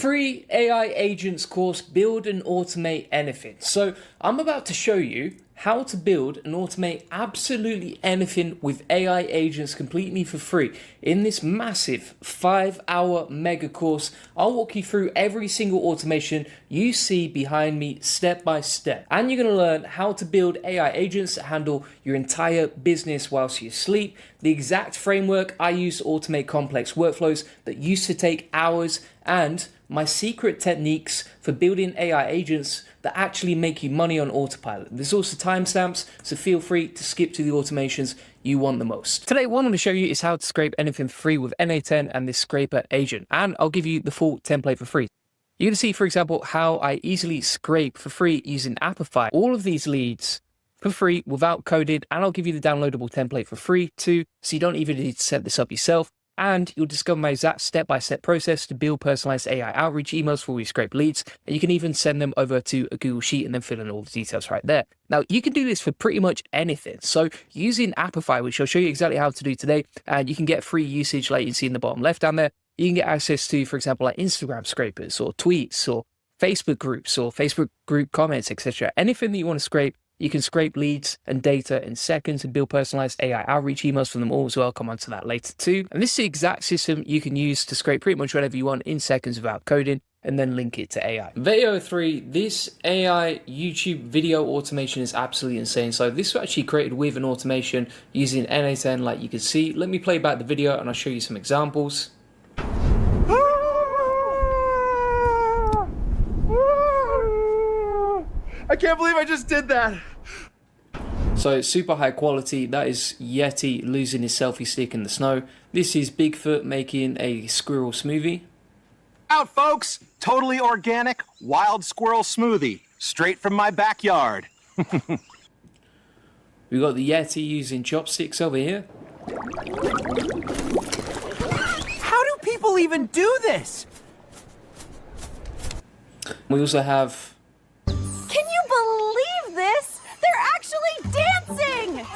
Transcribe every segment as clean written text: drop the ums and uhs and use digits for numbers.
free AI agents course, Build and Automate Anything. So I'm about to show you how to build and automate absolutely anything with AI agents completely for free. In this massive 5-hour mega course, I'll walk you through every single automation you see behind me step by step. And you're going to learn how to build AI agents that handle your entire business whilst you sleep, the exact framework I use to automate complex workflows that used to take hours, and my secret techniques for building AI agents that actually make you money on autopilot. There's also timestamps, so feel free to skip to the automations you want the most. Today, what I'm going to show you is how to scrape anything free with NA10 and this scraper agent, and I'll give you the full template for free. You're going to see, for example, how I easily scrape for free using Apify all of these leads for free without coding, and I'll give you the downloadable template for free too, so you don't even need to set this up yourself. And you'll discover my exact step-by-step process to build personalized AI outreach emails for we scrape leads. And you can even send them over to a Google Sheet and then fill in all the details right there. Now, you can do this for pretty much anything. So using Apify, which I'll show you exactly how to do today, and you can get free usage like you can see in the bottom left down there. You can get access to, for example, like Instagram scrapers or tweets or Facebook groups or Facebook group comments, etc. Anything that you want to scrape, you can scrape leads and data in seconds and build personalized AI outreach emails from them all as well. I'll come on to that later too. And this is the exact system you can use to scrape pretty much whatever you want in seconds without coding and then link it to AI. Video 3, this AI YouTube video automation is absolutely insane. So this was actually created with an automation using NA10 like you can see. Let me play back the video and I'll show you some examples. I can't believe I just did that. So it's super high quality. That is Yeti losing his selfie stick in the snow. This is Bigfoot making a squirrel smoothie. Out, folks. Totally organic, wild squirrel smoothie. Straight from my backyard. We've got the Yeti using chopsticks over here. How do people even do this? We also have... Can you believe this? They're actually dancing!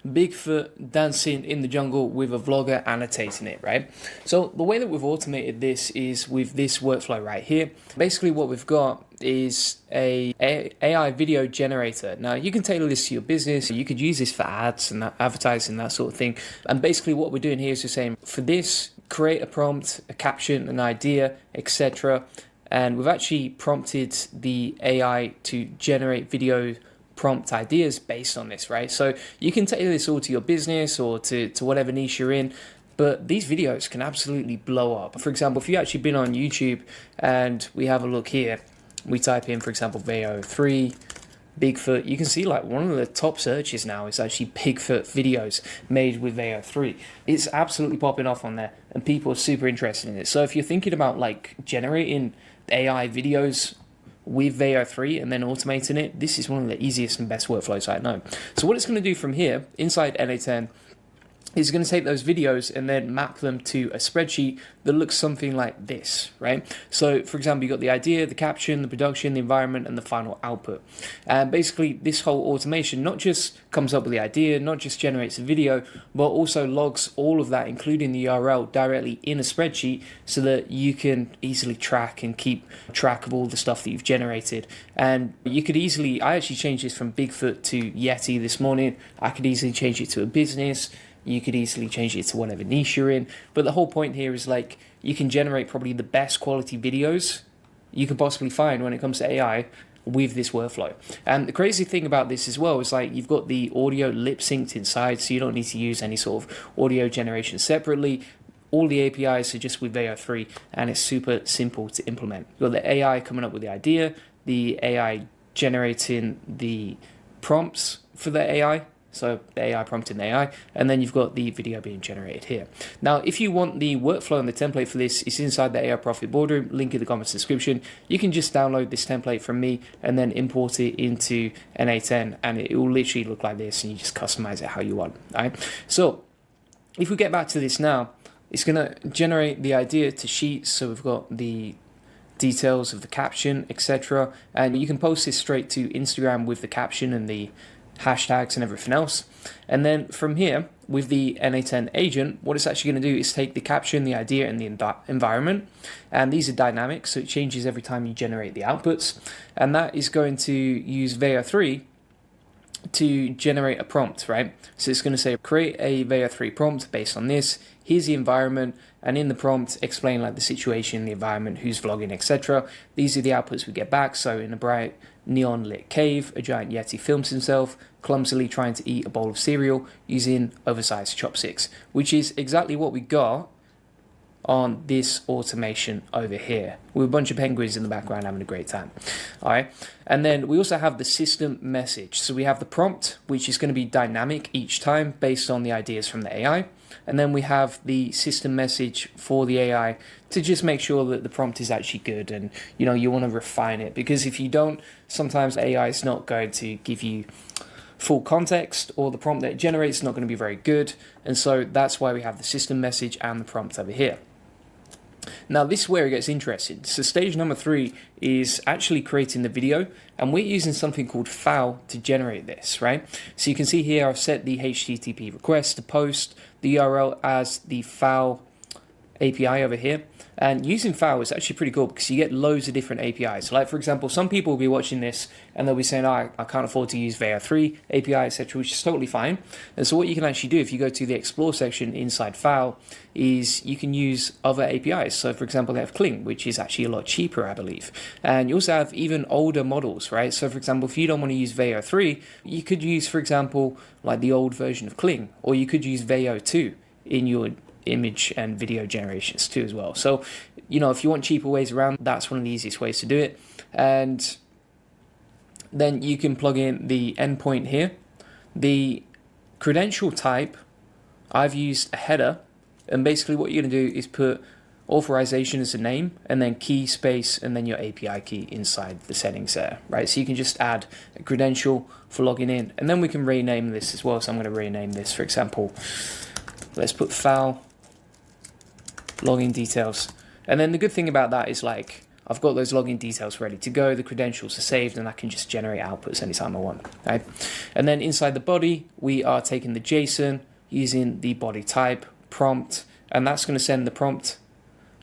Bigfoot dancing in the jungle with a vlogger annotating it, right? So the way that we've automated this is with this workflow right here. Basically what we've got is a AI video generator. Now you can tailor this to your business. You could use this for ads and advertising, that sort of thing. And basically what we're doing here is we're saying for this, create a prompt, a caption, an idea, etc. And we've actually prompted the AI to generate video prompt ideas based on this, right? So you can tailor this all to your business or to whatever niche you're in, but these videos can absolutely blow up. For example, if you've actually been on YouTube and we have a look here, we type in, for example, Veo 3, Bigfoot, you can see like one of the top searches now is actually Bigfoot videos made with Veo 3. It's absolutely popping off on there and people are super interested in it. So if you're thinking about like generating AI videos with Veo 3 and then automating it, this is one of the easiest and best workflows I know. So what it's going to do from here inside NA10 is going to take those videos and then map them to a spreadsheet that looks something like this, right? So for example, you got the idea, the caption, the production, the environment, and the final output. And basically this whole automation not just comes up with the idea, not just generates a video, but also logs all of that, including the URL, directly in a spreadsheet so that you can easily track and keep track of all the stuff that you've generated. And you could easily, I actually changed this from Bigfoot to Yeti this morning. I could easily change it to a business. You could easily change it to whatever niche you're in. But the whole point here is like you can generate probably the best quality videos you can possibly find when it comes to AI with this workflow. And the crazy thing about this as well is like you've got the audio lip synced inside, so you don't need to use any sort of audio generation separately. All the APIs are just with Veo 3 and it's super simple to implement. You've got the AI coming up with the idea, the AI generating the prompts for the AI, so the AI prompting the AI, and then you've got the video being generated here. Now, if you want the workflow and the template for this, it's inside the AI Profit Boardroom, link in the comments description. You can just download this template from me and then import it into NA10 and it will literally look like this and you just customize it how you want, all right? So if we get back to this now, it's gonna generate the idea to sheets, so we've got the details of the caption, etc. And you can post this straight to Instagram with the caption and the hashtags and everything else. And then from here, with the NA10 agent, what it's actually going to do is take the caption, the idea, and the environment. And these are dynamic, so it changes every time you generate the outputs. And that is going to use Veo 3 to generate a prompt, right? So it's going to say, create a Veo 3 prompt based on this. Here's the environment, and in the prompt, explain like the situation, the environment, who's vlogging, etc. These are the outputs we get back. So in a bright neon lit cave, a giant yeti films himself clumsily trying to eat a bowl of cereal using oversized chopsticks, which is exactly what we got on this automation over here with a bunch of penguins in the background having a great time. All right, and then we also have the system message. So we have the prompt, which is going to be dynamic each time based on the ideas from the AI, and then we have the system message for the AI to just make sure that the prompt is actually good, and you want to refine it, because if you don't, sometimes AI is not going to give you full context, or the prompt that it generates is not going to be very good. And so that's why we have the system message and the prompt over here. Now this is where it gets interesting. So stage number 3 is actually creating the video, and we're using something called FAL to generate this, right? So you can see here I've set the HTTP request to post the URL as the FAL API over here. And using FAL is actually pretty cool because you get loads of different APIs. So like, for example, some people will be watching this and they'll be saying, oh, I can't afford to use Veo 3 API, etc., which is totally fine. And so what you can actually do if you go to the Explore section inside FAL is you can use other APIs. So for example, they have Kling, which is actually a lot cheaper, I believe. And you also have even older models, right? So for example, if you don't want to use Veo 3, you could use, for example, like the old version of Kling, or you could use Veo 2 in your image and video generations too as well. So if you want cheaper ways around, that's one of the easiest ways to do it. And then you can plug in the endpoint here. The credential type, I've used a header, and basically what you're going to do is put authorization as a name, and then key space, and then your API key inside the settings there, right? So you can just add a credential for logging in, and then we can rename this as well. So I'm going to rename this, for example, let's put FAL login details. And then the good thing about that is, like, I've got those login details ready to go, the credentials are saved, and I can just generate outputs anytime I want, right? And then inside the body, we are taking the JSON using the body type prompt, and that's going to send the prompt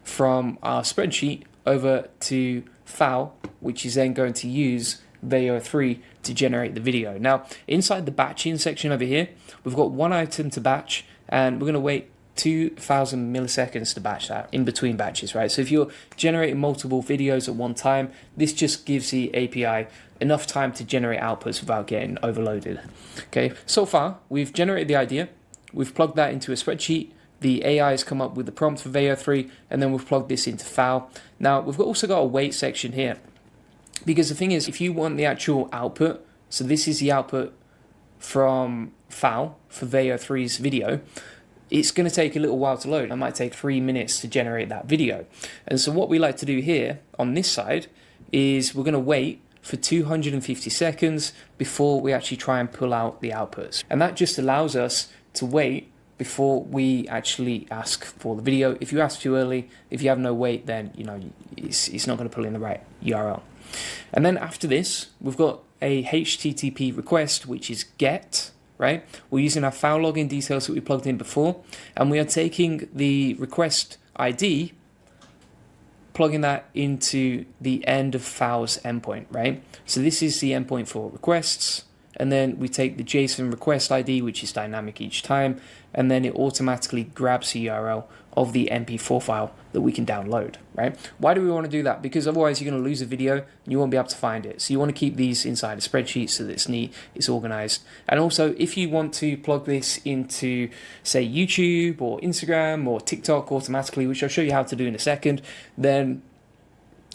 from our spreadsheet over to FAL, which is then going to use Veo 3 to generate the video. Now, inside the batching section over here, we've got one item to batch, and we're going to wait 2,000 milliseconds to batch that in between batches, right? So if you're generating multiple videos at one time, this just gives the API enough time to generate outputs without getting overloaded. Okay, so far we've generated the idea, we've plugged that into a spreadsheet, the AI has come up with the prompt for Veo 3, and then we've plugged this into FAL. Now we've also got a wait section here, because the thing is, if you want the actual output, so this is the output from FAL for Veo 3's video, it's going to take a little while to load. It might take 3 minutes to generate that video. And so what we like to do here on this side is we're going to wait for 250 seconds before we actually try and pull out the outputs. And that just allows us to wait before we actually ask for the video. If you ask too early, if you have no wait, then it's not going to pull in the right URL. And then after this, we've got a HTTP request, which is get, right? We're using our FAL login details that we plugged in before, and we are taking the request ID, plugging that into the end of FAL's endpoint, right? So this is the endpoint for requests, and then we take the JSON request ID, which is dynamic each time, and then it automatically grabs the URL of the MP4 file that we can download, right? Why do we want to do that? Because otherwise you're going to lose a video and you won't be able to find it. So you want to keep these inside a spreadsheet so that it's neat, it's organized. And also, if you want to plug this into, say, YouTube or Instagram or TikTok automatically, which I'll show you how to do in a second, then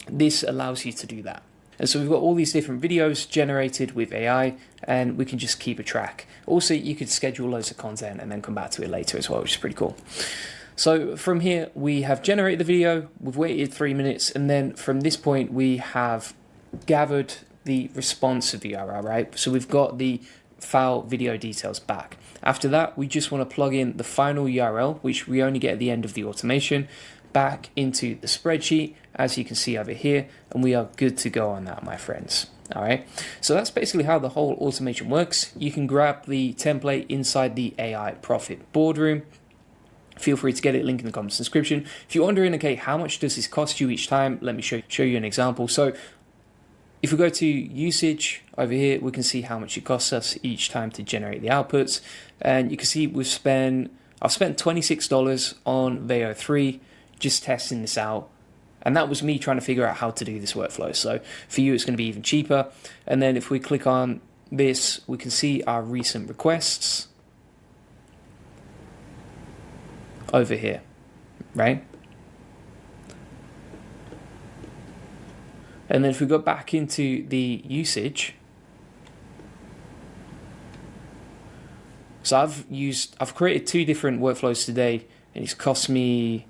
this allows you to do that. And so we've got all these different videos generated with AI, and we can just keep a track. Also, you could schedule loads of content and then come back to it later as well, which is pretty cool. So from here, we have generated the video, we've waited 3 minutes, and then from this point, we have gathered the response of the URL, right? So we've got the FAL video details back. After that, we just want to plug in the final URL, which we only get at the end of the automation, back into the spreadsheet, as you can see over here, and we are good to go on that, my friends. All right, so that's basically how the whole automation works. You can grab the template inside the AI Profit Boardroom. Feel free to get it, link in the comments description. If you're wondering, okay, how much does this cost you each time? Let me show you an example. So if we go to usage over here, we can see how much it costs us each time to generate the outputs. And you can see I've spent $26 on Veo 3 just testing this out. And that was me trying to figure out how to do this workflow. So for you, it's going to be even cheaper. And then if we click on this, we can see our recent requests over here, right? And then if we go back into the usage, so I've created 2 different workflows today, and it's cost me,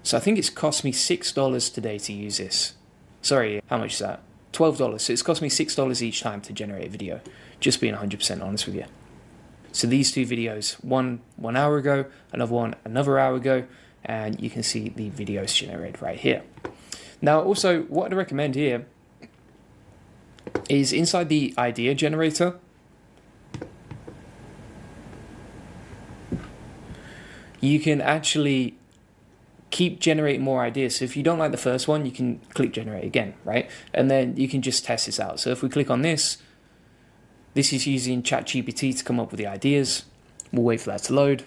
so I think it's cost me $6 today to use this. Sorry, how much is that? $12. So it's cost me $6 each time to generate a video, just being 100% honest with you. So these 2 videos, one hour ago, another one another hour ago, and you can see the videos generated right here. Now, also, what I'd recommend here is inside the idea generator, you can actually keep generating more ideas. So if you don't like the first one, you can click generate again, right? And then you can just test this out. So if we click on this, this is using ChatGPT to come up with the ideas. We'll wait for that to load,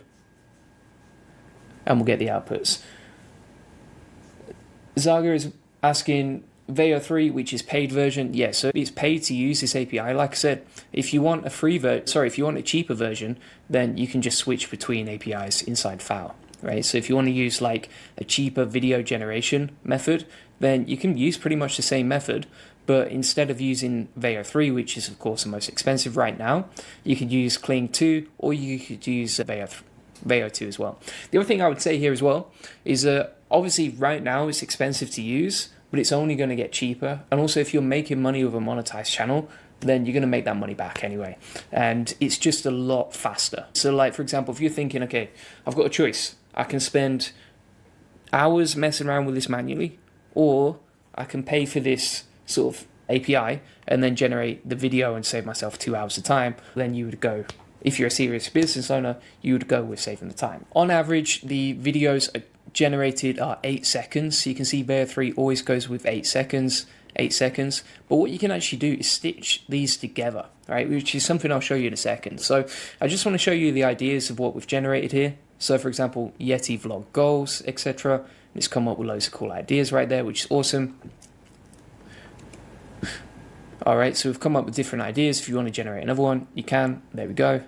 and we'll get the outputs. Zaga is asking Veo 3, which is paid version. Yeah, so it's paid to use this API. Like I said, if you want a if you want a cheaper version, then you can just switch between APIs inside FAO, right? So if you want to use like a cheaper video generation method, then you can use pretty much the same method, but instead of using Veo 3, which is of course the most expensive right now, you could use Kling 2, or you could use Veo 2 as well. The other thing I would say here as well is that obviously right now it's expensive to use, but it's only going to get cheaper. And also if you're making money with a monetized channel, then you're going to make that money back anyway. And it's just a lot faster. So like, for example, if you're thinking, okay, I've got a choice. I can spend hours messing around with this manually, or I can pay for this sort of API and then generate the video and save myself 2 hours of time. Then you would go, if you're a serious business owner, you would go with saving the time. On average, the videos generated are 8 seconds. So you can see Veo 3 always goes with 8 seconds. But what you can actually do is stitch these together, right? Which is something I'll show you in a second. So I just want to show you the ideas of what we've generated here. So for example, Yeti vlog goals, etc. It's come up with loads of cool ideas right there, which is awesome. All right, so we've come up with different ideas. If you want to generate another one, you can. There we go.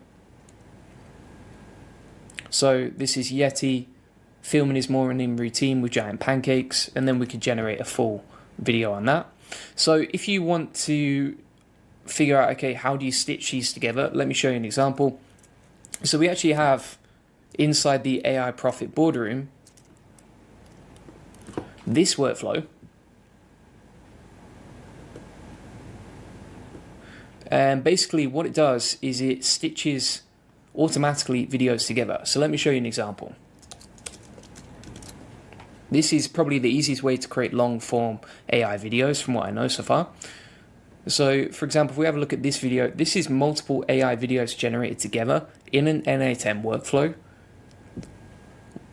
So this is Yeti filming his morning routine with giant pancakes, and then we could generate a full video on that. So if you want to figure out, okay, how do you stitch these together? Let me show you an example. So we actually have inside the AI Profit Boardroom this workflow. And basically what it does is it stitches automatically videos together. So let me show you an example. This is probably the easiest way to create long form AI videos from what I know so far. So for example, if we have a look at this video, this is multiple AI videos generated together in an N8N workflow.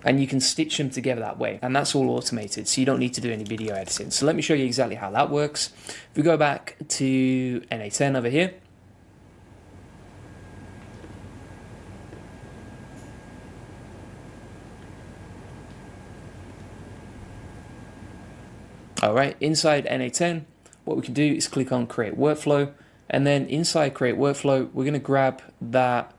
And you can stitch them together that way. And that's all automated, so you don't need to do any video editing. So let me show you exactly how that works. If we go back to N8N over here. All right, inside N8N, what we can do is click on Create Workflow. And then inside Create Workflow, we're going to grab that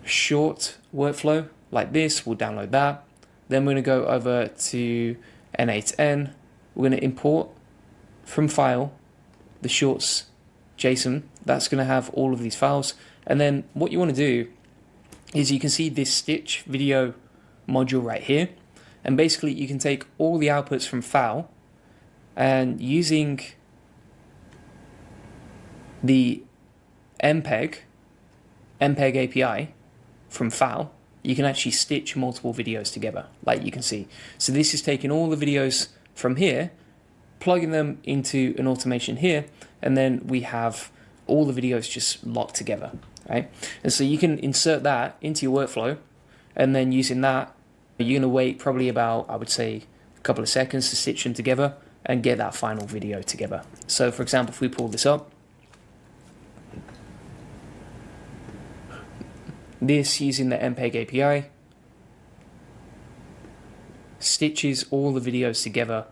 short workflow like this. We'll download that. Then we're going to go over to N8N. We're going to import from file the shorts JSON. That's going to have all of these files. And then what you want to do is you can see this stitch video module right here. And basically you can take all the outputs from file, and using the MPEG API from file, you can actually stitch multiple videos together, like you can see. So this is taking all the videos from here plugging them into an automation here, and then we have all the videos just locked together, right? And so you can insert that into your workflow, and then using that, you're going to wait probably about, I would say, a couple of seconds to stitch them together and get that final video together. So for example, if we pull this up, this using the MPEG API stitches all the videos together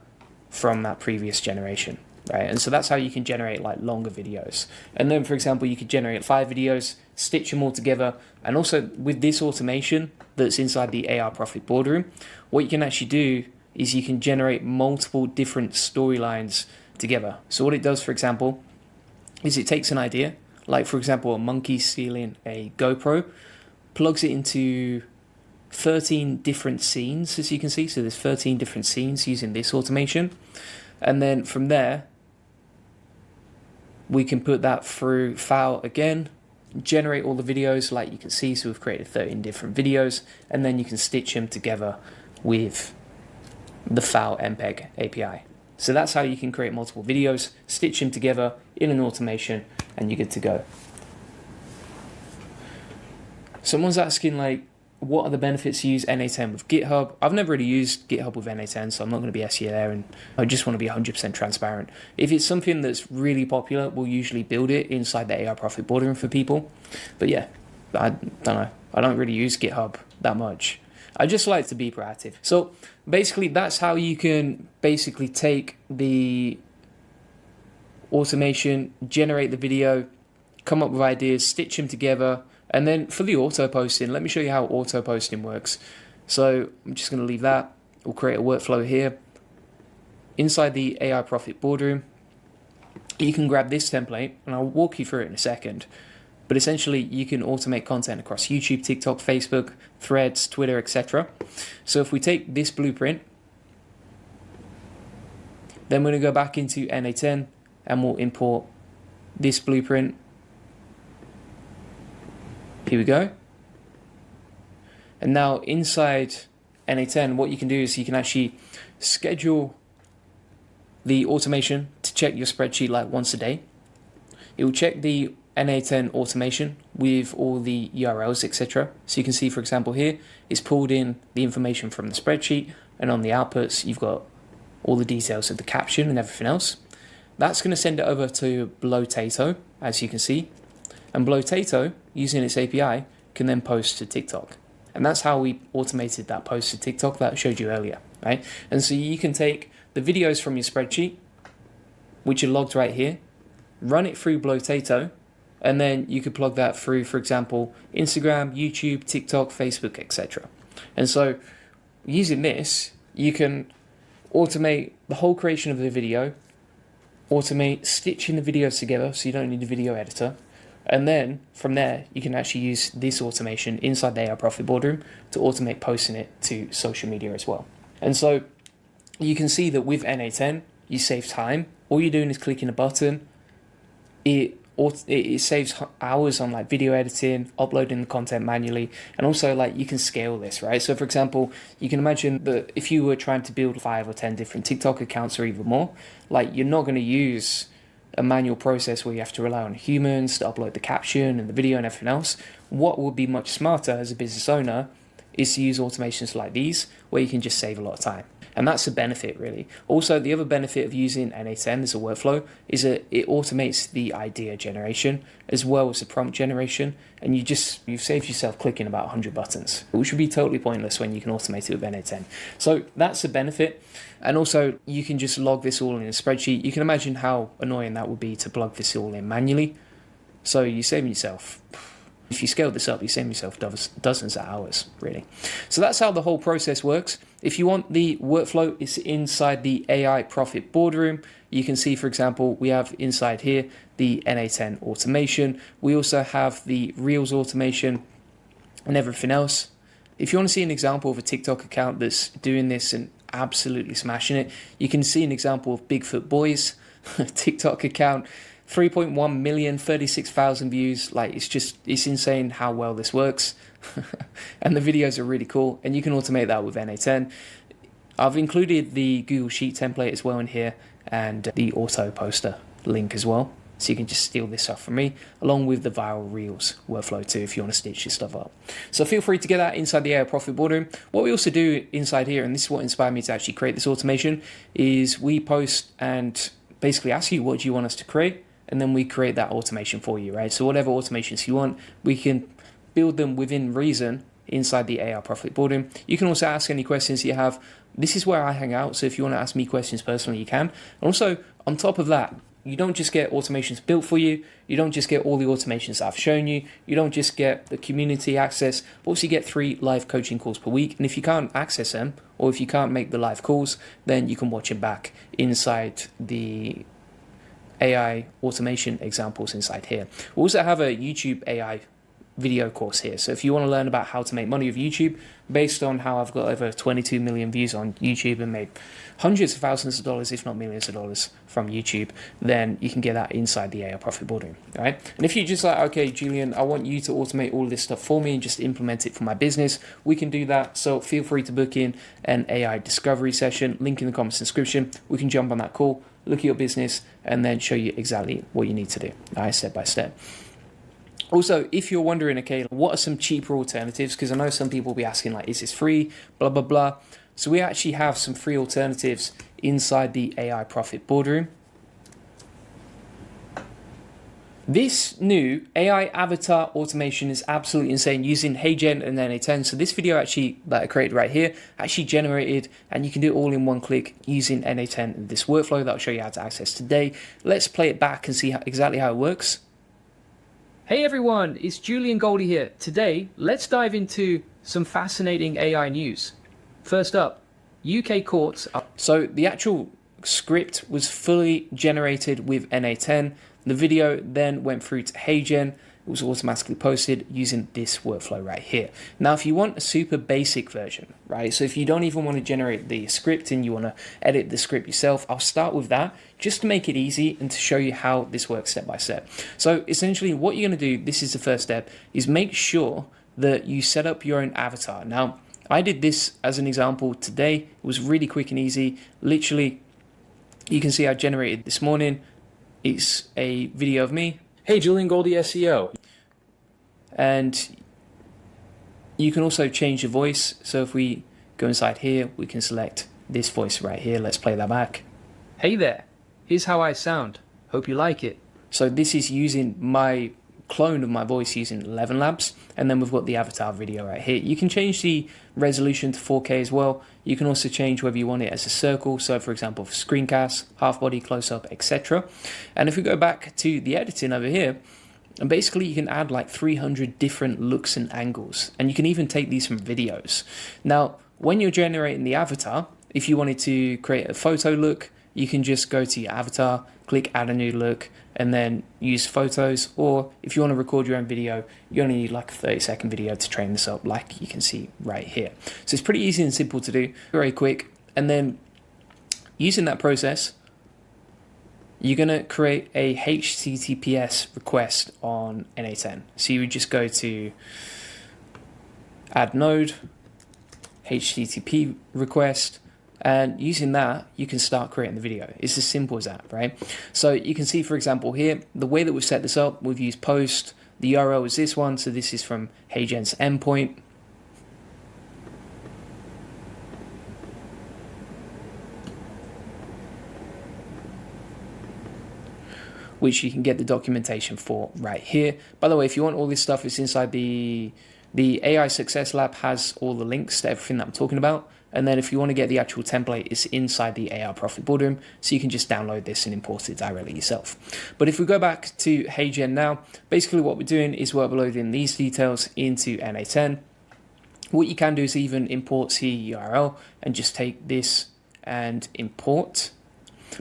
from that previous generation, right? And so that's how you can generate like longer videos. And then for example, you could generate 5 videos, stitch them all together. And also with this automation that's inside the AI Profit Boardroom, what you can actually do is you can generate multiple different storylines together. So what it does, for example, is it takes an idea, like for example, a monkey stealing a GoPro, plugs it into 13 different scenes, as you can see. So there's 13 different scenes using this automation. And then from there, we can put that through file again, generate all the videos like you can see. So we've created 13 different videos, and then you can stitch them together with the file MPEG API. So that's how you can create multiple videos, stitch them together in an automation, and you're good to go. Someone's asking like, what are the benefits to use NA10 with GitHub? I've never really used GitHub with NA10, so I'm not going to be SEO there, and I just want to be 100% transparent. If it's something that's really popular, we'll usually build it inside the AI Profit Boardroom for people. But yeah, I don't know. I don't really use GitHub that much. I just like to be proactive. So basically, that's how you can basically take the automation, generate the video, come up with ideas, stitch them together. And then for the auto posting, let me show you how auto posting works. So I'm just going to leave that. We'll create a workflow here. Inside the AI Profit Boardroom, you can grab this template, and I'll walk you through it in a second. But essentially, you can automate content across YouTube, TikTok, Facebook, Threads, Twitter, etc. So if we take this blueprint, then we're going to go back into NA10, and we'll import this blueprint. Here we go. And now inside NA10, what you can do is you can actually schedule the automation to check your spreadsheet like once a day. It will check the NA10 automation with all the URLs, etc. So you can see, for example, here it's pulled in the information from the spreadsheet, and on the outputs, you've got all the details of the caption and everything else. That's going to send it over to Blotato, as you can see. And Blotato, using its API, can then post to TikTok. And that's how we automated that post to TikTok that I showed you earlier, right? And so you can take the videos from your spreadsheet, which are logged right here, run it through Blotato, and then you could plug that through, for example, Instagram, YouTube, TikTok, Facebook, etc. And so using this, you can automate the whole creation of the video, automate stitching the videos together so you don't need a video editor. And then from there, you can actually use this automation inside the AI Profit Boardroom to automate posting it to social media as well. And so you can see that with NA10, you save time. All you're doing is clicking a button. It saves hours on like video editing, uploading the content manually, and also like you can scale this, right? So for example, you can imagine that if you were trying to build 5 or 10 different TikTok accounts or even more, like you're not going to use a manual process where you have to rely on humans to upload the caption and the video and everything else. What would be much smarter as a business owner is to use automations like these, where you can just save a lot of time. And that's a benefit, really. Also, the other benefit of using NA10 as a workflow is that it automates the idea generation as well as the prompt generation, and you've saved yourself clicking about 100 buttons, which would be totally pointless when you can automate it with NA10. So that's a benefit. And also, you can just log this all in a spreadsheet. You can imagine how annoying that would be to plug this all in manually. So you save yourself, if you scale this up, you save yourself dozens of hours, really. So that's how the whole process works. If you want the workflow, it's inside the AI Profit Boardroom. You can see, for example, we have inside here the NA10 automation. We also have the Reels automation and everything else. If you want to see an example of a TikTok account that's doing this and absolutely smashing it, you can see an example of Bigfoot Boys TikTok account. 3.1 million, 36,000 views. Like, it's insane how well this works. And the videos are really cool, and you can automate that with NA10. I've included the Google Sheet template as well in here, and the auto poster link as well. So you can just steal this stuff from me, along with the viral reels workflow too, if you want to stitch this stuff up. So feel free to get that inside the AI Profit Boardroom. What we also do inside here, and this is what inspired me to actually create this automation, is we post and basically ask you what do you want us to create, and then we create that automation for you, right? So whatever automations you want, we can build them within reason inside the AI Profit Boardroom. You can also ask any questions you have. This is where I hang out, so if you want to ask me questions personally, you can. And also, on top of that, you don't just get automations built for you, you don't just get all the automations I've shown you, you don't just get the community access, but also you get 3 live coaching calls per week. And if you can't access them, or if you can't make the live calls, then you can watch them back inside the AI automation examples inside here. We also have a YouTube AI video course here. So if you want to learn about how to make money with YouTube, based on how I've got over 22 million views on YouTube and made hundreds of thousands of dollars, if not millions of dollars from YouTube, then you can get that inside the AI Profit Boardroom, right? And if you're just like, okay, Julian, I want you to automate all this stuff for me and just implement it for my business, we can do that. So feel free to book in an AI discovery session, link in the comments description. We can jump on that call, look at your business, and then show you exactly what you need to do, all right, step by step. Also, if you're wondering, okay, what are some cheaper alternatives? Because I know some people will be asking, like, is this free? Blah, blah, blah. So we actually have some free alternatives inside the AI Profit Boardroom. This new AI avatar automation is absolutely insane using HeyGen and NA10. So this video actually that I created right here actually generated, and you can do it all in one click using NA10 and this workflow that I'll show you how to access today. Let's play it back and see exactly how it works. Hey everyone, it's Julian Goldie here. Today, let's dive into some fascinating AI news. First up, UK courts are... So the actual script was fully generated with NA10. The video then went through to HeyGen. It was automatically posted using this workflow right here. Now, if you want a super basic version, right? So if you don't even want to generate the script and you want to edit the script yourself, I'll start with that just to make it easy and to show you how this works step by step. So essentially what you're going to do, this is the first step, is make sure that you set up your own avatar. Now, I did this as an example today. It was really quick and easy. Literally, you can see I generated this morning. It's a video of me. Hey, Julian Goldie SEO. And you can also change your voice. So if we go inside here, we can select this voice right here. Let's play that back. Hey there, here's how I sound. Hope you like it. So this is using my clone of my voice using 11 Labs. And then we've got the avatar video right here. You can change the resolution to 4K as well. You can also change whether you want it as a circle. So for example, for screencast, half body, close up, etc. And if we go back to the editing over here, and basically you can add like 300 different looks and angles. And you can even take these from videos. Now, when you're generating the avatar, if you wanted to create a photo look, you can just go to your avatar, click add a new look, and then use photos. Or if you want to record your own video, you only need like a 30-second video to train this up, like you can see right here. So it's pretty easy and simple to do, very quick. And then using that process, you're going to create a HTTPS request on NA10. So you would just go to add node, HTTP request, and using that, you can start creating the video. It's as simple as that, right? So you can see, for example, here, the way that we've set this up, we've used post. The URL is this one. So this is from HeyGen's endpoint. Which you can get the documentation for right here. By the way, if you want all this stuff, it's inside the AI Success Lab has all the links to everything that I'm talking about. And then if you want to get the actual template, it's inside the AI Profit Boardroom. So you can just download this and import it directly yourself. But if we go back to HeyGen now, basically what we're doing is we're uploading these details into NA10. What you can do is even import CURL and just take this and import.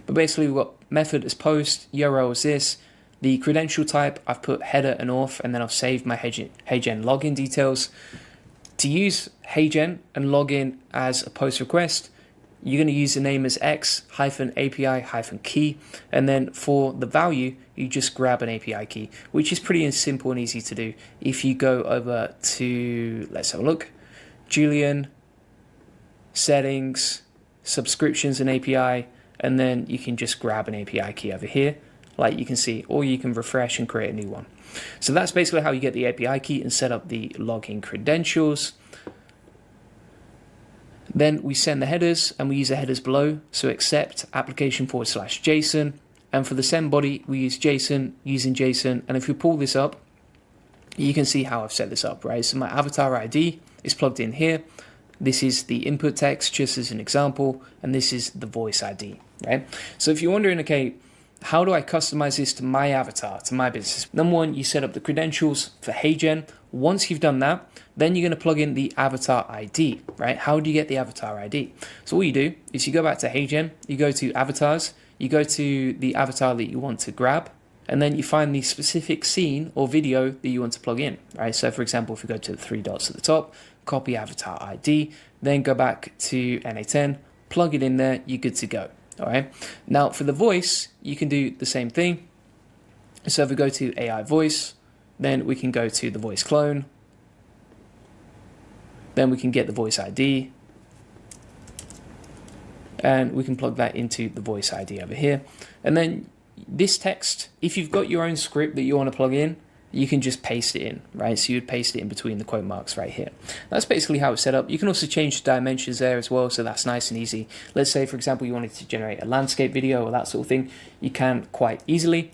But basically we've got method as post, URL is this. The credential type, I've put header and auth, and then I've saved my HeyGen login details. To use HeyGen and log in as a post request, you're going to use the name as x-api-key, and then for the value, you just grab an API key, which is pretty simple and easy to do. If you go over to, let's have a look, Julian, settings, subscriptions and API, and then you can just grab an API key over here, like you can see, or you can refresh and create a new one. So that's basically how you get the API key and set up the login credentials. Then we send the headers, and we use the headers below. So accept application/JSON. And for the send body, we use JSON, using JSON. And if we pull this up, you can see how I've set this up, right? So my avatar ID is plugged in here. This is the input text, just as an example. And this is the voice ID, right? So if you're wondering, okay, how do I customize this to my avatar, to my business? Number one, you set up the credentials for HeyGen. Once you've done that, then you're going to plug in the avatar ID, right? How do you get the avatar ID? So what you do is you go back to HeyGen, you go to avatars, you go to the avatar that you want to grab, and then you find the specific scene or video that you want to plug in, right? So for example, if we go to the three dots at the top, copy avatar ID, then go back to NA10, plug it in there, you're good to go. All right. Now for the voice, you can do the same thing. So if we go to AI voice, then we can go to the voice clone. Then we can get the voice ID. And we can plug that into the voice ID over here. And then this text, if you've got your own script that you want to plug in, you can just paste it in, right? So you'd paste it in between the quote marks right here. That's basically how it's set up. You can also change the dimensions there as well, so that's nice and easy. Let's say, for example, you wanted to generate a landscape video or that sort of thing. You can quite easily.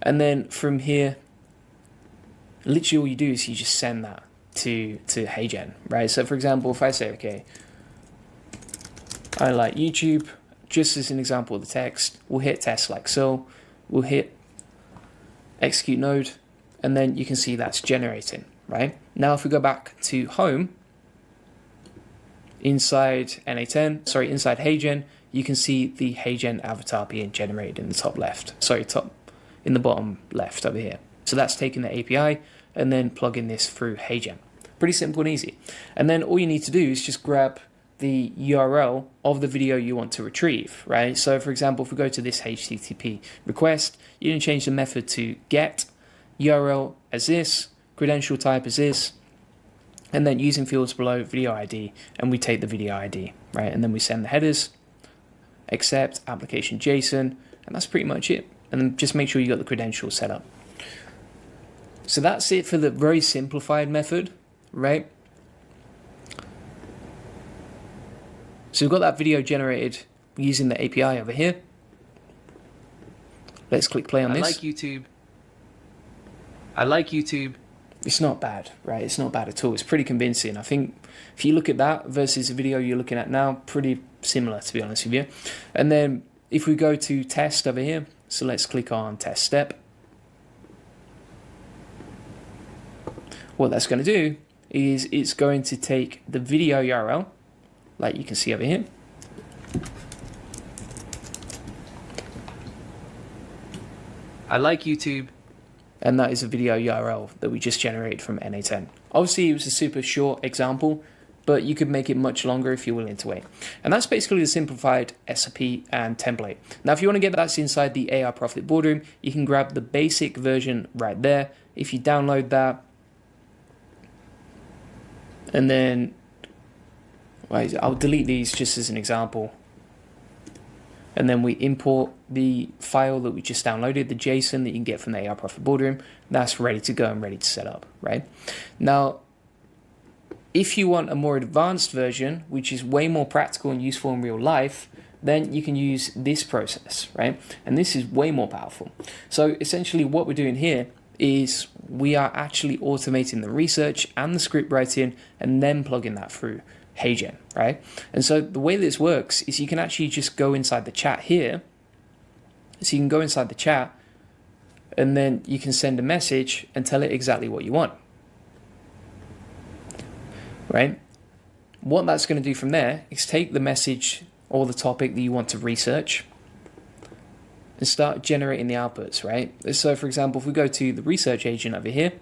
And then from here, literally all you do is you just send that to HeyGen, right? So for example, if I say, okay, I like YouTube, just as an example of the text, we'll hit test like so. We'll hit execute node. And then you can see that's generating, right? Now, if we go back to home, inside inside HeyGen, you can see the HeyGen avatar being generated in the top left. In the bottom left over here. So that's taking the API and then plugging this through HeyGen. Pretty simple and easy. And then all you need to do is just grab the URL of the video you want to retrieve, right? So for example, if we go to this HTTP request, you can change the method to get URL as this, credential type as this, and then using fields below video ID, and we take the video ID, right? And then we send the headers, accept application JSON, and that's pretty much it. And then just make sure you got the credentials set up. So that's it for the very simplified method, right? So we've got that video generated using the API over here. Let's click play on this. I like YouTube. It's not bad, right? It's not bad at all. It's pretty convincing. I think if you look at that versus the video you're looking at now, pretty similar, to be honest with you. And then if we go to test over here, so let's click on test step. What that's going to do is it's going to take the video URL, like you can see over here. I like YouTube. And that is a video URL that we just generated from NA10. Obviously, it was a super short example, but you could make it much longer if you're willing to wait. And that's basically the simplified SOP and template. Now, if you want to get that's inside the AI Profit Boardroom, you can grab the basic version right there. If you download that, and then I'll delete these just as an example. And then we import the file that we just downloaded, the JSON that you can get from the AI Profit Boardroom. That's ready to go and ready to set up, right? Now, if you want a more advanced version, which is way more practical and useful in real life, then you can use this process, right? And this is way more powerful. So essentially what we're doing here is we are actually automating the research and the script writing and then plugging that through HeyGen, right? And so the way this works is you can actually just go inside the chat here. So you can go inside the chat and then you can send a message and tell it exactly what you want, right? What that's going to do from there is take the message or the topic that you want to research and start generating the outputs, right? So for example, if we go to the research agent over here,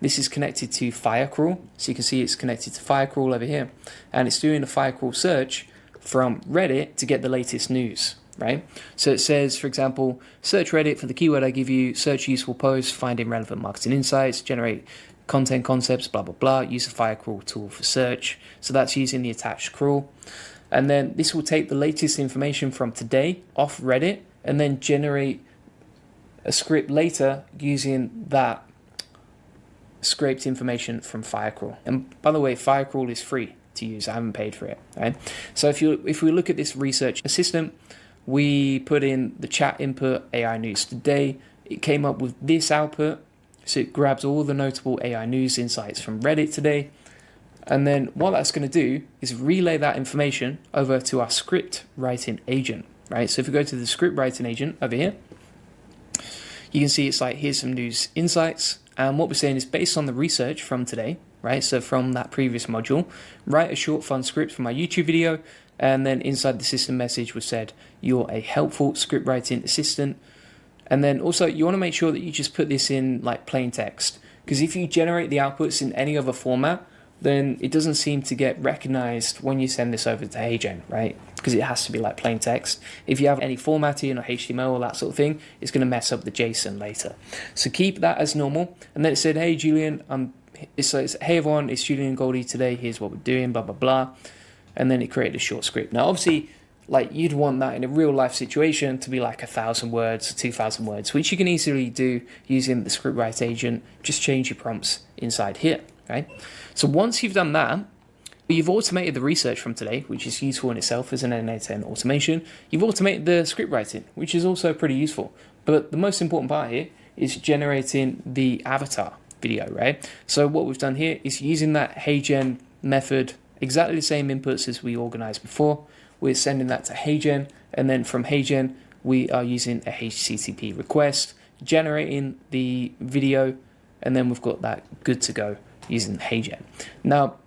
this is connected to Firecrawl. So you can see it's connected to Firecrawl over here. And it's doing a Firecrawl search from Reddit to get the latest news, right? So it says, for example, search Reddit for the keyword I give you, search useful posts, finding relevant marketing insights, generate content concepts, blah, blah, blah. Use the Firecrawl tool for search. So that's using the attached crawl. And then this will take the latest information from today off Reddit and then generate a script later using that scraped information from Firecrawl. And by the way, Firecrawl is free to use. I haven't paid for it, right? So if we look at this research assistant, we put in the chat input AI news today. It came up with this output. So it grabs all the notable AI news insights from Reddit today. And then what that's going to do is relay that information over to our script writing agent, right? So if we go to the script writing agent over here, you can see it's like, here's some news insights. And what we're saying is based on the research from today, right? So from that previous module, write a short fun script for my YouTube video. And then inside the system message was said, you're a helpful script writing assistant. And then also you want to make sure that you just put this in like plain text, because if you generate the outputs in any other format, then it doesn't seem to get recognized when you send this over to HeyGen, right? Because it has to be like plain text. If you have any formatting or HTML or that sort of thing, it's going to mess up the JSON later. So keep that as normal. And then it said, hey Julian, it's hey everyone, it's Julian and Goldie today. Here's what we're doing, blah, blah, blah. And then it created a short script. Now, obviously, like you'd want that in a real life situation to be like 1,000 words, 2,000 words, which you can easily do using the scriptwriter agent. Just change your prompts inside here, right? So once you've done that, you've automated the research from today, which is useful in itself as an N8N automation. You've automated the script writing, which is also pretty useful. But the most important part here is generating the avatar video, right? So what we've done here is using that HeyGen method, exactly the same inputs as we organized before. We're sending that to HeyGen, and then from HeyGen, we are using a HTTP request, generating the video, and then we've got that good to go using HeyGen. Now,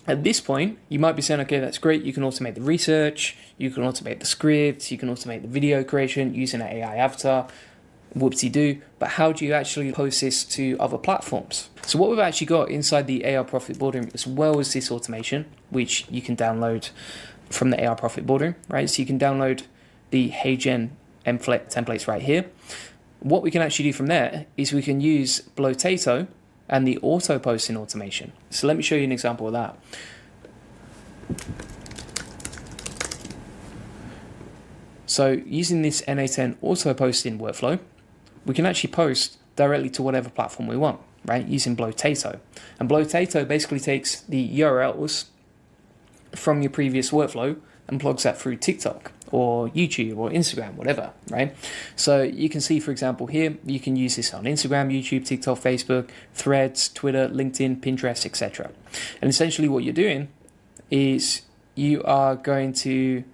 at this point, you might be saying, okay, that's great. You can automate the research, you can automate the scripts, you can automate the video creation using an AI avatar, whoopsie-doo, but how do you actually post this to other platforms? So what we've actually got inside the AI Profit Boardroom, as well as this automation, which you can download from the AI Profit Boardroom, right? So you can download the HeyGen templates right here. What we can actually do from there is we can use Blotato and the auto posting automation. So let me show you an example of that. So using this N8N auto posting workflow, we can actually post directly to whatever platform we want, right? Using Blotato. And Blotato basically takes the URLs from your previous workflow and plugs that through TikTok or YouTube or Instagram, whatever, right? So you can see, for example, here, you can use this on Instagram, YouTube, TikTok, Facebook, Threads, Twitter, LinkedIn, Pinterest, etc. And essentially what you're doing is you are going to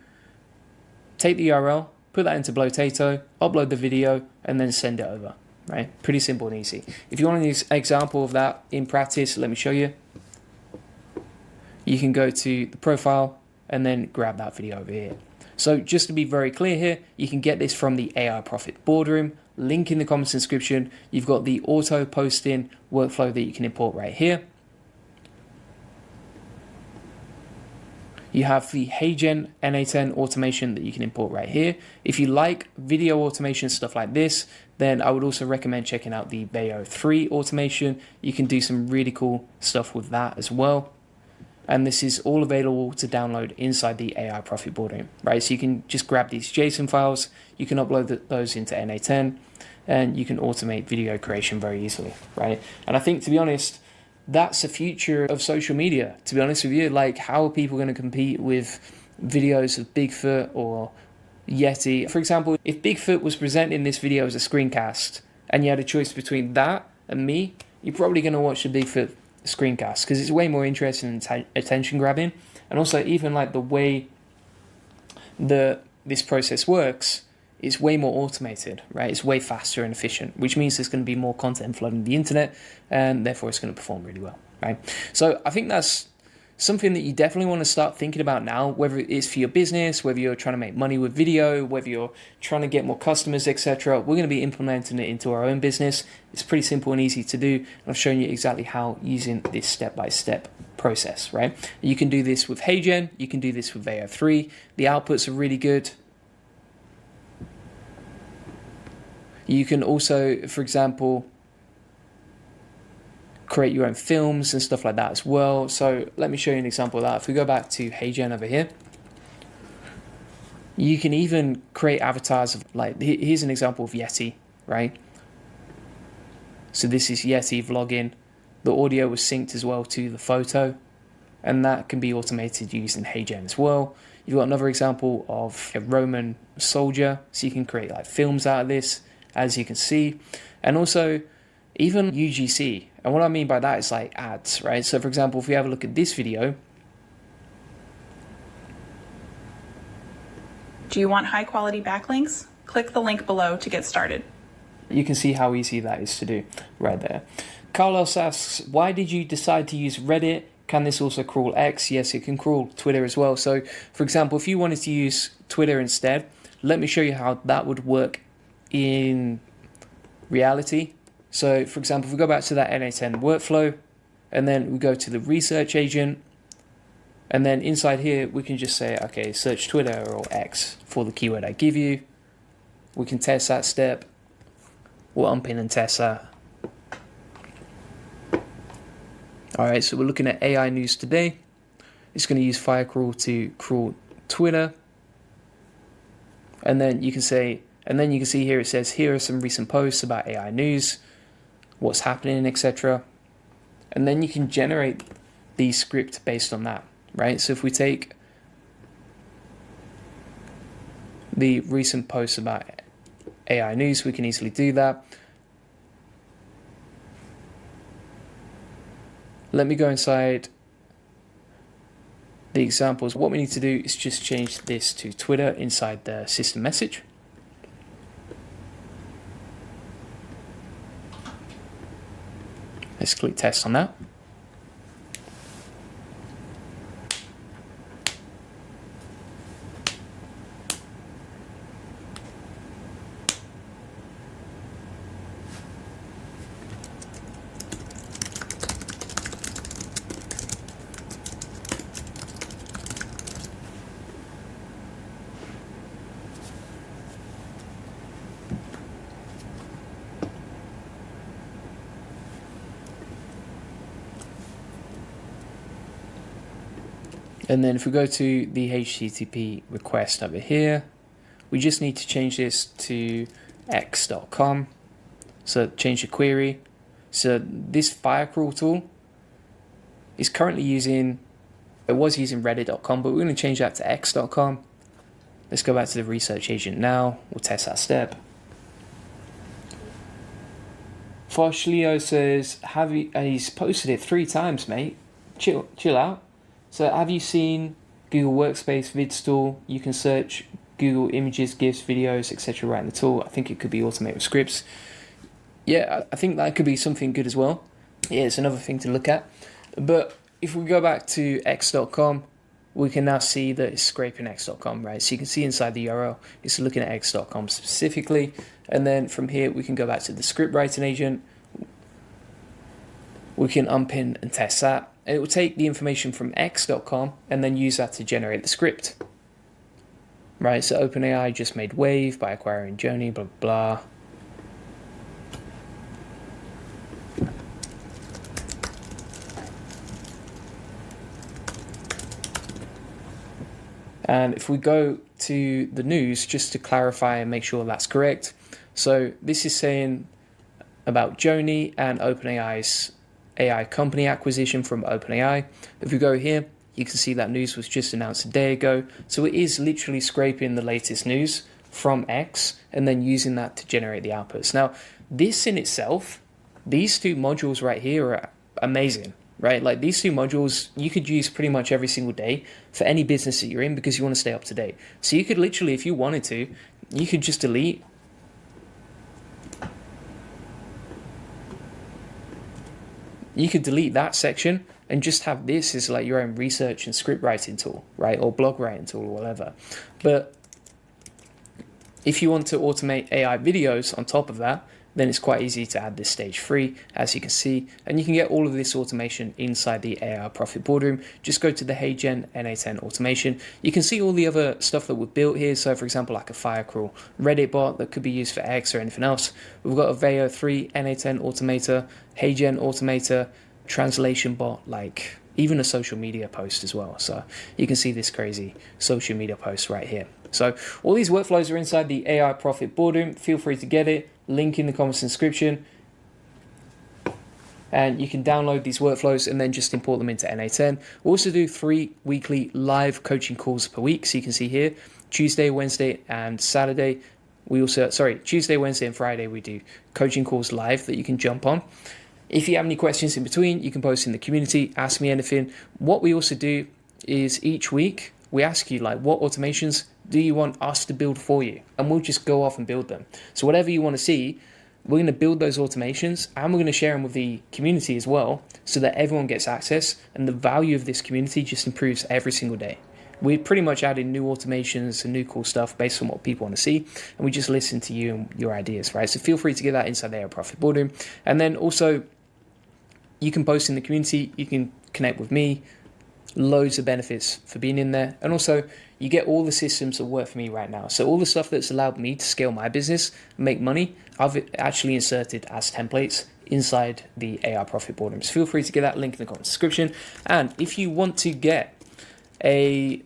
take the URL, put that into Blotato, upload the video, and then send it over, right? Pretty simple and easy. If you want an example of that in practice, let me show you. You can go to the profile and then grab that video over here. So just to be very clear here, you can get this from the AI Profit Boardroom, link in the comments description. You've got the auto posting workflow that you can import right here. You have the HeyGen N8N automation that you can import right here. If you like video automation, stuff like this, then I would also recommend checking out the Beo 3 automation. You can do some really cool stuff with that as well. And this is all available to download inside the AI Profit Boardroom, right? So you can just grab these JSON files, you can upload those into N8N, and you can automate video creation very easily, right? And I think, to be honest, that's the future of social media, to be honest with you. Like, how are people going to compete with videos of Bigfoot or Yeti? For example, if Bigfoot was presenting this video as a screencast and you had a choice between that and me, you're probably going to watch the Bigfoot screencast because it's way more interesting and attention grabbing. And also, even like the way this process works, it's way more automated, right? It's way faster and efficient, which means there's going to be more content flooding the internet, and therefore it's going to perform really well, right? So I think that's something that you definitely want to start thinking about now, whether it is for your business, whether you're trying to make money with video, whether you're trying to get more customers, etc. We're going to be implementing it into our own business. It's pretty simple and easy to do. And I've shown you exactly how using this step-by-step process, right? You can do this with HeyGen. You can do this with Beo 3. The outputs are really good. You can also, for example, create your own films and stuff like that as well. So let me show you an example of that. If we go back to HeyGen over here, You can even create avatars of, like, here's an example of Yeti, right? So this is Yeti vlogging. The audio was synced as well to the photo, and that can be automated using HeyGen as well. You've got another example of a Roman soldier, so you can create like films out of this, as you can see. And also even UGC, and what I mean by that is like ads, right? So for example, if we have a look at this video. Do you want high quality backlinks? Click the link below to get started. You can see how easy that is to do right there. Carlos asks, why did you decide to use Reddit? Can this also crawl X? Yes, it can crawl Twitter as well. So for example, if you wanted to use Twitter instead, let me show you how that would work in reality. So for example, if we go back to that NA10 workflow, and then we go to the research agent, and then inside here, we can just say, okay, search Twitter or X for the keyword I give you. We can test that step. We'll unpin and test that. All right, so we're looking at AI news today. It's going to use Firecrawl to crawl Twitter. And then you can say, and then you can see here it says, here are some recent posts about AI news, what's happening, etc. And then you can generate the script based on that, right? So if we take the recent posts about AI news, we can easily do that. Let me go inside the examples. What we need to do is just change this to Twitter inside the system message. Let's click test on that. And then if we go to the HTTP request over here, we just need to change this to x.com. So change the query. So this Firecrawl tool is currently using, it was using reddit.com, but we're going to change that to x.com. Let's go back to the research agent now. We'll test that step. Foshlio says, he's posted it 3 times, mate. Chill out. So have you seen Google Workspace VidStore? You can search Google Images, GIFs, videos, etc. right in the tool. I think it could be automated with scripts. Yeah, I think that could be something good as well. Yeah, it's another thing to look at. But if we go back to x.com, we can now see that it's scraping x.com, right? So you can see inside the URL, it's looking at x.com specifically. And then from here, we can go back to the script writing agent. We can unpin and test that. And it will take the information from x.com and then use that to generate the script. Right, so OpenAI just made Wave by acquiring Joni, blah, blah. And if we go to the news, just to clarify and make sure that's correct. So this is saying about Joni and OpenAI's AI company acquisition from OpenAI. If we go here, you can see that news was just announced a day ago. So it is literally scraping the latest news from X and then using that to generate the outputs. Now, this in itself, these 2 modules right here are amazing, right? Like these 2 modules you could use pretty much every single day for any business that you're in because you want to stay up to date. So you could literally, if you wanted to, you could just delete that section and just have this as like your own research and script writing tool, right? Or blog writing tool or whatever. But if you want to automate AI videos on top of that, then it's quite easy to add this stage 3, as you can see, and you can get all of this automation inside the AI Profit Boardroom. Just go to the HeyGen NA10 automation. You can see all the other stuff that we've built here. So for example, like a Firecrawl Reddit bot that could be used for X or anything else. We've got a Veo 3 NA10 automator, HeyGen automator, translation bot, like even a social media post as well. So you can see this crazy social media post right here. So all these workflows are inside the AI Profit Boardroom. Feel free to get it. Link in the comments description. And you can download these workflows and then just import them into NA10. We also do 3 weekly live coaching calls per week. So you can see here, Tuesday, Wednesday, and Saturday. Tuesday, Wednesday, and Friday, we do coaching calls live that you can jump on. If you have any questions in between, you can post in the community, ask me anything. What we also do is each week, we ask you, like, what automations do you want us to build for you? And we'll just go off and build them. So whatever you want to see, we're going to build those automations and we're going to share them with the community as well so that everyone gets access, and the value of this community just improves every single day. We pretty much add in new automations and new cool stuff based on what people want to see, and we just listen to you and your ideas, right? So feel free to get that inside the AI Profit Boardroom. And then also you can post in the community, you can connect with me, loads of benefits for being in there. And also you get all the systems that work for me right now. So all the stuff that's allowed me to scale my business and make money, I've actually inserted as templates inside the AI Profit Boardroom. So feel free to get that link in the comment description. And if you want to get a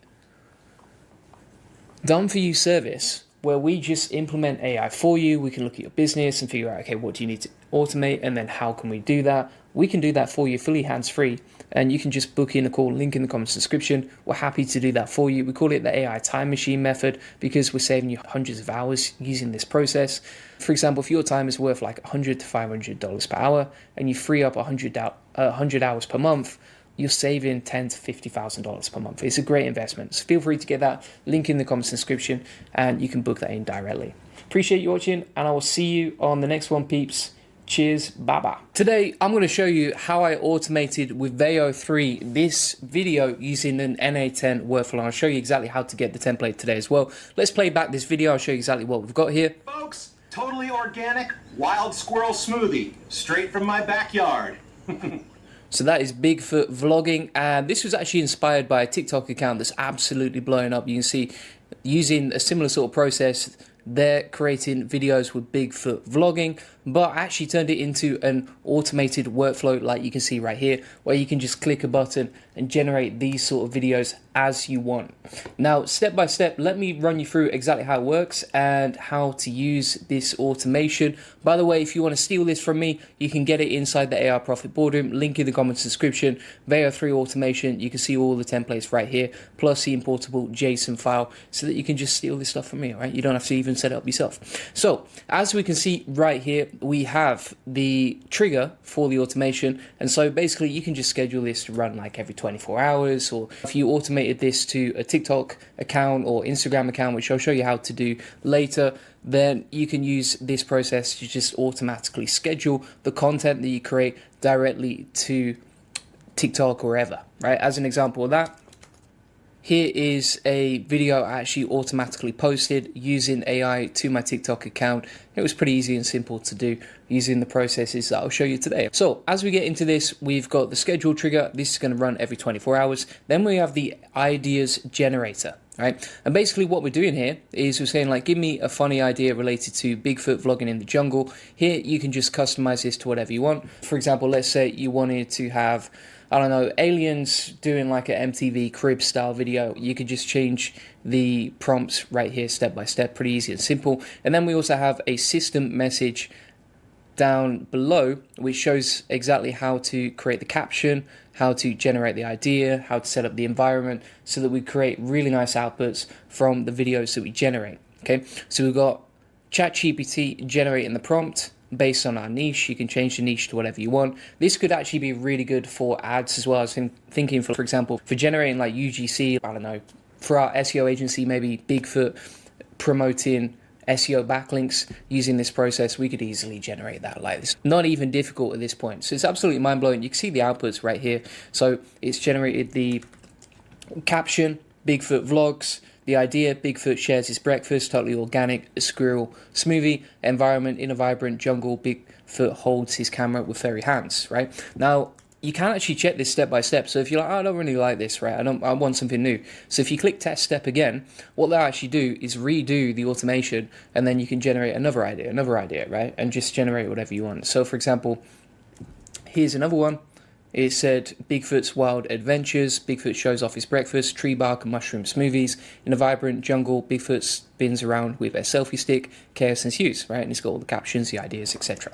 done for you service where we just implement AI for you, we can look at your business and figure out, okay, what do you need to automate, and then how can we do that? We can do that for you fully hands-free, and you can just book in a call, link in the comments description. We're happy to do that for you. We call it the AI time machine method because we're saving you hundreds of hours using this process. For example, if your time is worth like $100 to $500 per hour and you free up 100 hours per month, you're saving $10,000 to $50,000 per month. It's a great investment. So feel free to get that link in the comments description and you can book that in directly. Appreciate you watching, and I will see you on the next one, peeps. Cheers, bye-bye. Today, I'm going to show you how I automated with Veo 3 this video using an NA10 workflow. I'll show you exactly how to get the template today as well. Let's play back this video. I'll show you exactly what we've got here. Folks, totally organic, wild squirrel smoothie, straight from my backyard. So that is Bigfoot vlogging, and this was actually inspired by a TikTok account that's absolutely blowing up. You can see using a similar sort of process, they're creating videos with Bigfoot vlogging, but I actually turned it into an automated workflow like you can see right here, where you can just click a button and generate these sort of videos as you want. Now, step by step, let me run you through exactly how it works and how to use this automation. By the way, if you want to steal this from me, you can get it inside the AI Profit Boardroom, link in the comments description. Veo 3 automation, you can see all the templates right here, plus the importable JSON file, so that you can just steal this stuff from me, all right? You don't have to even set it up yourself. So, as we can see right here, we have the trigger for the automation, and so basically you can just schedule this to run like every 24 hours, or if you automated this to a TikTok account or Instagram account, which I'll show you how to do later, then you can use this process to just automatically schedule the content that you create directly to TikTok or wherever, right? As an example of that, here is a video I actually automatically posted using AI to my TikTok account. It was pretty easy and simple to do using the processes that I'll show you today. So as we get into this, we've got the schedule trigger. This is going to run every 24 hours. Then we have the ideas generator, right? And basically what we're doing here is we're saying, like, give me a funny idea related to Bigfoot vlogging in the jungle. Here you can just customize this to whatever you want. For example, let's say you wanted to have, I don't know, aliens doing like an MTV crib style video. You could just change the prompts right here step by step, pretty easy and simple. And then we also have a system message down below which shows exactly how to create the caption, how to generate the idea, how to set up the environment, so that we create really nice outputs from the videos that we generate. Okay, so we've got ChatGPT generating the prompt based on our niche. You can change the niche to whatever you want. This could actually be really good for ads as well. I was thinking, for example, for generating like UGC, I don't know, for our SEO agency, maybe Bigfoot promoting SEO backlinks. Using this process, we could easily generate that like this. Not even difficult at this point. So it's absolutely mind-blowing. You can see the outputs right here. So it's generated the caption, Bigfoot vlogs, the idea, Bigfoot shares his breakfast, totally organic, a squirrel smoothie, environment in a vibrant jungle, Bigfoot holds his camera with furry hands, right? Now, you can actually check this step by step. So if you're like, oh, I don't really like this, right? I want something new. So if you click test step again, what they'll actually do is redo the automation, and then you can generate another idea, right? And just generate whatever you want. So for example, here's another one. it said Bigfoot's wild adventures. Bigfoot shows off his breakfast, tree bark and mushroom smoothies. In a vibrant jungle, Bigfoot spins around with a selfie stick, chaos ensues, right? And it's got all the captions, the ideas, etc.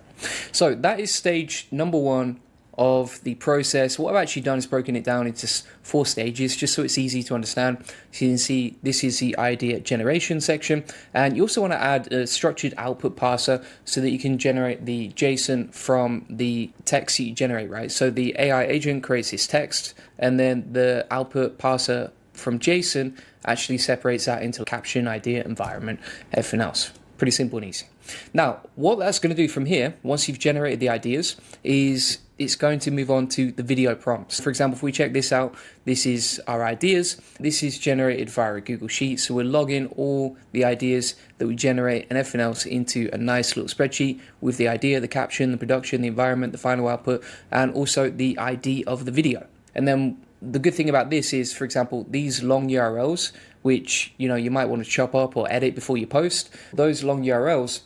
So that is stage number 1 of the process. What I've actually done is broken it down into 4 stages, just so it's easy to understand. So you can see this is the idea generation section, and you also want to add a structured output parser so that you can generate the JSON from the text that you generate, right? So the AI agent creates this text, and then the output parser from JSON actually separates that into caption, idea, environment, everything else. Pretty simple and easy. Now, what that's going to do from here, once you've generated the ideas, is it's going to move on to the video prompts. For example, if we check this out, this is our ideas. This is generated via a Google Sheet. So we'll log in all the ideas that we generate and everything else into a nice little spreadsheet with the idea, the caption, the production, the environment, the final output, and also the ID of the video. And then the good thing about this is, for example, these long URLs, which you might want to chop up or edit before you post, those long URLs,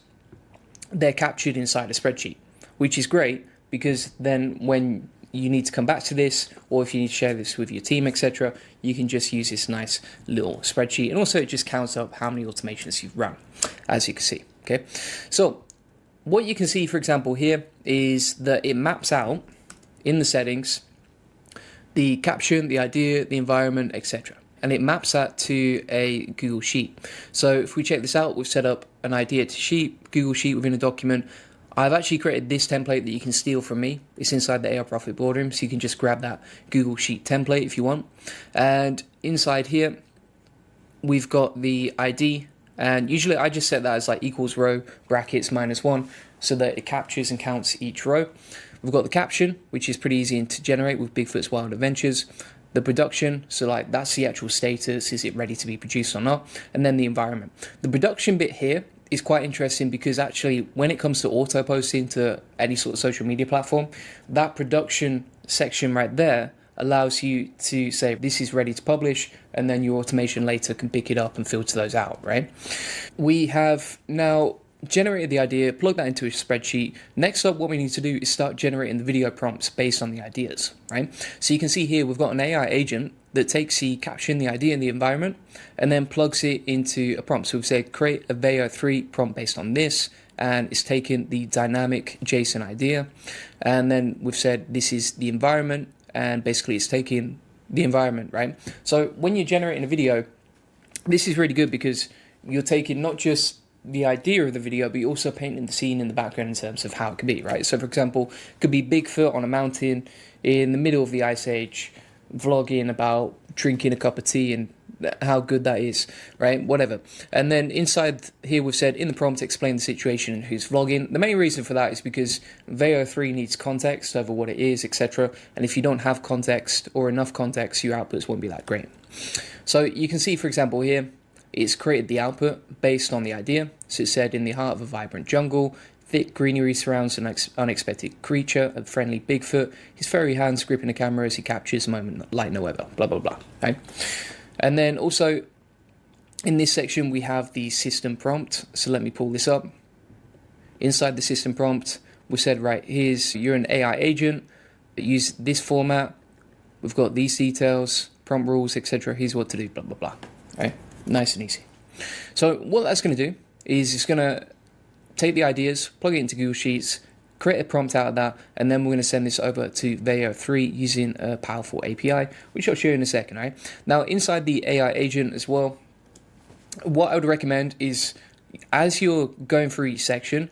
they're captured inside a spreadsheet, which is great because then when you need to come back to this, or if you need to share this with your team, etc., you can just use this nice little spreadsheet. And also it just counts up how many automations you've run, as you can see. Okay, so what you can see, for example, here is that it maps out in the settings the caption, the idea, the environment, etc. And it maps that to a Google Sheet. So if we check this out, we've set up an idea to sheet, Google Sheet within a document. I've actually created this template that you can steal from me. It's inside the AI Profit Boardroom, so you can just grab that Google Sheet template if you want. And inside here, we've got the ID, and usually I just set that as like equals row, brackets, -1, so that it captures and counts each row. We've got the caption, which is pretty easy to generate with Bigfoot's Wild Adventures. The production, so like that's the actual status, is it ready to be produced or not? And then the environment. The production bit here is quite interesting because actually when it comes to auto posting to any sort of social media platform, that production section right there allows you to say this is ready to publish, and then your automation later can pick it up and filter those out, right? We have now generated the idea, plug that into a spreadsheet. Next up, what we need to do is start generating the video prompts based on the ideas, right? So you can see here we've got an AI agent that takes the caption, the idea, and the environment, and then plugs it into a prompt. So we've said create a Veo 3 prompt based on this, and it's taken the dynamic JSON idea, and then we've said this is the environment, and basically it's taking the environment, right? So when you're generating a video, this is really good because you're taking not just the idea of the video, but you're also painting the scene in the background in terms of how it could be, right? So for example, it could be Bigfoot on a mountain in the middle of the Ice Age, vlogging about drinking a cup of tea and how good that is, right? Whatever. And then inside here we've said in the prompt explain the situation and who's vlogging. The main reason for that is because Veo 3 needs context over what it is, etc. And if you don't have context or enough context, your outputs won't be that great. So you can see, for example, here it's created the output based on the idea. So it said in the heart of a vibrant jungle, thick greenery surrounds an unexpected creature, a friendly Bigfoot. His furry hands gripping the camera as he captures a moment like no other, blah, blah, blah, right? And then also in this section, we have the system prompt. So let me pull this up. Inside the system prompt, we said, right, you're an AI agent that use this format. We've got these details, prompt rules, etc. Here's what to do, blah, blah, blah, right? Nice and easy. So what that's going to do is it's going to take the ideas, plug it into Google Sheets, create a prompt out of that, and then we're going to send this over to Veo 3 using a powerful API, which I'll show you in a second, right? Now, inside the AI agent as well, what I would recommend is as you're going through each section,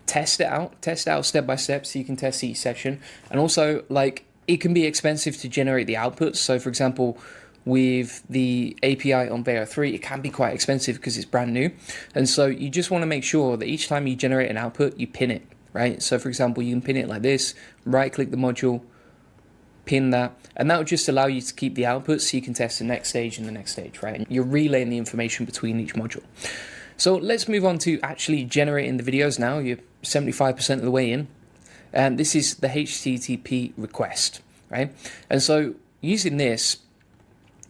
test it out step by step so you can test each section. And also, like, it can be expensive to generate the outputs. So, for example, with the API on Veo 3, it can be quite expensive because it's brand new. And so you just want to make sure that each time you generate an output, you pin it, right? So for example, you can pin it like this, right click the module, pin that, and that will just allow you to keep the output so you can test the next stage and the next stage, right? And you're relaying the information between each module. So let's move on to actually generating the videos now. You're 75% of the way in. And this is the HTTP request, right? And so using this,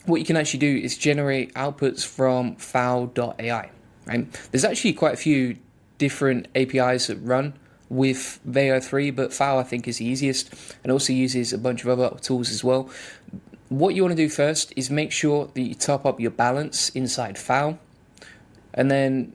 what you can actually do is generate outputs from foul.ai, right? There's actually quite a few different APIs that run with Veo 3, but FAL I think is the easiest, and also uses a bunch of other tools as well. What you want to do first is make sure that you top up your balance inside FAL, and then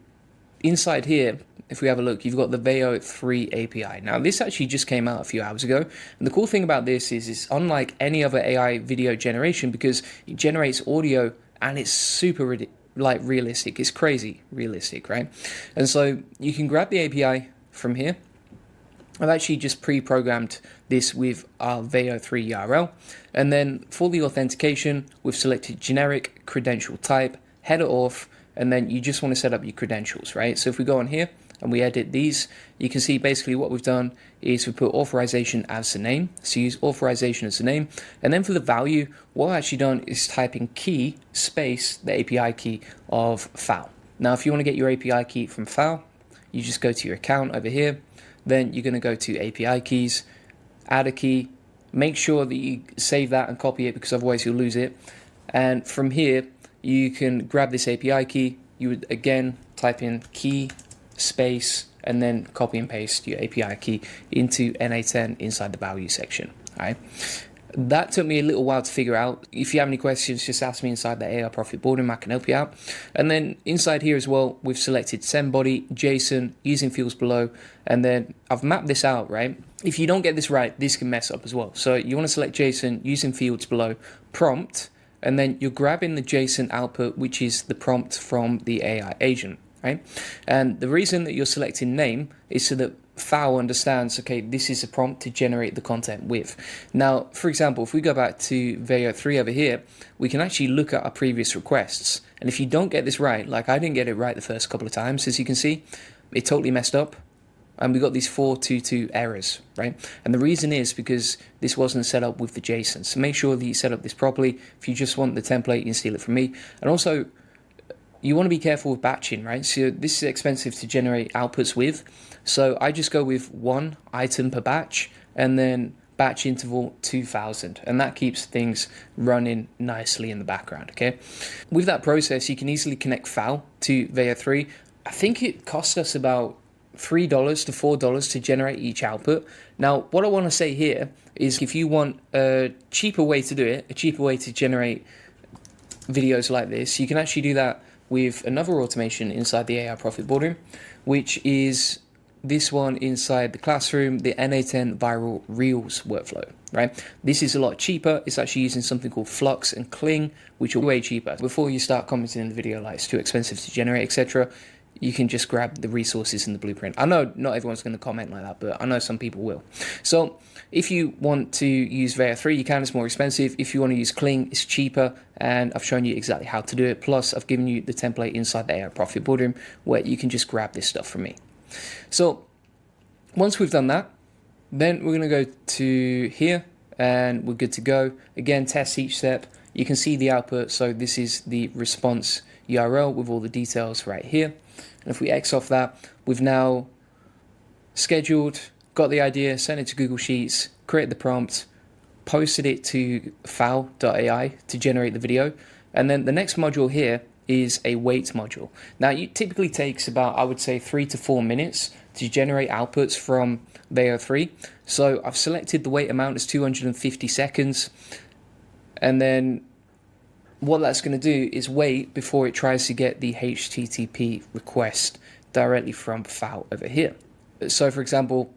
inside here, if we have a look, you've got the Veo 3 API. Now, this actually just came out a few hours ago, and the cool thing about this is it's unlike any other AI video generation because it generates audio and it's super realistic. It's crazy realistic, right? And so you can grab the API from here. I've actually just pre-programmed this with our Veo 3 URL, and then for the authentication, we've selected generic credential type, header auth, and then you just want to set up your credentials, right? So if we go on here and we edit these, you can see basically what we've done is we put authorization as the name. So use authorization as the name. And then for the value, what I've actually done is type in key space, the API key of FAL. Now, if you want to get your API key from FAL, you just go to your account over here. Then you're going to go to API keys, add a key, make sure that you save that and copy it because otherwise you'll lose it. And from here, you can grab this API key. You would again type in key space and then copy and paste your API key into NA10 inside the value section. All right. That took me a little while to figure out. If you have any questions, just ask me inside the AI Profit Boardroom. I can help you out. And then inside here as well, we've selected send body, JSON, using fields below, and then I've mapped this out, right? If you don't get this right, this can mess up as well. So you want to select JSON, using fields below, prompt, and then you're grabbing the JSON output, which is the prompt from the AI agent, right? And the reason that you're selecting name is so that FAL understands, okay, this is a prompt to generate the content with. Now, for example, if we go back to Veo 3 over here, we can actually look at our previous requests. And if you don't get this right, like I didn't get it right the first couple of times, as you can see, it totally messed up. And we got these 422 errors, right? And the reason is because this wasn't set up with the JSON. So make sure that you set up this properly. If you just want the template, you can steal it from me. And also, you want to be careful with batching, right? So this is expensive to generate outputs with. So I just go with 1 item per batch and then batch interval 2000. And that keeps things running nicely in the background, okay? With that process, you can easily connect FAL to Veo 3. I think it cost us about $3 to $4 to generate each output. Now, what I want to say here is if you want a cheaper way to do it, a cheaper way to generate videos like this, you can actually do that with another automation inside the AI Profit Boardroom, which is this one inside the classroom, the NA10 viral reels workflow, right? This is a lot cheaper. It's actually using something called Flux and Cling, which are way cheaper. Before you start commenting in the video like it's too expensive to generate, etc., you can just grab the resources in the blueprint. I know not everyone's going to comment like that, but I know some people will. So if you want to use Veo 3, you can. It's more expensive. If you want to use Cling, it's cheaper, and I've shown you exactly how to do it. Plus, I've given you the template inside the AI Profit Boardroom where you can just grab this stuff from me. So once we've done that, then we're going to go to here, and we're good to go. Again, test each step. You can see the output. So this is the response URL with all the details right here. And if we X off that, we've now scheduled, got the idea, sent it to Google Sheets, created the prompt, posted it to fal.ai to generate the video. And then the next module here is a wait module. Now, it typically takes about, I would say, 3 to 4 minutes to generate outputs from Veo 3. So I've selected the wait amount as 250 seconds. And then what that's going to do is wait before it tries to get the HTTP request directly from FAL over here. So for example,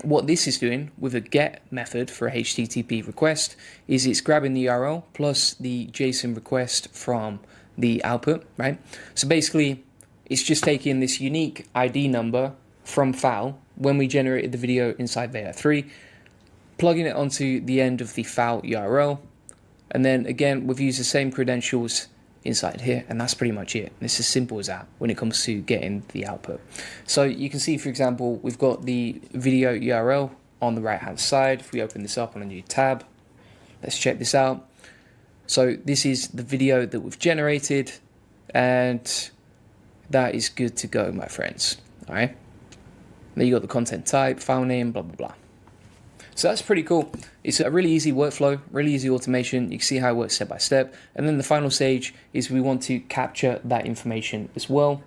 what this is doing with a get method for a HTTP request is it's grabbing the URL plus the JSON request from the output, right? So basically, it's just taking this unique ID number from FAL when we generated the video inside Veo 3, plugging it onto the end of the FAL URL, and then again, we've used the same credentials inside here, and that's pretty much it. It's as simple as that when it comes to getting the output. So you can see, for example, we've got the video URL on the right-hand side. If we open this up on a new tab, let's check this out. So this is the video that we've generated, and that is good to go, my friends. All right. Then you got the content type, file name, blah, blah, blah. So that's pretty cool. It's a really easy workflow, really easy automation. You can see how it works step by step. And then the final stage is we want to capture that information as well.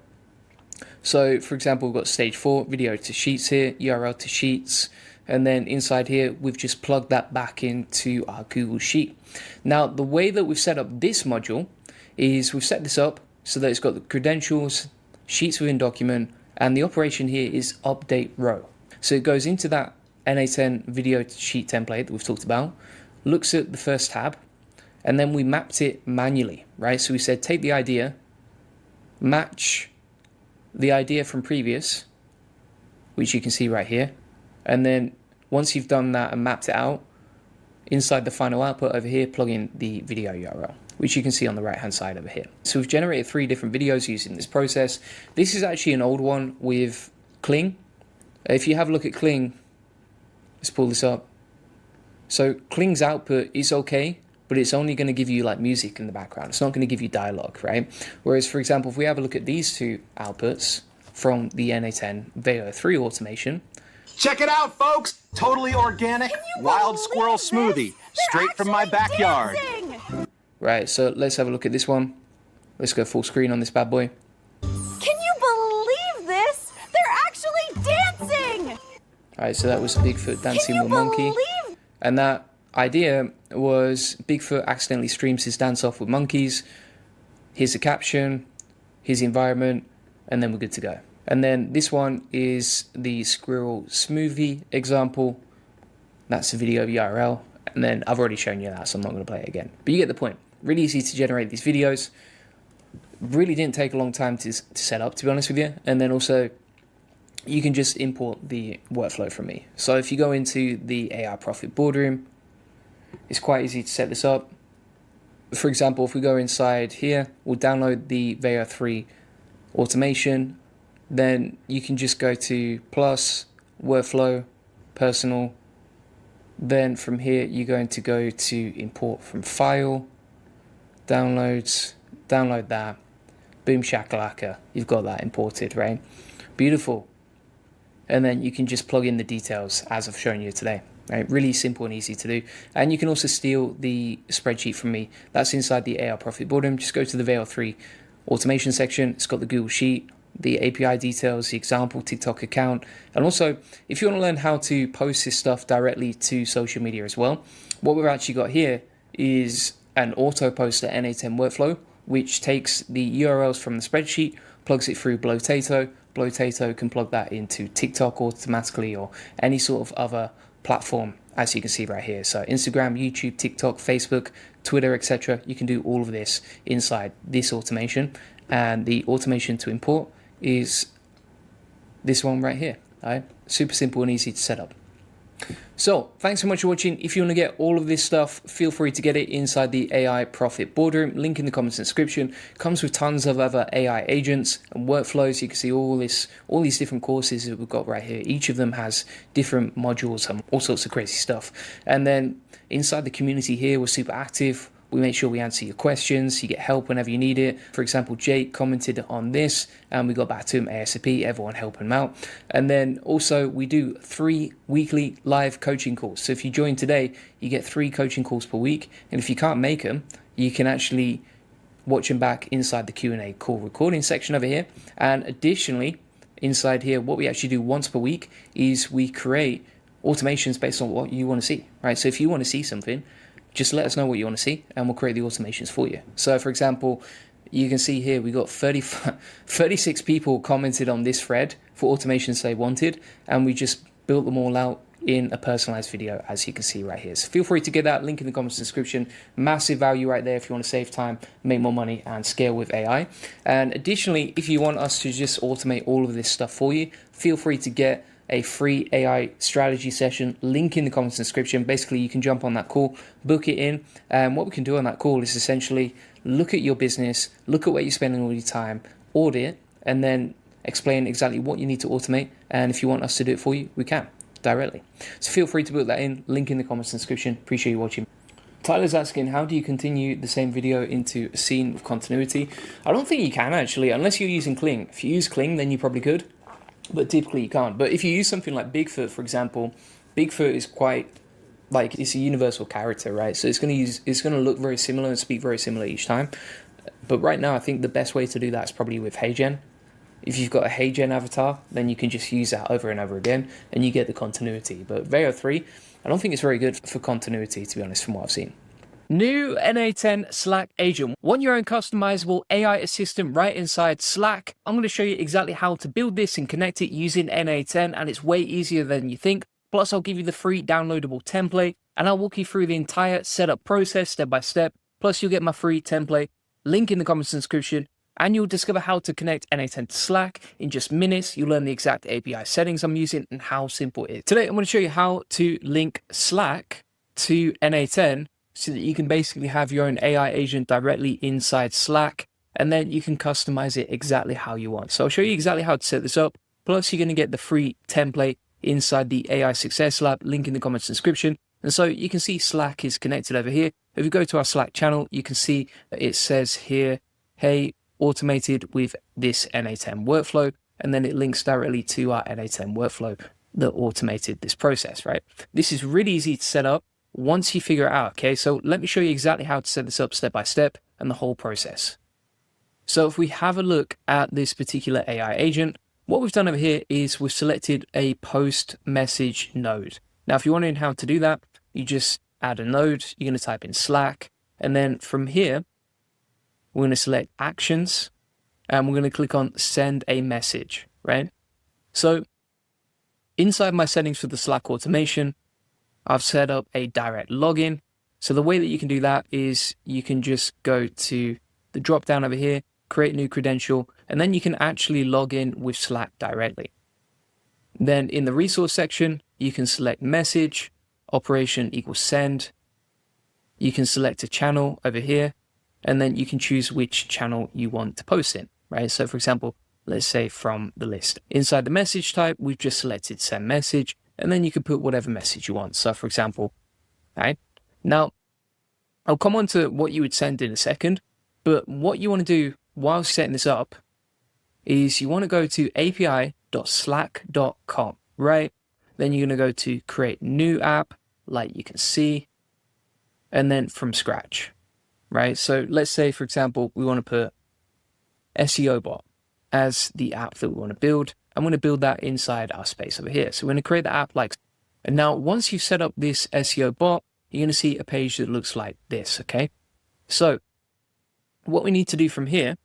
So for example, we've got stage 4, video to sheets here, URL to sheets, and then inside here, we've just plugged that back into our Google Sheet. Now, the way that we've set up this module is we've set this up so that it's got the credentials, sheets within document, and the operation here is update row. So it goes into that NA10 video to sheet template that we've talked about, looks at the first tab, and then we mapped it manually, right? So we said take the idea, match the idea from previous, which you can see right here, and then once you've done that and mapped it out, inside the final output over here, plug in the video URL, which you can see on the right hand side over here. So we've generated 3 different videos using this process. This is actually an old one with Kling. If you have a look at Kling, let's pull this up. So Kling's output is okay, but it's only going to give you like music in the background. It's not going to give you dialogue, right? Whereas, for example, if we have a look at these 2 outputs from the NA10 Veo 3 automation. Check it out, folks! Totally organic, wild squirrel smoothie, straight from my backyard. Dancing! Right, so let's have a look at this one. Let's go full screen on this bad boy. Can you believe this? They're actually dancing! Alright, so that was Bigfoot dancing Can with you Monkey. believe? And that idea was Bigfoot accidentally streams his dance off with monkeys. Here's the caption, here's the environment, and then we're good to go. And then this one is the squirrel smoothie example. That's the video URL. And then I've already shown you that, so I'm not going to play it again. But you get the point. Really easy to generate these videos. Really didn't take a long time to set up, to be honest with you. And then also, you can just import the workflow from me. So if you go into the AI Profit Boardroom, it's quite easy to set this up. For example, if we go inside here, we'll download the Veo 3 automation. Then you can just go to plus, workflow, personal. Then from here, you're going to go to import from file, downloads, download that, boom shakalaka, you've got that imported, right? Beautiful. And then you can just plug in the details as I've shown you today. Right, really simple and easy to do. And you can also steal the spreadsheet from me. That's inside the AI Profit Boardroom. Just go to the Veo 3 automation section. It's got the Google Sheet, the API details, the example TikTok account. And also, if you want to learn how to post this stuff directly to social media as well, what we've actually got here is an auto poster NA10 workflow, which takes the URLs from the spreadsheet, plugs it through Blotato. Blotato can plug that into TikTok automatically or any sort of other platform, as you can see right here. So Instagram, YouTube, TikTok, Facebook, Twitter, etc. You can do all of this inside this automation. And the automation to import is this one right here. Right? Super simple and easy to set up. So thanks so much for watching. If you want to get all of this stuff, feel free to get it inside the AI Profit Boardroom. Link in the comments and description. Comes with tons of other AI agents and workflows. You can see all these different courses that we've got right here. Each of them has different modules and all sorts of crazy stuff. And then inside the community here, we're super active. We make sure we answer your questions. You get help whenever you need it. For example, Jake commented on this and we got back to him ASAP, everyone helping him out. And then also we do 3 weekly live coaching calls. So if you join today, you get 3 coaching calls per week. And if you can't make them, you can actually watch them back inside the Q&A call recording section over here. And additionally, inside here, what we actually do once per week is we create automations based on what you want to see, right? So if you want to see something, just let us know what you want to see and we'll create the automations for you. So for example, you can see here we got 36 people commented on this thread for automations they wanted, and we just built them all out in a personalized video, as you can see right here. So feel free to get that link in the comments description. Massive value right there if you want to save time, make more money and scale with AI. And additionally, if you want us to just automate all of this stuff for you, feel free to get a free AI strategy session, link in the comments description. Basically, you can jump on that call, book it in, and what we can do on that call is essentially look at your business, look at where you're spending all your time, audit it, and then explain exactly what you need to automate. And if you want us to do it for you, we can directly. So feel free to book that in, link in the comments description. Appreciate you watching. Tyler's asking, how do you continue the same video into a scene with continuity? I don't think you can actually, unless you're using Kling. If you use Kling, then you probably could, but typically you can't. But if you use something like Bigfoot, for example, Bigfoot is quite like, it's a universal character, right? So it's going to look very similar and speak very similar each time. But right now, I think the best way to do that is probably with HeyGen. If you've got a HeyGen avatar, then you can just use that over and over again and you get the continuity. But Veo 3, I don't think it's very good for continuity, to be honest, from what I've seen. New NA10 Slack agent. Want your own customizable AI assistant right inside Slack? I'm going to show you exactly how to build this and connect it using NA10, and it's way easier than you think. Plus, I'll give you the free downloadable template, and I'll walk you through the entire setup process step by step. Plus, you'll get my free template, link in the comments description, and you'll discover how to connect NA10 to Slack in just minutes. You'll learn the exact API settings I'm using and how simple it is. Today, I'm going to show you how to link Slack to NA10 so that you can basically have your own AI agent directly inside Slack, and then you can customize it exactly how you want. So I'll show you exactly how to set this up. Plus, you're going to get the free template inside the AI Success Lab, link in the comments description. And so you can see Slack is connected over here. If you go to our Slack channel, you can see that it says here, hey, automated with this NA10 workflow, and then it links directly to our NA10 workflow that automated this process, right? This is really easy to set up once you figure it out, okay? So let me show you exactly how to set this up step by step and the whole process. So if we have a look at this particular AI agent, what we've done over here is we've selected a post message node. Now, if you're wondering how to do that, you just add a node, you're going to type in Slack, and then from here, we're going to select actions, and we're going to click on send a message, right? So inside my settings for the Slack automation, I've set up a direct login. So the way that you can do that is you can just go to the drop down over here, create new credential, and then you can actually log in with Slack directly. Then in the resource section, you can select message, operation equals send. You can select a channel over here, and then you can choose which channel you want to post in, right? So for example, let's say from the list. Inside the message type, we've just selected send message, and then you can put whatever message you want. So for example, right? Now, I'll come on to what you would send in a second, but what you want to do while setting this up is you want to go to api.slack.com, right? Then you're going to go to create new app, like you can see, and then from scratch, right? So let's say, for example, we want to put SEO bot as the app that we want to build. I'm going to build that inside our space over here. So we're going to create the app like, and now once you've set up this SEO bot, you're going to see a page that looks like this, okay? So what we need to do from here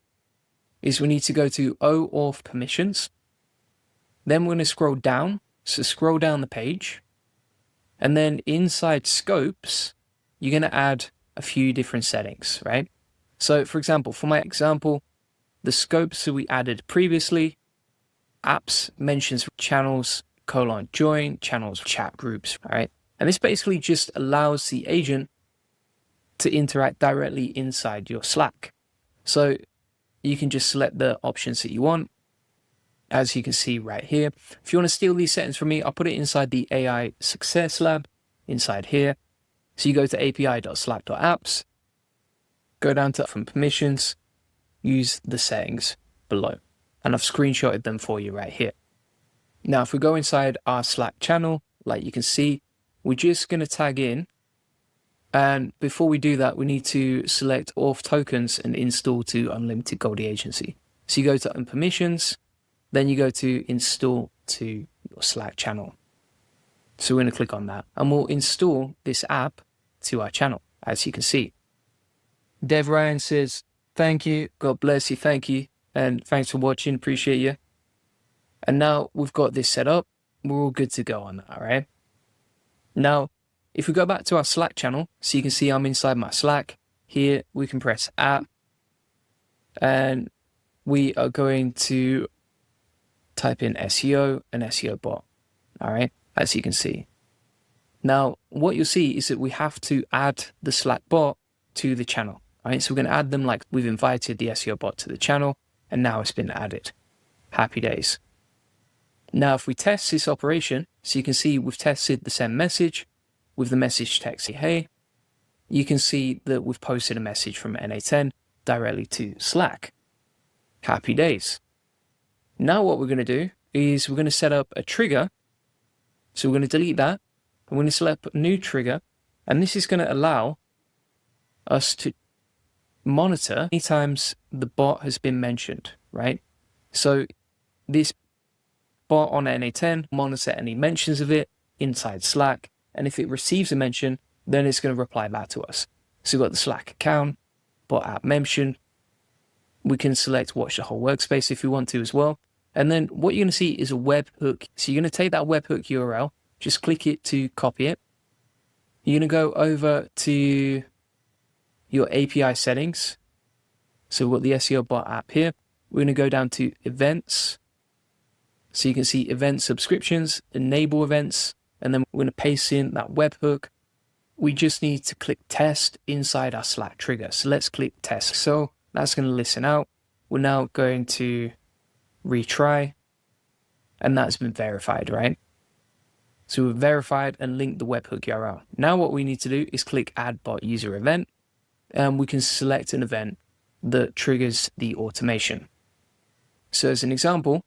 is we need to go to OAuth permissions. Then we're going to scroll down. So scroll down the page. And then inside scopes, you're going to add a few different settings, right? So for example, for my example, the scopes that we added previously, apps mentions channels, join, channels, chat groups, all right? And this basically just allows the agent to interact directly inside your Slack. So you can just select the options that you want, as you can see right here. If you want to steal these settings from me, I'll put it inside the AI Success Lab, inside here. So you go to api.slack.apps, go down to from permissions, use the settings below. And I've screenshotted them for you right here. Now, if we go inside our Slack channel, like you can see, we're just going to tag in. And before we do that, we need to select auth tokens and install to unlimited Goldie agency. So you go to permissions, then you go to install to your Slack channel. So we're going to click on that and we'll install this app to our channel, as you can see. Dev Ryan says, thank you. God bless you. Thank you. And thanks for watching. Appreciate you. And now we've got this set up. We're all good to go on that, all right? Now, if we go back to our Slack channel, so you can see I'm inside my Slack. Here, we can press app. And we are going to type in SEO and SEO bot, all right? As you can see. Now, what you'll see is that we have to add the Slack bot to the channel, all right? So we're going to add them like we've invited the SEO bot to the channel. And now it's been added. Happy days. Now, if we test this operation, so you can see we've tested the send message with the message text, hey, you can see that we've posted a message from NA10 directly to Slack. Happy days. Now what we're going to do is we're going to set up a trigger. So we're going to delete that. I'm going to select a new trigger. And this is going to allow us to monitor any times the bot has been mentioned, right? So this bot on NA10, monitor any mentions of it inside Slack, and if it receives a mention, then it's going to reply back to us. So we've got the Slack account, bot app mention. We can select watch the whole workspace if we want to as well. And then what you're going to see is a webhook. So you're going to take that webhook URL, just click it to copy it. You're going to go over to your API settings. So we've got the SEO bot app here. We're going to go down to events. So you can see event subscriptions, enable events, and then we're going to paste in that webhook. We just need to click test inside our Slack trigger. So let's click test. So that's going to listen out. We're now going to retry, and that's been verified, right? So we've verified and linked the webhook URL. Now what we need to do is click add bot user event, and we can select an event that triggers the automation. So as an example,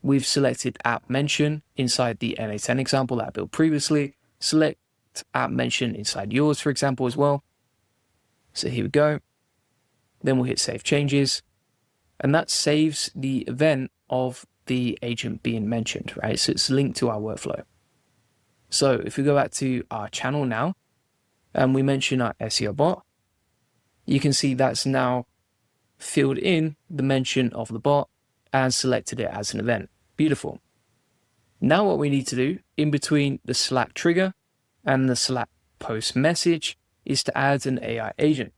we've selected app mention inside the NA10 example that I built previously. Select app mention inside yours, for example, as well. So here we go. Then we'll hit save changes, and that saves the event of the agent being mentioned, right? So it's linked to our workflow. So if we go back to our channel now, and we mention our SEO bot, you can see that's now filled in the mention of the bot and selected it as an event. Beautiful. Now what we need to do in between the Slack trigger and the Slack post message is to add an AI agent.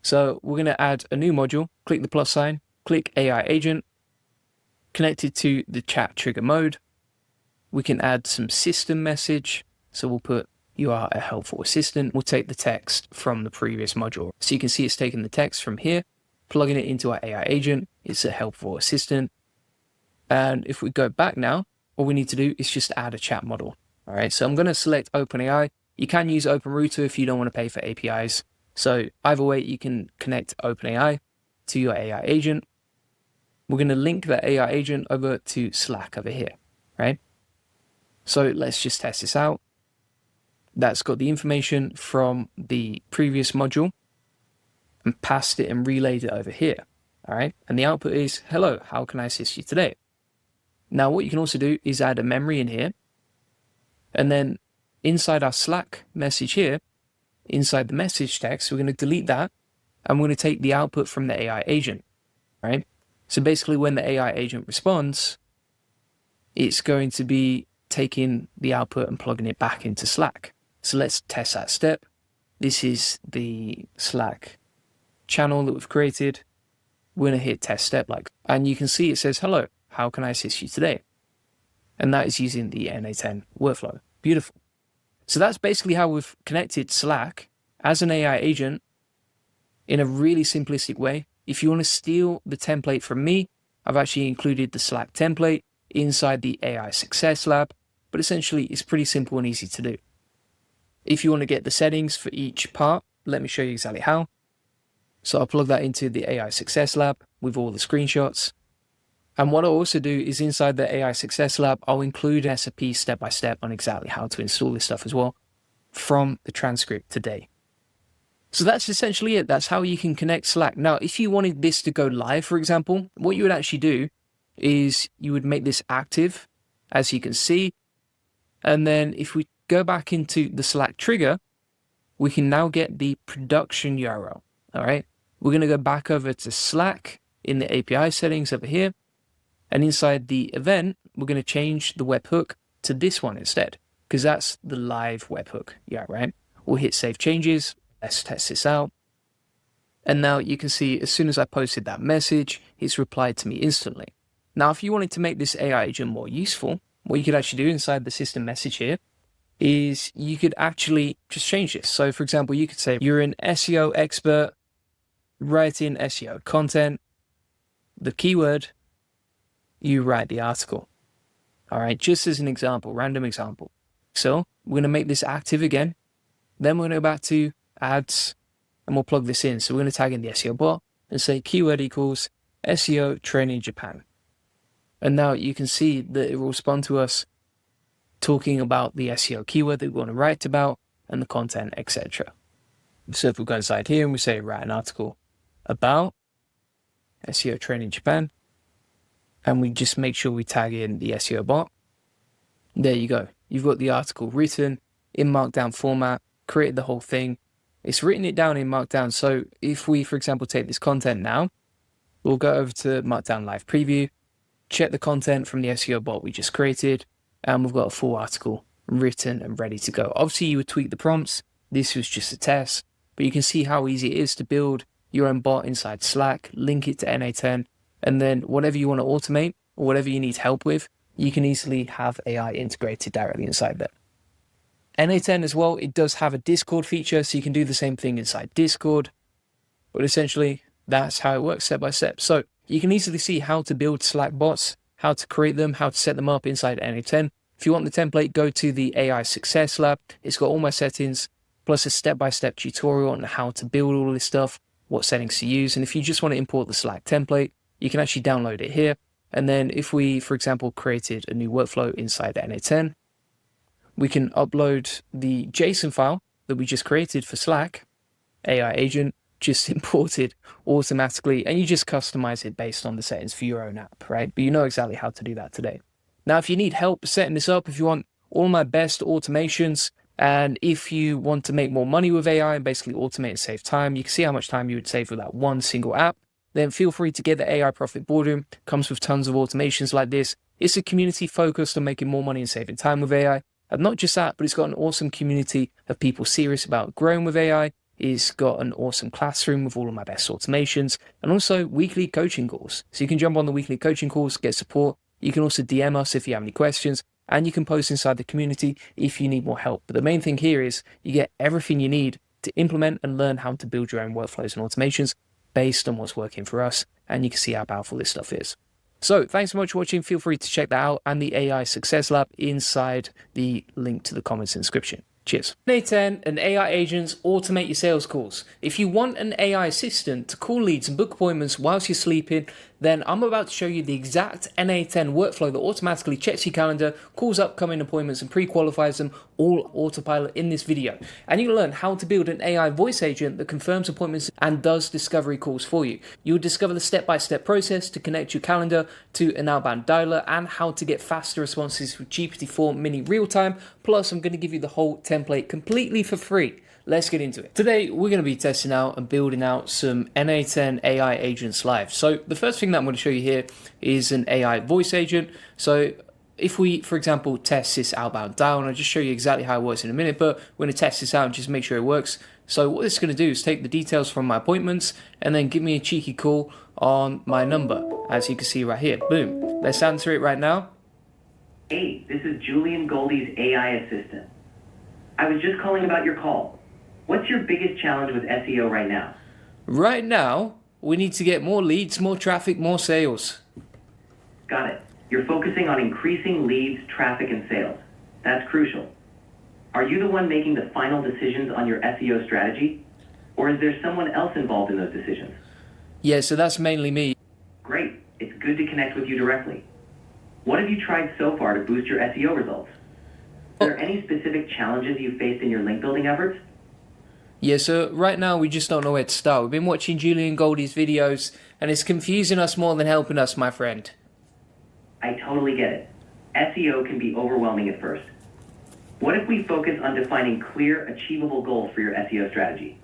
So we're going to add a new module, click the plus sign, click AI agent, connect it to the chat trigger mode. We can add some system message. So we'll put, you are a helpful assistant. We'll take the text from the previous module. So you can see it's taking the text from here, plugging it into our AI agent. It's a helpful assistant. And if we go back now, all we need to do is just add a chat model. All right, so I'm going to select OpenAI. You can use OpenRouter if you don't want to pay for APIs. So either way, you can connect OpenAI to your AI agent. We're going to link that AI agent over to Slack over here, right? So let's just test this out. That's got the information from the previous module and passed it and relayed it over here, all right? And the output is, hello, how can I assist you today? Now, what you can also do is add a memory in here. And then inside our Slack message here, inside the message text, we're going to delete that. And we're going to take the output from the AI agent, right? So basically when the AI agent responds, it's going to be taking the output and plugging it back into Slack. So let's test that step. This is the Slack channel that we've created. We're going to hit test step and you can see it says, hello, how can I assist you today? And that is using the NA10 workflow. Beautiful. So that's basically how we've connected Slack as an AI agent in a really simplistic way. If you want to steal the template from me, I've actually included the Slack template inside the AI Success Lab, but essentially it's pretty simple and easy to do. If you want to get the settings for each part, let me show you exactly how. So I'll plug that into the AI Success Lab with all the screenshots. And what I'll also do is inside the AI Success Lab, I'll include an SOP step-by-step on exactly how to install this stuff as well from the transcript today. So that's essentially it. That's how you can connect Slack. Now, if you wanted this to go live, for example, what you would actually do is you would make this active, as you can see. And then if we go back into the Slack trigger, we can now get the production URL. All right. We're going to go back over to Slack in the API settings over here. And inside the event, we're going to change the webhook to this one instead, because that's the live webhook. Yeah, right. We'll hit save changes. Let's test this out. And now you can see as soon as I posted that message, it's replied to me instantly. Now, if you wanted to make this AI agent more useful, what you could actually do inside the system message here is you could actually just change this. So for example, you could say you're an SEO expert, writing SEO content, the keyword, you write the article. All right, just as an example, random example. So we're going to make this active again. Then we're going to go back to ads and we'll plug this in. So we're going to tag in the SEO bot and say keyword equals SEO training Japan. And now you can see that it will respond to us talking about the SEO keyword that we want to write about and the content, etc. So if we go inside here and we say write an article about SEO training Japan, and we just make sure we tag in the SEO bot. There you go. You've got the article written in Markdown format, created the whole thing. It's written it down in Markdown. So if we, for example, take this content now, we'll go over to Markdown Live Preview, check the content from the SEO bot we just created, and we've got a full article written and ready to go. Obviously, you would tweak the prompts. This was just a test, but you can see how easy it is to build your own bot inside Slack, link it to NA10, and then whatever you want to automate or whatever you need help with, you can easily have AI integrated directly inside there. NA10 as well, it does have a Discord feature, so you can do the same thing inside Discord, but essentially that's how it works step by step. So you can easily see how to build Slack bots, how to create them, how to set them up inside NA10. If you want the template, go to the AI Success Lab. It's got all my settings, plus a step-by-step tutorial on how to build all this stuff, what settings to use. And if you just want to import the Slack template, you can actually download it here. And then if we, for example, created a new workflow inside NA10, we can upload the JSON file that we just created for Slack, AI agent, just imported automatically, and you just customize it based on the settings for your own app, right? But you know exactly how to do that today. Now, if you need help setting this up, if you want all my best automations, and if you want to make more money with AI and basically automate and save time, you can see how much time you would save with that one single app, then feel free to get the AI Profit Boardroom. It comes with tons of automations like this. It's a community focused on making more money and saving time with AI. And not just that, but it's got an awesome community of people serious about growing with AI. It's got an awesome classroom with all of my best automations, and also weekly coaching calls. So you can jump on the weekly coaching calls, get support. You can also DM us if you have any questions, and you can post inside the community if you need more help. But the main thing here is you get everything you need to implement and learn how to build your own workflows and automations based on what's working for us, and you can see how powerful this stuff is. So thanks so much for watching. Feel free to check that out and the AI Success Lab inside the link to the comments and description. Cheers. NA10 and AI agents automate your sales calls. If you want an AI assistant to call leads and book appointments whilst you're sleeping, then I'm about to show you the exact NA10 workflow that automatically checks your calendar, calls upcoming appointments and pre-qualifies them all autopilot in this video. And you'll learn how to build an AI voice agent that confirms appointments and does discovery calls for you. You'll discover the step-by-step process to connect your calendar to an outbound dialer and how to get faster responses with GPT-4 Mini real-time. Plus, I'm going to give you the whole template completely for free. Let's get into it. Today, we're going to be testing out and building out some NA10 AI agents live. So the first thing that I'm going to show you here is an AI voice agent. So if we, for example, test this outbound dial, and I'll just show you exactly how it works in a minute, but we're going to test this out and just make sure it works. So what this is going to do is take the details from my appointments and then give me a cheeky call on my number, as you can see right here. Boom. Let's answer it right now. Hey, this is Julian Goldie's AI assistant. I was just calling about your call. What's your biggest challenge with SEO right now? Right now, we need to get more leads, more traffic, more sales. Got it. You're focusing on increasing leads, traffic, and sales. That's crucial. Are you the one making the final decisions on your SEO strategy? Or is there someone else involved in those decisions? Yeah, so that's mainly me. Great. It's good to connect with you directly. What have you tried so far to boost your SEO results? Are there any specific challenges you faced in your link building efforts? Yeah, so right now we just don't know where to start. We've been watching Julian Goldie's videos, and it's confusing us more than helping us, my friend. I totally get it. SEO can be overwhelming at first. What if we focus on defining clear, achievable goals for your SEO strategy?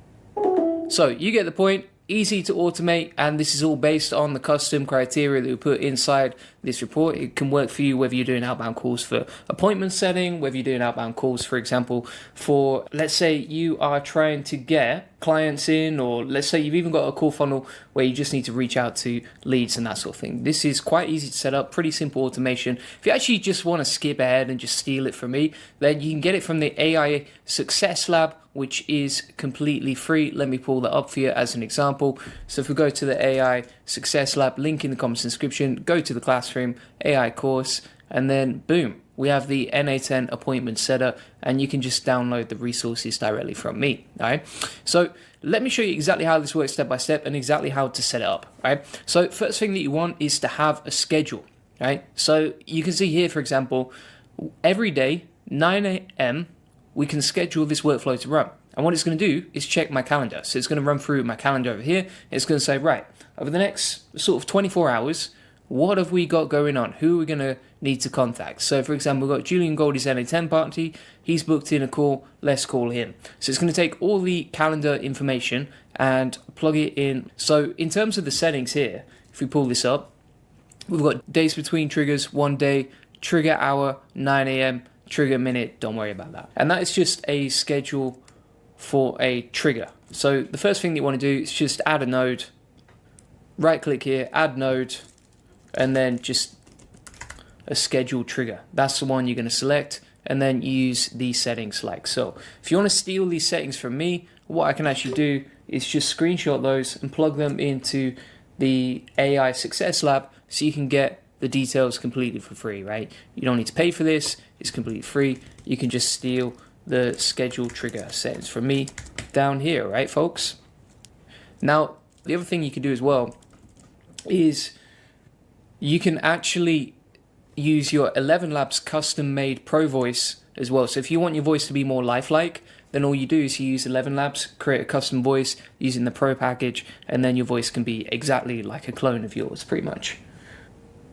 So you get the point. Easy to automate, and this is all based on the custom criteria that we put inside this report. It can work for you whether you're doing outbound calls for appointment setting, whether you're doing outbound calls, for example, for, let's say you are trying to get clients in, or let's say you've even got a call funnel where you just need to reach out to leads and that sort of thing. This is quite easy to set up, pretty simple automation. If you actually just want to skip ahead and just steal it from me, then you can get it from the AI Success Lab, which is completely free. Let me pull that up for you as an example. So if we go to the AI Success Lab, link in the comments description, go to the classroom, AI course, and then boom, we have the NA10 appointment setter, and you can just download the resources directly from me. All right. So let me show you exactly how this works step by step and exactly how to set it up. All right. So first thing that you want is to have a schedule. Right. So you can see here, for example, every day, 9 a.m., we can schedule this workflow to run. And what it's going to do is check my calendar. So it's going to run through my calendar over here. It's going to say, right, over the next sort of 24 hours, what have we got going on? Who are we going to need to contact? So for example, we've got Julian Goldie's NA10 party. He's booked in a call. Let's call him. So it's going to take all the calendar information and plug it in. So in terms of the settings here, if we pull this up, we've got days between triggers, 1 day, trigger hour, 9 a.m., trigger minute, don't worry about that. And that is just a schedule for a trigger. So the first thing that you want to do is just add a node, right click here, add node, and then just a scheduled trigger. That's the one you're going to select, and then use these settings like so. If you want to steal these settings from me, what I can actually do is just screenshot those and plug them into the AI Success Lab so you can get the details completely for free, right? You don't need to pay for this, it's completely free. You can just steal the schedule trigger settings from me down here, right, folks? Now, the other thing you can do as well is you can actually use your 11 Labs custom-made Pro Voice as well. So if you want your voice to be more lifelike, then all you do is you use 11 Labs, create a custom voice using the Pro package, and then your voice can be exactly like a clone of yours, pretty much.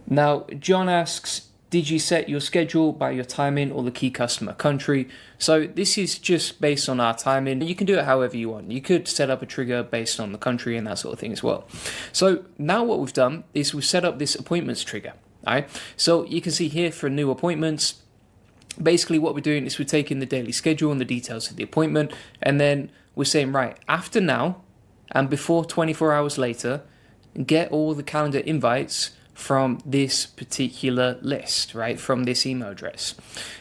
Now, John asks, did you set your schedule by your timing or the key customer country? So this is just based on our timing. You can do it however you want. You could set up a trigger based on the country and that sort of thing as well. So now what we've done is we've set up this appointments trigger. All right. So you can see here for new appointments, basically what we're doing is we're taking the daily schedule and the details of the appointment, and then we're saying, right, after now and before 24 hours later, get all the calendar invites from this particular list, right, from this email address.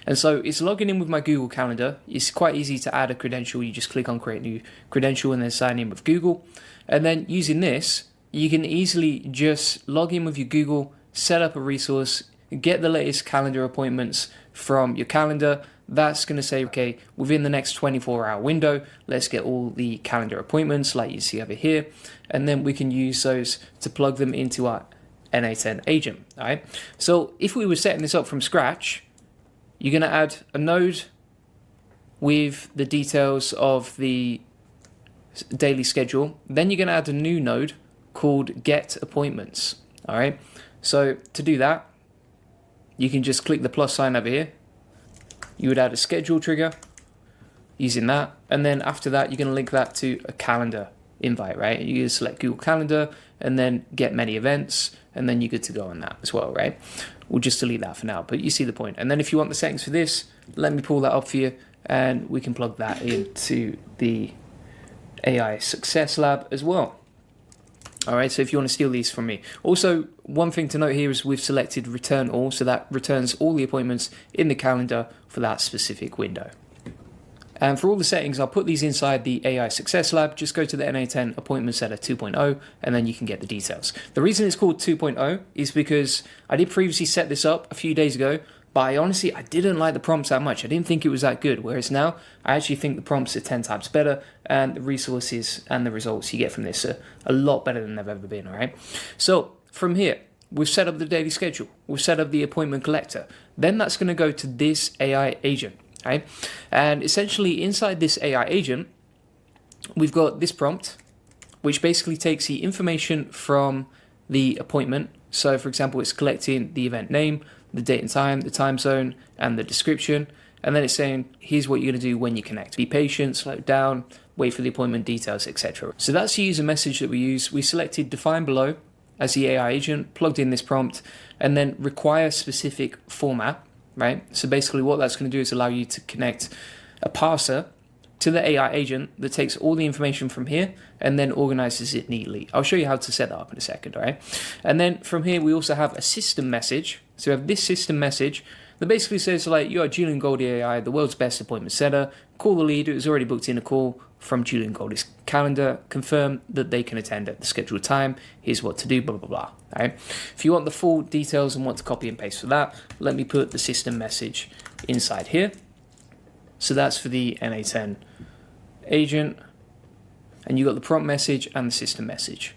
And so it's logging in with my Google Calendar. It's quite easy to add a credential. You just click on create new credential and then sign in with Google. And then using this, you can easily just log in with your Google, set up a resource, get the latest calendar appointments from your calendar. That's going to say, okay, within the next 24-hour window, let's get all the calendar appointments like you see over here. And then we can use those to plug them into our NA10 agent. All right. So if we were setting this up from scratch, you're going to add a node with the details of the daily schedule. Then you're going to add a new node called Get Appointments. All right. So to do that, you can just click the plus sign over here. You would add a schedule trigger using that. And then after that, you're going to link that to a calendar invite, right? You just select Google Calendar and then get many events, and then you're good to go on that as well, right? We'll just delete that for now, but you see the point. And then if you want the settings for this, let me pull that up for you, and we can plug that into the AI Success Lab as well. All right, so if you want to steal these from me. Also, one thing to note here is we've selected return all, so that returns all the appointments in the calendar for that specific window. And for all the settings, I'll put these inside the AI Success Lab. Just go to the NA10 Appointment Setter 2.0, and then you can get the details. The reason it's called 2.0 is because I did previously set this up a few days ago, but I didn't like the prompts that much. I didn't think it was that good, whereas now I actually think the prompts are 10 times better, and the resources and the results you get from this are a lot better than they've ever been, all right? So from here, we've set up the daily schedule. We've set up the appointment collector. Then that's going to go to this AI agent. Okay? And essentially inside this AI agent, we've got this prompt, which basically takes the information from the appointment. So for example, it's collecting the event name, the date and time, the time zone, and the description. And then it's saying, here's what you're going to do when you connect. Be patient, slow down, wait for the appointment details, etc. So that's the user message that we use. We selected define below as the AI agent, plugged in this prompt, and then require specific format. Right? So basically what that's going to do is allow you to connect a parser to the AI agent that takes all the information from here and then organizes it neatly. I'll show you how to set that up in a second, all right? And then from here, we also have a system message. So we have this system message that basically says, like, you are Julian Goldie AI, the world's best appointment setter. Call the lead who has already booked in a call from Julian Goldie's calendar. Confirm that they can attend at the scheduled time. Here's what to do, blah, blah, blah. All right? If you want the full details and want to copy and paste for that, let me put the system message inside here. So that's for the NA10 agent. And you got the prompt message and the system message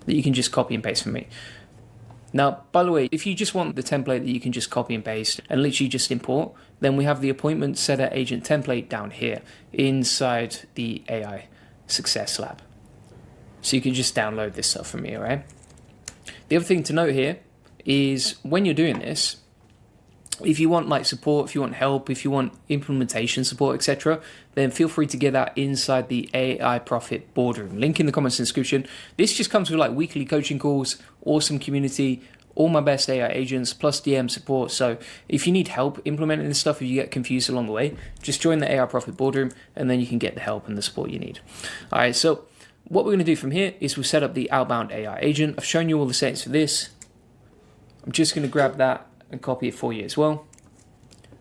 that you can just copy and paste from me. Now, by the way, if you just want the template that you can just copy and paste and literally just import, then we have the appointment setter agent template down here inside the AI Success Lab. So you can just download this stuff from me, all right? The other thing to note here is when you're doing this, if you want like support, if you want help, if you want implementation support, etc., then feel free to get that inside the AI Profit Boardroom. Link in the comments and description. This just comes with like weekly coaching calls, awesome community, all my best AI agents, plus DM support. So if you need help implementing this stuff, if you get confused along the way, just join the AI Profit Boardroom and then you can get the help and the support you need. All right, so what we're going to do from here is we'll set up the outbound AI agent. I've shown you all the settings for this. I'm just going to grab that and copy it for you as well.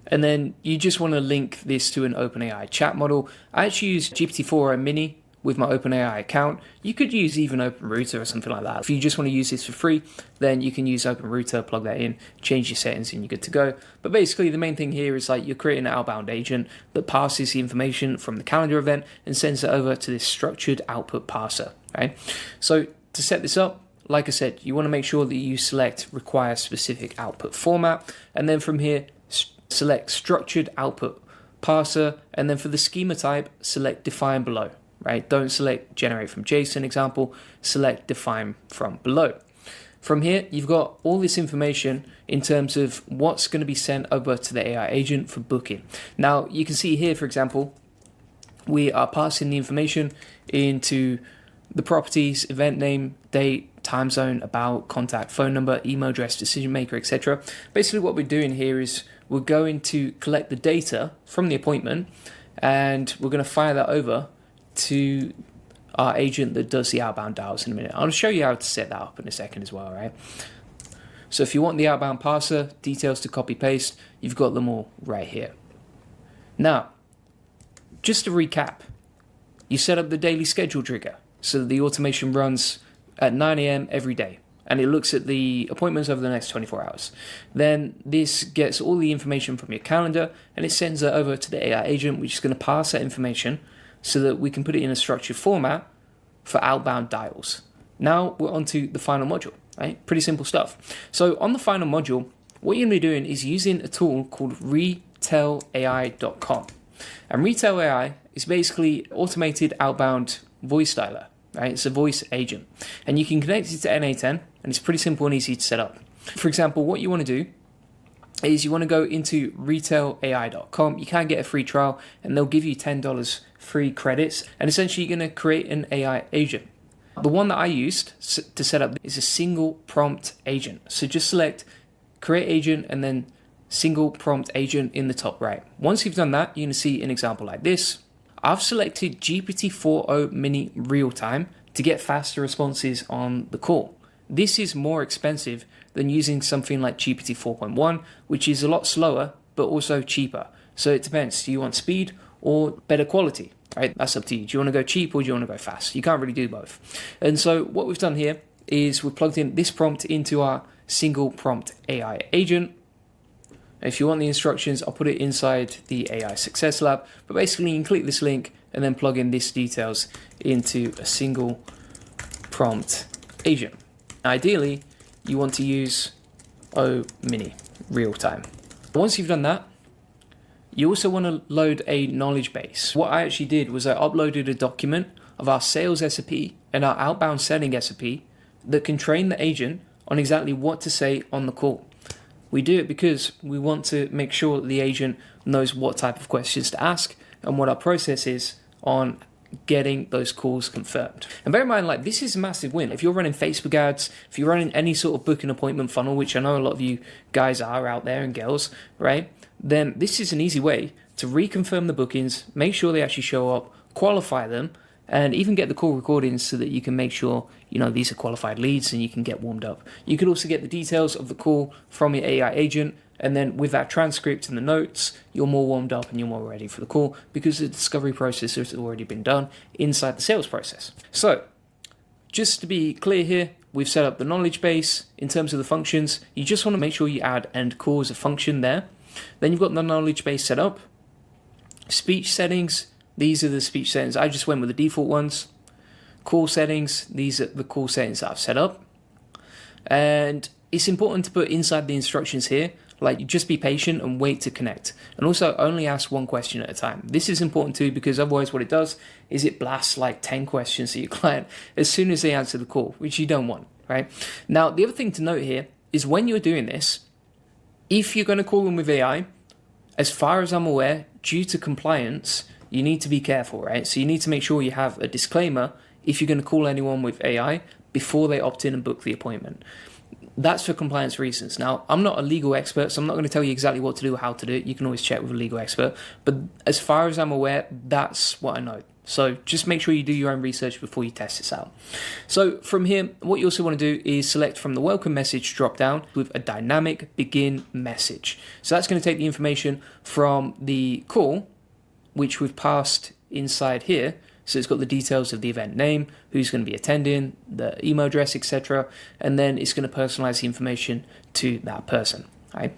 And then you just want to link this to an OpenAI chat model. I actually use GPT-4o Mini with my OpenAI account. You could use even OpenRouter or something like that. If you just want to use this for free, then you can use OpenRouter, plug that in, change your settings, and you're good to go. But basically, the main thing here is like you're creating an outbound agent that passes the information from the calendar event and sends it over to this structured output parser, right? So to set this up, like I said, you want to make sure that you select require specific output format, and then from here, select structured output parser, and then for the schema type, select define below, right? Don't select generate from JSON example, select define from below. From here, you've got all this information in terms of what's going to be sent over to the AI agent for booking. Now, you can see here, for example, we are passing the information into the properties, event name, date, time zone, about, contact, phone number, email address, decision maker, etc. Basically what we're doing here is we're going to collect the data from the appointment and we're going to fire that over to our agent that does the outbound dials in a minute. I'll show you how to set that up in a second as well, right? So if you want the outbound parser, details to copy paste, you've got them all right here. Now, just to recap, you set up the daily schedule trigger so that the automation runs at 9 a.m. every day, and it looks at the appointments over the next 24 hours. Then this gets all the information from your calendar and it sends it over to the AI agent, which is going to pass that information so that we can put it in a structured format for outbound dials. Now we're on to the final module, right? Pretty simple stuff. So on the final module, what you're going to be doing is using a tool called RetailAI.com. And Retail AI is basically automated outbound voice dialer, right? It's a voice agent. And you can connect it to NA10, and it's pretty simple and easy to set up. For example, what you want to do is you want to go into RetailAI.com. You can get a free trial, and they'll give you $10 free credits. And essentially, you're going to create an AI agent. The one that I used to set up is a single prompt agent. So just select create agent and then single prompt agent in the top right. Once you've done that, you're going to see an example like this. I've selected GPT-4o Mini real time to get faster responses on the call. This is more expensive than using something like GPT 4.1, which is a lot slower, but also cheaper. So it depends. Do you want speed or better quality? Right? That's up to you. Do you want to go cheap or do you want to go fast? You can't really do both. And so what we've done here is we've plugged in this prompt into our single prompt AI agent. If you want the instructions, I'll put it inside the AI Success Lab. But basically, you can click this link and then plug in this details into a single prompt agent. Ideally, you want to use O Mini real time. Once you've done that, you also want to load a knowledge base. What I actually did was I uploaded a document of our sales SOP and our outbound selling SOP that can train the agent on exactly what to say on the call. We do it because we want to make sure that the agent knows what type of questions to ask and what our process is on getting those calls confirmed. And bear in mind, like, this is a massive win. If you're running Facebook ads, if you're running any sort of booking appointment funnel, which I know a lot of you guys are out there and girls, right? Then this is an easy way to reconfirm the bookings, make sure they actually show up, qualify them, and even get the call recordings so that you can make sure, you know, these are qualified leads and you can get warmed up. You could also get the details of the call from your AI agent, and then with that transcript and the notes, you're more warmed up and you're more ready for the call because the discovery process has already been done inside the sales process. So just to be clear here, we've set up the knowledge base. In terms of the functions, you just want to make sure you add end call as a function there. Then you've got the knowledge base set up. Speech settings, these are the speech settings. I just went with the default ones. Call settings, these are the call settings that I've set up. And it's important to put inside the instructions here, like, just be patient and wait to connect. And also only ask one question at a time. This is important too, because otherwise what it does is it blasts like 10 questions to your client as soon as they answer the call, which you don't want, right? Now, the other thing to note here is when you're doing this, if you're going to call them with AI, as far as I'm aware, due to compliance, you need to be careful, right? So you need to make sure you have a disclaimer if you're going to call anyone with AI before they opt in and book the appointment. That's for compliance reasons. Now, I'm not a legal expert, so I'm not going to tell you exactly what to do or how to do it. You can always check with a legal expert. But as far as I'm aware, that's what I know. So just make sure you do your own research before you test this out. So from here, what you also want to do is select from the welcome message drop down with a dynamic begin message. So that's going to take the information from the call, which we've passed inside here. So it's got the details of the event name, who's going to be attending, the email address, etc. And then it's going to personalize the information to that person, right?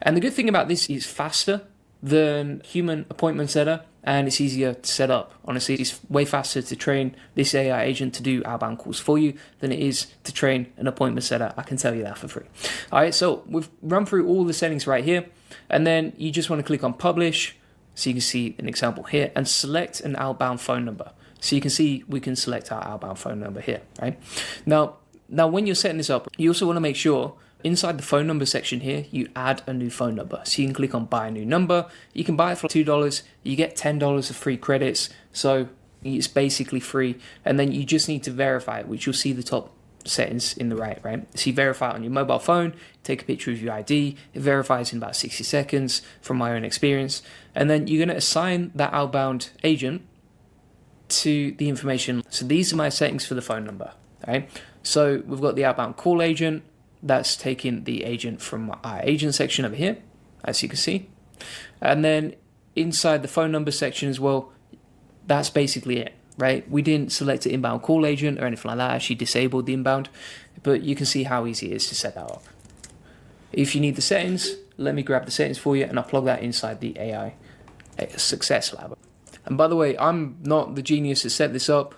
And the good thing about this is faster than human appointment setter, and it's easier to set up. Honestly, it's way faster to train this AI agent to do outbound calls for you than it is to train an appointment setter. I can tell you that for free. All right, so we've run through all the settings right here, and then you just want to click on publish. So you can see an example here and select an outbound phone number. So you can see we can select our outbound phone number here, right? Now when you're setting this up, you also want to make sure inside the phone number section here, you add a new phone number. So you can click on buy a new number. You can buy it for $2. You get $10 of free credits. So it's basically free. And then you just need to verify it, which you'll see the top settings in the right? So you verify it on your mobile phone, take a picture of your ID, it verifies in about 60 seconds from my own experience, and then you're going to assign that outbound agent to the information. So these are my settings for the phone number, right? So we've got the outbound call agent, that's taking the agent from our agent section over here, as you can see, and then inside the phone number section as well, that's basically it. Right, we didn't select an inbound call agent or anything like that. I actually disabled the inbound, but you can see how easy it is to set that up. If you need the settings, let me grab the settings for you and I'll plug that inside the AI Success Lab. And by the way, I'm not the genius to set this up.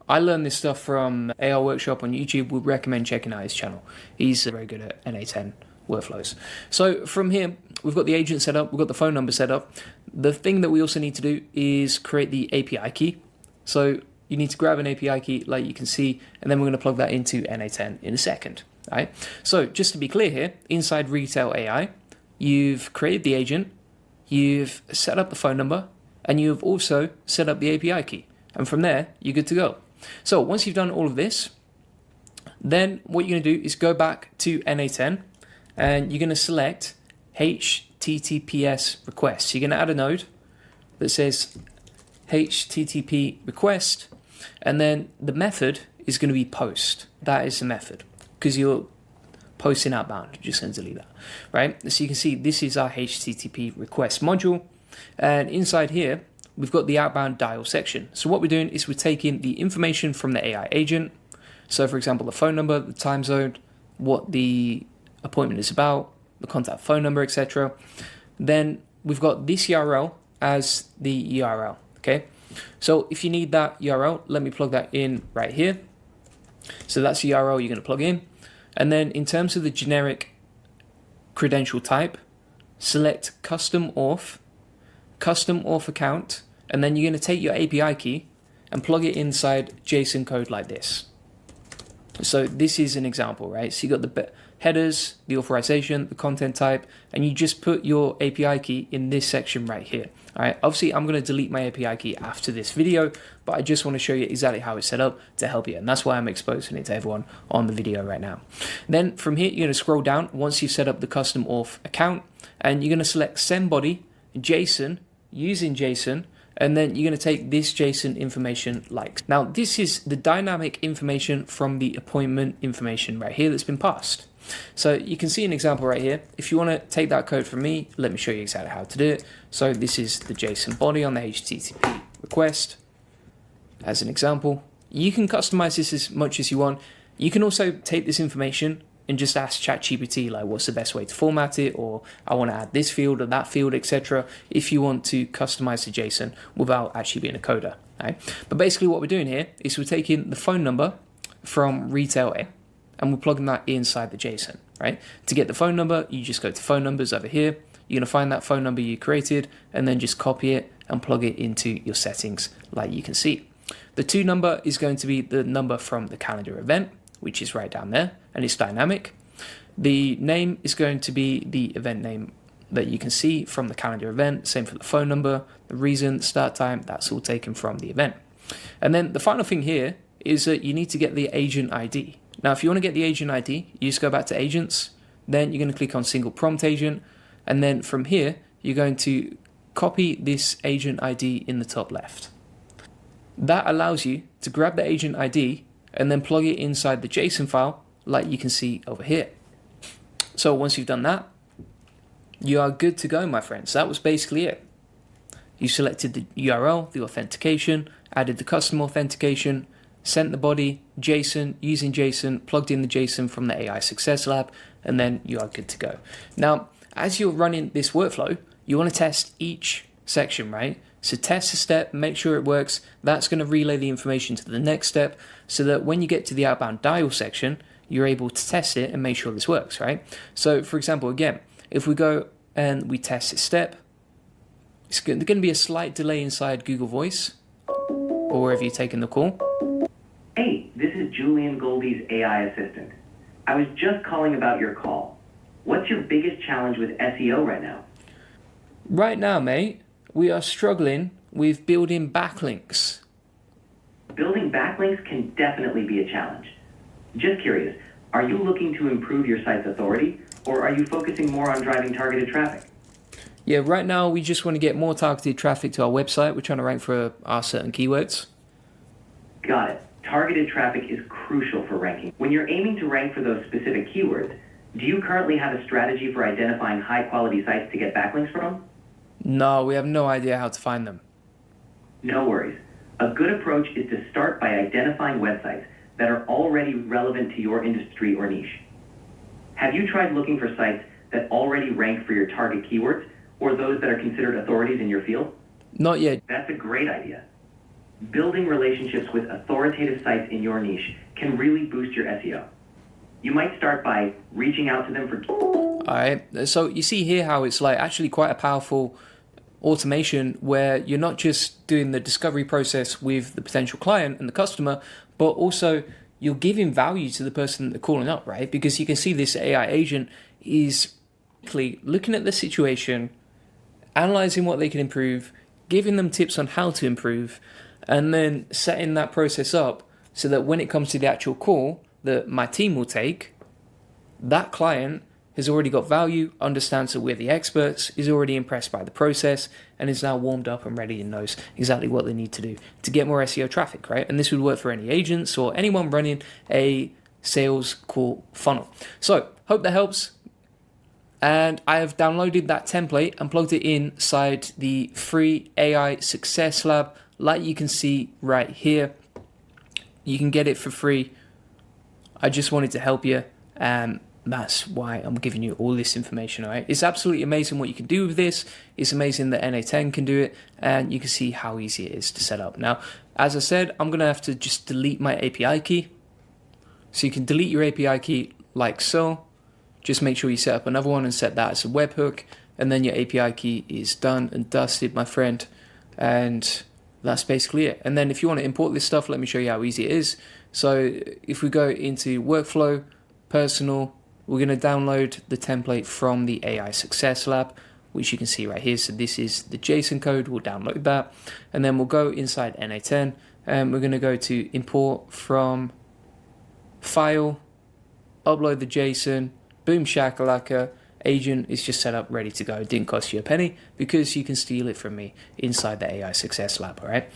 I learned this stuff from AI Workshop on YouTube. Would recommend checking out his channel. He's very good at NA10 workflows. So from here, we've got the agent set up, we've got the phone number set up. The thing that we also need to do is create the API key. So you need to grab an API key like you can see, and then we're going to plug that into NA10 in a second. Right? So just to be clear here, inside Retail AI, you've created the agent, you've set up the phone number, and you've also set up the API key. And from there, you're good to go. So once you've done all of this, then what you're going to do is go back to NA10, and you're going to select HTTPS request. So you're going to add a node that says HTTP request, and then the method is going to be post. That is the method because you're posting outbound. You're just going to delete that, right? So you can see this is our HTTP request module, and inside here we've got the outbound dial section. So what we're doing is we're taking the information from the AI agent. So for example, the phone number, the time zone, what the appointment is about, the contact phone number, etc. Then we've got this URL as the URL. Okay, so if you need that URL, let me plug that in right here. So that's the URL you're going to plug in. And then in terms of the generic credential type, select custom auth account, and then you're going to take your API key and plug it inside JSON code like this. So this is an example, right? So you got the headers, the authorization, the content type, and you just put your API key in this section right here. All right, obviously I'm going to delete my API key after this video, but I just want to show you exactly how it's set up to help you, and that's why I'm exposing it to everyone on the video right now. Then from here, you're going to scroll down once you've set up the custom auth account, and you're going to select send body JSON using JSON, and then you're going to take this JSON information like. Now this is the dynamic information from the appointment information right here that's been passed. So you can see an example right here. If you want to take that code from me, let me show you exactly how to do it. So this is the JSON body on the HTTP request as an example. You can customize this as much as you want. You can also take this information and just ask ChatGPT like what's the best way to format it, or I want to add this field or that field, etc. if you want to customize the JSON without actually being a coder. Right? But basically what we're doing here is we're taking the phone number from Retail A, and we're plugging that inside the JSON, right? To get the phone number, you just go to phone numbers over here. You're going to find that phone number you created and then just copy it and plug it into your settings like you can see. The to number is going to be the number from the calendar event, which is right down there, and it's dynamic. The name is going to be the event name that you can see from the calendar event. Same for the phone number, the reason, start time, that's all taken from the event. And then the final thing here is that you need to get the agent ID. Now, if you want to get the agent ID, you just go back to agents, then you're going to click on single prompt agent. And then from here, you're going to copy this agent ID in the top left. That allows you to grab the agent ID and then plug it inside the JSON file like you can see over here. So once you've done that, you are good to go, my friends. That was basically it. You selected the URL, the authentication, added the custom authentication, sent the body, JSON, using JSON, plugged in the JSON from the AI Success Lab, and then you are good to go. Now, as you're running this workflow, you want to test each section, right? So test a step, make sure it works. That's going to relay the information to the next step so that when you get to the outbound dial section, you're able to test it and make sure this works, right? So for example, again, if we go and we test this step, it's going to be a slight delay inside Google Voice or wherever you're taking the call. Hey, this is Julian Goldie's AI assistant. I was just calling about your call. What's your biggest challenge with SEO right now? Right now, mate, we are struggling with building backlinks. Building backlinks can definitely be a challenge. Just curious, are you looking to improve your site's authority, or are you focusing more on driving targeted traffic? Yeah, right now we just want to get more targeted traffic to our website. We're trying to rank for our certain keywords. Got it. Targeted traffic is crucial for ranking. When you're aiming to rank for those specific keywords, do you currently have a strategy for identifying high-quality sites to get backlinks from? No, we have no idea how to find them. No worries. A good approach is to start by identifying websites that are already relevant to your industry or niche. Have you tried looking for sites that already rank for your target keywords, or those that are considered authorities in your field? Not yet. That's a great idea. Building relationships with authoritative sites in your niche can really boost your SEO. You might start by reaching out to them for... Alright, so you see here how it's like actually quite a powerful automation where you're not just doing the discovery process with the potential client and the customer, but also you're giving value to the person that they're calling up, right? Because you can see this AI agent is looking at the situation, analyzing what they can improve, giving them tips on how to improve, and then setting that process up so that when it comes to the actual call that my team will take, that client has already got value, understands that we're the experts, is already impressed by the process, and is now warmed up and ready and knows exactly what they need to do to get more SEO traffic, right? And this would work for any agents or anyone running a sales call funnel. So, hope that helps. And I have downloaded that template and plugged it inside the free AI Success Lab, like you can see right here. You can get it for free. I just wanted to help you, and that's why I'm giving you all this information, all right? It's absolutely amazing what you can do with this. It's amazing that NA10 can do it, and you can see how easy it is to set up. Now, as I said, I'm going to have to just delete my API key. So you can delete your API key like so. Just make sure you set up another one and set that as a webhook, and then your API key is done and dusted, my friend. And that's basically it. And then if you want to import this stuff, let me show you how easy it is. So if we go into workflow, personal, we're going to download the template from the AI Success Lab, which you can see right here. So this is the JSON code. We'll download that. And then we'll go inside NA10 and we're going to go to import from file, upload the JSON, boom shakalaka, agent is just set up, ready to go. It didn't cost you a penny because you can steal it from me inside the AI Success Lab, all right?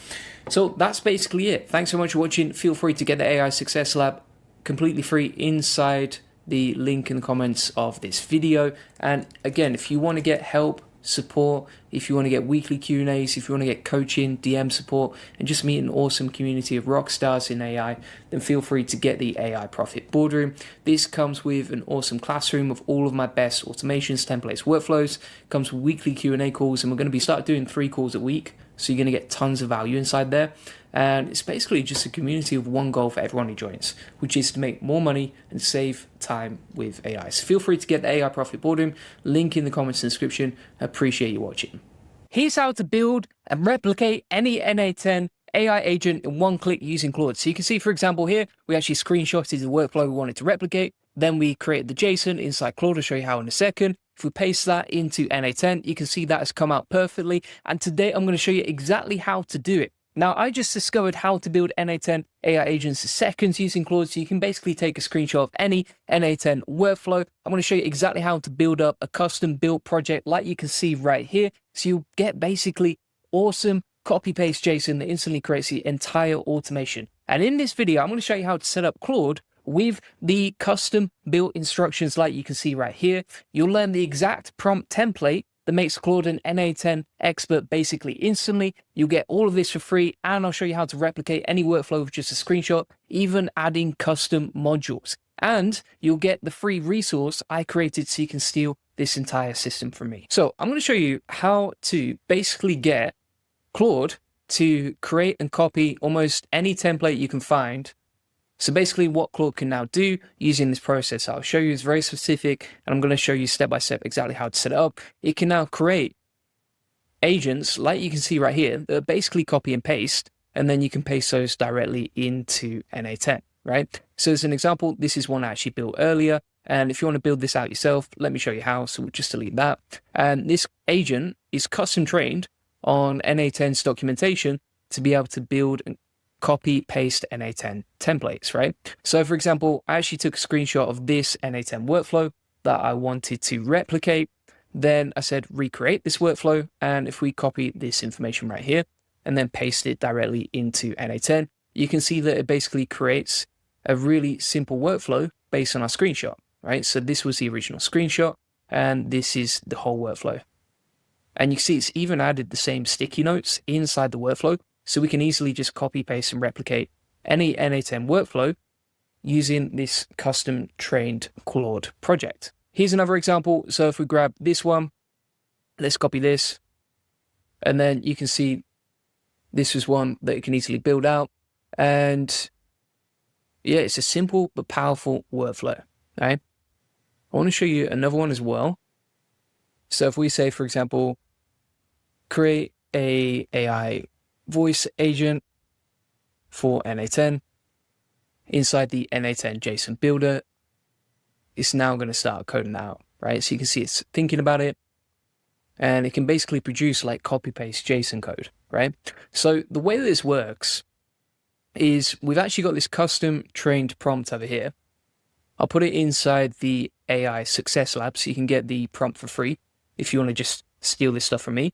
So that's basically it. Thanks so much for watching. Feel free to get the AI Success Lab completely free inside the link in the comments of this video. And again, if you want to get help, support, if you want to get weekly Q&As, if you want to get coaching, DM support, and just meet an awesome community of rock stars in AI, then feel free to get the AI Profit Boardroom. This comes with an awesome classroom of all of my best automations, templates, workflows. Comes with weekly Q&A calls, and we're going to start doing 3 calls a week. So you're going to get tons of value inside there. And it's basically just a community of one goal for everyone who joins, which is to make more money and save time with AI. So feel free to get the AI Profit Boardroom, link in the comments and description. I appreciate you watching. Here's how to build and replicate any NA10 AI agent in one click using Claude. So you can see, for example, here, we actually screenshotted the workflow we wanted to replicate. Then we create the JSON inside Claude. I'll show you how in a second. If we paste that into NA10, you can see that has come out perfectly. And today I'm going to show you exactly how to do it. Now, I just discovered how to build NA10 AI agents in seconds using Claude, so you can basically take a screenshot of any NA10 workflow. I'm going to show you exactly how to build up a custom built project like you can see right here. So you'll get basically awesome copy-paste JSON that instantly creates the entire automation. And in this video, I'm going to show you how to set up Claude with the custom built instructions like you can see right here. You'll learn the exact prompt template that makes Claude an NA10 expert basically instantly. You'll get all of this for free, and I'll show you how to replicate any workflow with just a screenshot, even adding custom modules. And you'll get the free resource I created so you can steal this entire system from me. So I'm going to show you how to basically get Claude to create and copy almost any template you can find. So basically what Claude can now do using this process I'll show you is very specific, and I'm going to show you step by step exactly how to set it up. It can now create agents like you can see right here that are basically copy and paste, and then you can paste those directly into NA10, right? So as an example, this is one I actually built earlier, and if you want to build this out yourself, let me show you how. So we'll just delete that. And this agent is custom trained on NA10's documentation to be able to build and copy paste NA10 templates, right? So for example, I actually took a screenshot of this NA10 workflow that I wanted to replicate. Then I said recreate this workflow, and if we copy this information right here and then paste it directly into NA10, you can see that it basically creates a really simple workflow based on our screenshot, right? So this was the original screenshot, and this is the whole workflow. And you can see it's even added the same sticky notes inside the workflow, so we can easily just copy, paste, and replicate any NA10 workflow using this custom trained Claude project. Here's another example. So if we grab this one, let's copy this, and then you can see this is one that you can easily build out. And yeah, it's a simple but powerful workflow, right? I want to show you another one as well. So if we say, for example, create a AI voice agent for NA10 inside the NA10 JSON builder, it's now going to start coding that out, right? So you can see it's thinking about it, and it can basically produce like copy paste JSON code, right? So the way that this works is we've actually got this custom trained prompt over here. I'll put it inside the AI Success Lab so you can get the prompt for free if you want to just steal this stuff from me.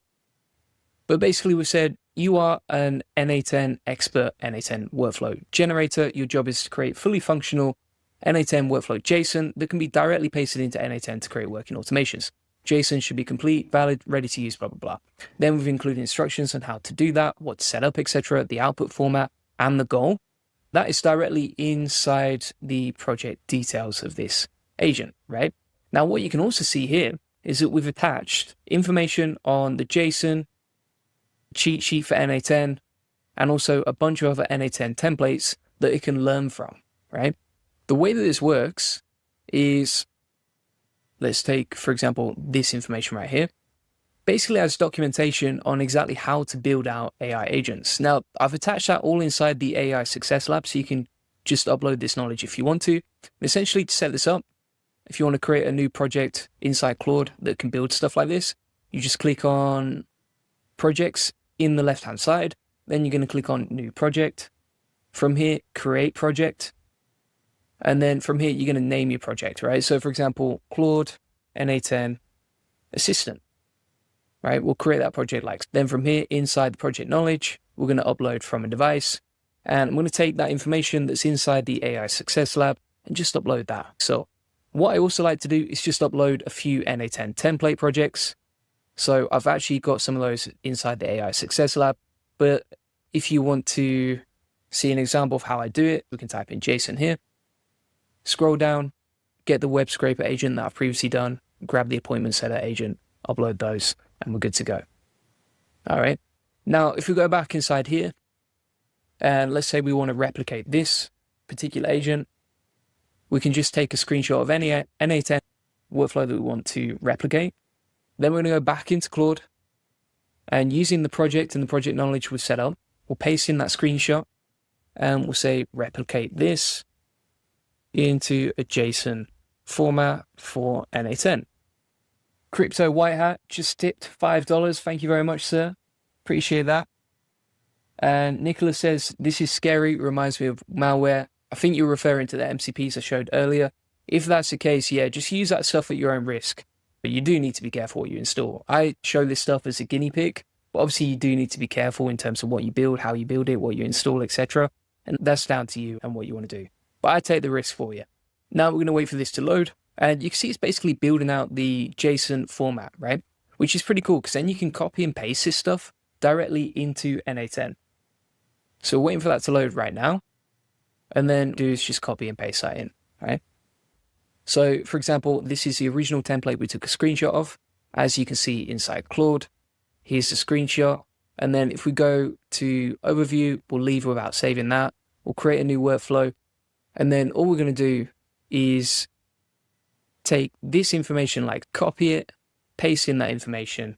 But basically we've said you are an NA10 expert NA10 workflow generator. Your job is to create fully functional NA10 workflow JSON that can be directly pasted into NA10 to create working automations. JSON should be complete, valid, ready to use, blah, blah, blah. Then we've included instructions on how to do that, what to set up, etc., the output format, and the goal. That is directly inside the project details of this agent, right? Now, what you can also see here is that we've attached information on the JSON, cheat sheet for NA10, and also a bunch of other NA10 templates that it can learn from, right? The way that this works is, let's take, for example, this information right here. Basically has documentation on exactly how to build out AI agents. Now, I've attached that all inside the AI Success Lab, so you can just upload this knowledge if you want to. Essentially, to set this up, if you want to create a new project inside Claude that can build stuff like this, you just click on projects in the left-hand side. Then you're going to click on new project. From here, create project. And then from here, you're going to name your project, right? So for example, Claude NA10 assistant, right? We'll create that project like. Then from here, inside the project knowledge, we're going to upload from a device. And I'm going to take that information that's inside the AI Success Lab and just upload that. So what I also like to do is just upload a few NA10 template projects. So I've actually got some of those inside the AI Success Lab. But if you want to see an example of how I do it, we can type in JSON here. Scroll down, get the web scraper agent that I've previously done, grab the appointment setter agent, upload those, and we're good to go. All right. Now, if we go back inside here, and let's say we want to replicate this particular agent, we can just take a screenshot of any NA10 workflow that we want to replicate. Then we're going to go back into Claude, and using the project and the project knowledge we've set up, we'll paste in that screenshot, and we'll say replicate this. into a JSON format for NA10. Crypto White Hat just tipped $5. Thank you very much, sir. Appreciate that. And Nicholas says, this is scary, reminds me of malware. I think you're referring to the MCPs I showed earlier. If that's the case, yeah, just use that stuff at your own risk. But you do need to be careful what you install. I show this stuff as a guinea pig, but obviously you do need to be careful in terms of what you build, how you build it, what you install, etc. And that's down to you and what you want to do. But I take the risk for you. Now we're going to wait for this to load. And you can see it's basically building out the JSON format, right? Which is pretty cool because then you can copy and paste this stuff directly into NA10. So we're waiting for that to load right now. And then do is just copy and paste that in, right? So for example, this is the original template we took a screenshot of. As you can see inside Claude, here's the screenshot. And then if we go to overview, we'll leave without saving that. We'll create a new workflow. And then all we're going to do is take this information, like copy it, paste in that information,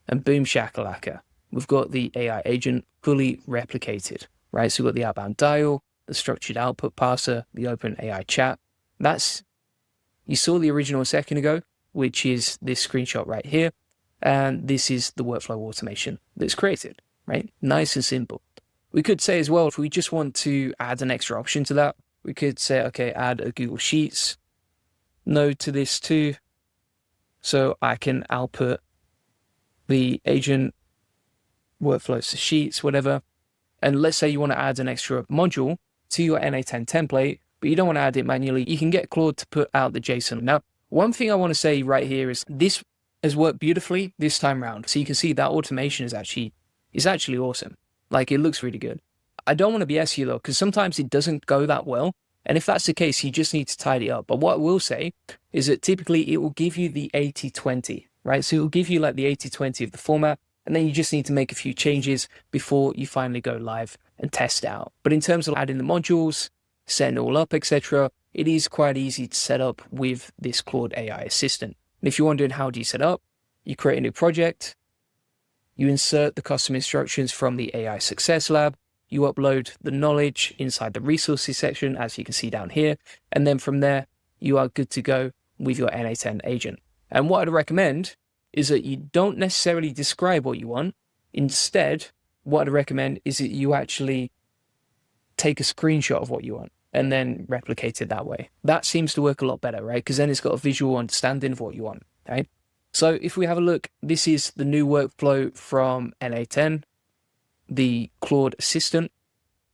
and boom shakalaka. We've got the AI agent fully replicated, right? So we've got the outbound dial, the structured output parser, the open AI chat. You saw the original a second ago, which is this screenshot right here. And this is the workflow automation that's created, right? Nice and simple. We could say as well, if we just want to add an extra option to that, we could say, okay, add a Google Sheets node to this too. So I can output the agent workflows to Sheets, whatever. And let's say you want to add an extra module to your NA10 template, but you don't want to add it manually. You can get Claude to put out the JSON. Now, one thing I want to say right here is this has worked beautifully this time around. So you can see that automation is actually awesome. Like, it looks really good. I don't want to BS you though, because sometimes it doesn't go that well. And if that's the case, you just need to tidy up. But what I will say is that typically it will give you the 80-20, right? So it will give you like the 80-20 of the format, and then you just need to make a few changes before you finally go live and test out. But in terms of adding the modules, setting it all up, etc., it is quite easy to set up with this Claude AI assistant. And if you're wondering how do you set up, you create a new project, you insert the custom instructions from the AI Success Lab, you upload the knowledge inside the resources section, as you can see down here, and then from there, you are good to go with your NA10 agent. And what I'd recommend is that you don't necessarily describe what you want. Instead, what I'd recommend is that you actually take a screenshot of what you want and then replicate it that way. That seems to work a lot better, right? Because then it's got a visual understanding of what you want, right? So if we have a look, this is the new workflow from NA10, the Claude assistant.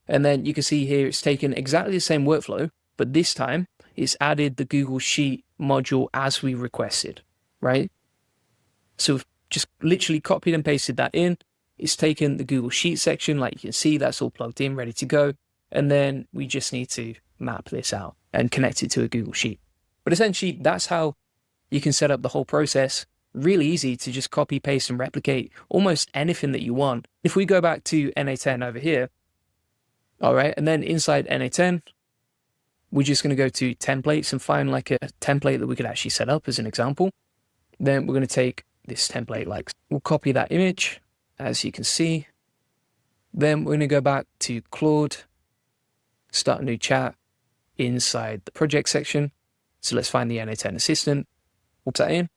And then you can see here it's taken exactly the same workflow, but this time it's added the Google Sheet module as we requested, right? So we've just literally copied and pasted that in. It's taken the Google Sheet section, like you can see, that's all plugged in, ready to go. And then we just need to map this out and connect it to a Google Sheet. But essentially, that's how you can set up the whole process. Really easy to just copy, paste, and replicate almost anything that you want. If we go back to NA10 over here, all right, and then inside NA10, we're just going to go to templates and find like a template that we could actually set up as an example. Then we're going to take this template, like we'll copy that image, as you can see. Then we're going to go back to Claude, start a new chat inside the project section. So let's find the NA10 assistant, we'll put that in,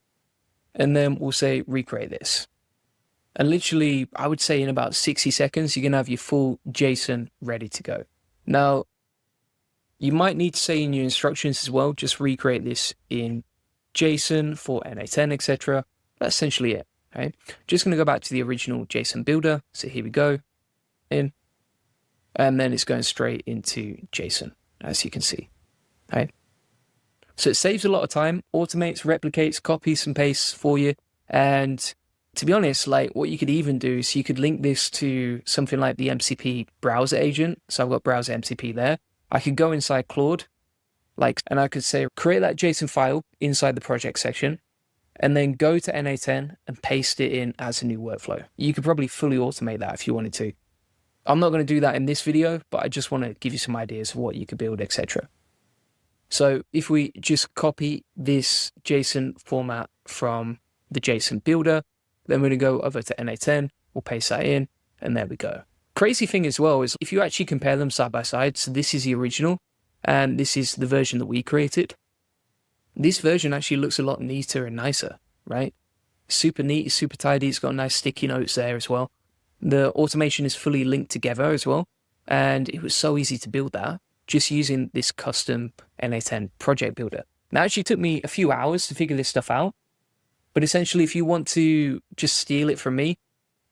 and then we'll say recreate this. And literally, I would say in about 60 seconds, you're going to have your full JSON ready to go. Now, you might need to say in your instructions as well, just recreate this in JSON for NA10, etc. That's essentially it, right? Just going to go back to the original JSON builder. So here we go, in, and then it's going straight into JSON, as you can see, right? So it saves a lot of time, automates, replicates, copies and pastes for you. And to be honest, like what you could even do is you could link this to something like the MCP browser agent. So I've got browser MCP there. I could go inside Claude, and I could say, create that JSON file inside the project section, and then go to NA10 and paste it in as a new workflow. You could probably fully automate that if you wanted to. I'm not going to do that in this video, but I just want to give you some ideas of what you could build, etc. So if we just copy this JSON format from the JSON builder, then we're going to go over to NA10, we'll paste that in, and there we go. Crazy thing as well is if you actually compare them side by side, so this is the original, and this is the version that we created. This version actually looks a lot neater and nicer, right? Super neat, super tidy. It's got nice sticky notes there as well. The automation is fully linked together as well. And it was so easy to build that just using this custom NA10 project builder. Now, it actually took me a few hours to figure this stuff out. But essentially, if you want to just steal it from me,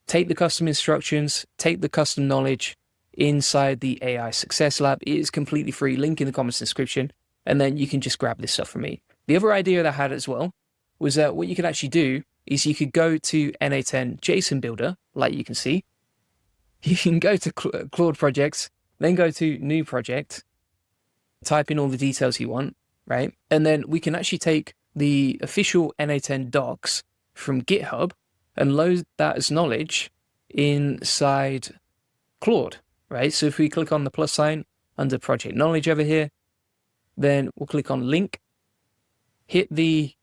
take the custom instructions, take the custom knowledge inside the AI Success Lab. It is completely free, link in the comments description, and then you can just grab this stuff from me. The other idea that I had as well was that what you could actually do is you could go to NA10 JSON Builder, like you can see. You can go to Claude Projects, then go to New Project, type in all the details you want, right? And then we can actually take the official NA10 docs from GitHub and load that as knowledge inside Claude, right? So if we click on the plus sign under Project Knowledge over here, then we'll click on Link, hit the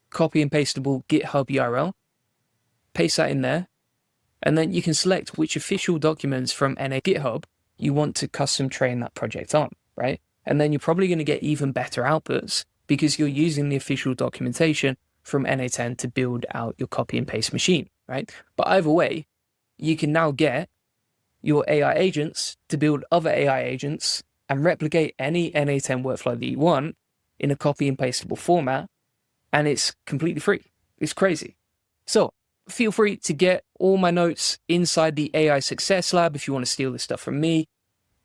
copy and pastable GitHub URL, paste that in there, and then you can select which official documents from NA GitHub you want to custom train that project on, right? And then you're probably going to get even better outputs because you're using the official documentation from NA10 to build out your copy and paste machine, right? But either way, you can now get your AI agents to build other AI agents and replicate any NA10 workflow that you want in a copy and pastable format, and it's completely free. It's crazy. So feel free to get all my notes inside the AI Success Lab if you want to steal this stuff from me.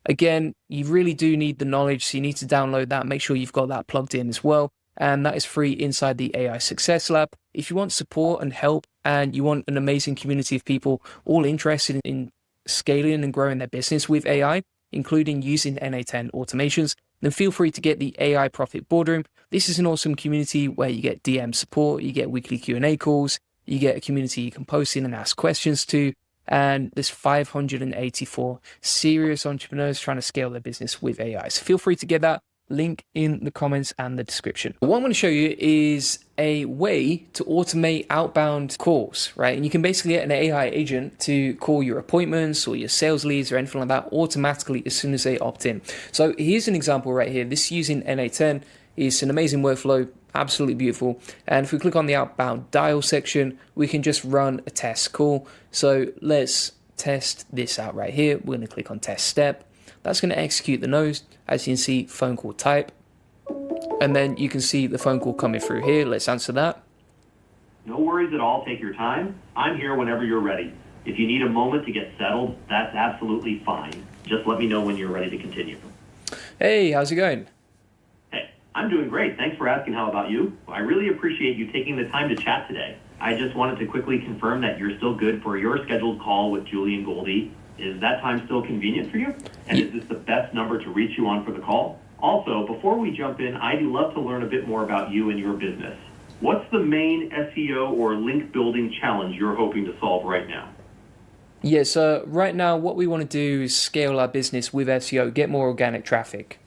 Again, you really do need the knowledge, so you need to download that. Make sure you've got that plugged in as well. And that is free inside the AI Success Lab. If you want support and help and you want an amazing community of people all interested in scaling and growing their business with AI, including using NA10 automations, then feel free to get the AI Profit Boardroom. This is an awesome community where you get DM support, you get weekly Q&A calls, you get a community you can post in and ask questions to, and there's 584 serious entrepreneurs trying to scale their business with AI. So feel free to get that. Link in the comments and the description. What I'm going to show you is a way to automate outbound calls, right? And you can basically get an AI agent to call your appointments or your sales leads or anything like that automatically as soon as they opt in. So here's an example right here. This using NA10 is an amazing workflow, absolutely beautiful. And if we click on the outbound dial section, we can just run a test call. So let's test this out right here. We're going to click on test step. That's going to execute the node. As you can see, phone call type. And then you can see the phone call coming through here. Let's answer that. No worries at all. Take your time. I'm here whenever you're ready. If you need a moment to get settled, that's absolutely fine. Just let me know when you're ready to continue. Hey, how's it going? Hey, I'm doing great. Thanks for asking. How about you? I really appreciate you taking the time to chat today. I just wanted to quickly confirm that you're still good for your scheduled call with Julie and Goldie. Is that time still convenient for you? And is this the best number to reach you on for the call? Also, before we jump in, I'd love to learn a bit more about you and your business. What's the main SEO or link building challenge you're hoping to solve right now? Yeah, so right now what we want to do is scale our business with SEO, get more organic traffic.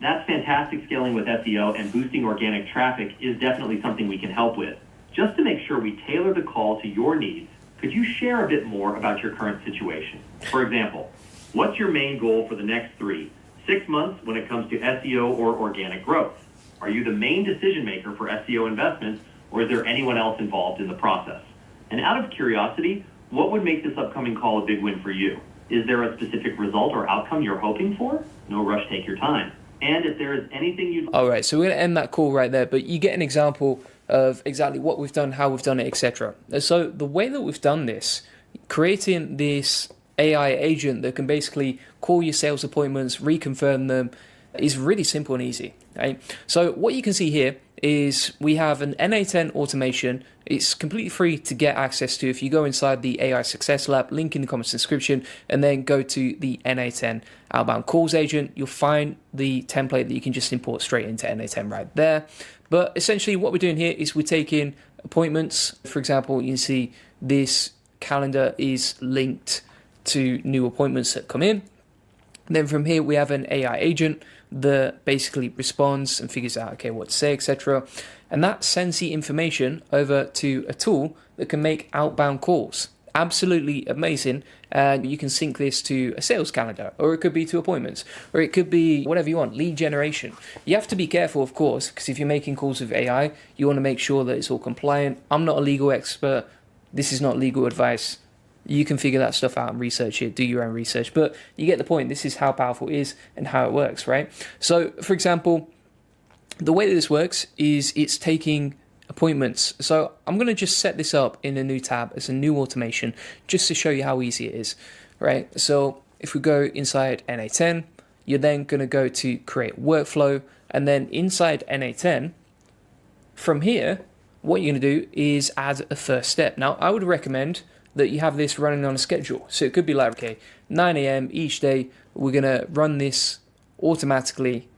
That's fantastic. Scaling with SEO and boosting organic traffic is definitely something we can help with. Just to make sure we tailor the call to your needs, could you share a bit more about your current situation? For example, what's your main goal for the next 3-6 months when it comes to SEO or organic growth? Are you the main decision maker for SEO investments, or is there anyone else involved in the process? And out of curiosity, what would make this upcoming call a big win for you? Is there a specific result or outcome you're hoping for? No rush, take your time. And if there is anything you'd... All right, so we're going to end that call right there, but you get an example of exactly what we've done, how we've done it, etc. So the way that we've done this, creating this AI agent that can basically call your sales appointments, reconfirm them, is really simple and easy, right? So what you can see here is we have an NA10 automation. It's completely free to get access to if you go inside the AI Success Lab, link in the comments description, and then go to the NA10 outbound calls agent. You'll find the template that you can just import straight into NA10 right there. But essentially what we're doing here is we're taking appointments. For example, you can see this calendar is linked to new appointments that come in. And then from here, we have an AI agent that basically responds and figures out, okay, what to say, etc. And that sends the information over to a tool that can make outbound calls absolutely amazing. And you can sync this to a sales calendar, or it could be to appointments, or it could be whatever you want, lead generation. You have to be careful, of course, because if you're making calls with AI, you want to make sure that it's all compliant. I'm not a legal expert. This is not legal advice. You can figure that stuff out and research it, do your own research, but you get the point. This is how powerful it is and how it works, right? So, for example, the way that this works is it's taking appointments. So I'm going to just set this up in a new tab as a new automation just to show you how easy it is, right? So if we go inside NA10, you're then going to go to create workflow, and then inside NA10, from here, what you're going to do is add a first step. Now, I would recommend that you have this running on a schedule. So it could be like, okay, 9 a.m. each day, we're going to run this automatically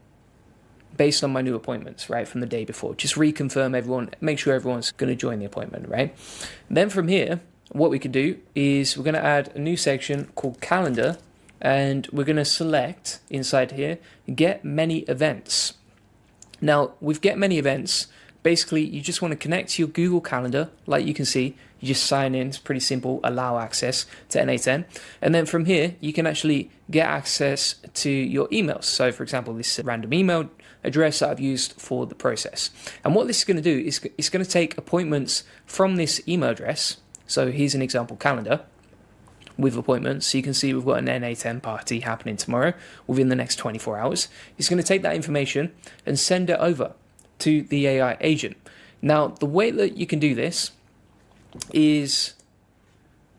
based on my new appointments, right, from the day before. Just reconfirm everyone, make sure everyone's going to join the appointment, right? Then from here, what we could do is we're going to add a new section called calendar, and we're going to select inside here, get many events. Now, with get many events, basically you just want to connect to your Google Calendar. Like you can see, you just sign in, it's pretty simple, allow access to NA10. And then from here, you can actually get access to your emails. So for example, this random email address that I've used for the process. And what this is going to do is it's going to take appointments from this email address. So here's an example calendar with appointments. So you can see we've got an NA10 party happening tomorrow within the next 24 hours. It's going to take that information and send it over to the AI agent. Now, the way that you can do this is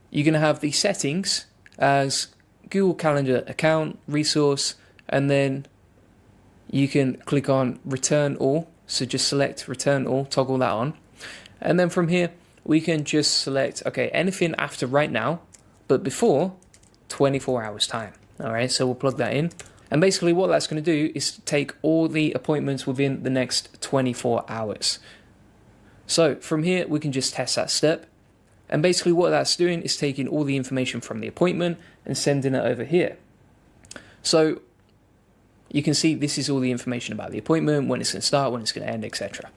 you're going to have the settings as Google Calendar account, resource, and then you can click on return all. So just select return all, toggle that on. And then from here, we can just select, okay, anything after right now, but before 24 hours time. All right, so we'll plug that in. And basically what that's going to do is take all the appointments within the next 24 hours. So from here, we can just test that step. And basically what that's doing is taking all the information from the appointment and sending it over here. So you can see this is all the information about the appointment, when it's going to start, when it's going to end, etc.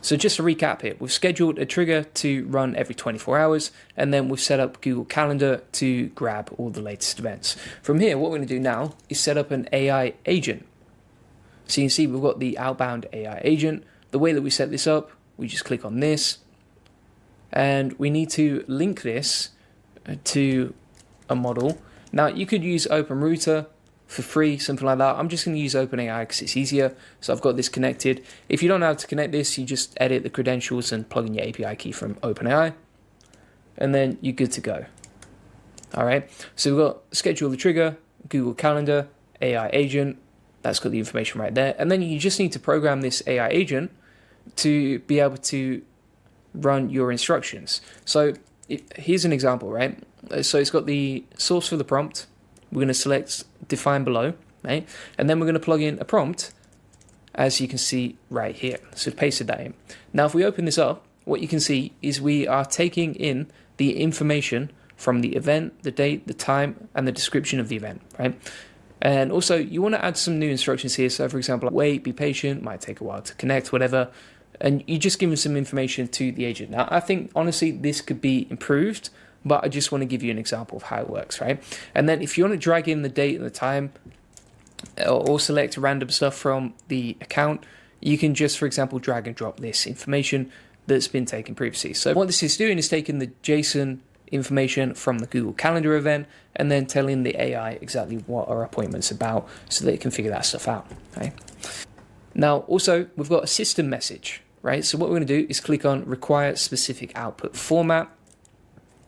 So just to recap here, we've scheduled a trigger to run every 24 hours, and then we've set up Google Calendar to grab all the latest events. From here, what we're going to do now is set up an AI agent. So you can see we've got the outbound AI agent. The way that we set this up, we just click on this, and we need to link this to a model. Now, you could use OpenRouter for free, something like that. I'm just going to use OpenAI because it's easier. So I've got this connected. If you don't know how to connect this, you just edit the credentials and plug in your API key from OpenAI, and then you're good to go. All right. So we've got schedule the trigger, Google Calendar, AI agent. That's got the information right there. And then you just need to program this AI agent to be able to run your instructions. So here's an example, right? So it's got the source for the prompt. We're going to select define below, right? And then we're going to plug in a prompt, as you can see right here. So we've pasted that in. Now, if we open this up, what you can see is we are taking in the information from the event, the date, the time, and the description of the event, right? And also, you want to add some new instructions here. So, for example, wait, be patient, might take a while to connect, whatever. And you just give them some information to the agent. Now, I think, honestly, this could be improved, but I just want to give you an example of how it works, right? And then if you want to drag in the date and the time, or select random stuff from the account, you can just, for example, drag and drop this information that's been taken previously. So what this is doing is taking the JSON information from the Google Calendar event and then telling the AI exactly what our appointment's about so that it can figure that stuff out, right? Now, also, we've got a system message, right? So what we're going to do is click on require specific output format.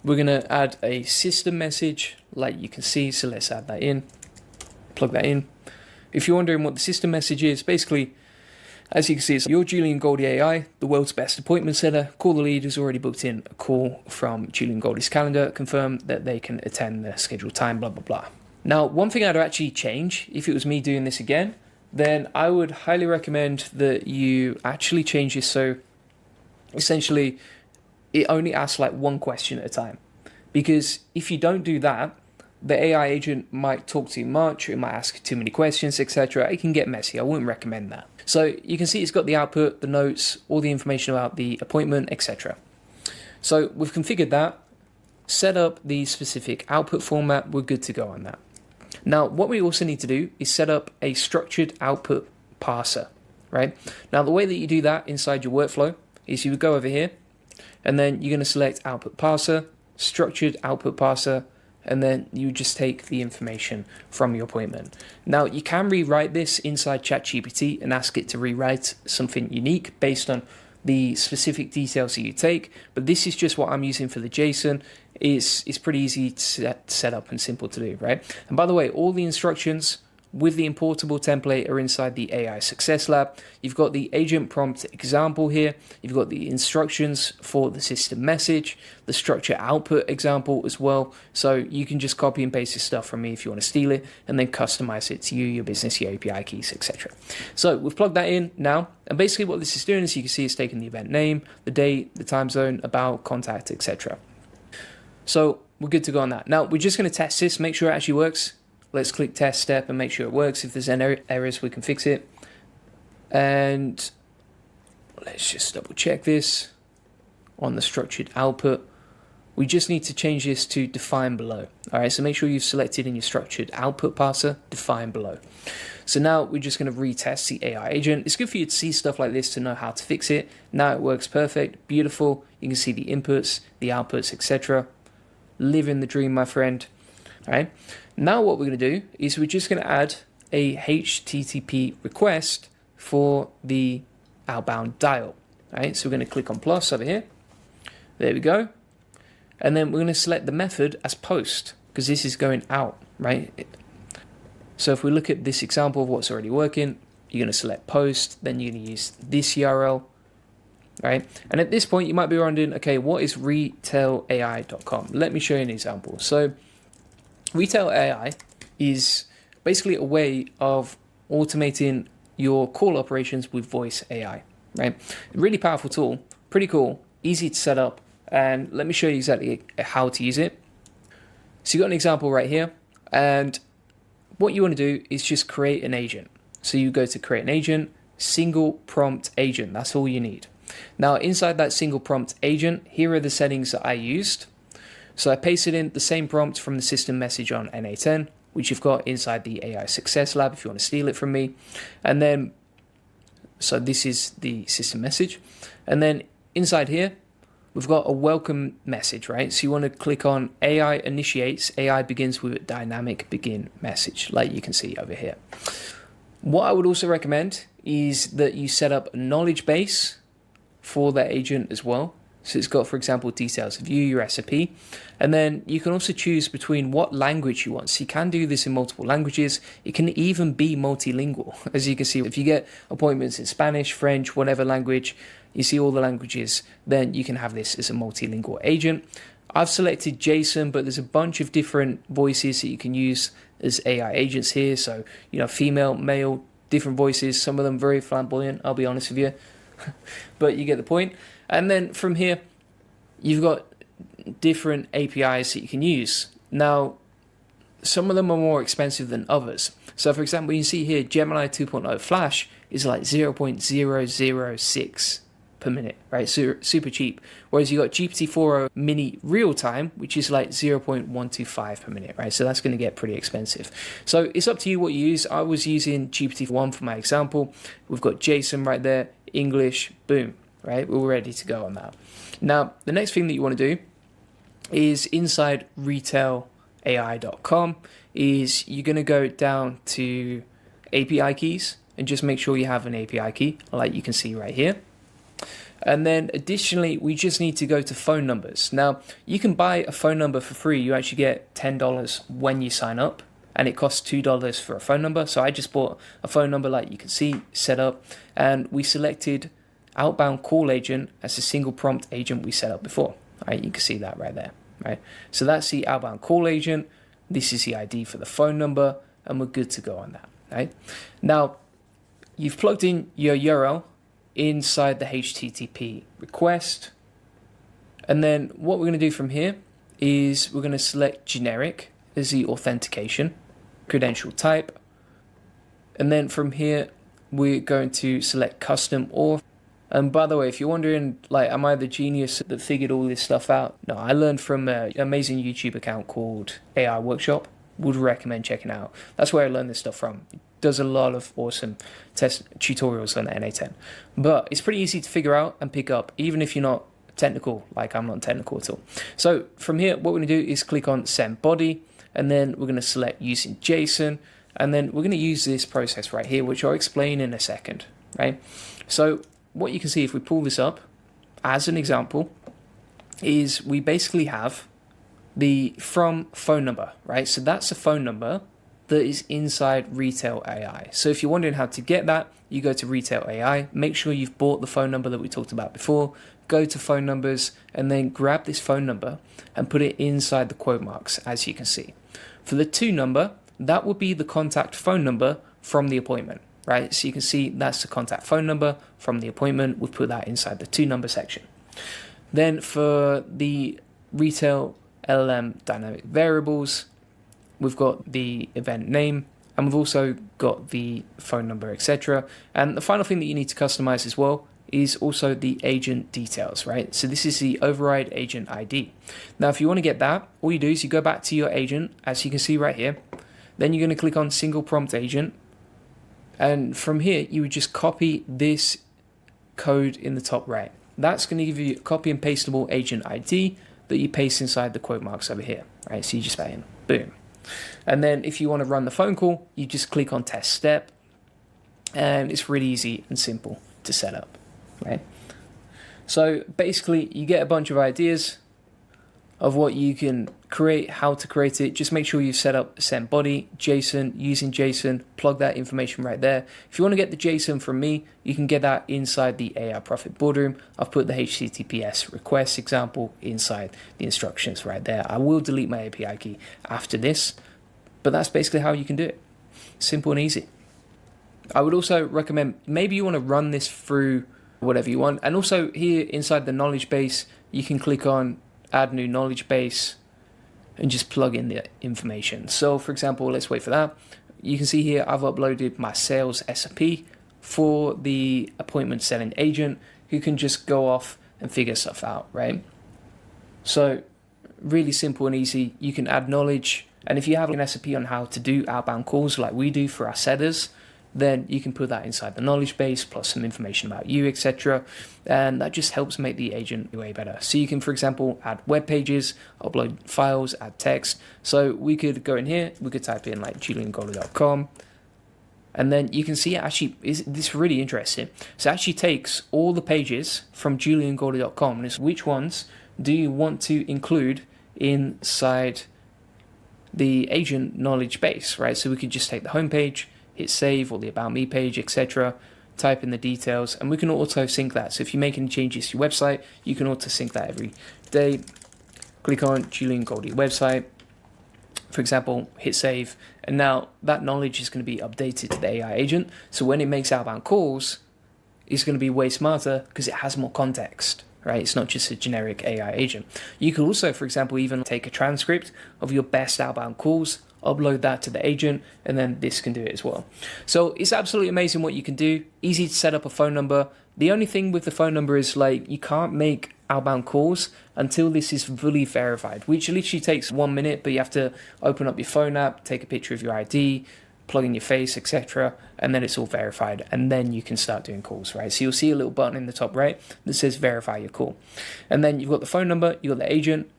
We're going to add a system message like you can see. So let's add that in, plug that in. If you're wondering what the system message is, basically, as you can see, it's your Julian Goldie AI, the world's best appointment setter. Call the lead who's already booked in a call from Julian Goldie's calendar, confirm that they can attend the scheduled time, blah, blah, blah. Now, one thing I'd actually change, if it was me doing this again, then I would highly recommend that you actually change this so essentially it only asks like one question at a time. Because if you don't do that, the AI agent might talk too much, it might ask too many questions, etc. It can get messy. I wouldn't recommend that. So you can see it's got the output, the notes, all the information about the appointment, etc. So we've configured that. set up the specific output format, we're good to go on that. Now, what we also need to do is set up a structured output parser, right? Now, the way that you do that inside your workflow is you would go over here, and then you're going to select output parser, structured output parser, and then you just take the information from your appointment. Now, you can rewrite this inside ChatGPT and ask it to rewrite something unique based on the specific details that you take, but this is just what I'm using for the JSON. It's pretty easy to set up and simple to do, right? And by the way, all the instructions with the importable template are inside the AI Success Lab. You've got the agent prompt example here. You've got the instructions for the system message, the structure output example as well. So you can just copy and paste this stuff from me if you want to steal it, and then customize it to you, your business, your API keys, etc. So we've plugged that in now. And basically what this is doing is you can see it's taking the event name, the date, the time zone, about, contact, etc. So we're good to go on that. Now we're just going to test this, make sure it actually works. Let's click test step and make sure it works. If there's any errors, we can fix it. And let's just double check this on the structured output. We just need to change this to define below. All right, so make sure you've selected in your structured output parser, define below. So now we're just going to retest the AI agent. It's good for you to see stuff like this to know how to fix it. Now it works perfect, beautiful. You can see the inputs, the outputs, etc. Living the dream, my friend. All right. Now what we're going to do is we're just going to add a HTTP request for the outbound dial. All right, so we're going to click on plus over here. There we go. And then we're going to select the method as post because this is going out, right? So if we look at this example of what's already working, you're going to select post, then you're going to use this URL, right? And at this point, you might be wondering, okay, what is retailai.com? Let me show you an example. So Retail AI is basically a way of automating your call operations with voice AI, right? Really powerful tool, pretty cool, easy to set up, and let me show you exactly how to use it. So you've got an example right here, and what you want to do is just create an agent. So you go to create an agent, single prompt agent, that's all you need. Now inside that single prompt agent, here are the settings that I used. So I pasted in the same prompt from the system message on NA10, which you've got inside the AI Success Lab if you want to steal it from me. And then, so this is the system message. And then inside here, we've got a welcome message, right? So you want to click on AI initiates, AI begins with a dynamic begin message, like you can see over here. What I would also recommend is that you set up a knowledge base for that agent as well. So it's got, for example, details of you, your recipe, and then you can also choose between what language you want. So you can do this in multiple languages. It can even be multilingual. As you can see, if you get appointments in Spanish, French, whatever language, you see all the languages, then you can have this as a multilingual agent. I've selected JSON, but there's a bunch of different voices that you can use as AI agents here. So, you know, female, male, different voices, some of them very flamboyant, I'll be honest with you, but you get the point. And then from here, you've got different APIs that you can use. Now, some of them are more expensive than others. So for example, you see here, Gemini 2.0 Flash is like 0.006 per minute, right? So super cheap. Whereas you got GPT-4o Mini Real Time, which is like 0.125 per minute, right? So that's going to get pretty expensive. So it's up to you what you use. I was using GPT-1 for my example. We've got JSON right there, English, boom. Right, we're ready to go on that. Now, the next thing that you want to do is inside retailai.com is you're going to go down to API keys and just make sure you have an API key, like you can see right here. And then additionally, we just need to go to phone numbers. Now, you can buy a phone number for free. You actually get $10 when you sign up, and it costs $2 for a phone number. So I just bought a phone number, like you can see, set up, and we selected outbound call agent as a single prompt agent we set up before. Right, you can see that right there. Right, so that's the outbound call agent. This is the ID for the phone number, and we're good to go on that. Right, now you've plugged in your URL inside the HTTP request, and then what we're going to do from here is we're going to select generic as the authentication credential type, and then from here we're going to select custom auth. And by the way, if you're wondering, like, am I the genius that figured all this stuff out? No, I learned from an amazing YouTube account called AI Workshop. Would recommend checking out. That's where I learned this stuff from. It does a lot of awesome test tutorials on the NA10. But it's pretty easy to figure out and pick up, even if you're not technical, like I'm not technical at all. So from here, what we're going to do is click on Send Body, and then we're going to select Using JSON, and then we're going to use this process right here, which I'll explain in a second, right? So what you can see if we pull this up, as an example, is we basically have the from phone number, right? So that's a phone number that is inside Retail AI. So if you're wondering how to get that, you go to Retail AI, make sure you've bought the phone number that we talked about before, go to phone numbers, and then grab this phone number and put it inside the quote marks, as you can see. For the to number, that would be the contact phone number from the appointment, right? So you can see that's the contact phone number from the appointment. We've put that inside the to number section. Then for the Retail LLM dynamic variables, we've got the event name, and we've also got the phone number, etc. And the final thing that you need to customize as well is also the agent details, right? So this is the override agent ID. Now, if you want to get that, all you do is you go back to your agent, as you can see right here. Then you're going to click on single prompt agent. And from here, you would just copy this code in the top right. That's going to give you a copy and pastable agent ID that you paste inside the quote marks over here, right? So you just put in, boom. And then if you want to run the phone call, you just click on test step, and it's really easy and simple to set up, right? So basically you get a bunch of ideas of what you can create, how to create it. Just make sure you set up send body, JSON, using JSON, plug that information right there. If you want to get the JSON from me, you can get that inside the AI Profit Boardroom. I've put the HTTPS request example inside the instructions right there. I will delete my API key after this, but that's basically how you can do it. Simple and easy. I would also recommend, maybe you want to run this through whatever you want. And also here inside the knowledge base, you can click on add new knowledge base and just plug in the information. So for example, let's wait for that. You can see here I've uploaded my sales SOP for the appointment setting agent who can just go off and figure stuff out, right? So really simple and easy. You can add knowledge, and if you have an SOP on how to do outbound calls like we do for our setters, then you can put that inside the knowledge base plus some information about you, etc. And that just helps make the agent way better. So you can, for example, add web pages, upload files, add text. So we could go in here, we could type in like juliangola.com, and then you can see it actually, this is really interesting. So it actually takes all the pages from juliangola.com and it's which ones do you want to include inside the agent knowledge base, right? So we could just take the home page, hit save, or the about me page, etc., type in the details, and we can auto sync that. So if you make any changes to your website, you can auto sync that every day. Click on Julian Goldie website, for example, hit save, and now that knowledge is going to be updated to the AI agent. So when it makes outbound calls, it's going to be way smarter because it has more context, right? It's not just a generic AI agent. You could also, for example, even take a transcript of your best outbound calls, upload that to the agent, and then this can do it as well. So it's absolutely amazing what you can do. Easy to set up a phone number. The only thing with the phone number is like you can't make outbound calls until this is fully verified, which literally takes 1 minute, but you have to open up your phone app, take a picture of your ID, plug in your face, etc., and then it's all verified, and then you can start doing calls, right? So you'll see a little button in the top right that says verify your call, and then you've got the phone number, you've got the agent,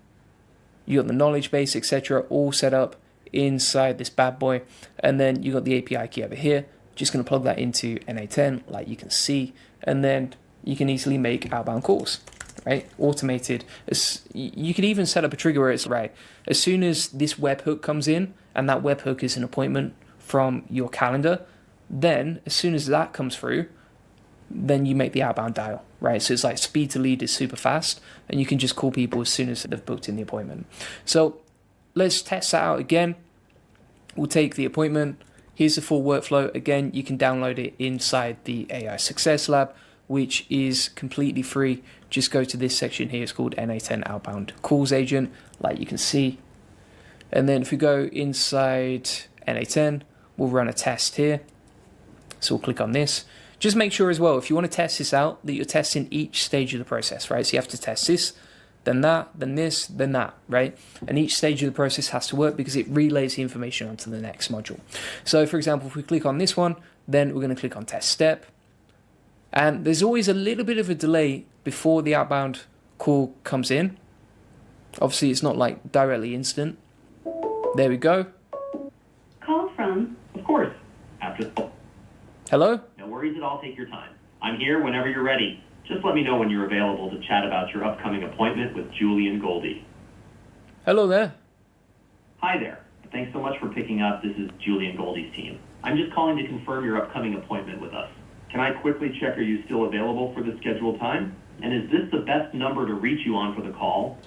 you've got the knowledge base, etc., all set up inside this bad boy, and then you got the API key over here. Just going to plug that into NA10 like you can see, and then you can easily make outbound calls, right? Automated. You can even set up a trigger where it's right as soon as this webhook comes in, and that webhook is an appointment from your calendar, then as soon as that comes through, then you make the outbound dial, right? So it's like speed to lead is super fast, and you can just call people as soon as they've booked in the appointment. So let's test that out again. We'll take the appointment. Here's the full workflow. Again, you can download it inside the AI Success Lab, which is completely free. Just go to this section here. It's called NA10 Outbound Calls Agent, like you can see. And then if we go inside NA10, we'll run a test here. So we'll click on this. Just make sure as well, if you want to test this out, that you're testing each stage of the process, right? So you have to test this, then that, then this, then that, right? And each stage of the process has to work because it relays the information onto the next module. So for example, if we click on this one, then we're going to click on test step. And there's always a little bit of a delay before the outbound call comes in. Obviously, it's not like directly instant. There we go. Call from? Of course. After. Hello? No worries at all. Take your time. I'm here whenever you're ready. Just let me know when you're available to chat about your upcoming appointment with Julian Goldie. Hello there. Hi there. Thanks so much for picking up. This is Julian Goldie's team. I'm just calling to confirm your upcoming appointment with us. Can I quickly check, are you still available for the scheduled time? And is this the best number to reach you on for the call?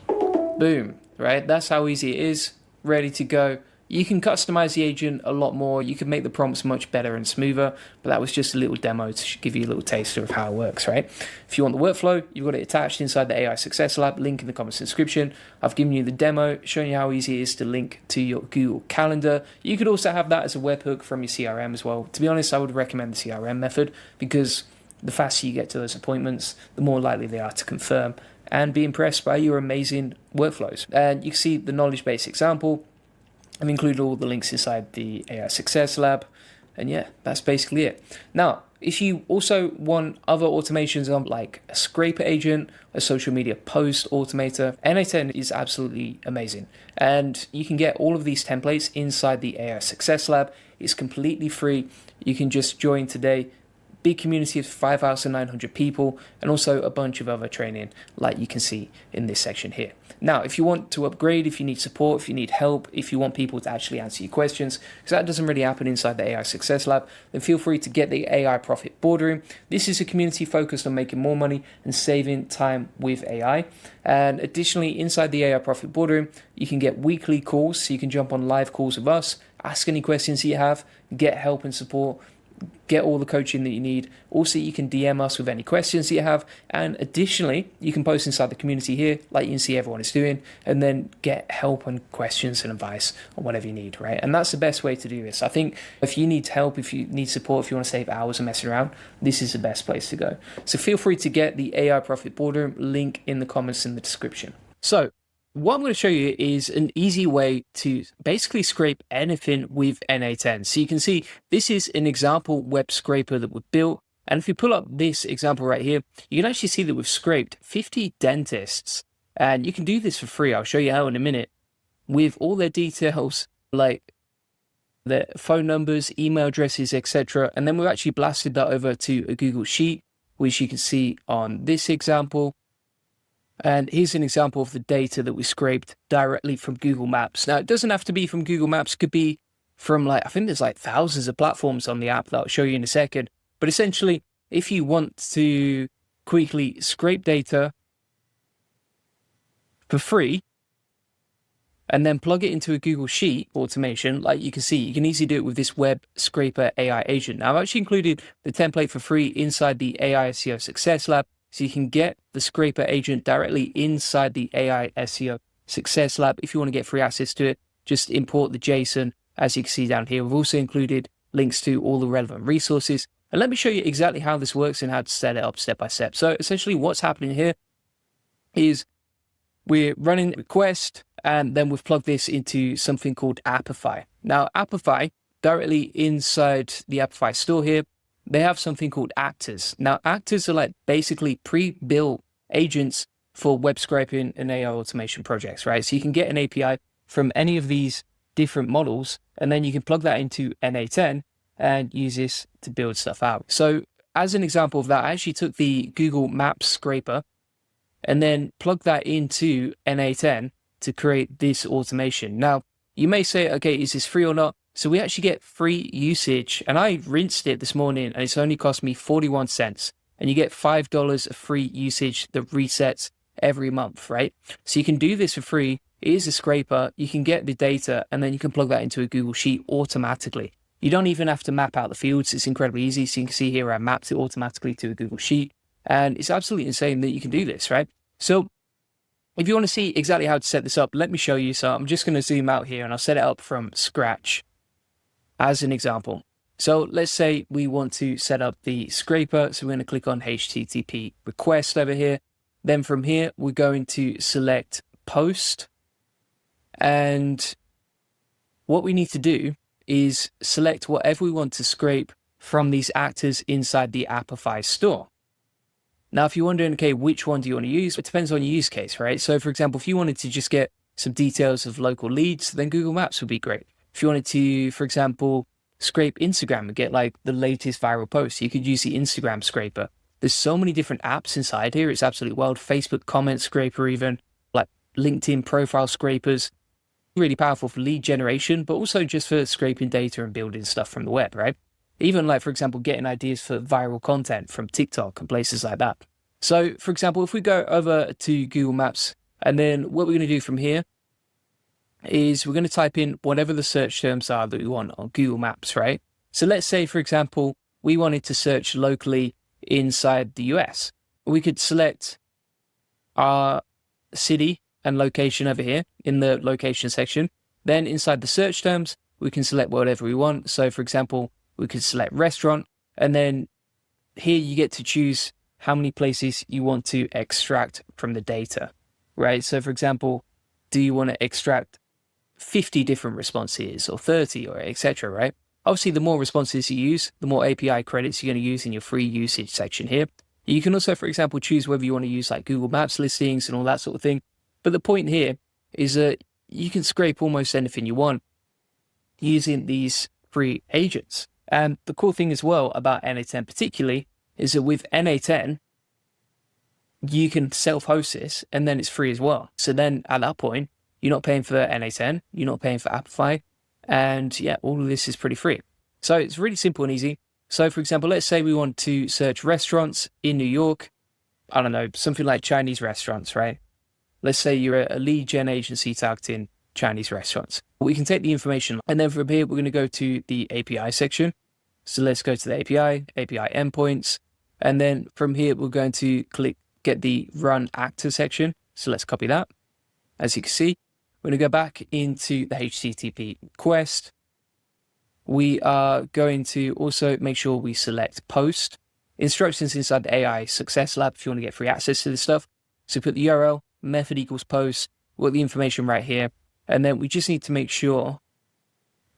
Boom, right? That's how easy it is. Ready to go. You can customize the agent a lot more. You can make the prompts much better and smoother, but that was just a little demo to give you a little taster of how it works, right? If you want the workflow, you've got it attached inside the AI Success Lab, link in the comments description. I've given you the demo, showing you how easy it is to link to your Google Calendar. You could also have that as a webhook from your CRM as well. To be honest, I would recommend the CRM method because the faster you get to those appointments, the more likely they are to confirm and be impressed by your amazing workflows. And you can see the knowledge base example. I've included all the links inside the AI Success Lab. And yeah, that's basically it. Now, if you also want other automations on like a scraper agent, a social media post automator, NA10 is absolutely amazing. And you can get all of these templates inside the AI Success Lab. It's completely free. You can just join today. Big community of 5,900 people, and also a bunch of other training like you can see in this section here. Now, if you want to upgrade, if you need support, if you need help, if you want people to actually answer your questions, because that doesn't really happen inside the AI Success Lab, then feel free to get the AI Profit Boardroom. This is a community focused on making more money and saving time with AI. And additionally, inside the AI Profit Boardroom, you can get weekly calls, so you can jump on live calls with us, ask any questions you have, get help and support, get all the coaching that you need. Also, you can DM us with any questions that you have. And additionally, you can post inside the community here, like you can see everyone is doing, and then get help and questions and advice on whatever you need, right? And that's the best way to do this. I think if you need help, if you need support, if you want to save hours of messing around, this is the best place to go. So feel free to get the AI Profit Boardroom, link in the comments in the description. So what I'm going to show you is an easy way to basically scrape anything with NA10. So you can see this is an example web scraper that we've built. And if you pull up this example right here, you can actually see that we've scraped 50 dentists. And you can do this for free. I'll show you how in a minute with all their details, like their phone numbers, email addresses, etc. And then we've actually blasted that over to a Google Sheet, which you can see on this example. And here's an example of the data that we scraped directly from Google Maps. Now, it doesn't have to be from Google Maps. It could be from I think there's like thousands of platforms on the app that I'll show you in a second. But essentially, if you want to quickly scrape data for free and then plug it into a Google Sheet automation, like you can see, you can easily do it with this web scraper AI agent. Now, I've actually included the template for free inside the AI SEO Success Lab. So you can get the scraper agent directly inside the AI SEO Success Lab. If you want to get free access to it, just import the JSON, as you can see down here. We've also included links to all the relevant resources. And let me show you exactly how this works and how to set it up step by step. So essentially what's happening here is we're running a request, and then we've plugged this into something called Appify. Now, Appify, directly inside the Appify store here, they have something called actors. Now, actors are like basically pre-built agents for web scraping and AI automation projects, right? So you can get an API from any of these different models, and then you can plug that into NA10 and use this to build stuff out. So as an example of that, I actually took the Google Maps scraper and then plugged that into NA10 to create this automation. Now, you may say, okay, is this free or not? So we actually get free usage, and I rinsed it this morning and it's only cost me 41 cents, and you get $5 of free usage that resets every month, right? So you can do this for free. It is a scraper. You can get the data and then you can plug that into a Google Sheet automatically. You don't even have to map out the fields. It's incredibly easy. So you can see here, I mapped it automatically to a Google Sheet, and it's absolutely insane that you can do this, right? So if you want to see exactly how to set this up, let me show you. So I'm just going to zoom out here and I'll set it up from scratch as an example. So let's say we want to set up the scraper. So we're going to click on HTTP request over here. Then from here, we're going to select post. And what we need to do is select whatever we want to scrape from these actors inside the Appify store. Now, if you're wondering, okay, which one do you want to use? It depends on your use case, right? So for example, if you wanted to just get some details of local leads, then Google Maps would be great. If you wanted to, for example, scrape Instagram and get like the latest viral posts, you could use the Instagram scraper. There's so many different apps inside here. It's absolutely wild. Facebook comment scraper, even like LinkedIn profile scrapers. Really powerful for lead generation, but also just for scraping data and building stuff from the web, right? Even like, for example, getting ideas for viral content from TikTok and places like that. So for example, if we go over to Google Maps, and then what we're going to do from here is we're going to type in whatever the search terms are that we want on Google Maps, right? So let's say, for example, we wanted to search locally inside the US. We could select our city and location over here in the location section. Then inside the search terms, we can select whatever we want. So for example, we could select restaurant, and then here you get to choose how many places you want to extract from the data, right? So for example, do you want to extract 50 different responses or 30 or etc., right? Obviously, the more responses you use, the more API credits you're going to use in your free usage section here. You can also, for example, choose whether you want to use like Google Maps listings and all that sort of thing. But the point here is that you can scrape almost anything you want using these free agents. And the cool thing as well about NA10 particularly is that with NA10, you can self-host this and then it's free as well. So then at that point, you're not paying for NA10, you're not paying for Appify, and yeah, all of this is pretty free. So it's really simple and easy. So for example, let's say we want to search restaurants in New York. I don't know, something like Chinese restaurants, right? Let's say you're a lead gen agency targeting Chinese restaurants. We can take the information, and then from here, we're going to go to the API section. So let's go to the API endpoints. And then from here, we're going to click get the run actor section. So let's copy that. As you can see, we're going to go back into the HTTP request. We are going to also make sure we select post. Instructions inside the AI Success Lab if you want to get free access to this stuff. So put the URL, method equals post, we've got the information right here. And then we just need to make sure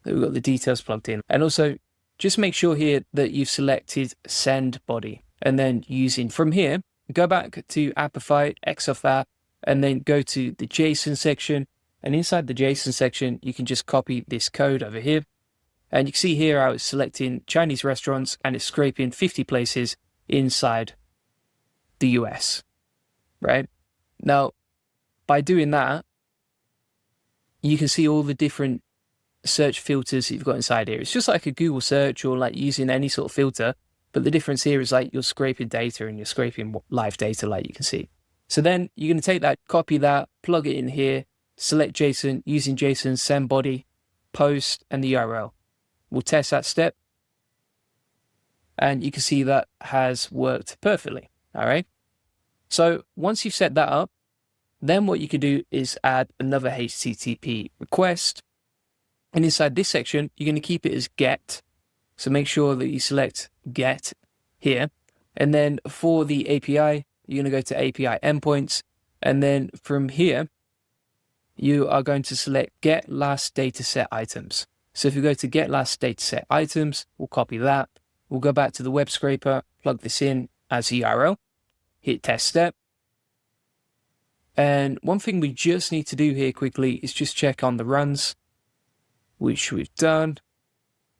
that we've got the details plugged in. And also just make sure here that you've selected send body. And then using from here, go back to Appify, X of that, and then go to the JSON section. And inside the JSON section, you can just copy this code over here. And you can see here I was selecting Chinese restaurants and it's scraping 50 places inside the US, right? Now, by doing that, you can see all the different search filters that you've got inside here. It's just like a Google search or like using any sort of filter. But the difference here is like you're scraping data and you're scraping live data like you can see. So then you're going to take that, copy that, plug it in here, select JSON, using JSON, send body, post, and the URL. We'll test that step. And you can see that has worked perfectly. All right. So once you've set that up, then what you can do is add another HTTP request. And inside this section, you're going to keep it as get. So make sure that you select get here. And then for the API, you're going to go to API endpoints. And then from here, you are going to select get last dataset items. So if you go to get last dataset items, we'll copy that. We'll go back to the web scraper, plug this in as a URL, hit test step. And one thing we just need to do here quickly is just check on the runs, which we've done.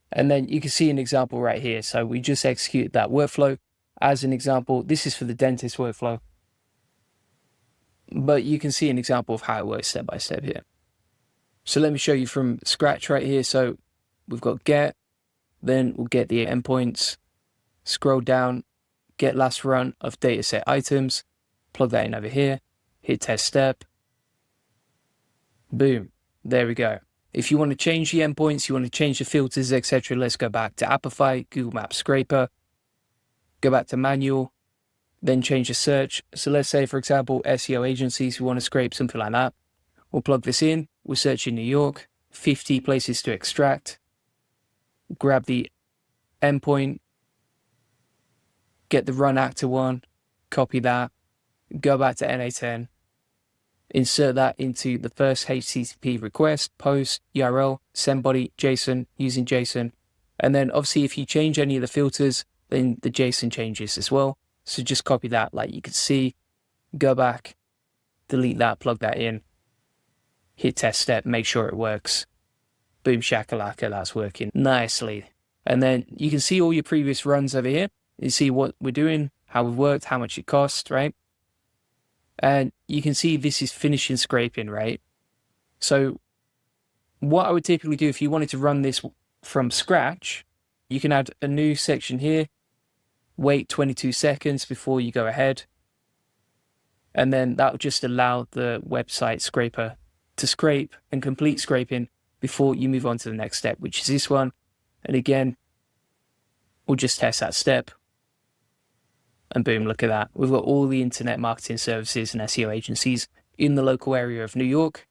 And then you can see an example right here. So we just executed that workflow as an example. This is for the dentist workflow. But you can see an example of how it works step by step here. So let me show you from scratch right here. So we've got get, then we'll get the endpoints, scroll down, get last run of dataset items, plug that in over here, hit test step. Boom, there we go. If you want to change the endpoints, you want to change the filters, etc., let's go back to Appify, Google Maps Scraper, go back to manual, then change the search. So let's say, for example, SEO agencies, we want to scrape something like that. We'll plug this in. We'll search in New York, 50 places to extract. Grab the endpoint, get the run actor one, copy that, go back to NA10, insert that into the first HTTP request, post, URL, send body, JSON, using JSON. And then obviously if you change any of the filters, then the JSON changes as well. So just copy that like you could see, go back, delete that, plug that in, hit test step, make sure it works. Boom shakalaka, that's working nicely. And then you can see all your previous runs over here. You see what we're doing, how we've worked, how much it cost, right? And you can see this is finishing scraping, right? So what I would typically do if you wanted to run this from scratch, you can add a new section here, wait 22 seconds before you go ahead. And then that will just allow the website scraper to scrape and complete scraping before you move on to the next step, which is this one. And again, we'll just test that step. And boom, look at that. We've got all the internet marketing services and SEO agencies in the local area of New York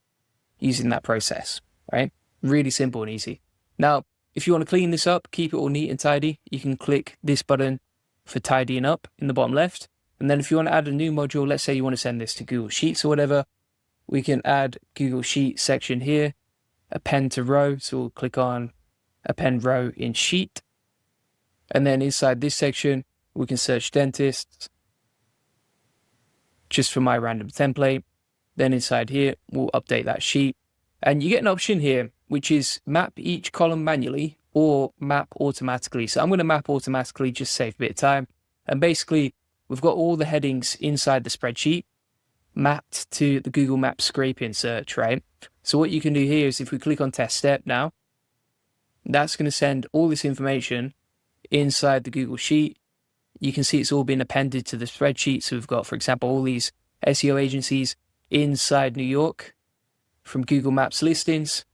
using that process, right? Really simple and easy. Now, if you want to clean this up, keep it all neat and tidy, you can click this button for tidying up in the bottom left. And then if you want to add a new module, let's say you want to send this to Google Sheets or whatever, we can add Google Sheet section here, append to row. So we'll click on append row in Sheet. And then inside this section, we can search dentists just for my random template. Then inside here, we'll update that sheet. And you get an option here, which is map each column manually or map automatically. So I'm going to map automatically, just save a bit of time. And basically, we've got all the headings inside the spreadsheet mapped to the Google Maps scraping search, right? So what you can do here is if we click on test step now, that's going to send all this information inside the Google Sheet. You can see it's all been appended to the spreadsheet. So we've got, for example, all these SEO agencies inside New York from Google Maps listings.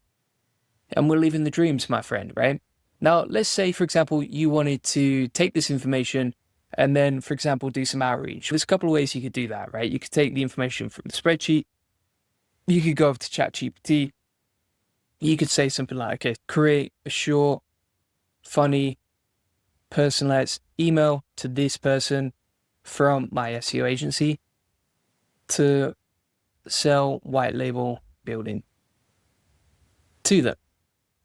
And we're living the dreams, my friend, right? Now, let's say, for example, you wanted to take this information and then, for example, do some outreach. There's a couple of ways you could do that, right? You could take the information from the spreadsheet. You could go over to ChatGPT. You could say something like, okay, create a short, funny, personalized email to this person from my SEO agency to sell white label building to them,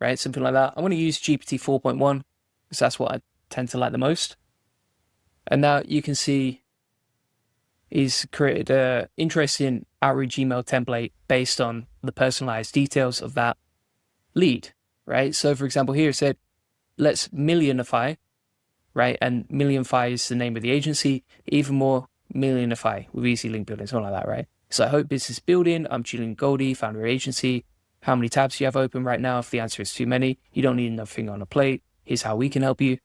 right? Something like that. I'm going to use GPT 4.1 because that's what I tend to like the most. And now you can see he's created an interesting outreach email template based on the personalized details of that lead, right? So for example, here it said, let's millionify, right? And Millionify is the name of the agency. Even more, Millionify with easy link building, something like that, right? So I hope business building. I'm Julian Goldie, founder of agency. How many tabs do you have open right now? If the answer is too many, you don't need another finger on a plate. Here's how we can help you.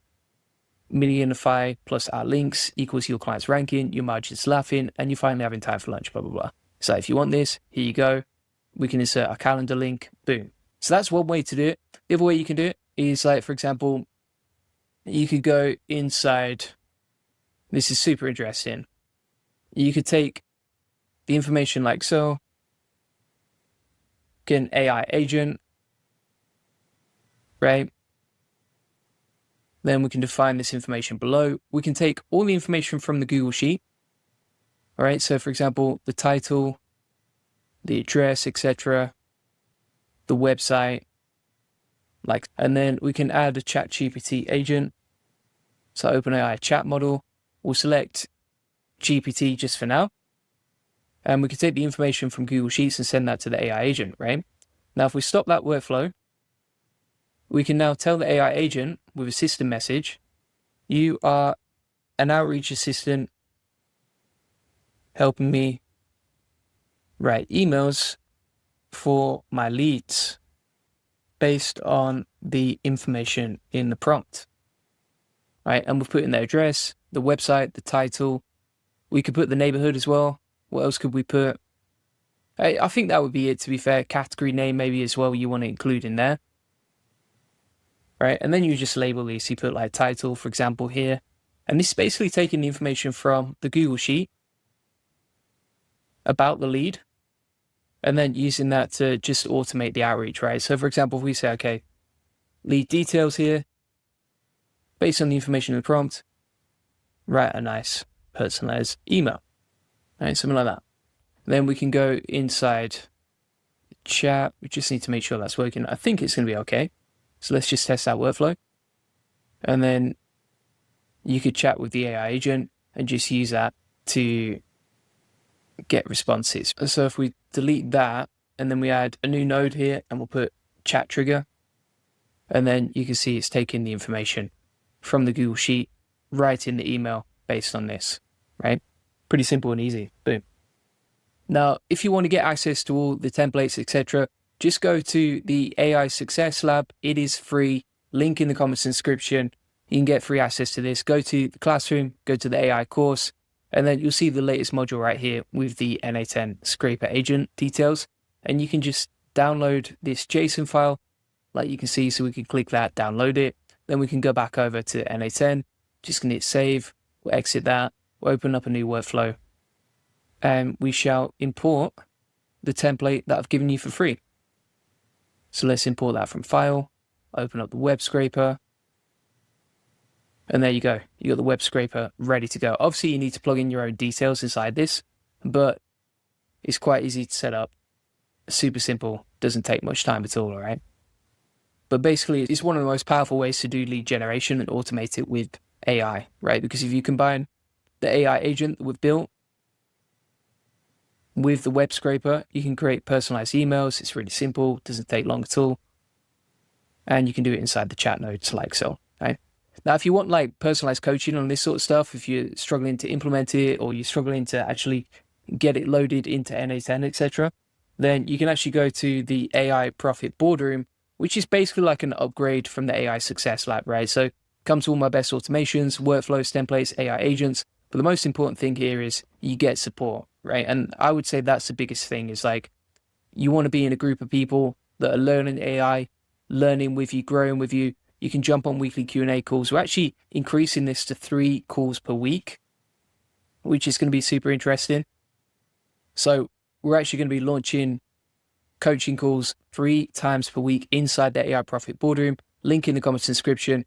Millionify plus our links equals your client's ranking, your margins laughing, and you're finally having time for lunch, blah, blah, blah. So if you want this, here you go. We can insert our calendar link, boom. So that's one way to do it. The other way you can do it is like, for example, you could go inside. This is super interesting. You could take the information like so. Get an AI agent, right? Then we can define this information below. We can take all the information from the Google Sheet. All right, so for example, the title, the address, etc., the website, and then we can add a ChatGPT agent. So OpenAI chat model. We'll select GPT just for now. And we can take the information from Google Sheets and send that to the AI agent, right? Now, if we stop that workflow, we can now tell the AI agent with a system message, you are an outreach assistant helping me write emails for my leads based on the information in the prompt, right? And we'll put in the address, the website, the title. We could put the neighborhood as well. What else could we put? I think that would be it, to be fair. Category name maybe as well you want to include in there. Right, and then you just label these. You put like title, for example, here. And this is basically taking the information from the Google Sheet about the lead and then using that to just automate the outreach, right? So for example, if we say, okay, lead details here, based on the information in the prompt, write a nice personalized email, right? Something like that. Then we can go inside the chat. We just need to make sure that's working. I think it's going to be okay. So let's just test that workflow. And then you could chat with the AI agent and just use that to get responses. So if we delete that and then we add a new node here and we'll put chat trigger, and then you can see it's taking the information from the Google Sheet right in the email based on this, right? Pretty simple and easy. Boom. Now, if you want to get access to all the templates, etc., just go to the AI Success Lab. It is free. Link in the comments and description. You can get free access to this. Go to the classroom, go to the AI course, and then you'll see the latest module right here with the NA10 scraper agent details. And you can just download this JSON file, like you can see. So we can click that, download it. Then we can go back over to NA10. Just gonna hit save. We'll exit that. We'll open up a new workflow. And we shall import the template that I've given you for free. So let's import that from file, open up the web scraper, and there you go. You got the web scraper ready to go. Obviously you need to plug in your own details inside this, but it's quite easy to set up. Super simple, doesn't take much time at all, all right? But basically it's one of the most powerful ways to do lead generation and automate it with AI, right? Because if you combine the AI agent that we've built with the web scraper, you can create personalized emails. It's really simple, doesn't take long at all. And you can do it inside the chat nodes like so, right? Now, if you want like personalized coaching on this sort of stuff, if you're struggling to implement it or you're struggling to actually get it loaded into NA10, etc., then you can actually go to the AI Profit Boardroom, which is basically like an upgrade from the AI Success Lab, right? So comes to all my best automations, workflows, templates, AI agents. But the most important thing here is you get support, right? And I would say that's the biggest thing is like, you want to be in a group of people that are learning AI, learning with you, growing with you. You can jump on weekly Q&A calls. We're actually increasing this to 3 calls per week, which is going to be super interesting. So we're actually going to be launching coaching calls 3 times per week inside the AI Profit Boardroom. Link in the comments and description.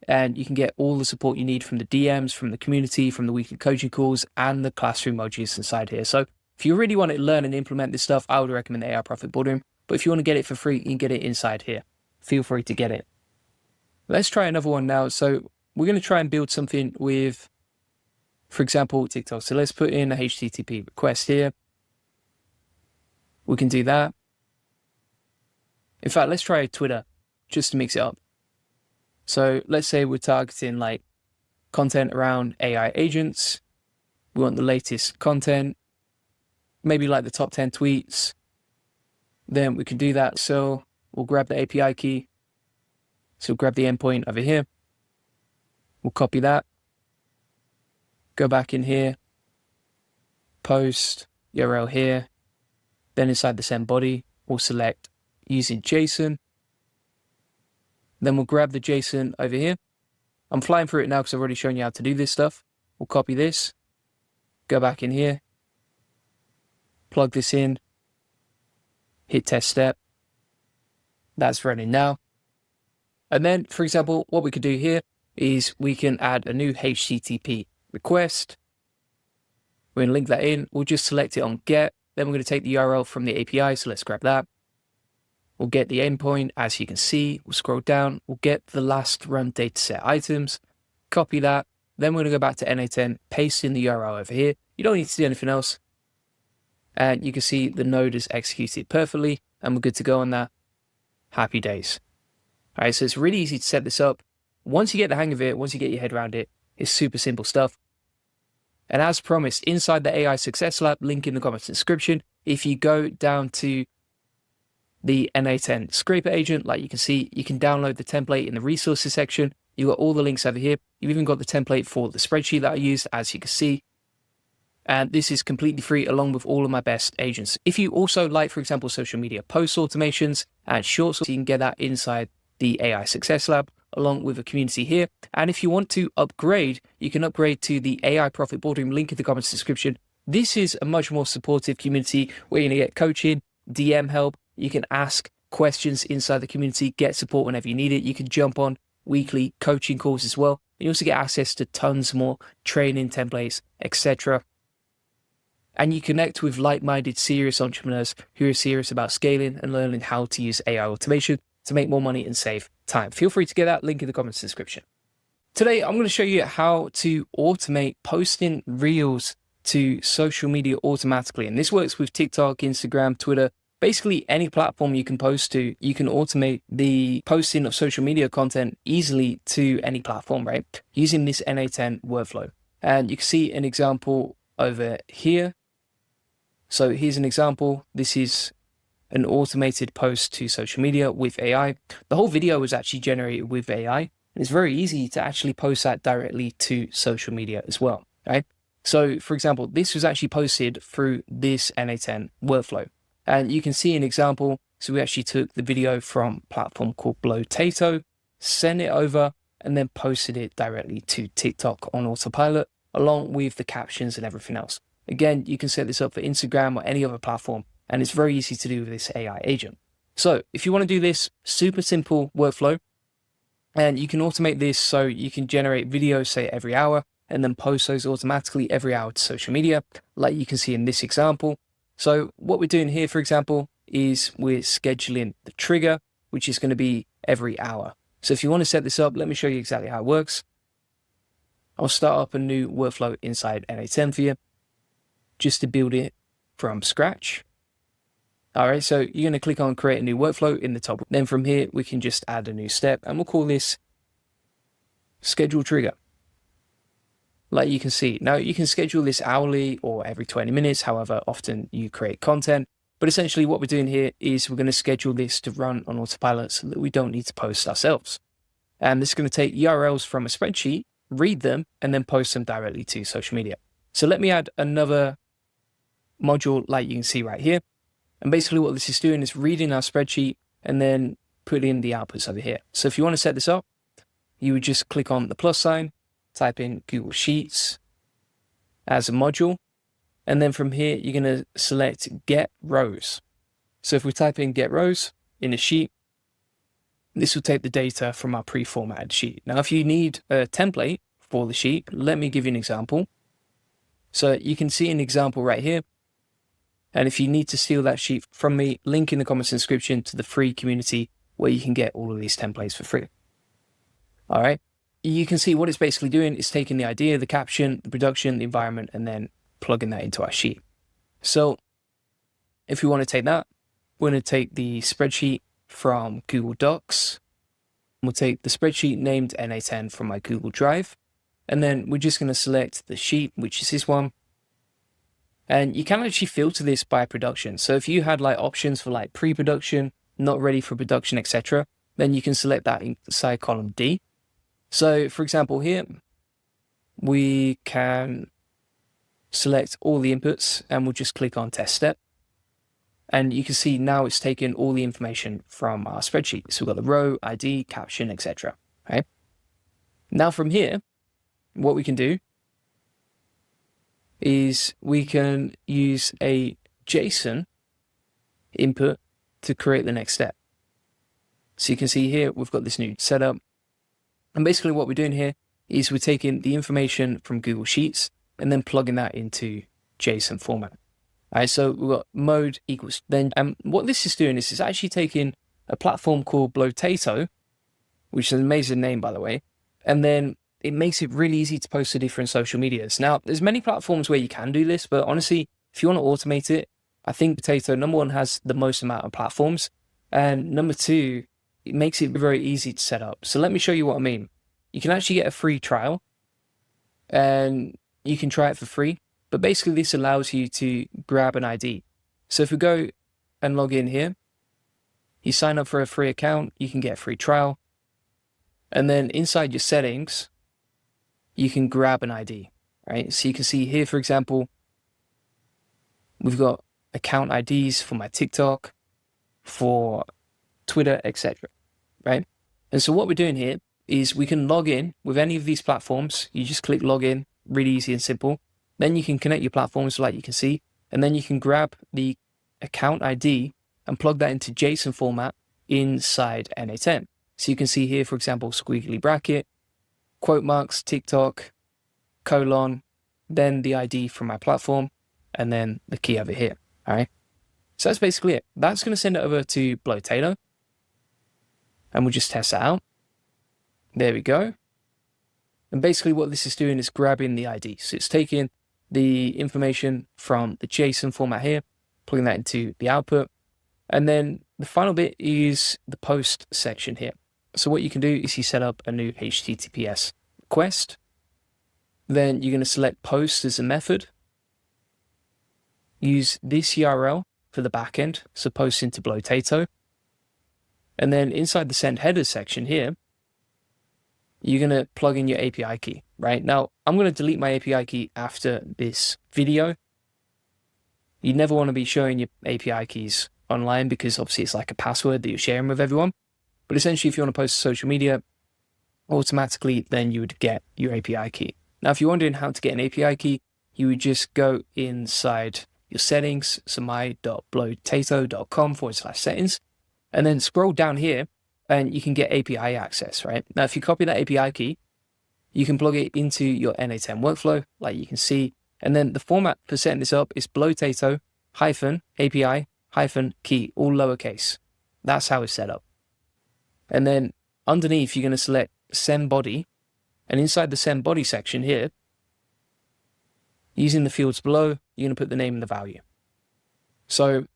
And you can get all the support you need from the DMs, from the community, from the weekly coaching calls, and the classroom modules inside here. So if you really want to learn and implement this stuff, I would recommend the AI Profit Boardroom. But if you want to get it for free, you can get it inside here. Feel free to get it. Let's try another one now. So we're going to try and build something with, for example, TikTok. So let's put in a HTTP request here. We can do that. In fact, let's try Twitter just to mix it up. So let's say we're targeting like content around AI agents. We want the latest content, maybe like the top 10 tweets. Then we can do that. So we'll grab the API key. So grab the endpoint over here. We'll copy that. Go back in here. Post URL here. Then inside the send body, we'll select using JSON. Then we'll grab the JSON over here. I'm flying through it now because I've already shown you how to do this stuff. We'll copy this, go back in here, plug this in, hit test step. That's running now. And then, for example, what we could do here is we can add a new HTTP request. We're going to link that in. We'll just select it on get. Then we're going to take the URL from the API. So let's grab that. We'll get the endpoint, as you can see. We'll scroll down. We'll get the last run dataset items. Copy that. Then we're going to go back to NA10, paste in the URL over here. You don't need to do anything else. And you can see the node is executed perfectly. And we're good to go on that. Happy days. All right, so it's really easy to set this up. Once you get the hang of it, once you get your head around it, it's super simple stuff. And as promised, inside the AI Success Lab, link in the comments and description, if you go down to the NA10 scraper agent, like you can see, you can download the template in the resources section. You've got all the links over here. You've even got the template for the spreadsheet that I used, as you can see. And this is completely free along with all of my best agents. If you also like, for example, social media post automations and shorts, you can get that inside the AI Success Lab along with a community here. And if you want to upgrade, you can upgrade to the AI Profit Boardroom, link in the comments description. This is a much more supportive community where you're going to get coaching, DM help. You can ask questions inside the community, get support whenever you need it. You can jump on weekly coaching calls as well. You also get access to tons more training templates, etc. And you connect with like-minded serious entrepreneurs who are serious about scaling and learning how to use AI automation to make more money and save time. Feel free to get that link in the comments description. Today, I'm going to show you how to automate posting reels to social media automatically. And this works with TikTok, Instagram, Twitter, basically any platform you can post to. You can automate the posting of social media content easily to any platform, right? Using this NA10 workflow. And you can see an example over here. So here's an example. This is an automated post to social media with AI. The whole video was actually generated with AI, and it's very easy to actually post that directly to social media as well, right? So for example, this was actually posted through this NA10 workflow, and you can see an example. So we actually took the video from a platform called Blotato, sent it over, and then posted it directly to TikTok on autopilot, along with the captions and everything else. Again, you can set this up for Instagram or any other platform, and it's very easy to do with this AI agent. So if you want to do this super simple workflow, and you can automate this so you can generate videos, say every hour, and then post those automatically every hour to social media, like you can see in this example. So what we're doing here, for example, is we're scheduling the trigger, which is going to be every hour. So if you want to set this up, let me show you exactly how it works. I'll start up a new workflow inside NA10 for you, just to build it from scratch. All right, so you're going to click on create a new workflow in the top. Then from here, we can just add a new step, and we'll call this schedule trigger. Like you can see, now you can schedule this hourly or every 20 minutes, however often you create content. But essentially what we're doing here is we're going to schedule this to run on autopilot so that we don't need to post ourselves. And this is going to take URLs from a spreadsheet, read them, and then post them directly to social media. So let me add another module like you can see right here. And basically what this is doing is reading our spreadsheet and then putting the outputs over here. So if you want to set this up, you would just click on the plus sign, type in Google Sheets as a module. And then from here, you're going to select Get Rows. So if we type in Get Rows in a sheet, this will take the data from our pre-formatted sheet. Now, if you need a template for the sheet, let me give you an example. So you can see an example right here. And if you need to steal that sheet from me, link in the comments description to the free community where you can get all of these templates for free. All right. You can see what it's basically doing is taking the idea, the caption, the production, the environment, and then plugging that into our sheet. So if we want to take that, we're going to take the spreadsheet from Google Docs. We'll take the spreadsheet named NA10 from my Google Drive. And then we're just going to select the sheet, which is this one. And you can actually filter this by production. So if you had like options for like pre-production, not ready for production, etc., then you can select that inside column D. So for example, here, we can select all the inputs and we'll just click on test step. And you can see now it's taken all the information from our spreadsheet. So we've got the row, ID, caption, etc. Okay. Now from here, what we can do is we can use a JSON input to create the next step. So you can see here, we've got this new setup. And basically what we're doing here is we're taking the information from Google Sheets and then plugging that into JSON format. All right, so we've got mode equals then. And what this is doing is it's actually taking a platform called Blotato, which is an amazing name, by the way. And then it makes it really easy to post to different social medias. Now, there's many platforms where you can do this, but honestly, if you want to automate it, I think Potato, number one, has the most amount of platforms. And number two, it makes it very easy to set up. So let me show you what I mean. You can actually get a free trial and you can try it for free. But basically, this allows you to grab an ID. So if we go and log in here, you sign up for a free account, you can get a free trial. And then inside your settings, you can grab an ID, right? So you can see here, for example, we've got account IDs for my TikTok, for Twitter, etc., right? And so what we're doing here is we can log in with any of these platforms. You just click login, really easy and simple. Then you can connect your platforms like you can see, and then you can grab the account ID and plug that into JSON format inside NA10. So you can see here, for example, squiggly bracket, quote marks, TikTok, colon, then the ID from my platform, and then the key over here. All right. So that's basically it. That's going to send it over to Blotato. And we'll just test that out. There we go. And basically what this is doing is grabbing the ID. So it's taking the information from the JSON format here, plugging that into the output. And then the final bit is the post section here. So what you can do is you set up a new HTTPS request. Then you're going to select post as a method. Use this URL for the backend, so post into Blotato. And then inside the send headers section here, you're going to plug in your API key, right? Now, I'm going to delete my API key after this video. You never want to be showing your API keys online because obviously it's like a password that you're sharing with everyone. But essentially, if you want to post to social media, automatically, then you would get your API key. Now, if you're wondering how to get an API key, you would just go inside your settings, so my.blotato.com/settings, and then scroll down here and you can get API access, right? Now, if you copy that API key, you can plug it into your N8N workflow, like you can see. And then the format for setting this up is Blotato-API-key, all lowercase. That's how it's set up. And then underneath, you're going to select send body. And inside the send body section here, using the fields below, you're going to put the name and the value. So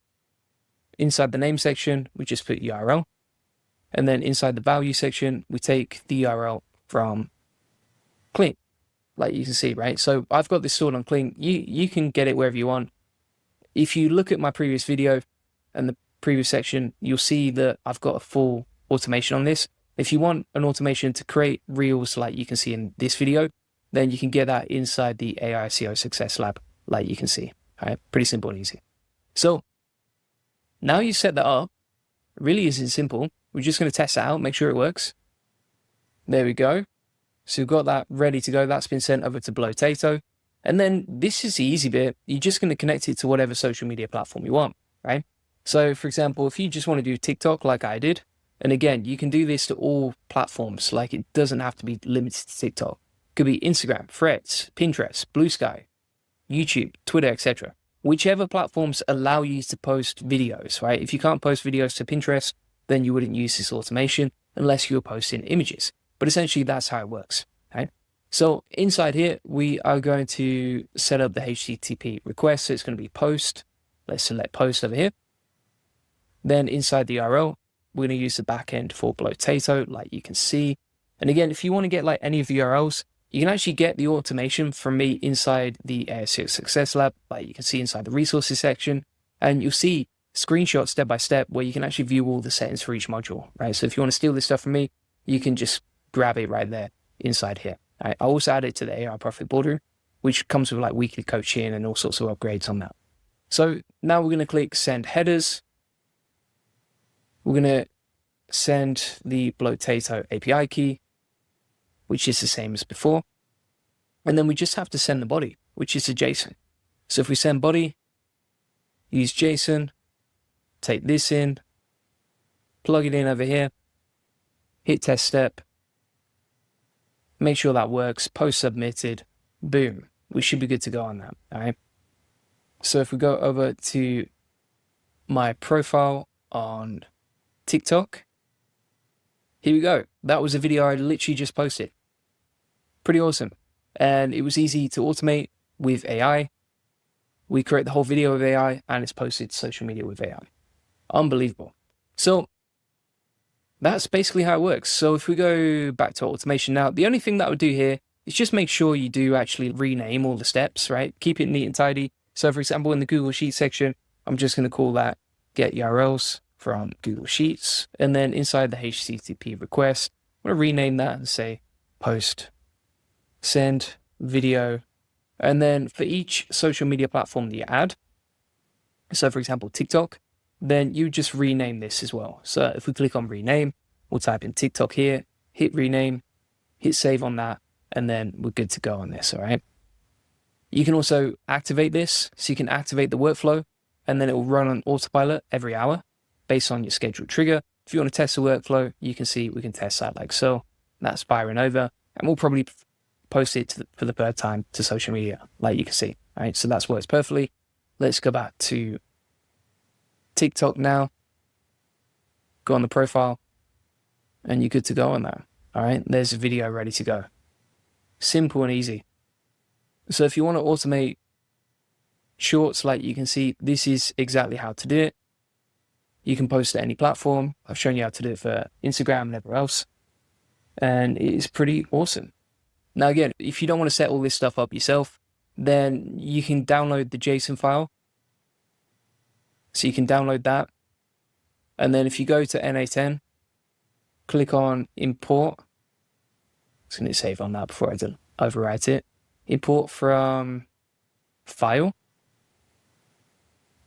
inside the name section, we just put URL. And then inside the value section, we take the URL from Clean, like you can see, right? So I've got this stored on Clean. You can get it wherever you want. If you look at my previous video and the previous section, you'll see that I've got a full automation on this. If you want an automation to create reels like you can see in this video, then you can get that inside the AI SEO Success Lab, like you can see. All right, pretty simple and easy. So now you set that up, it really isn't simple. We're just going to test it out, make sure it works. There we go. So we've got that ready to go. That's been sent over to Blotato. And then this is the easy bit. You're just going to connect it to whatever social media platform you want, right? So for example, if you just want to do TikTok like I did, and again, you can do this to all platforms. Like it doesn't have to be limited to TikTok. It could be Instagram, Threads, Pinterest, Blue Sky, YouTube, Twitter, etc. Whichever platforms allow you to post videos, right? If you can't post videos to Pinterest, then you wouldn't use this automation unless you're posting images. But essentially, that's how it works, right? So inside here, we are going to set up the HTTP request. So it's going to be post. Let's select post over here. Then inside the URL, we're going to use the backend for Blotato, like you can see. And again, if you want to get like any of the URLs, you can actually get the automation from me inside the SEO Success Lab, like you can see inside the resources section. And you'll see screenshots step by step where you can actually view all the settings for each module, right? So if you want to steal this stuff from me, you can just grab it right there inside here. I also added it to the AI Profit Boardroom, which comes with like weekly coaching and all sorts of upgrades on that. So now we're going to click send headers. We're going to send the Blotato API key, which is the same as before. And then we just have to send the body, which is a JSON. So if we send body, use JSON, take this in, plug it in over here, hit test step, make sure that works, post submitted, boom. We should be good to go on that, all right? So if we go over to my profile on TikTok, here we go. That was a video I literally just posted. Pretty awesome. And it was easy to automate with AI. We create the whole video with AI and it's posted to social media with AI. Unbelievable. So that's basically how it works. So if we go back to automation now, the only thing that I would do here is just make sure you do actually rename all the steps, right? Keep it neat and tidy. So for example, in the Google Sheets section, I'm just going to call that get URLs from Google Sheets. And then inside the HTTP request, I'm going to rename that and say post, send, video. And then for each social media platform that you add, so for example, TikTok, then you just rename this as well. So if we click on rename, we'll type in TikTok here, hit rename, hit save on that, and then we're good to go on this, all right? You can also activate this. So you can activate the workflow and then it will run on autopilot every hour based on your scheduled trigger. if you want to test the workflow, you can see we can test that like so. That's firing over, and we'll probably post it for the third time to social media, like you can see. All right, so that's works perfectly. Let's go back to TikTok now. Go on the profile, and you're good to go on that. All right, there's a video ready to go. Simple and easy. So if you want to automate shorts, like you can see, this is exactly how to do it. You can post to any platform. I've shown you how to do it for Instagram and everywhere else. And it is pretty awesome. Now, again, if you don't want to set all this stuff up yourself, then you can download the JSON file. So you can download that. And then if you go to N8N, click on import. I'm just going to save on that before I overwrite it. Import from file.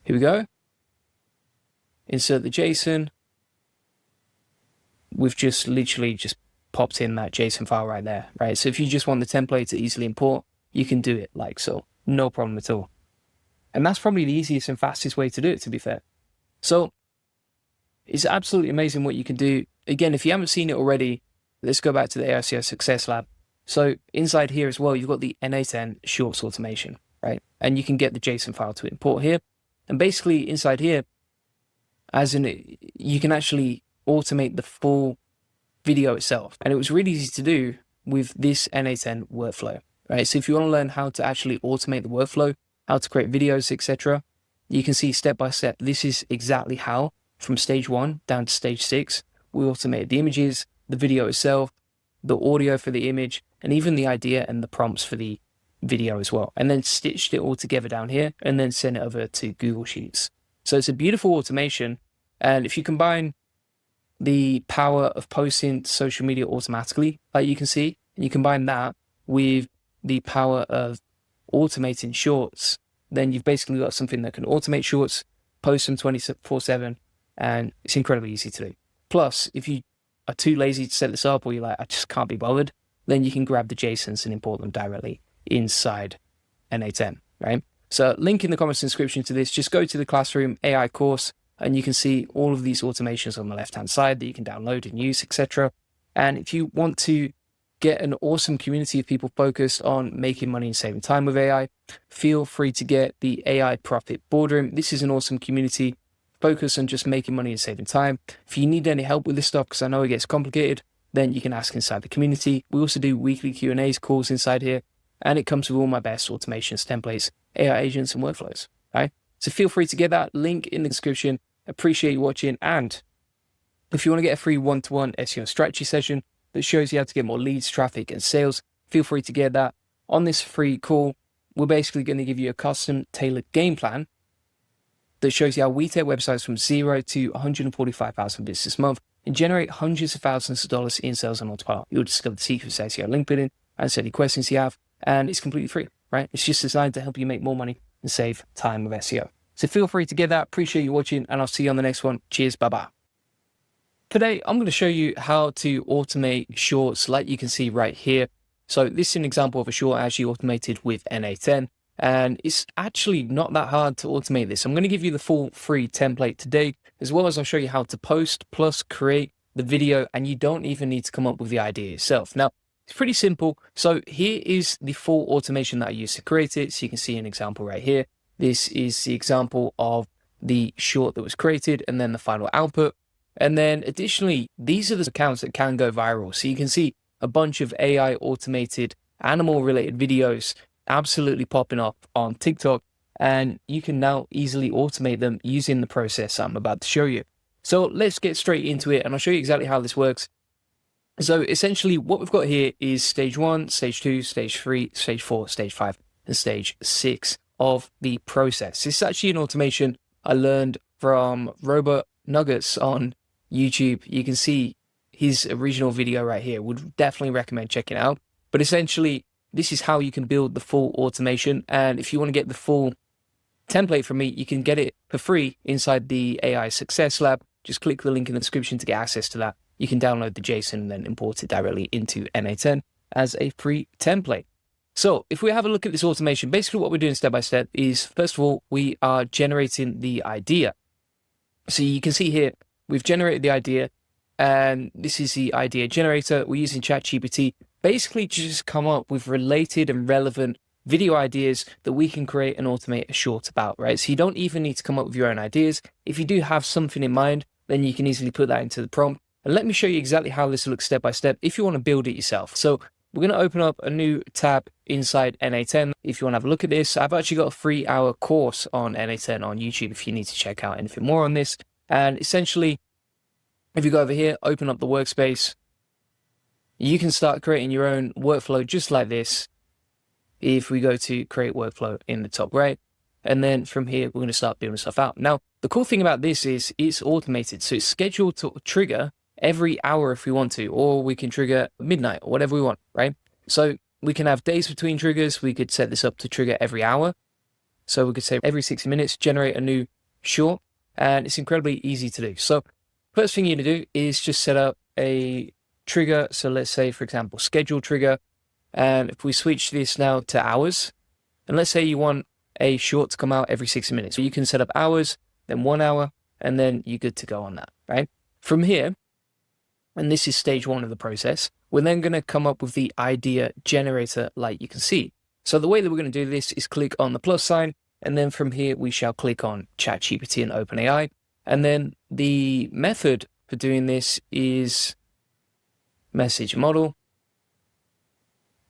Here we go. Insert the JSON. We've just literally just popped in that JSON file right there, right? So if you just want the template to easily import, you can do it like so. No problem at all. And that's probably the easiest and fastest way to do it, to be fair. So it's absolutely amazing what you can do. Again, if you haven't seen it already, let's go back to the AICO Success Lab. So inside here as well, you've got the N8N Shorts automation, right? And you can get the JSON file to import here. And basically inside here, you can actually automate the full video itself. And it was really easy to do with this N8N workflow, right? So if you want to learn how to actually automate the workflow, how to create videos, etc., you can see step by step, this is exactly how, from stage 1 down to stage 6, we automated the images, the video itself, the audio for the image, and even the idea and the prompts for the video as well. And then stitched it all together down here and then sent it over to Google Sheets. So it's a beautiful automation. And if you combine the power of posting to social media automatically, like you can see, and you combine that with the power of automating shorts, then you've basically got something that can automate shorts, post them 24/7, and it's incredibly easy to do. Plus, if you are too lazy to set this up, or you're like, I just can't be bothered, then you can grab the JSONs and import them directly inside N8N, right? So link in the comments description to this. Just go to the Classroom AI course, and you can see all of these automations on the left-hand side that you can download and use, etc. And if you want to get an awesome community of people focused on making money and saving time with AI, feel free to get the AI Profit Boardroom. This is an awesome community focused on just making money and saving time. If you need any help with this stuff, because I know it gets complicated, then you can ask inside the community. We also do weekly Q&As calls inside here, and it comes with all my best automations, templates, AI agents, and workflows. Right? So feel free to get that link in the description. Appreciate you watching. And if you want to get a free one-to-one SEO strategy session that shows you how to get more leads, traffic, and sales, feel free to get that. On this free call, we're basically going to give you a custom tailored game plan that shows you how we take websites from 0 to 145,000 visits this month and generate hundreds of thousands of dollars in sales on autopilot. You'll discover the secrets to SEO link building, answer any questions you have, and it's completely free, right? It's just designed to help you make more money and save time with SEO. So feel free to get that. Appreciate you watching, and I'll see you on the next one. Cheers. Bye-bye. Today, I'm going to show you how to automate shorts like you can see right here. So this is an example of a short actually automated with N8N, and it's actually not that hard to automate this. I'm going to give you the full free template today, as well as I'll show you how to post plus create the video, and you don't even need to come up with the idea yourself. Now, it's pretty simple. So here is the full automation that I used to create it. So you can see an example right here. This is the example of the short that was created and then the final output. And then additionally, these are the accounts that can go viral. So you can see a bunch of AI automated animal related videos absolutely popping up on TikTok. And you can now easily automate them using the process I'm about to show you. So let's get straight into it, and I'll show you exactly how this works. So essentially what we've got here is stage 1, stage 2, stage 3, stage 4, stage 5, and stage 6 of the process. This is actually an automation I learned from Robert Nuggets on YouTube. You can see his original video right here. Would definitely recommend checking it out. But essentially, this is how you can build the full automation. And if you want to get the full template from me, you can get it for free inside the AI Success Lab. Just click the link in the description to get access to that. You can download the JSON and then import it directly into N8N as a free template. So if we have a look at this automation, basically what we're doing step by step is, first of all, we are generating the idea. So you can see here, we've generated the idea, and this is the idea generator. We're using ChatGPT basically to just come up with related and relevant video ideas that we can create and automate a short about, right? So you don't even need to come up with your own ideas. If you do have something in mind, then you can easily put that into the prompt. And let me show you exactly how this looks step by step if you want to build it yourself. So we're going to open up a new tab inside NA10. If you want to have a look at this, I've actually got a 3-hour course on NA10 on YouTube if you need to check out anything more on this. And essentially, if you go over here, open up the workspace, you can start creating your own workflow just like this. If we go to create workflow in the top right, and then from here, we're going to start building stuff out. Now, the cool thing about this is it's automated. So it's scheduled to trigger every hour if we want to, or we can trigger midnight or whatever we want, right? So we can have days between triggers. We could set this up to trigger every hour. So we could say every 60 minutes, generate a new short, and it's incredibly easy to do. So first thing you're going to do is just set up a trigger. So let's say, for example, schedule trigger. And if we switch this now to hours, and let's say you want a short to come out every 60 minutes, so you can set up hours, then 1 hour, and then you're good to go on that, right? From here, and this is stage 1 of the process, we're then going to come up with the idea generator like you can see. So the way that we're going to do this is click on the plus sign, and then from here we shall click on ChatGPT and OpenAI. And then the method for doing this is message model,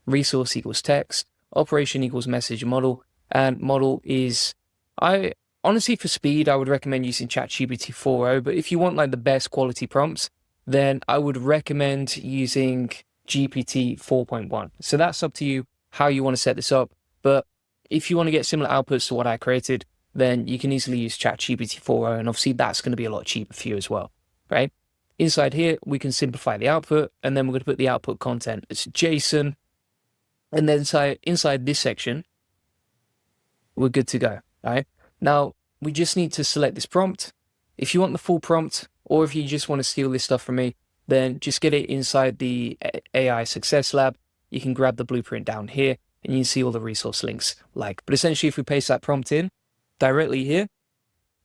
resource equals text, operation equals message model, and model is, I honestly, for speed, I would recommend using ChatGPT 4.0, but if you want like the best quality prompts, then I would recommend using GPT 4.1. So that's up to you how you want to set this up. But if you want to get similar outputs to what I created, then you can easily use ChatGPT 4.0, and obviously that's going to be a lot cheaper for you as well, right? Inside here, we can simplify the output, and then we're going to put the output content as JSON. And then inside this section, we're good to go, all right? Now, we just need to select this prompt. If you want the full prompt, or if you just want to steal this stuff from me, then just get it inside the AI Success Lab. You can grab the blueprint down here, and you can see all the resource links. But essentially, if we paste that prompt in directly here,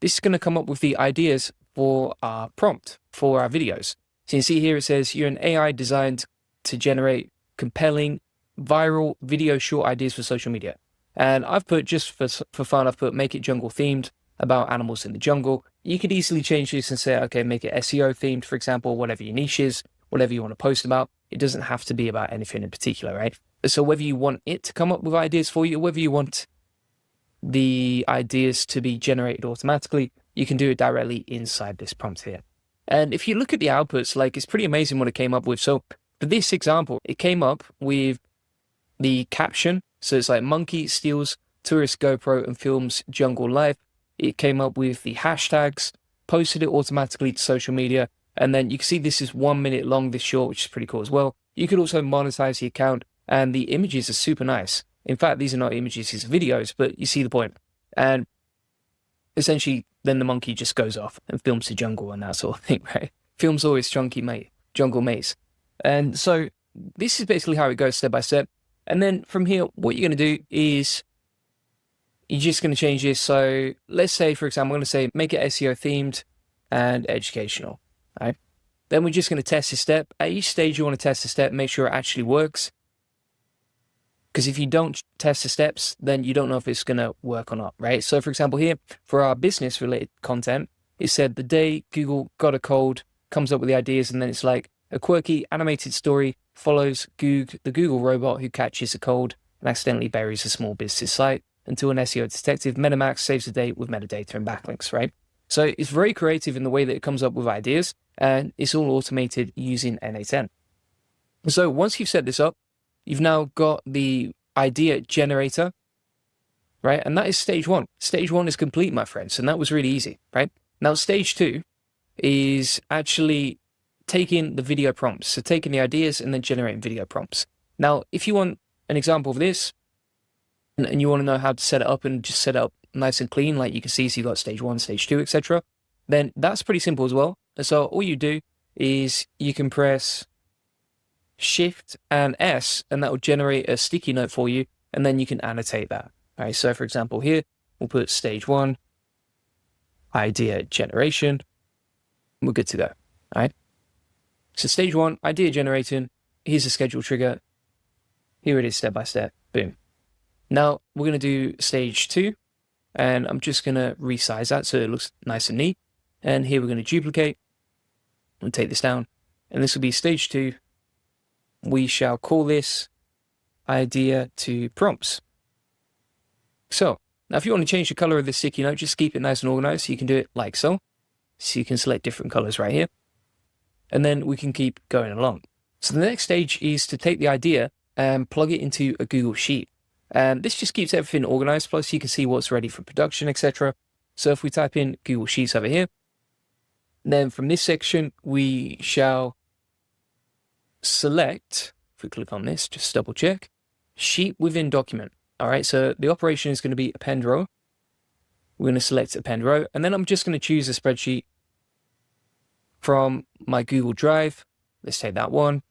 this is going to come up with the ideas for our prompt for our videos. So you can see here, it says you're an AI designed to generate compelling, viral video short ideas for social media. And I've put, just for fun, I've put make it jungle themed, about animals in the jungle. You could easily change this and say, okay, make it SEO themed, for example, whatever your niche is, whatever you want to post about. It doesn't have to be about anything in particular, right? So whether you want it to come up with ideas for you, or whether you want the ideas to be generated automatically, you can do it directly inside this prompt here. And if you look at the outputs, it's pretty amazing what it came up with. So for this example, it came up with the caption. So it's like monkey steals tourist GoPro and films jungle life. It came up with the hashtags, posted it automatically to social media. And then you can see this is 1 minute long, this short, which is pretty cool as well. You could also monetize the account, and the images are super nice. In fact, these are not images, these are videos, but you see the point. And essentially, then the monkey just goes off and films the jungle and that sort of thing, right? Films all his jungle maze. And so this is basically how it goes step by step. And then from here, what you're going to do is you're just going to change this. So let's say, for example, I'm going to say make it SEO themed and educational, right? Then we're just going to test this step. At each stage, you want to test the step, make sure it actually works. Because if you don't test the steps, then you don't know if it's going to work or not, right? So for example, here, for our business-related content, it said the day Google got a cold, comes up with the ideas, and then it's like a quirky animated story follows the Google robot who catches a cold and accidentally buries a small business site until an SEO detective, MetaMax, saves the day with metadata and backlinks, right? So it's very creative in the way that it comes up with ideas, and it's all automated using NA10. So once you've set this up, you've now got the idea generator, right? And that is stage 1. Stage 1 is complete, my friends, and that was really easy, right? Now, stage 2 is actually taking the video prompts. So taking the ideas and then generating video prompts. Now, if you want an example of this, and you want to know how to set it up and just set it up nice and clean, like you can see, so you've got stage 1, stage 2, etc., then that's pretty simple as well. And so all you do is you can press Shift and S, and that will generate a sticky note for you, and then you can annotate that. All right, so for example, here we'll put stage 1, idea generation, we're good to go. All right. So stage 1, idea generating. Here's a schedule trigger. Here it is step by step. Boom. Now we're going to do stage 2, and I'm just going to resize that so it looks nice and neat. And here we're going to duplicate and take this down. And this will be stage 2. We shall call this idea to prompts. So now if you want to change the color of the sticky note, just keep it nice and organized. So you can do it like so. So you can select different colors right here. And then we can keep going along. So the next stage is to take the idea and plug it into a Google Sheet. And this just keeps everything organized. Plus you can see what's ready for production, etc. So if we type in Google Sheets over here, then from this section, we shall select, if we click on this, just double check, sheet within document. All right, so the operation is going to be append row. We're going to select append row, and then I'm just going to choose a spreadsheet from my Google Drive. Let's take that one.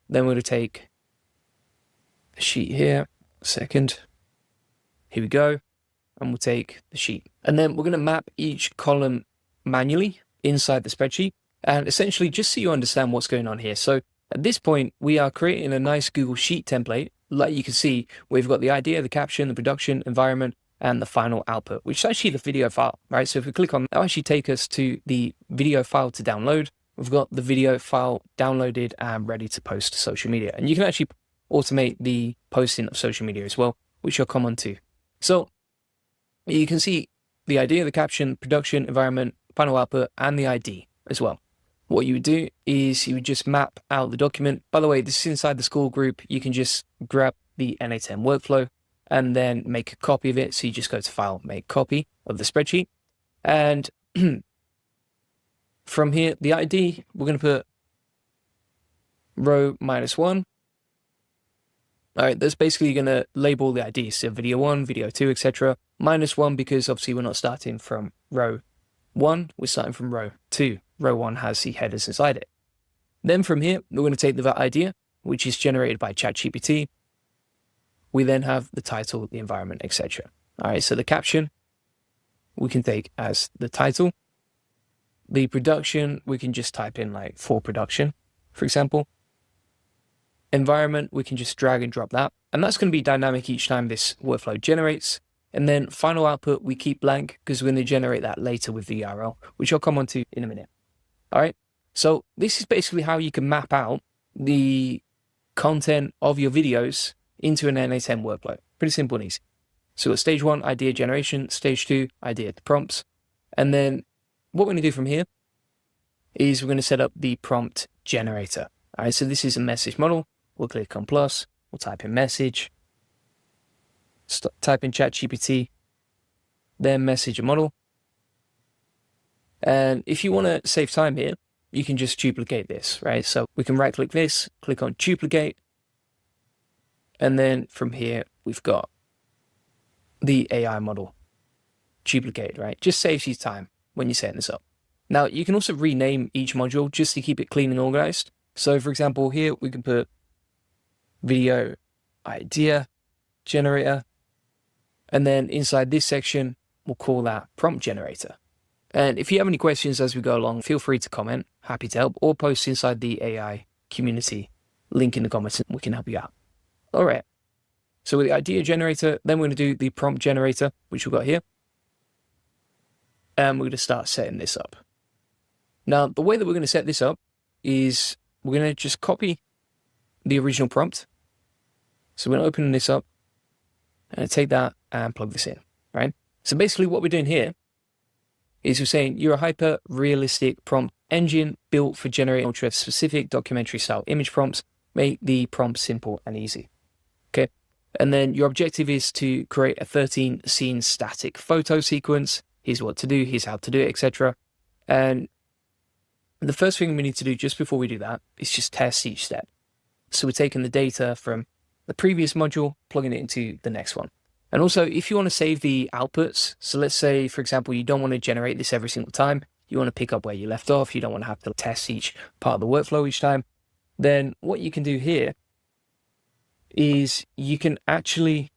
Then we're going to take the sheet here. Second. Here we go. And we'll take the sheet. And then we're going to map each column manually inside the spreadsheet. And essentially, just so you understand what's going on here. So at this point, we are creating a nice Google Sheet template. Like you can see, we've got the idea, the caption, the production environment, and the final output, which is actually the video file, right? So if we click on, that'll actually take us to the video file to download. We've got the video file downloaded and ready to post to social media. And you can actually automate the posting of social media as well, which I'll come on to. So you can see the idea, the caption, production, environment, final output, and the ID as well. What you would do is you would just map out the document. By the way, this is inside the school group. You can just grab the NA10 workflow and then make a copy of it. So you just go to File, Make Copy of the spreadsheet. And from here, the ID, we're going to put row -1. All right, that's basically going to label the IDs. So video 1, video 2, etc. -1 because obviously we're not starting from row 1, we're starting from row 2. Row 1 has the headers inside it. Then from here, we're going to take the idea, which is generated by ChatGPT. We then have the title, the environment, etc. All right, so the caption we can take as the title. The production, we can just type in like for production, for example. Environment, we can just drag and drop that. And that's going to be dynamic each time this workflow generates. And then final output, we keep blank because we're going to generate that later with the URL, which I'll come on to in a minute. All right. So this is basically how you can map out the content of your videos into an NA10 workflow. Pretty simple and easy. So we've got stage 1, idea generation, stage 2, idea prompts. And then what we're going to do from here is we're going to set up the prompt generator. All right. So this is a message model. We'll click on plus, we'll type in message, type in ChatGPT, then message a model. And if you want to save time here, you can just duplicate this, right? So we can right click this, click on duplicate. And then from here, we've got the AI model duplicated, right? Just saves you time when you're setting this up. Now you can also rename each module just to keep it clean and organized. So for example, here we can put video idea generator. And then inside this section, we'll call that prompt generator. And if you have any questions as we go along, feel free to comment, happy to help, or post inside the AI community link in the comments and we can help you out. All right. So with the idea generator, then we're going to do the prompt generator, which we've got here. And we're going to start setting this up. Now, the way that we're going to set this up is we're going to just copy the original prompt. So we're going to open this up and take that and plug this in, right? So basically what we're doing here is we're saying you're a hyper-realistic prompt engine built for generating ultra-specific documentary-style image prompts. Make the prompt simple and easy, okay? And then your objective is to create a 13-scene static photo sequence. Here's what to do, here's how to do it, etc. And the first thing we need to do just before we do that is just test each step. So we're taking the data from the previous module, plugging it into the next one. And also, if you want to save the outputs, so let's say, for example, you don't want to generate this every single time, you want to pick up where you left off, you don't want to have to test each part of the workflow each time, then what you can do here is you can actually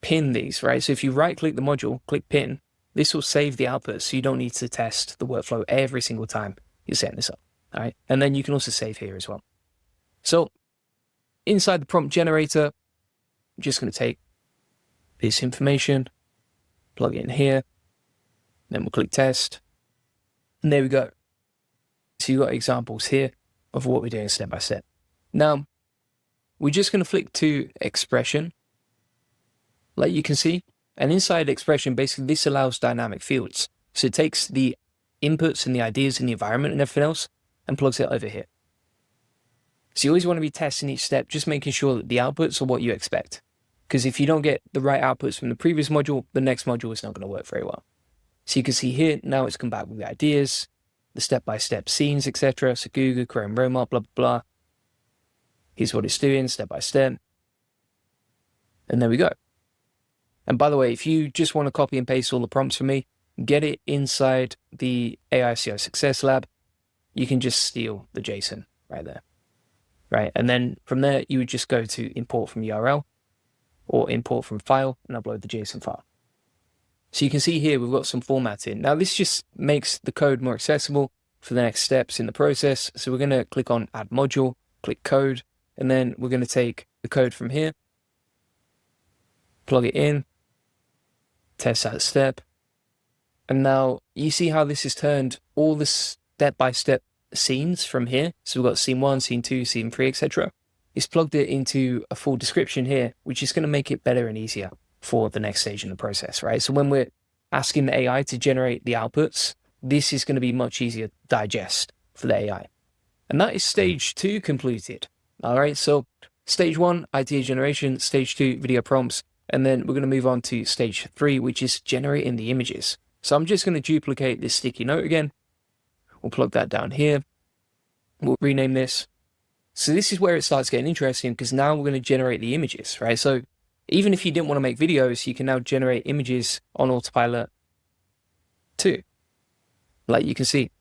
pin these, right? So if you right-click the module, click pin, this will save the output, so you don't need to test the workflow every single time you're setting this up. All right, and then you can also save here as well. So inside the prompt generator, I'm just going to take this information, plug it in here, then we'll click test, and there we go. So you've got examples here of what we're doing step by step. Now, we're just going to flick to expression, like you can see. And inside expression, basically this allows dynamic fields. So it takes the inputs and the ideas in the environment and everything else and plugs it over here. So you always want to be testing each step, just making sure that the outputs are what you expect. Because if you don't get the right outputs from the previous module, the next module is not going to work very well. So you can see here, now it's come back with the ideas, the step-by-step scenes, etc. So Google, Chrome, Roma, blah, blah, blah. Here's what it's doing, step by step. And there we go. And by the way, if you just want to copy and paste all the prompts from me, get it inside the AI SEO Success Lab, you can just steal the JSON right there. Right, and then from there, you would just go to import from URL or import from file and upload the JSON file. So you can see here, we've got some formatting. Now this just makes the code more accessible for the next steps in the process. So we're going to click on add module, click code, and then we're going to take the code from here, plug it in, test that step. And now you see how this has turned all the step-by-step scenes from here. So we've got scene 1, scene 2, scene 3, etc. It's plugged it into a full description here, which is going to make it better and easier for the next stage in the process, right? So when we're asking the AI to generate the outputs, this is going to be much easier to digest for the AI. And that is stage 2 completed. All right, so stage 1, idea generation, stage 2, video prompts, and then we're going to move on to stage 3, which is generating the images. So I'm just going to duplicate this sticky note again. We'll plug that down here. We'll rename this. So this is where it starts getting interesting, because now we're going to generate the images, right? So even if you didn't want to make videos, you can now generate images on autopilot too, like you can see.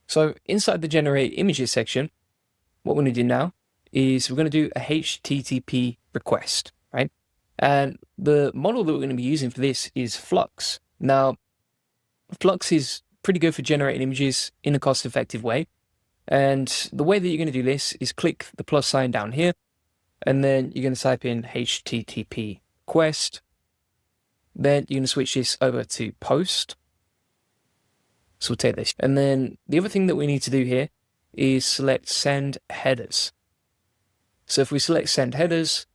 So inside the generate images section, what we're going to do now is we're going to do a HTTP request, right? And the model that we're going to be using for this is Flux. Now, Flux is pretty good for generating images in a cost-effective way. And the way that you're going to do this is click the plus sign down here, and then you're going to type in HTTP request. Then you're going to switch this over to post. So we'll take this. And then the other thing that we need to do here is select send headers. So if we select send headers,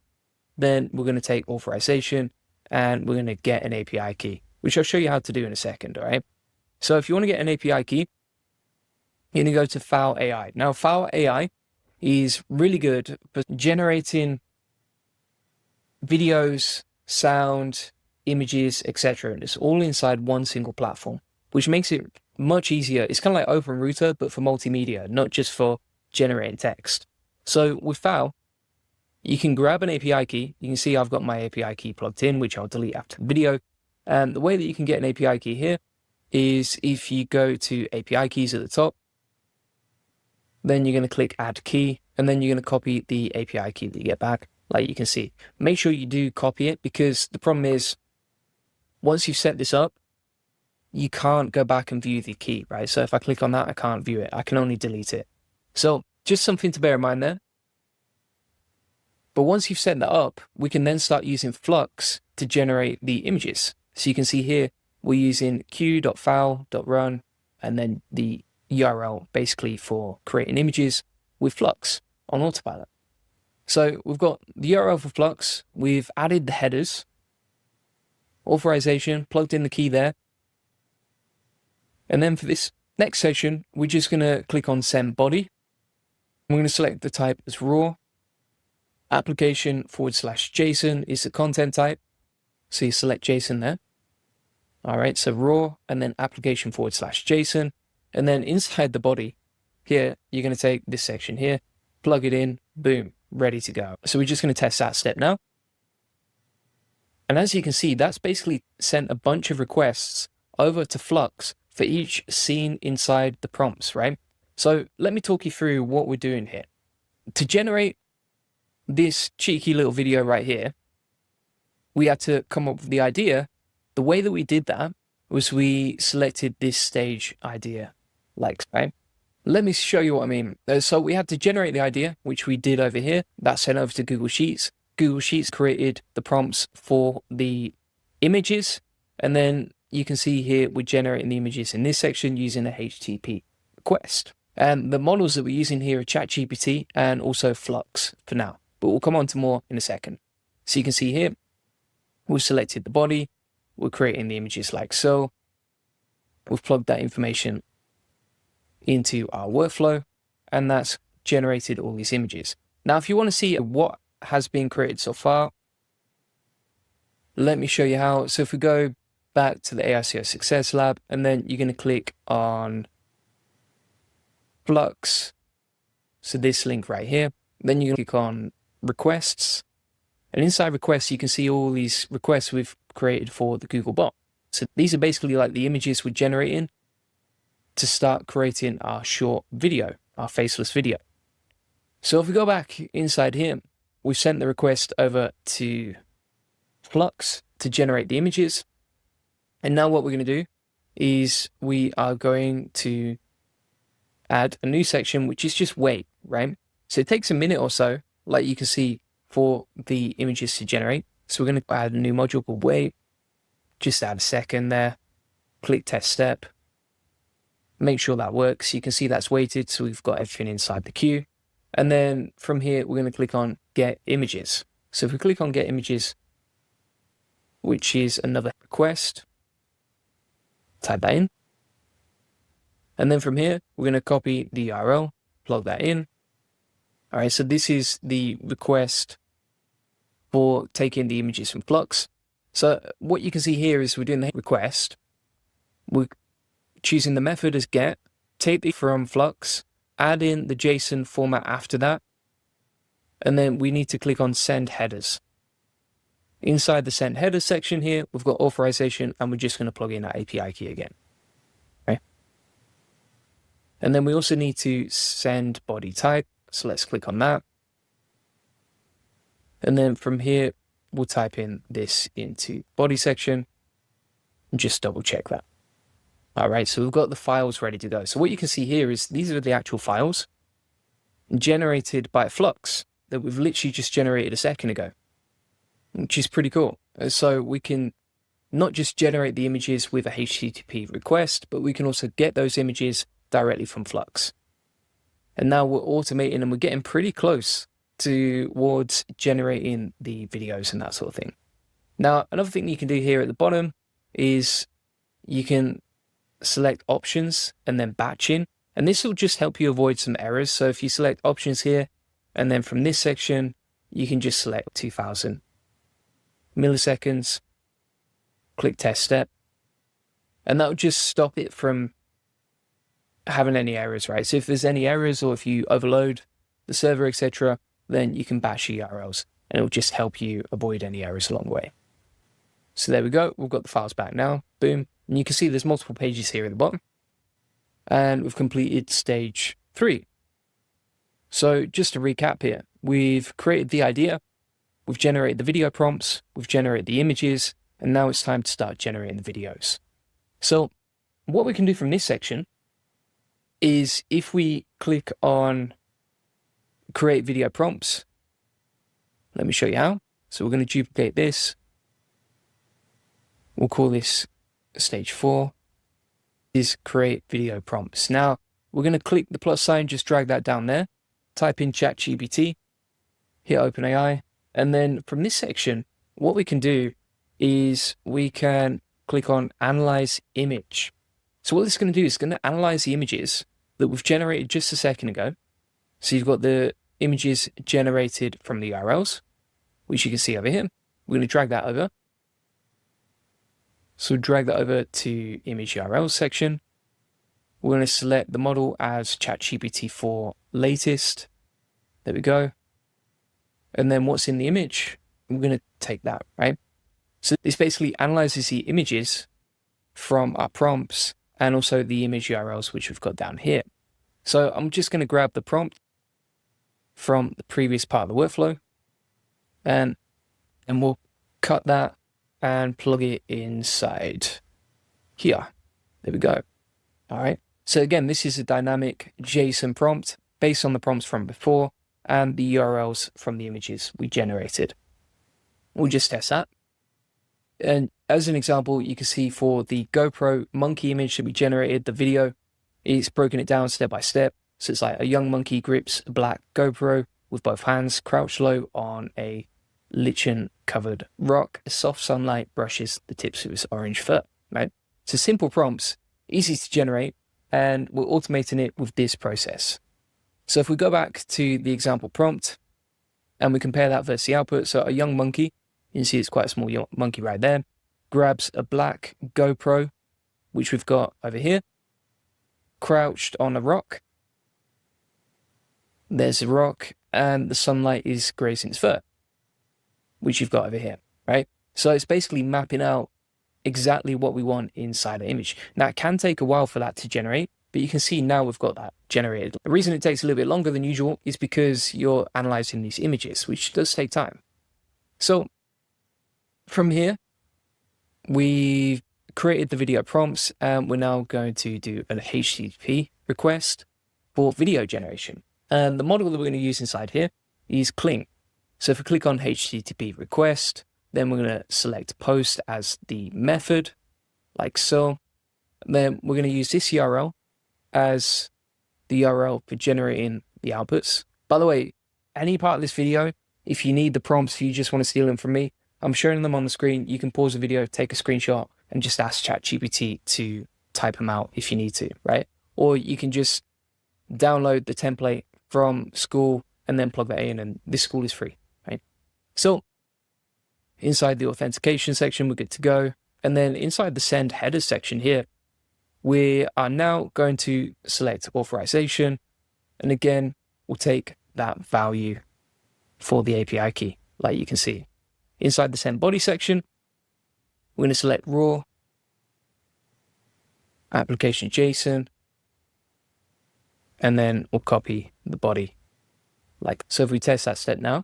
then we're going to take authorization and we're going to get an API key, which I'll show you how to do in a second, all right? So if you want to get an API key, you're going to go to File AI. Now, File AI is really good for generating videos, sound, images, etc. And it's all inside one single platform, which makes it much easier. It's kind of like OpenRouter, but for multimedia, not just for generating text. So with File, you can grab an API key. You can see I've got my API key plugged in, which I'll delete after the video. And the way that you can get an API key here is if you go to API keys at the top, then you're going to click add key, and then you're going to copy the API key that you get back, like you can see. Make sure you do copy it, because the problem is once you've set this up, you can't go back and view the key, right? So if I click on that, I can't view it. I can only delete it. So just something to bear in mind there. But once you've set that up, we can then start using Flux to generate the images. So you can see here, we're using q.file.run and then the URL basically for creating images with Flux on autopilot. So we've got the URL for Flux, we've added the headers, authorization, plugged in the key there. And then for this next section, we're just going to click on send body. We're going to select the type as raw. Application/JSON is the content type. So you select JSON there. All right, so raw and then application/JSON. And then inside the body here, you're going to take this section here, plug it in, boom, ready to go. So we're just going to test that step now. And as you can see, that's basically sent a bunch of requests over to Flux for each scene inside the prompts, right? So let me talk you through what we're doing here. To generate this cheeky little video right here, we had to come up with the idea. The way that we did that was we selected this stage idea, like, right? Let me show you what I mean. So we had to generate the idea, which we did over here. That's sent over to Google Sheets. Google Sheets created the prompts for the images. And then you can see here, we're generating the images in this section using a HTTP request. And the models that we're using here are ChatGPT and also Flux for now. But we'll come on to more in a second. So you can see here, we've selected the body. We're creating the images like so. We've plugged that information into our workflow, and that's generated all these images. Now, if you want to see what has been created so far, let me show you how. So if we go back to the AICO Success Lab, and then you're going to click on Flux. So this link right here, then you're going to click on Requests. And inside Requests, you can see all these requests we've created for the Google bot. So these are basically like the images we're generating to start creating our short video, our faceless video. So if we go back inside here, we've sent the request over to Flux to generate the images. And now what we're going to do is we are going to add a new section, which is just wait, right? So it takes a minute or so, like you can see, for the images to generate. So we're going to add a new module called wait. Just add a second there. Click test step. Make sure that works. You can see that's weighted, so we've got everything inside the queue. And then from here, we're going to click on Get Images. So if we click on Get Images, which is another request, type that in. And then from here, we're going to copy the URL, plug that in. All right, so this is the request for taking the images from Flux. So what you can see here is we're doing the request. We're choosing the method as get, take it from Flux, add in the JSON format after that, and then we need to click on Send Headers. Inside the Send Headers section here, we've got authorization, and we're just going to plug in our API key again. Okay. And then we also need to send body type, so let's click on that. And then from here, we'll type in this into body section and just double check that. All right, so we've got the files ready to go. So what you can see here is these are the actual files generated by Flux that we've literally just generated a second ago, which is pretty cool. So we can not just generate the images with a HTTP request, but we can also get those images directly from Flux. And now we're automating and we're getting pretty close towards generating the videos and that sort of thing. Now, another thing you can do here at the bottom is you can select options and then batching, and this will just help you avoid some errors. So if you select options here, and then from this section, you can just select 2000 milliseconds, click test step, and that will just stop it from having any errors, right? So if there's any errors or if you overload the server, etc., then you can batch the URLs and it will just help you avoid any errors along the way. So there we go. We've got the files back now. Boom. And you can see there's multiple pages here at the bottom. And we've completed stage 3. So just to recap here, we've created the idea, we've generated the video prompts, we've generated the images, and now it's time to start generating the videos. So what we can do from this section is if we click on create video prompts, let me show you how. So we're going to duplicate this. We'll call this stage 4 is create video prompts. Now we're going to click the plus sign, just drag that down there, type in ChatGPT, hit OpenAI, and then from this section, what we can do is we can click on analyze image. So what this is going to do is going to analyze the images that we've generated just a second ago. So you've got the images generated from the URLs, which you can see over here. We're going to drag that over. So drag that over to image URL section. We're going to select the model as ChatGPT 4 latest. There we go. And then what's in the image, we're going to take that, right? So this basically analyzes the images from our prompts and also the image URLs, which we've got down here. So I'm just going to grab the prompt from the previous part of the workflow and we'll cut that and plug it inside here. There we go. All right. So again, this is a dynamic JSON prompt based on the prompts from before and the URLs from the images we generated. We'll just test that. And as an example, you can see for the GoPro monkey image that we generated, the video, it's broken it down step by step. So it's like a young monkey grips a black GoPro with both hands, crouched low on a lichen-covered rock. A soft sunlight brushes the tips of his orange fur, right? So simple prompts, easy to generate, and we're automating it with this process. So if we go back to the example prompt and we compare that versus the output, so a young monkey, you can see it's quite a small monkey right there, grabs a black GoPro, which we've got over here, crouched on a rock. There's a rock, and the sunlight is grazing its fur, which you've got over here, right? So it's basically mapping out exactly what we want inside the image. Now, it can take a while for that to generate, but you can see now we've got that generated. The reason it takes a little bit longer than usual is because you're analyzing these images, which does take time. So from here, we've created the video prompts, and we're now going to do an HTTP request for video generation. And the model that we're going to use inside here is Cling. So if we click on HTTP request, then we're going to select post as the method, like so. Then we're going to use this URL as the URL for generating the outputs. By the way, any part of this video, if you need the prompts, if you just want to steal them from me, I'm showing them on the screen. You can pause the video, take a screenshot, and just ask ChatGPT to type them out if you need to, right? Or you can just download the template from school and then plug that in, and this school is free, right? So inside the authentication section, we're good to go. And then inside the send header section here, we are now going to select authorization. And again, we'll take that value for the API key, like you can see. Inside the send body section, we're going to select raw, application JSON, and then we'll copy the body. Like so. If we test that step now,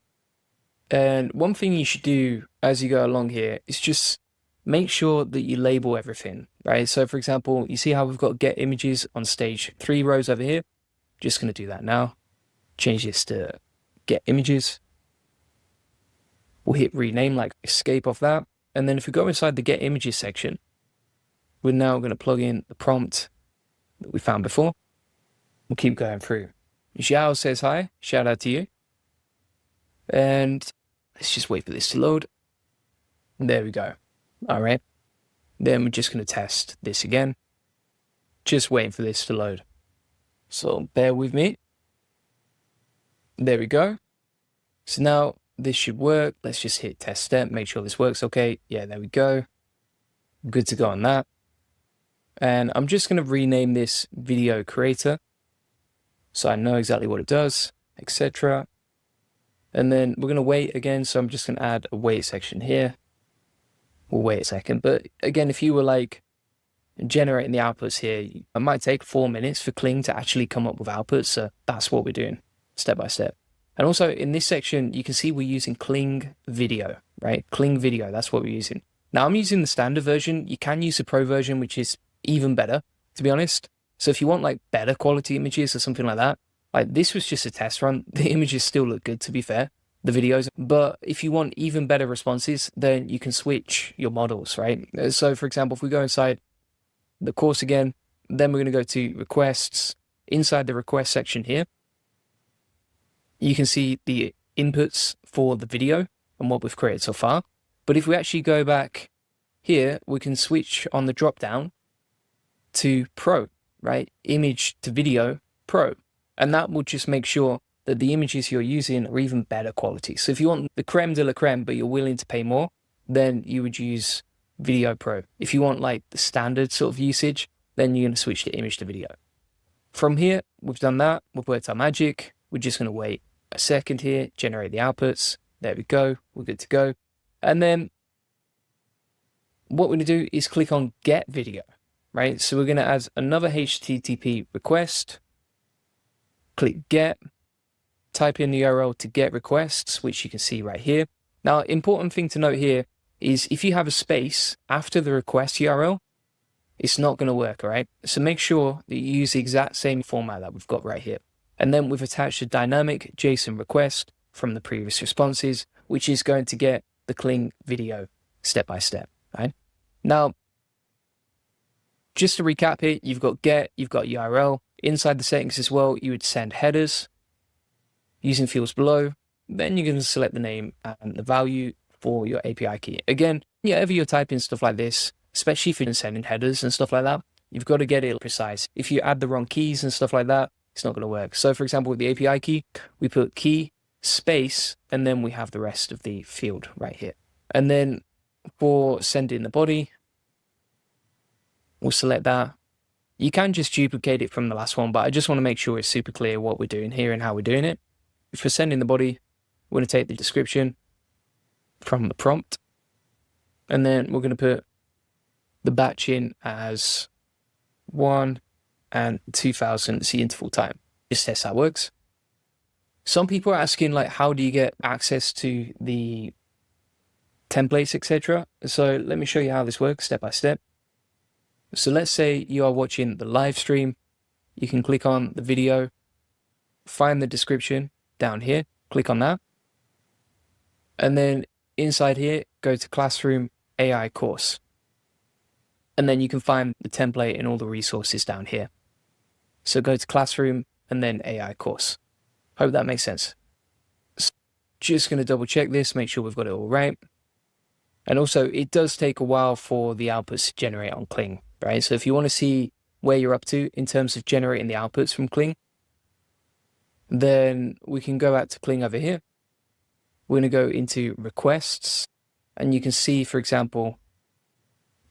and one thing you should do as you go along here is just make sure that you label everything, right? So for example, you see how we've got get images on stage 3 rows over here. Just going to do that now. Change this to get images. We'll hit rename, like escape off that. And then if we go inside the get images section, we're now going to plug in the prompt that we found before. We'll keep going through. Xiao says hi, shout out to you. And let's just wait for this to load. There we go. All right. Then we're just going to test this again. Just waiting for this to load. So bear with me. There we go. So now this should work. Let's just hit test step, make sure this works okay. Yeah, there we go. Good to go on that. And I'm just going to rename this video creator, so I know exactly what it does, etc. And then we're going to wait again. So I'm just going to add a wait section here. We'll wait a second. But again, if you were like generating the outputs here, it might take 4 minutes for Cling to actually come up with outputs. So that's what we're doing step by step. And also in this section, you can see we're using Cling video, right? Cling video, that's what we're using. Now I'm using the standard version. You can use the pro version, which is even better, to be honest. So if you want like better quality images or something like that, like this was just a test run. The images still look good, to be fair, the videos. But if you want even better responses, then you can switch your models, right? So for example, if we go inside the course again, then we're going to go to requests. Inside the request section here, you can see the inputs for the video and what we've created so far. But if we actually go back here, we can switch on the drop down to Pro, right? Image to video Pro. And that will just make sure that the images you're using are even better quality. So if you want the creme de la creme, but you're willing to pay more, then you would use Video Pro. If you want like the standard sort of usage, then you're going to switch to image to video. From here, we've done that. We've worked our magic. We're just going to wait a second here, generate the outputs. There we go. We're good to go. And then what we're going to do is click on get video, right? So we're going to add another HTTP request. Click get. Type in the URL to get requests, which you can see right here. Now, important thing to note here is if you have a space after the request URL, it's not going to work, all right? So make sure that you use the exact same format that we've got right here. And then we've attached a dynamic JSON request from the previous responses, which is going to get the Kling video step by step, right? Now, just to recap here, you've got get, you've got URL. Inside the settings as well, you would send headers using fields below. Then you're going to select the name and the value for your API key. Again, whenever you're typing stuff like this, especially if you're sending headers and stuff like that, you've got to get it precise. If you add the wrong keys and stuff like that, it's not going to work. So for example, with the API key, we put key, space, and then we have the rest of the field right here. And then for sending the body, we'll select that. You can just duplicate it from the last one, but I just want to make sure it's super clear what we're doing here and how we're doing it. If we're sending the body, we're going to take the description from the prompt, and then we're going to put the batch in as 1 and 2000 as the interval time. Just test how it works. Some people are asking, like, how do you get access to the templates, etc. So let me show you how this works step by step. So let's say you are watching the live stream. You can click on the video, find the description down here, click on that. And then inside here, go to Classroom AI course. And then you can find the template and all the resources down here. So go to Classroom and then AI course. Hope that makes sense. So just going to double check this, make sure we've got it all right. And also, it does take a while for the outputs to generate on Kling, right? So if you want to see where you're up to in terms of generating the outputs from Kling, then we can go out to Kling over here. We're going to go into requests, and you can see, for example,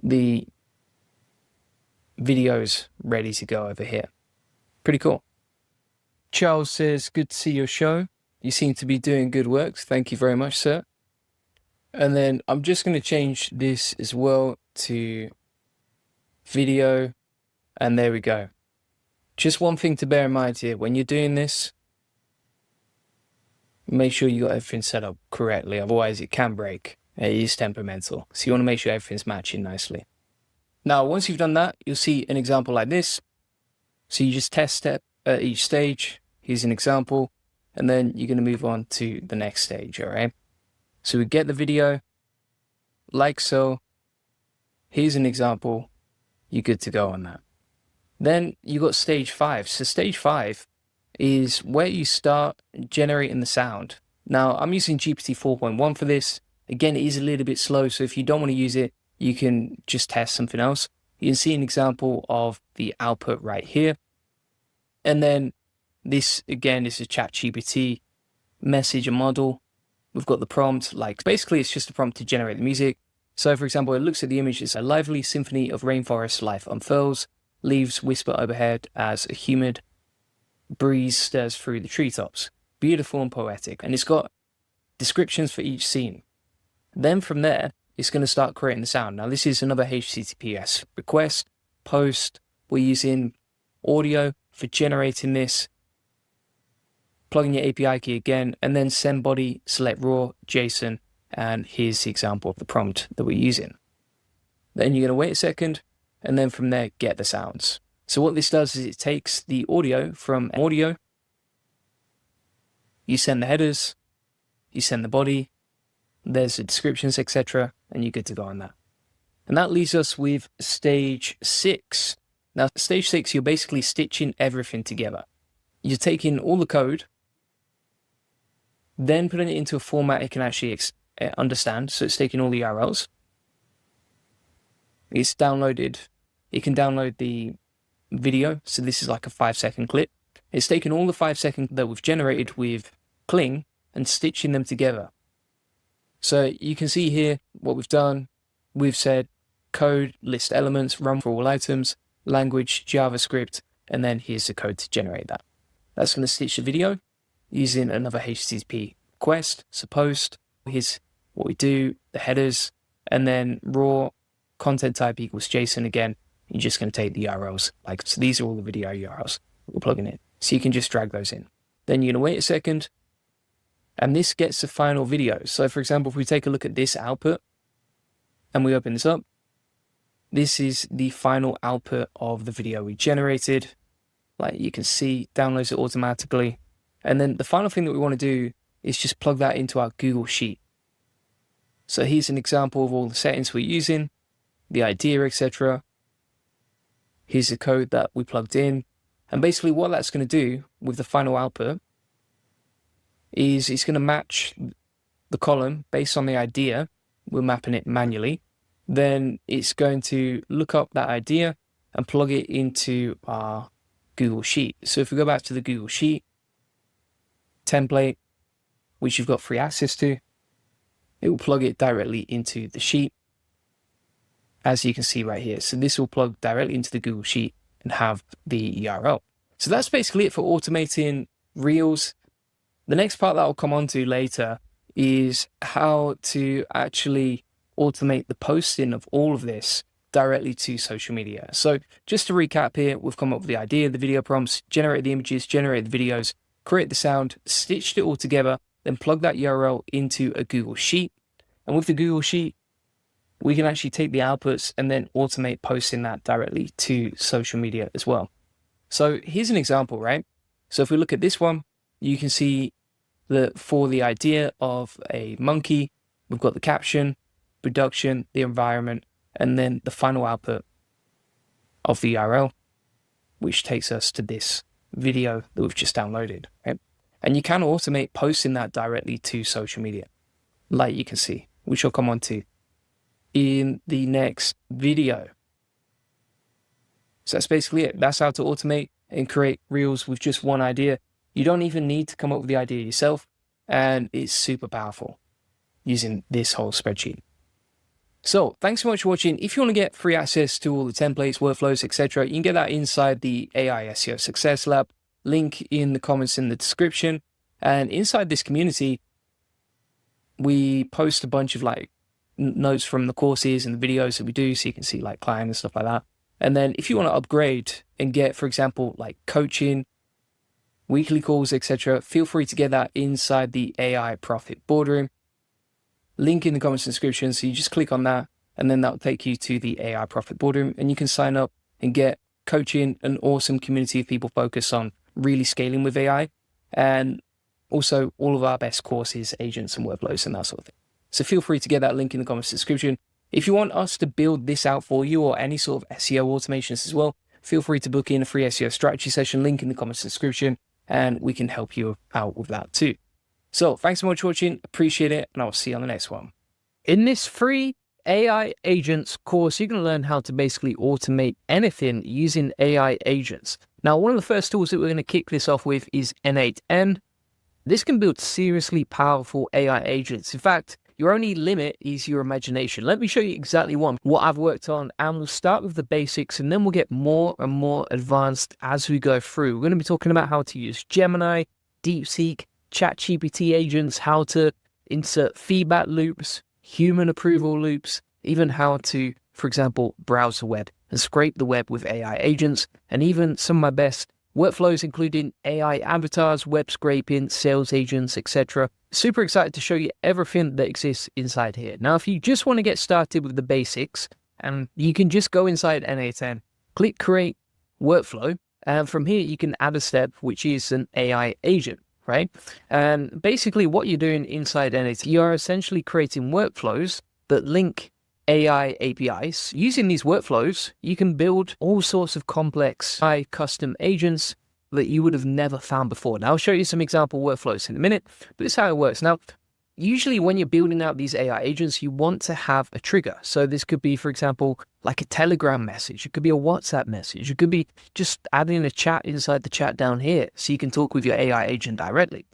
the videos ready to go over here. Pretty cool. Charles says, good to see your show. You seem to be doing good work. Thank you very much, sir. And then I'm just going to change this as well to video. And there we go. Just one thing to bear in mind here. When you're doing this, make sure you got everything set up correctly. Otherwise, it can break. It is temperamental. So you want to make sure everything's matching nicely. Now, once you've done that, you'll see an example like this. So you just test step at each stage. Here's an example. And then you're going to move on to the next stage, all right? So we get the video, like so. Here's an example. You're good to go on that. Then you got stage 5. So stage 5 is where you start generating the sound. Now, I'm using GPT 4.1 for this. Again, it is a little bit slow, so if you don't want to use it, you can just test something else. You can see an example of the output right here. And then this, again, is a ChatGPT message and model. We've got the prompt, like basically it's just a prompt to generate the music. So for example, it looks at the image, it's a lively symphony of rainforest life unfurls, leaves whisper overhead as a humid breeze stirs through the treetops. Beautiful and poetic. And it's got descriptions for each scene. Then from there, it's going to start creating the sound. Now this is another HTTPS request, post. We're using audio for generating this. Plug in your API key again, and then send body, select raw, JSON, and here's the example of the prompt that we're using. Then you're going to wait a second, and then from there, get the sounds. So what this does is it takes the audio from audio, you send the headers, you send the body, there's the descriptions, etc., and you're good to go on that. And that leaves us with stage 6. Now, stage 6, you're basically stitching everything together. You're taking all the code, then putting it into a format it can actually understand. So it's taking all the URLs. It's downloaded. It can download the video. So this is like a 5-second clip. It's taken all the 5 seconds that we've generated with Kling and stitching them together. So you can see here what we've done. We've said code, list elements, run for all items, language, JavaScript, and then here's the code to generate that. That's going to stitch the video using another HTTP request, so post. Here's what we do, the headers, and then raw content type equals JSON again. You're just going to take the URLs. Like, so these are all the video URLs we're plugging in. So you can just drag those in. Then you're going to wait a second, and this gets the final video. So for example, if we take a look at this output, and we open this up, this is the final output of the video we generated. Like you can see, downloads it automatically. And then the final thing that we want to do is just plug that into our Google Sheet. So here's an example of all the settings we're using, the idea, etc. Here's the code that we plugged in. And basically what that's going to do with the final output is it's going to match the column based on the idea. We're mapping it manually. Then it's going to look up that idea and plug it into our Google Sheet. So if we go back to the Google Sheet template, which you've got free access to, it will plug it directly into the sheet, as you can see right here. So this will plug directly into the Google Sheet and have the URL. So that's basically it for automating Reels. The next part that I'll come on to later is how to actually automate the posting of all of this directly to social media. So just to recap here, we've come up with the idea, the video prompts, generated the images, generated the videos, create the sound, stitched it all together, then plug that URL into a Google Sheet. And with the Google Sheet, we can actually take the outputs and then automate posting that directly to social media as well. So here's an example, right? So if we look at this one, you can see that for the idea of a monkey, we've got the caption, production, the environment, and then the final output of the URL, which takes us to this video that we've just downloaded, right? And you can automate posting that directly to social media, like you can see, which I'll come on to in the next video. So that's basically it. That's how to automate and create Reels with just one idea. You don't even need to come up with the idea yourself, and it's super powerful using this whole spreadsheet. So thanks so much for watching. If you want to get free access to all the templates, workflows, etc., you can get that inside the AI SEO Success Lab. Link in the comments in the description. And inside this community, we post a bunch of like notes from the courses and the videos that we do, so you can see like client and stuff like that. And then if you want to upgrade and get, for example, like coaching, weekly calls, etc., feel free to get that inside the AI Profit Boardroom. Link in the comments and description. So you just click on that, and then that'll take you to the AI Profit Boardroom, and you can sign up and get coaching, an awesome community of people focused on really scaling with AI, and also all of our best courses, agents and workflows and that sort of thing. So feel free to get that link in the comments description. If you want us to build this out for you or any sort of SEO automations as well, feel free to book in a free SEO strategy session, link in the comments description, and we can help you out with that too. So thanks so much for watching, appreciate it, and I'll see you on the next one. In this free AI agents course, you're going to learn how to basically automate anything using AI agents. Now, one of the first tools that we're going to kick this off with is N8N. This can build seriously powerful AI agents. In fact, your only limit is your imagination. Let me show you exactly what I've worked on, and we'll start with the basics, and then we'll get more and more advanced as we go through. We're going to be talking about how to use Gemini, DeepSeek, ChatGPT agents, how to insert feedback loops, human approval loops, even how to, for example, browse the web and scrape the web with AI agents, and even some of my best workflows, including AI avatars, web scraping, sales agents, etc. Super excited to show you everything that exists inside here. Now, if you just want to get started with the basics, and you can just go inside N8N, click Create Workflow, and from here you can add a step, which is an AI agent, right? And basically what you're doing inside N8N, you are essentially creating workflows that link AI APIs. Using these workflows, you can build all sorts of complex AI custom agents that you would have never found before. Now, I'll show you some example workflows in a minute, but this is how it works. Now, usually when you're building out these AI agents, you want to have a trigger. So this could be, for example, like a Telegram message. It could be a WhatsApp message. It could be just adding a chat inside the chat down here so you can talk with your AI agent directly.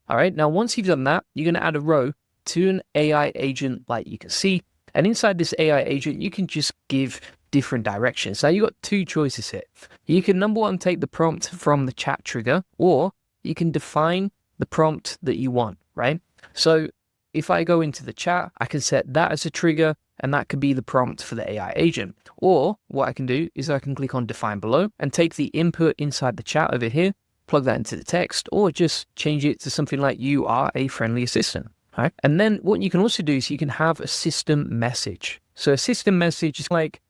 All right. Now, once you've done that, you're going to add a row to an AI agent like you can see. And inside this AI agent, you can just give different directions. Now, you've got two choices here. You can, number one, take the prompt from the chat trigger, or you can define the prompt that you want, right? So if I go into the chat, I can set that as a trigger, and that could be the prompt for the AI agent. Or what I can do is I can click on Define Below and take the input inside the chat over here, plug that into the text, or just change it to something like "You are a friendly assistant." Right? And then what you can also do is you can have a system message. So a system message is like,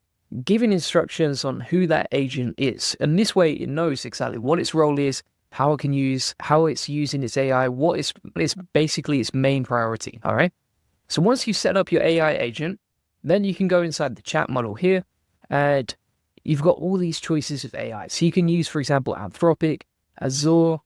giving instructions on who that agent is. And this way it knows exactly what its role is, how it's using its AI, what is basically its main priority. All right. So once you set up your AI agent, then you can go inside the chat model here, and you've got all these choices of AI. So you can use, for example, Anthropic, Azure,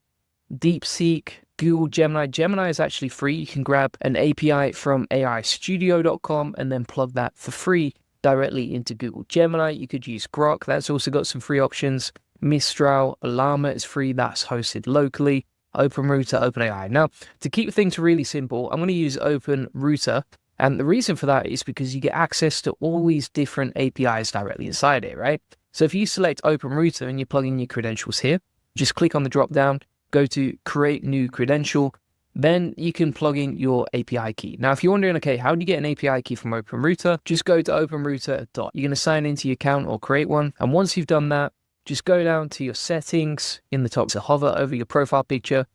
DeepSeek, Google Gemini. Gemini is actually free. You can grab an API from aistudio.com and then plug that for free directly into Google Gemini. You could use Grok. That's also got some free options. Mistral, Llama is free. That's hosted locally. OpenRouter, OpenAI. Now, to keep things really simple, I'm going to use OpenRouter. And the reason for that is because you get access to all these different APIs directly inside it, right? So if you select OpenRouter and you plug in your credentials here, just click on the drop down, go to create new credential, then you can plug in your API key. Now, if you're wondering, okay, how do you get an API key from OpenRouter? Just go to openrouter. You're going to sign into your account or create one. And once you've done that, just go down to your settings in the top, so hover over your profile picture,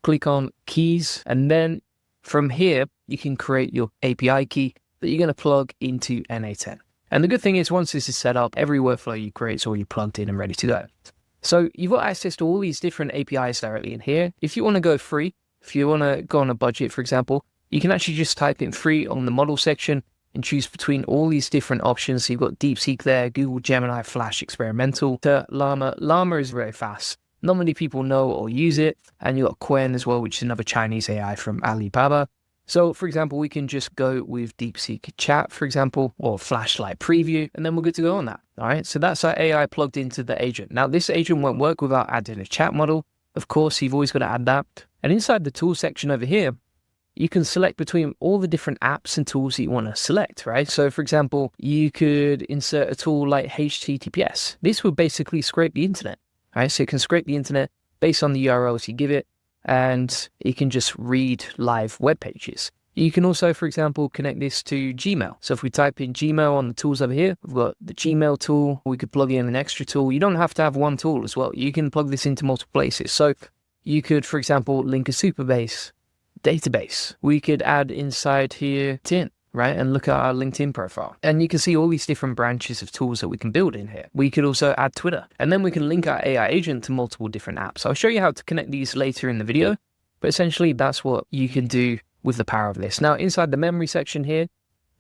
click on keys, and then from here, you can create your API key that you're going to plug into NA10. And the good thing is, once this is set up, every workflow you create is already plugged in and ready to go. So you've got access to all these different APIs directly in here. If you want to go free, if you want to go on a budget, for example, you can actually just type in free on the model section and choose between all these different options. So you've got DeepSeek there, Google Gemini, Flash Experimental, to Llama. Llama is very fast. Not many people know or use it. And you've got Quen as well, which is another Chinese AI from Alibaba. So, for example, we can just go with DeepSeek Chat, for example, or Flashlight Preview, and then we're good to go on that. All right, so that's our AI plugged into the agent. Now, this agent won't work without adding a chat model. Of course, you've always got to add that. And inside the tool section over here, you can select between all the different apps and tools that you want to select, right? So, for example, you could insert a tool like HTTPS. This will basically scrape the internet, right? So it can scrape the internet based on the URLs you give it, and it can just read live web pages. You can also, for example, connect this to Gmail. So if we type in Gmail on the tools over here, we've got the Gmail tool. We could plug in an extra tool. You don't have to have one tool as well. You can plug this into multiple places. So you could, for example, link a Supabase database. We could add inside here LinkedIn, right? And look at our LinkedIn profile. And you can see all these different branches of tools that we can build in here. We could also add Twitter. And then we can link our AI agent to multiple different apps. I'll show you how to connect these later in the video. But essentially, that's what you can do with the power of this. Now, inside the memory section here,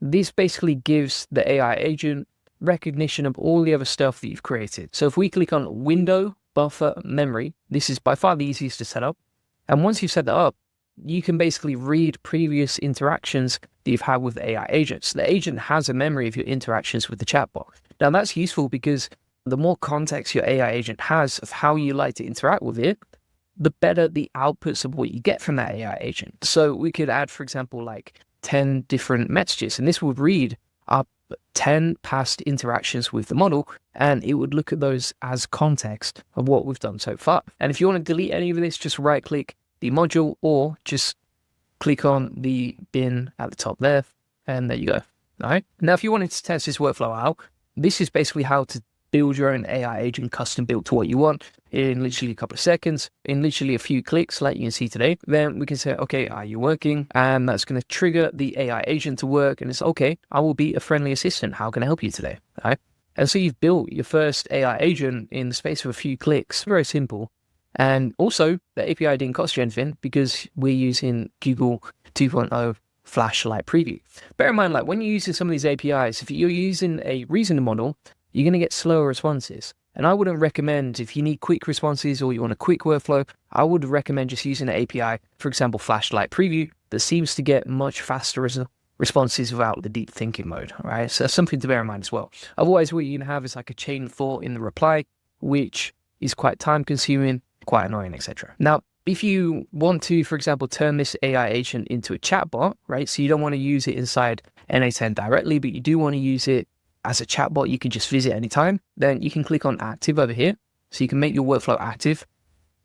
this basically gives the AI agent recognition of all the other stuff that you've created. So if we click on Window, Buffer, Memory, this is by far the easiest to set up. And once you've set that up, you can basically read previous interactions that you've had with the AI agents. The agent has a memory of your interactions with the chatbot. Now, that's useful because the more context your AI agent has of how you like to interact with it, the better the outputs of what you get from that AI agent. So we could add, for example, like 10 different messages, and this would read up 10 past interactions with the model, and it would look at those as context of what we've done so far. And if you want to delete any of this, just right click the module or just click on the bin at the top there, and there you go. All right. Now, if you wanted to test this workflow out, this is basically how to build your own AI agent custom built to what you want in literally a couple of seconds, in literally a few clicks, like you can see today. Then we can say, okay, are you working? And that's going to trigger the AI agent to work. And it's okay, I will be a friendly assistant. How can I help you today? All right. And so you've built your first AI agent in the space of a few clicks. Very simple. And also, the API didn't cost you anything because we're using Google 2.0 Flashlight Preview. Bear in mind, like when you're using some of these APIs, if you're using a reasoning model, you're going to get slower responses. And I wouldn't recommend, if you need quick responses or you want a quick workflow, I would recommend just using an API, for example, Flashlight Preview, that seems to get much faster responses without the deep thinking mode, right? So that's something to bear in mind as well. Otherwise, what you're going to have is like a chain of thought in the reply, which is quite time consuming, quite annoying, etc. Now, if you want to, for example, turn this AI agent into a chatbot, right? So you don't want to use it inside NA10 directly, but you do want to use it as a chatbot you can just visit anytime, then you can click on active over here. So you can make your workflow active.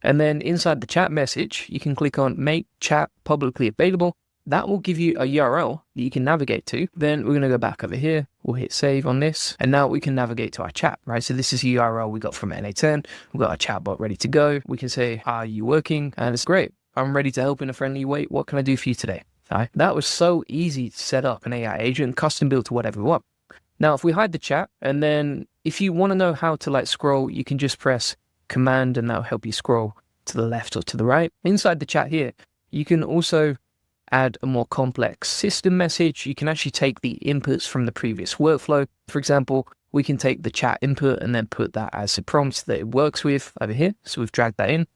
And then inside the chat message, you can click on make chat publicly available. That will give you a URL that you can navigate to. Then we're going to go back over here. We'll hit save on this. And now we can navigate to our chat, right? So this is a URL we got from NA10. We've got our chatbot ready to go. We can say, are you working? And it's great. I'm ready to help in a friendly way. What can I do for you today? All right. That was so easy to set up an AI agent, custom built to whatever we want. Now, if we hide the chat, and then if you want to know how to like scroll, you can just press Command and that'll help you scroll to the left or to the right. Inside the chat here, you can also add a more complex system message. You can actually take the inputs from the previous workflow. For example, we can take the chat input and then put that as a prompt that it works with over here. So we've dragged that in.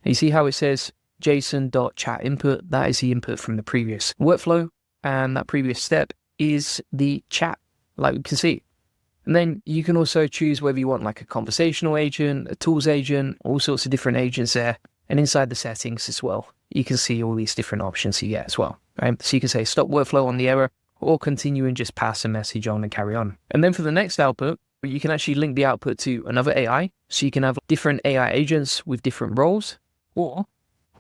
You see how it says JSON.chat input? That is the input from the previous workflow. And that previous step is the chat, like we can see. And then you can also choose whether you want like a conversational agent, a tools agent, all sorts of different agents there. And inside the settings as well, you can see all these different options you get as well, right? So you can say stop workflow on the error or continue and just pass a message on and carry on. And then for the next output, you can actually link the output to another AI. So you can have different AI agents with different roles. Or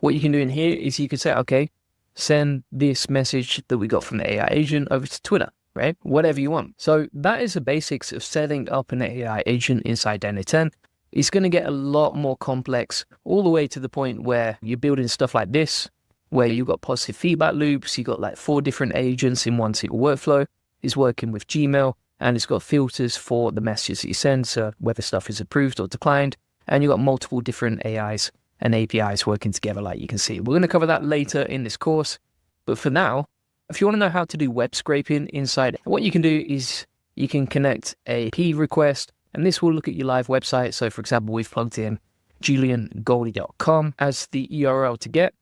what you can do in here is you can say, okay, send this message that we got from the AI agent over to Twitter, right? Whatever you want. So that is the basics of setting up an AI agent inside n8n. It's going to get a lot more complex all the way to the point where you're building stuff like this, where you've got positive feedback loops. You've got like 4 different agents in one single workflow. It's working with Gmail and it's got filters for the messages that you send, so whether stuff is approved or declined. And you've got multiple different AIs and APIs working together like you can see. We're going to cover that later in this course. But for now, if you want to know how to do web scraping inside, what you can do is you can connect a P request, and this will look at your live website. So for example, we've plugged in juliangoldie.com as the URL to get,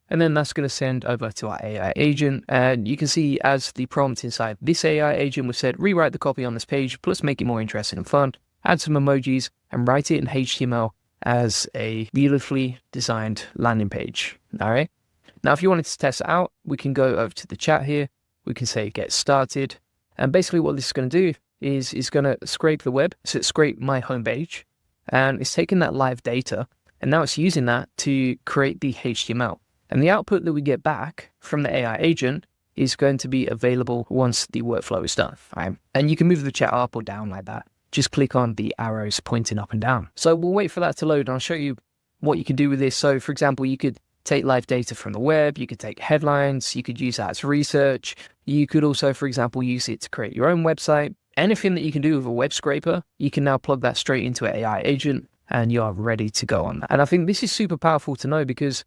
and then that's going to send over to our AI agent. And you can see as the prompt inside this AI agent, we've said, rewrite the copy on this page, plus make it more interesting and fun, add some emojis, and write it in HTML as a beautifully designed landing page. All right. Now, if you wanted to test it out, we can go over to the chat here. We can say get started. And basically what this is going to do is it's going to scrape the web. So it's scrape my homepage, and it's taking that live data, and now it's using that to create the HTML. And the output that we get back from the AI agent is going to be available once the workflow is done. Right? And you can move the chat up or down like that. Just click on the arrows pointing up and down. So we'll wait for that to load, and I'll show you what you can do with this. So for example, you could take live data from the web, you could take headlines, you could use that as research. You could also, for example, use it to create your own website. Anything that you can do with a web scraper, you can now plug that straight into an AI agent and you are ready to go on that. And I think this is super powerful to know because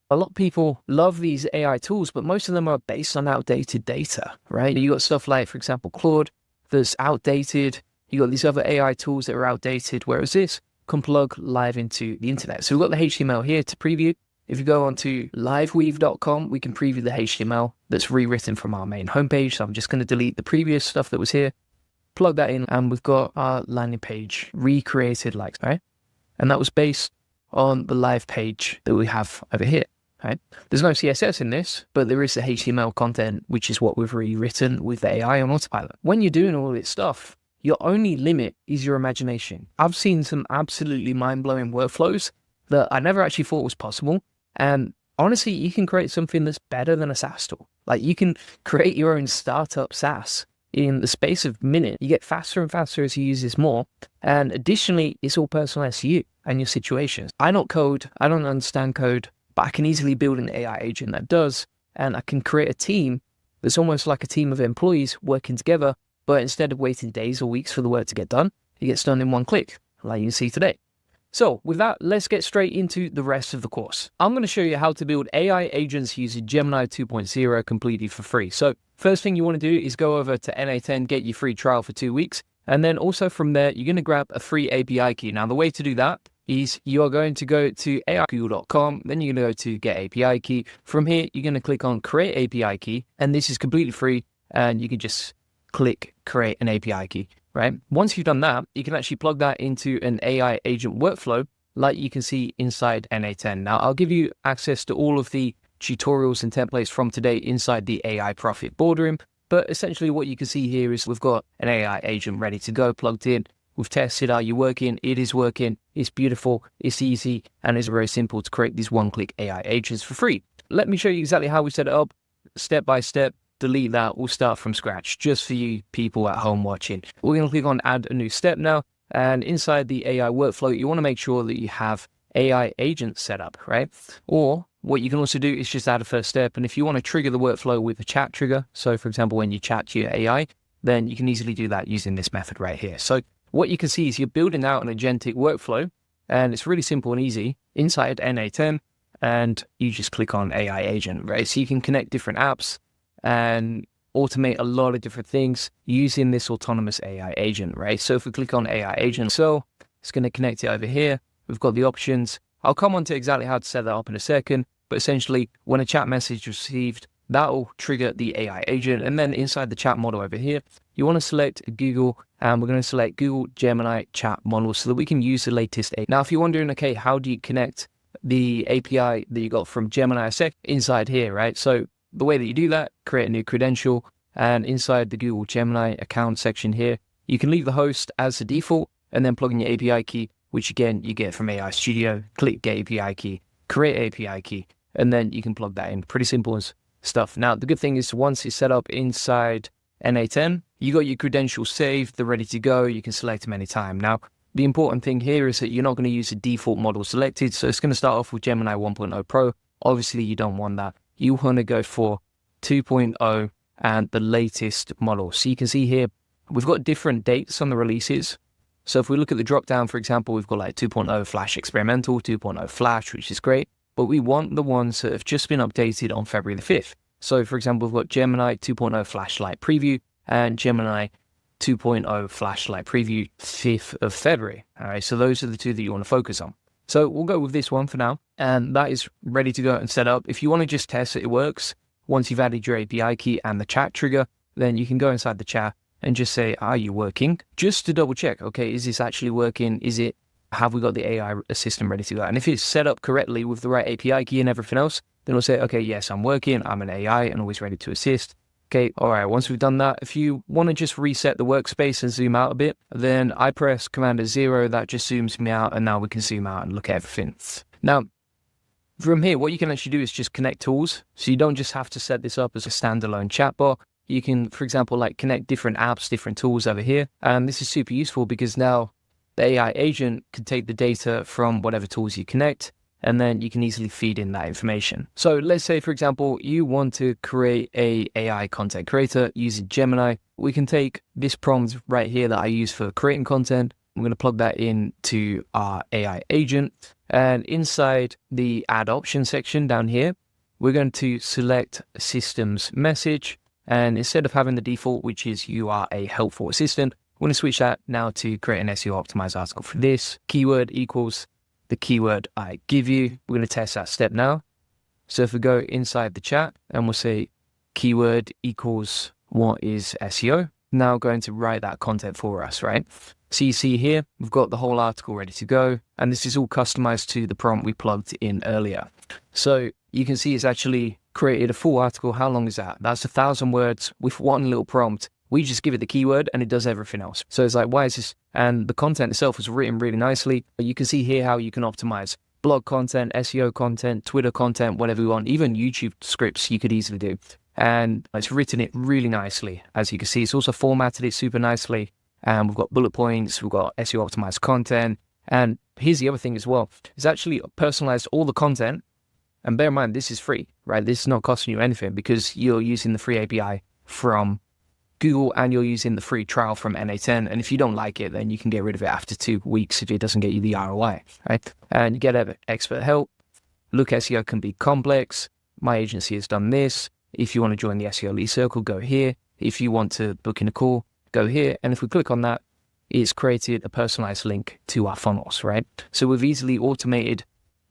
a lot of people love these AI tools, but most of them are based on outdated data, right? You got stuff like, for example, Claude that's outdated. You got these other AI tools that are outdated, whereas this can plug live into the internet. So we've got the HTML here to preview. If you go onto liveweave.com, we can preview the HTML that's rewritten from our main homepage. So I'm just going to delete the previous stuff that was here, plug that in, and we've got our landing page recreated like, right? And that was based on the live page that we have over here, right? There's no CSS in this, but there is the HTML content, which is what we've rewritten with the AI on autopilot. When you're doing all this stuff, your only limit is your imagination. I've seen some absolutely mind-blowing workflows that I never actually thought was possible. And honestly, you can create something that's better than a SaaS tool. Like you can create your own startup SaaS in the space of minutes. You get faster and faster as you use this more. And additionally, it's all personalized to you and your situations. I don't code, I don't understand code, but I can easily build an AI agent that does. And I can create a team that's almost like a team of employees working together. But instead of waiting days or weeks for the work to get done, it gets done in one click, like you can see today. So with that, let's get straight into the rest of the course. I'm going to show you how to build AI agents using Gemini 2.0 completely for free. So first thing you want to do is go over to n8n, get your free trial for 2 weeks. And then also from there, you're going to grab a free API key. Now, the way to do that is you are going to go to aigoogle.com, then you're going to go to get API key. From here, you're going to click on create API key, and this is completely free. And you can just click create an API key, right? Once you've done that, you can actually plug that into an AI agent workflow like you can see inside n8n. Now, I'll give you access to all of the tutorials and templates from today inside the AI Profit Boardroom. But essentially what you can see here is we've got an AI agent ready to go, plugged in. We've tested, are you working? It is working. It's beautiful. It's easy. And it's very simple to create these one-click AI agents for free. Let me show you exactly how we set it up step by step. Delete that. We'll start from scratch just for you people at home watching. We're going to click on add a new step now. And inside the AI workflow, you want to make sure that you have AI agents set up, right? Or what you can also do is just add a first step. And if you want to trigger the workflow with a chat trigger, so for example, when you chat to your AI, then you can easily do that using this method right here. So what you can see is you're building out an agentic workflow, and it's really simple and easy inside NA10, and you just click on AI agent, right? So you can connect different apps and automate a lot of different things using this autonomous AI agent, right? So if we click on AI agent, so it's going to connect it over here. We've got the options. I'll come on to exactly how to set that up in a second, but essentially when a chat message is received, that will trigger the AI agent. And then inside the chat model over here, you want to select Google, and we're going to select Google Gemini chat model so that we can use the latest AI. Now, if you're wondering, okay, how do you connect the API that you got from Gemini Sec inside here, right? So the way that you do that, create a new credential, and inside the Google Gemini account section here, you can leave the host as the default and then plug in your API key, which again, you get from AI Studio. Click Get API Key, create API key, and then you can plug that in. Pretty simple as stuff. Now, the good thing is once it's set up inside NA10, you got your credentials saved, they're ready to go. You can select them anytime. Now, the important thing here is that you're not going to use the default model selected. So it's going to start off with Gemini 1.0 Pro. Obviously, you don't want that. You want to go for 2.0 and the latest model. So you can see here, we've got different dates on the releases. So if we look at the drop down, for example, we've got like 2.0 Flash Experimental, 2.0 Flash, which is great. But we want the ones that have just been updated on February the 5th. So for example, we've got Gemini 2.0 Flashlight Preview and Gemini 2.0 Flashlight Preview 5th of February. All right, so those are the two that you want to focus on. So we'll go with this one for now, and that is ready to go and set up. If you want to just test that it works, once you've added your API key and the chat trigger, then you can go inside the chat and just say, are you working? Just to double check, okay, is this actually working? Have we got the AI assistant ready to go? And if it's set up correctly with the right API key and everything else, then it'll say, okay, yes, I'm working, I'm an AI and always ready to assist. Okay, all right, once we've done that, if you want to just reset the workspace and zoom out a bit, then I press Command-0, that just zooms me out, and now we can zoom out and look at everything. Now, from here, what you can actually do is just connect tools. So you don't just have to set this up as a standalone chatbot. You can, for example, like connect different apps, different tools over here. And this is super useful because now the AI agent can take the data from whatever tools you connect, and then you can easily feed in that information. So let's say, for example, you want to create a AI content creator using Gemini. We can take this prompt right here that I use for creating content. I'm going to plug that into our AI agent. And inside the add option section down here, we're going to select systems message. And instead of having the default, which is you are a helpful assistant, we're going to switch that now to create an SEO optimized article for this. Keyword equals the keyword I give you. We're going to test that step now. So if we go inside the chat and we'll say keyword equals what is SEO, now going to write that content for us, right? So you see here, we've got the whole article ready to go. And this is all customized to the prompt we plugged in earlier. So you can see it's actually created a full article. How long is that? That's 1,000 words with one little prompt. We just give it the keyword and it does everything else. So it's like, why is this? And the content itself was written really nicely. You can see here how you can optimize blog content, SEO content, Twitter content, whatever you want, even YouTube scripts you could easily do. And it's written it really nicely. As you can see, it's also formatted it super nicely. And we've got bullet points, we've got SEO optimized content. And here's the other thing as well. It's actually personalized all the content. And bear in mind, this is free, right? This is not costing you anything because you're using the free API from Google and you're using the free trial from NA10. And if you don't like it, then you can get rid of it after 2 weeks if it doesn't get you the ROI, right? And you get expert help. Look, SEO can be complex. My agency has done this. If you want to join the SEO Elite Circle, go here. If you want to book in a call, go here. And if we click on that, it's created a personalized link to our funnels, right? So we've easily automated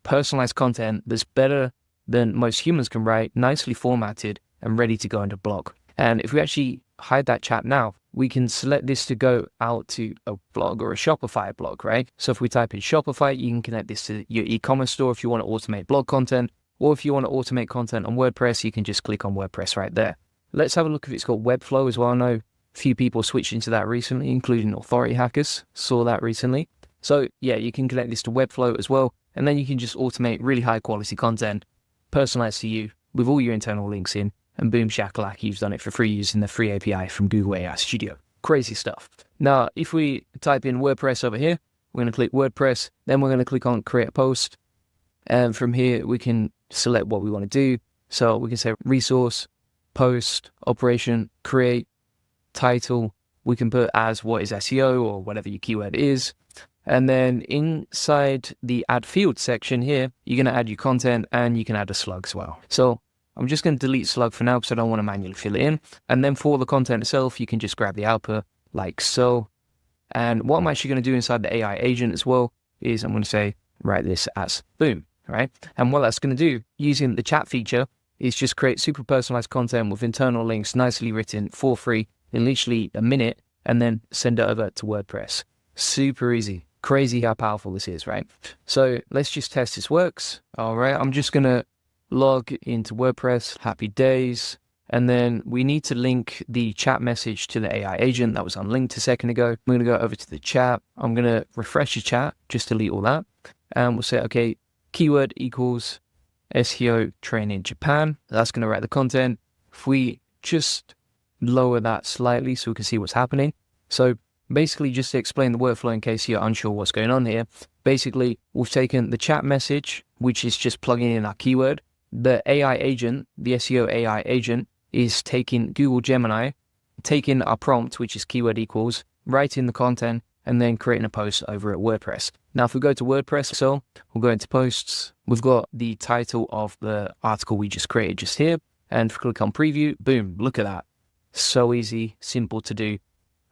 personalized content that's better than most humans can write, nicely formatted and ready to go into blog. And if we actually hide that chat now, we can select this to go out to a blog or a Shopify blog, right? So if we type in Shopify, you can connect this to your e-commerce store if you want to automate blog content, or if you want to automate content on WordPress, you can just click on WordPress right there. Let's have a look if it's got Webflow as well. I know a few people switched into that recently, including authority hackers, saw that recently. So yeah, you can connect this to Webflow as well, and then you can just automate really high quality content, personalized to you with all your internal links in, and boom shakalaka, you've done it for free using the free API from Google AI Studio. Crazy stuff. Now, if we type in WordPress over here, we're going to click WordPress, then we're going to click on create a post. And from here, we can select what we want to do. So we can say resource, post, operation, create, title we can put as what is SEO or whatever your keyword is. And then inside the add field section here, you're going to add your content and you can add a slug as well. So I'm just going to delete slug for now because I don't want to manually fill it in. And then for the content itself, you can just grab the output like so. And what I'm actually going to do inside the AI agent as well is I'm going to say, write this as boom, right? And what that's going to do using the chat feature is just create super personalized content with internal links, nicely written for free in literally a minute, and then send it over to WordPress. Super easy. Crazy how powerful this is, right? So let's just test this works. All right, I'm just going to log into WordPress, happy days. And then we need to link the chat message to the AI agent that was unlinked a second ago. I'm going to go over to the chat. I'm going to refresh the chat, just delete all that. And we'll say, okay, keyword equals SEO training Japan. That's going to write the content. If we just lower that slightly so we can see what's happening. So basically, just to explain the workflow in case you're unsure what's going on here, basically, we've taken the chat message, which is just plugging in our keyword. The AI agent, the SEO AI agent, is taking Google Gemini, taking our prompt, which is keyword equals, writing the content, and then creating a post over at WordPress. Now, if we go to WordPress, so we'll go into posts. We've got the title of the article we just created just here. And if we click on preview, boom, look at that. So easy, simple to do.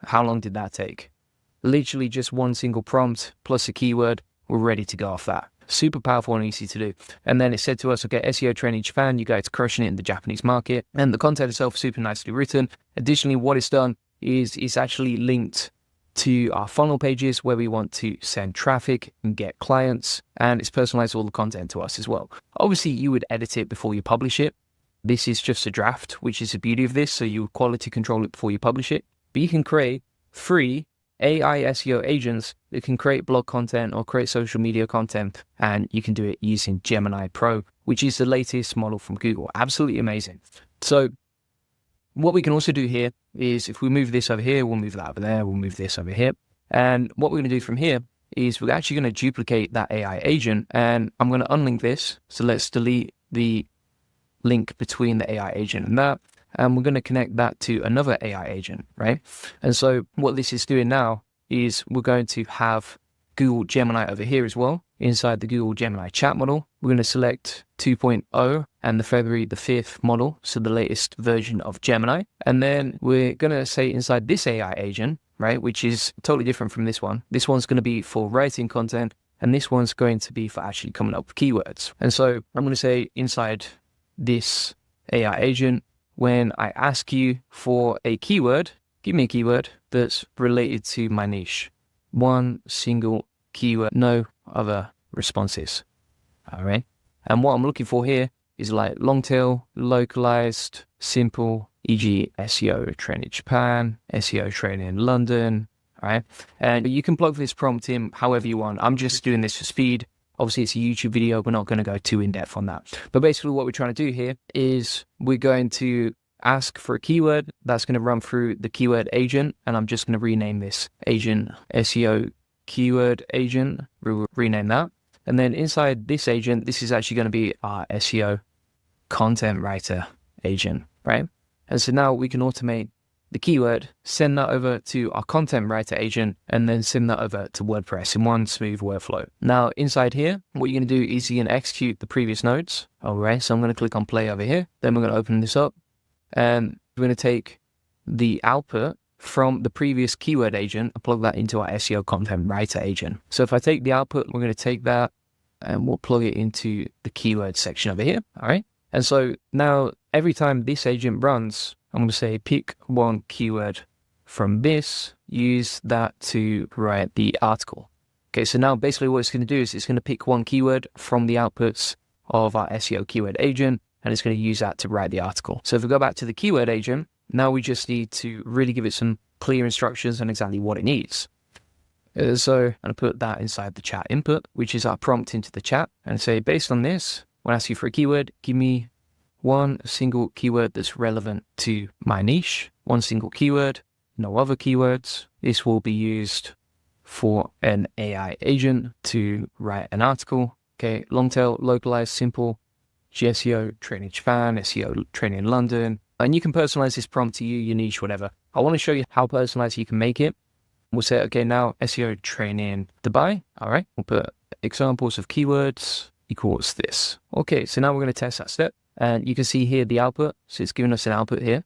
How long did that take? Literally just one single prompt plus a keyword. We're ready to go off that. Super powerful and easy to do. And then it said to us, okay, SEO training Japan, you guys crushing it in the Japanese market. And the content itself is super nicely written. Additionally, what it's done is it's actually linked to our funnel pages where we want to send traffic and get clients. And it's personalized all the content to us as well. Obviously, you would edit it before you publish it. This is just a draft, which is the beauty of this. So you quality control it before you publish it. But you can create free AI SEO agents that can create blog content or create social media content, and you can do it using Gemini Pro, which is the latest model from Google. Absolutely amazing. So what we can also do here is if we move this over here, we'll move that over there, we'll move this over here. And what we're going to do from here is we're actually going to duplicate that AI agent, and I'm going to unlink this. So let's delete the link between the AI agent and that. And we're going to connect that to another AI agent, right? And so what this is doing now is we're going to have Google Gemini over here as well. Inside the Google Gemini chat model, we're going to select 2.0 and the February the 5th model, so the latest version of Gemini. And then we're going to say inside this AI agent, right, which is totally different from this one. This one's going to be for writing content, and this one's going to be for actually coming up with keywords. And so I'm going to say inside this AI agent, when I ask you for a keyword, give me a keyword that's related to my niche. One single keyword, no other responses. All right. And what I'm looking for here is like long tail, localized, simple, e.g. SEO training Japan, SEO training in London. All right. And you can plug this prompt in however you want. I'm just doing this for speed. Obviously, it's a YouTube video. We're not going to go too in-depth on that. But basically, what we're trying to do here is we're going to ask for a keyword that's going to run through the keyword agent. And I'm just going to rename this agent SEO keyword agent. We'll rename that. And then inside this agent, this is actually going to be our SEO content writer agent, right? And so now we can automate the keyword, send that over to our content writer agent, and then send that over to WordPress in one smooth workflow. Now, inside here, what you're going to do is you're going to execute the previous nodes. All right, so I'm going to click on play over here. Then we're going to open this up, and we're going to take the output from the previous keyword agent and plug that into our SEO content writer agent. So if I take the output, we're going to take that and we'll plug it into the keyword section over here. All right. And so now every time this agent runs, I'm going to say pick one keyword from this, use that to write the article. Okay, so now basically what it's going to do is it's going to pick one keyword from the outputs of our SEO keyword agent, and it's going to use that to write the article. So if we go back to the keyword agent, now we just need to really give it some clear instructions on exactly what it needs. So I'm going to put that inside the chat input, which is our prompt into the chat, and say, based on this, when I ask you for a keyword, give me one single keyword that's relevant to my niche, one single keyword, no other keywords. This will be used for an AI agent to write an article. Okay, long tail, localized, simple, SEO training Japan, SEO training in London. And you can personalize this prompt to you, your niche, whatever. I want to show you how personalized you can make it. We'll say, okay, now SEO training Dubai. All right, we'll put examples of keywords equals this. Okay, so now we're going to test that step. And you can see here the output. So it's giving us an output here.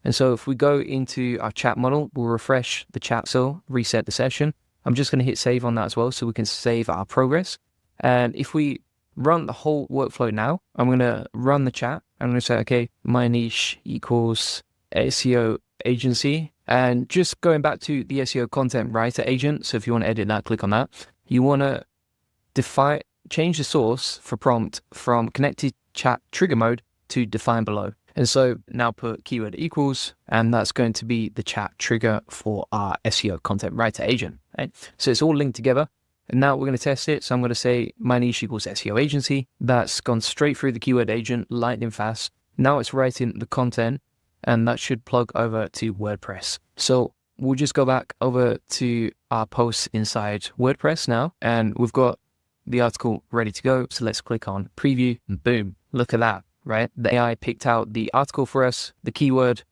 And so if we go into our chat model, we'll refresh the chat cell, reset the session. I'm just going to hit save on that as well so we can save our progress. And if we run the whole workflow now, I'm going to run the chat. I'm going to say, okay, my niche equals SEO agency. And just going back to the SEO content writer agent. So if you want to edit that, click on that. You want to change the source for prompt from connected chat trigger mode to define below. And so now put keyword equals, and that's going to be the chat trigger for our SEO content writer agent. Right? So it's all linked together. And now we're going to test it. So I'm going to say my niche equals SEO agency. That's gone straight through the keyword agent, lightning fast. Now it's writing the content, and that should plug over to WordPress. So we'll just go back over to our posts inside WordPress now, and we've got the article ready to go. So let's click on preview, and boom, look at that. Right? The AI picked out the article for us, the keyword.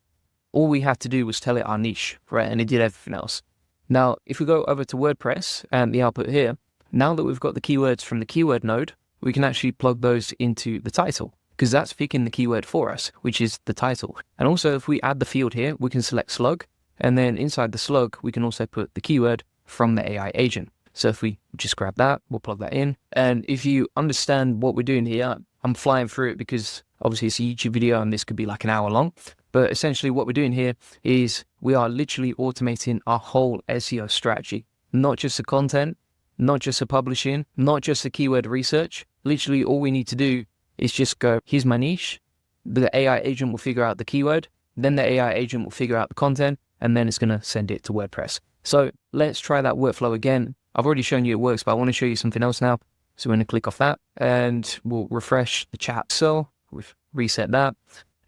All we had to do was tell it our niche, right? And it did everything else. Now, if we go over to WordPress and the output here, now that we've got the keywords from the keyword node, we can actually plug those into the title because that's picking the keyword for us, which is the title. And also if we add the field here, we can select slug. And then inside the slug, we can also put the keyword from the AI agent. So if we just grab that, we'll plug that in. And if you understand what we're doing here, I'm flying through it because obviously it's a YouTube video and this could be like an hour long. But essentially what we're doing here is we are literally automating our whole SEO strategy, not just the content, not just the publishing, not just the keyword research. Literally all we need to do is just go, here's my niche. The AI agent will figure out the keyword. Then the AI agent will figure out the content, and then it's going to send it to WordPress. So let's try that workflow again. I've already shown you it works, but I want to show you something else now. So we're going to click off that and we'll refresh the chat cell. We've reset that.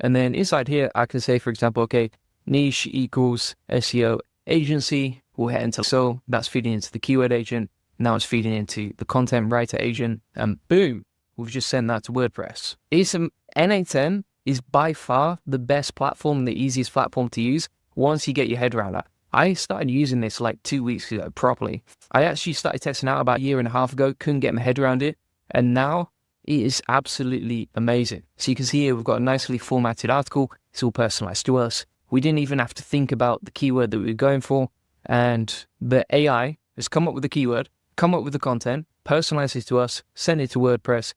And then inside here, I can say, for example, okay, niche equals SEO agency. We'll hit enter. So that's feeding into the keyword agent. Now it's feeding into the content writer agent. And boom, we've just sent that to WordPress. NA10 is by far the best platform, the easiest platform to use once you get your head around that. I started using this like 2 weeks ago properly. I actually started testing out about a year and a half ago, couldn't get my head around it. And now it is absolutely amazing. So you can see here, we've got a nicely formatted article. It's all personalized to us. We didn't even have to think about the keyword that we were going for. And the AI has come up with the keyword, come up with the content, personalized it to us, sent it to WordPress,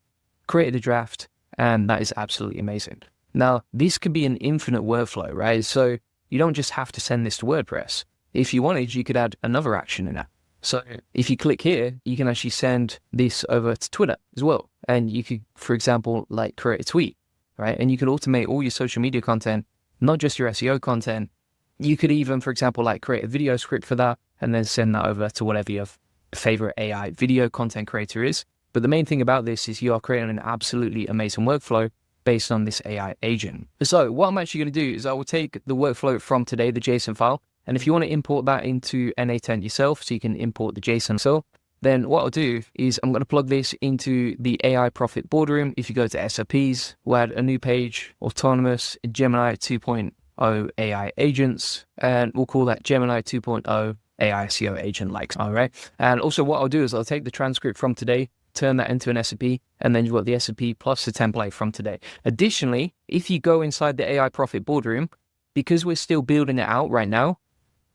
created a draft, and that is absolutely amazing. Now, this could be an infinite workflow, right? So you don't just have to send this to WordPress. If you wanted, you could add another action in that. So if you click here, you can actually send this over to Twitter as well. And you could, for example, like create a tweet, right? And you could automate all your social media content, not just your SEO content. You could even, for example, like create a video script for that and then send that over to whatever your favorite AI video content creator is. But the main thing about this is you are creating an absolutely amazing workflow based on this AI agent. So what I'm actually going to do is I will take the workflow from today, the JSON file, and if you want to import that into NA10 yourself, so you can import the JSON cell, then what I'll do is I'm going to plug this into the AI Profit Boardroom. If you go to SOPs, we'll add a new page, Autonomous Gemini 2.0 AI Agents, and we'll call that Gemini 2.0 AI SEO Agent likes, all right? And also what I'll do is I'll take the transcript from today, turn that into an SOP, and then you've got the SOP plus the template from today. Additionally, if you go inside the AI Profit Boardroom, because we're still building it out right now,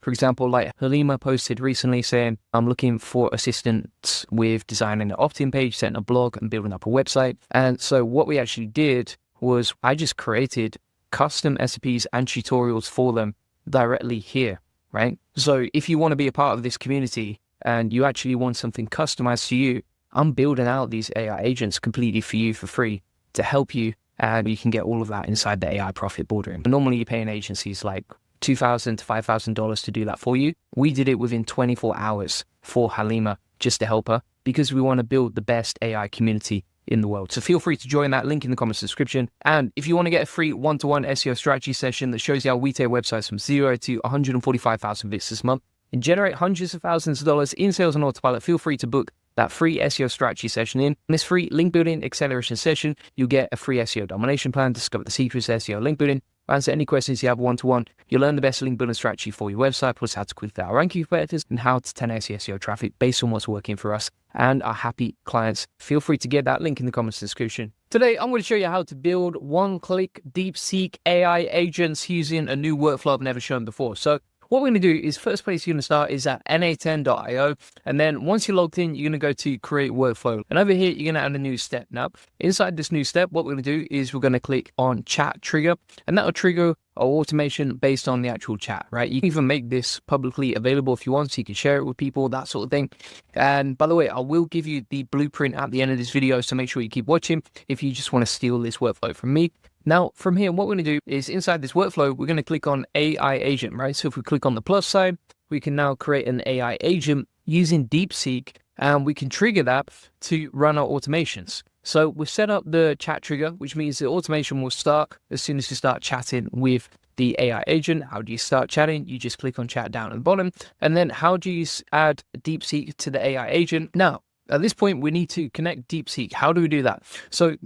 for example, like Halima posted recently saying, I'm looking for assistance with designing an opt-in page, setting a blog, and building up a website. And so what we actually did was I just created custom SOPs and tutorials for them directly here, right? So if you want to be a part of this community and you actually want something customized to you, I'm building out these AI agents completely for you for free to help you, and you can get all of that inside the AI Profit Boardroom. Normally you're paying agencies like $2,000 to $5,000 to do that for you. We did it within 24 hours for Halima just to help her because we want to build the best AI community in the world. So feel free to join that link in the comments description. And if you want to get a free one-to-one SEO strategy session that shows you how we take websites from 0 to 145,000 visits this month and generate hundreds of thousands of dollars in sales on autopilot, feel free to book that free SEO strategy session in this free link building acceleration session. You'll get a free SEO domination plan, discover the secrets of SEO link building, answer any questions you have one-to-one. You'll learn the best link building strategy for your website, plus how to quickly outrank your competitors and how to 10x SEO traffic based on what's working for us and our happy clients. Feel free to get that link in the comments description. Today, I'm going to show you how to build one-click DeepSeek AI agents using a new workflow I've never shown before. So what we're going to do is, first place you're going to start is at na10.io. And then once you're logged in, you're going to go to create workflow. And over here, you're going to add a new step. Now, inside this new step, what we're going to do is we're going to click on chat trigger, and that will trigger our automation based on the actual chat, right? You can even make this publicly available if you want, so you can share it with people, that sort of thing. And by the way, I will give you the blueprint at the end of this video, so make sure you keep watching if you just want to steal this workflow from me. Now, from here, what we're going to do is inside this workflow, we're going to click on AI agent, right? So if we click on the plus sign, we can now create an AI agent using DeepSeek, and we can trigger that to run our automations. So we've set up the chat trigger, which means the automation will start as soon as you start chatting with the AI agent. How do you start chatting? You just click on chat down at the bottom. And then how do you add DeepSeek to the AI agent? Now, at this point, we need to connect DeepSeek. How do we do that? So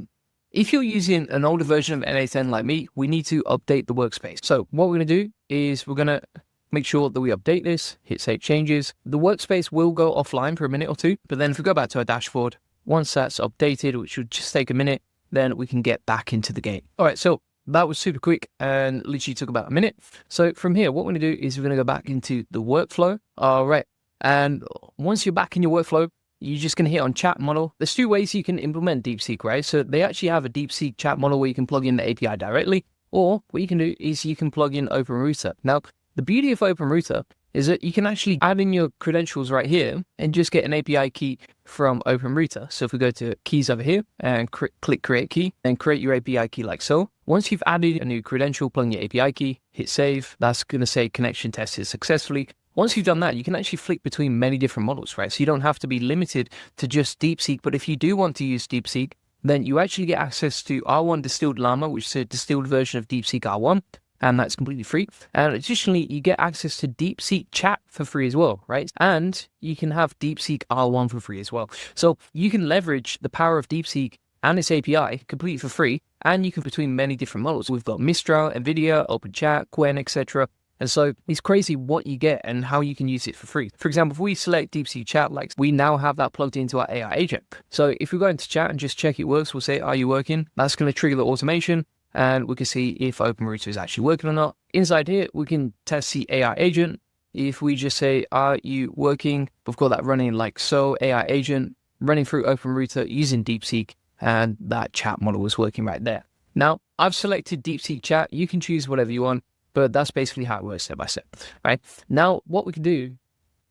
if you're using an older version of NA10 like me, we need to update the workspace. So what we're going to do is we're going to make sure that we update this, hit save changes. The workspace will go offline for a minute or two, but then if we go back to our dashboard, once that's updated, which should just take a minute, then we can get back into the game. All right, so that was super quick and literally took about a minute. So from here, what we're going to do is we're going to go back into the workflow. All right, and once you're back in your workflow, you're just going to hit on chat model. There's two ways you can implement DeepSeek, right? So they actually have a DeepSeek chat model where you can plug in the API directly, or what you can do is you can plug in OpenRouter. Now, the beauty of OpenRouter is that you can actually add in your credentials right here and just get an API key from OpenRouter. So if we go to keys over here and click create key and create your API key like so. Once you've added a new credential, plug in your API key, hit save. That's going to say connection tested successfully. Once you've done that, you can actually flick between many different models, right? So you don't have to be limited to just DeepSeek, but if you do want to use DeepSeek, then you actually get access to R1 Distilled Llama, which is a distilled version of DeepSeek R1, and that's completely free. And additionally, you get access to DeepSeek Chat for free as well, right? And you can have DeepSeek R1 for free as well. So you can leverage the power of DeepSeek and its API completely for free, and you can between many different models. We've got Mistral, NVIDIA, OpenChat, Qwen, etc. And so it's crazy what you get and how you can use it for free. For example, if we select DeepSeek Chat, like we now have that plugged into our AI agent. So if we go into chat and just check it works, we'll say, are you working? That's going to trigger the automation and we can see if OpenRouter is actually working or not. Inside here, we can test the AI agent. If we just say, are you working? We've got that running like so, AI agent running through OpenRouter using DeepSeek, and that chat model is working right there. Now, I've selected DeepSeek Chat. You can choose whatever you want, but that's basically how it works step by step, right? Now, what we can do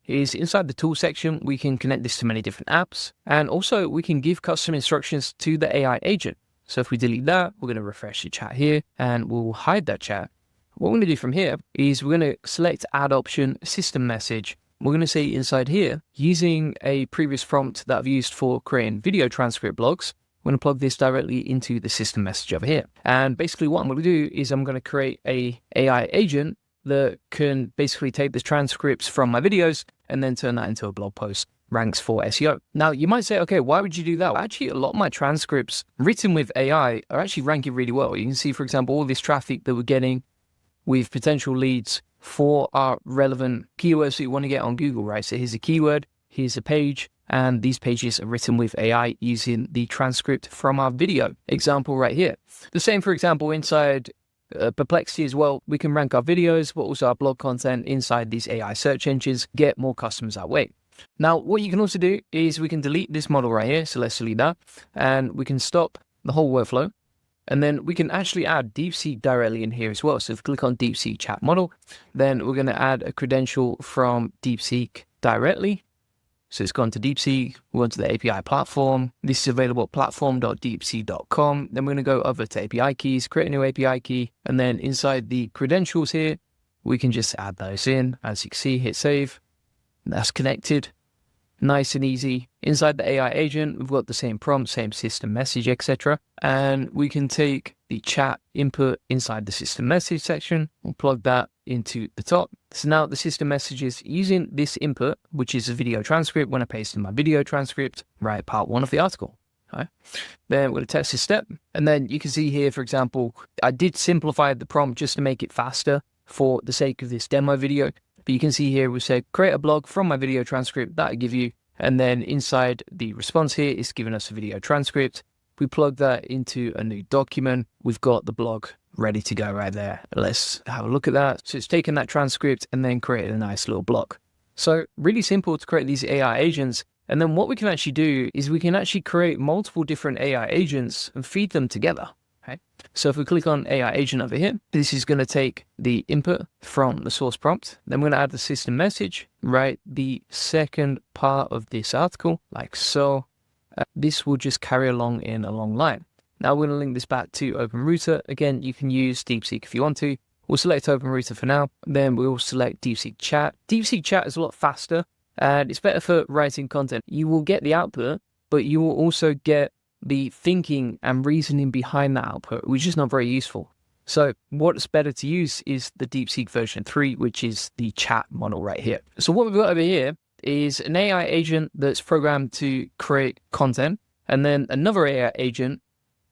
is inside the tool section, we can connect this to many different apps, and also we can give custom instructions to the AI agent. So if we delete that, we're going to refresh the chat here and we'll hide that chat. What we're going to do from here is we're going to select add option system message. We're going to say inside here, using a previous prompt that I've used for creating video transcript blogs, I'm going to plug this directly into the system message over here. And basically what I'm going to do is I'm going to create a AI agent that can basically take the transcripts from my videos and then turn that into a blog post, ranks for SEO. Now you might say, okay, why would you do that? Well, actually, a lot of my transcripts written with AI are actually ranking really well. You can see, for example, all this traffic that we're getting with potential leads for our relevant keywords that you want to get on Google, right? So here's a keyword, here's a page, and these pages are written with AI using the transcript from our video example right here. The same, for example, inside Perplexity as well. We can rank our videos, but also our blog content inside these AI search engines, get more customers that way. Now, what you can also do is we can delete this model right here. So let's delete that, and we can stop the whole workflow. And then we can actually add DeepSeek directly in here as well. So if we click on DeepSeek chat model, then we're going to add a credential from DeepSeek directly. So it's gone to DeepSeek, we went to the API platform. This is available at platform.deepseek.com. Then we're going to go over to API keys, create a new API key. And then inside the credentials here, we can just add those in. As you can see, hit save. That's connected. Nice and easy. Inside the AI agent, we've got the same prompt, same system message, etc. And we can take the chat input inside the system message section and plug that into the top. So now the system message is using this input, which is a video transcript. When I paste in my video transcript, write part 1 of the article. Right. Then we're going to test this step. And then you can see here, for example, I did simplify the prompt just to make it faster for the sake of this demo video. But you can see here, we said, create a blog from my video transcript that I give you. And then inside the response here, it's giving us a video transcript. We plug that into a new document. We've got the blog ready to go right there. Let's have a look at that. So it's taken that transcript and then created a nice little blog. So really simple to create these AI agents. And then what we can actually do is we can actually create multiple different AI agents and feed them together. Okay. So if we click on AI agent over here, this is going to take the input from the source prompt. Then we're going to add the system message, write the second part of this article like so. This will just carry along in a long line. Now we're going to link this back to OpenRouter. Again, you can use DeepSeek if you want to. We'll select OpenRouter for now. Then we'll select DeepSeek Chat. DeepSeek Chat is a lot faster and it's better for writing content. You will get the output, but you will also get the thinking and reasoning behind that output, which is not very useful. So what's better to use is the DeepSeek version 3, which is the chat model right here. So what we've got over here is an AI agent that's programmed to create content, and then another AI agent,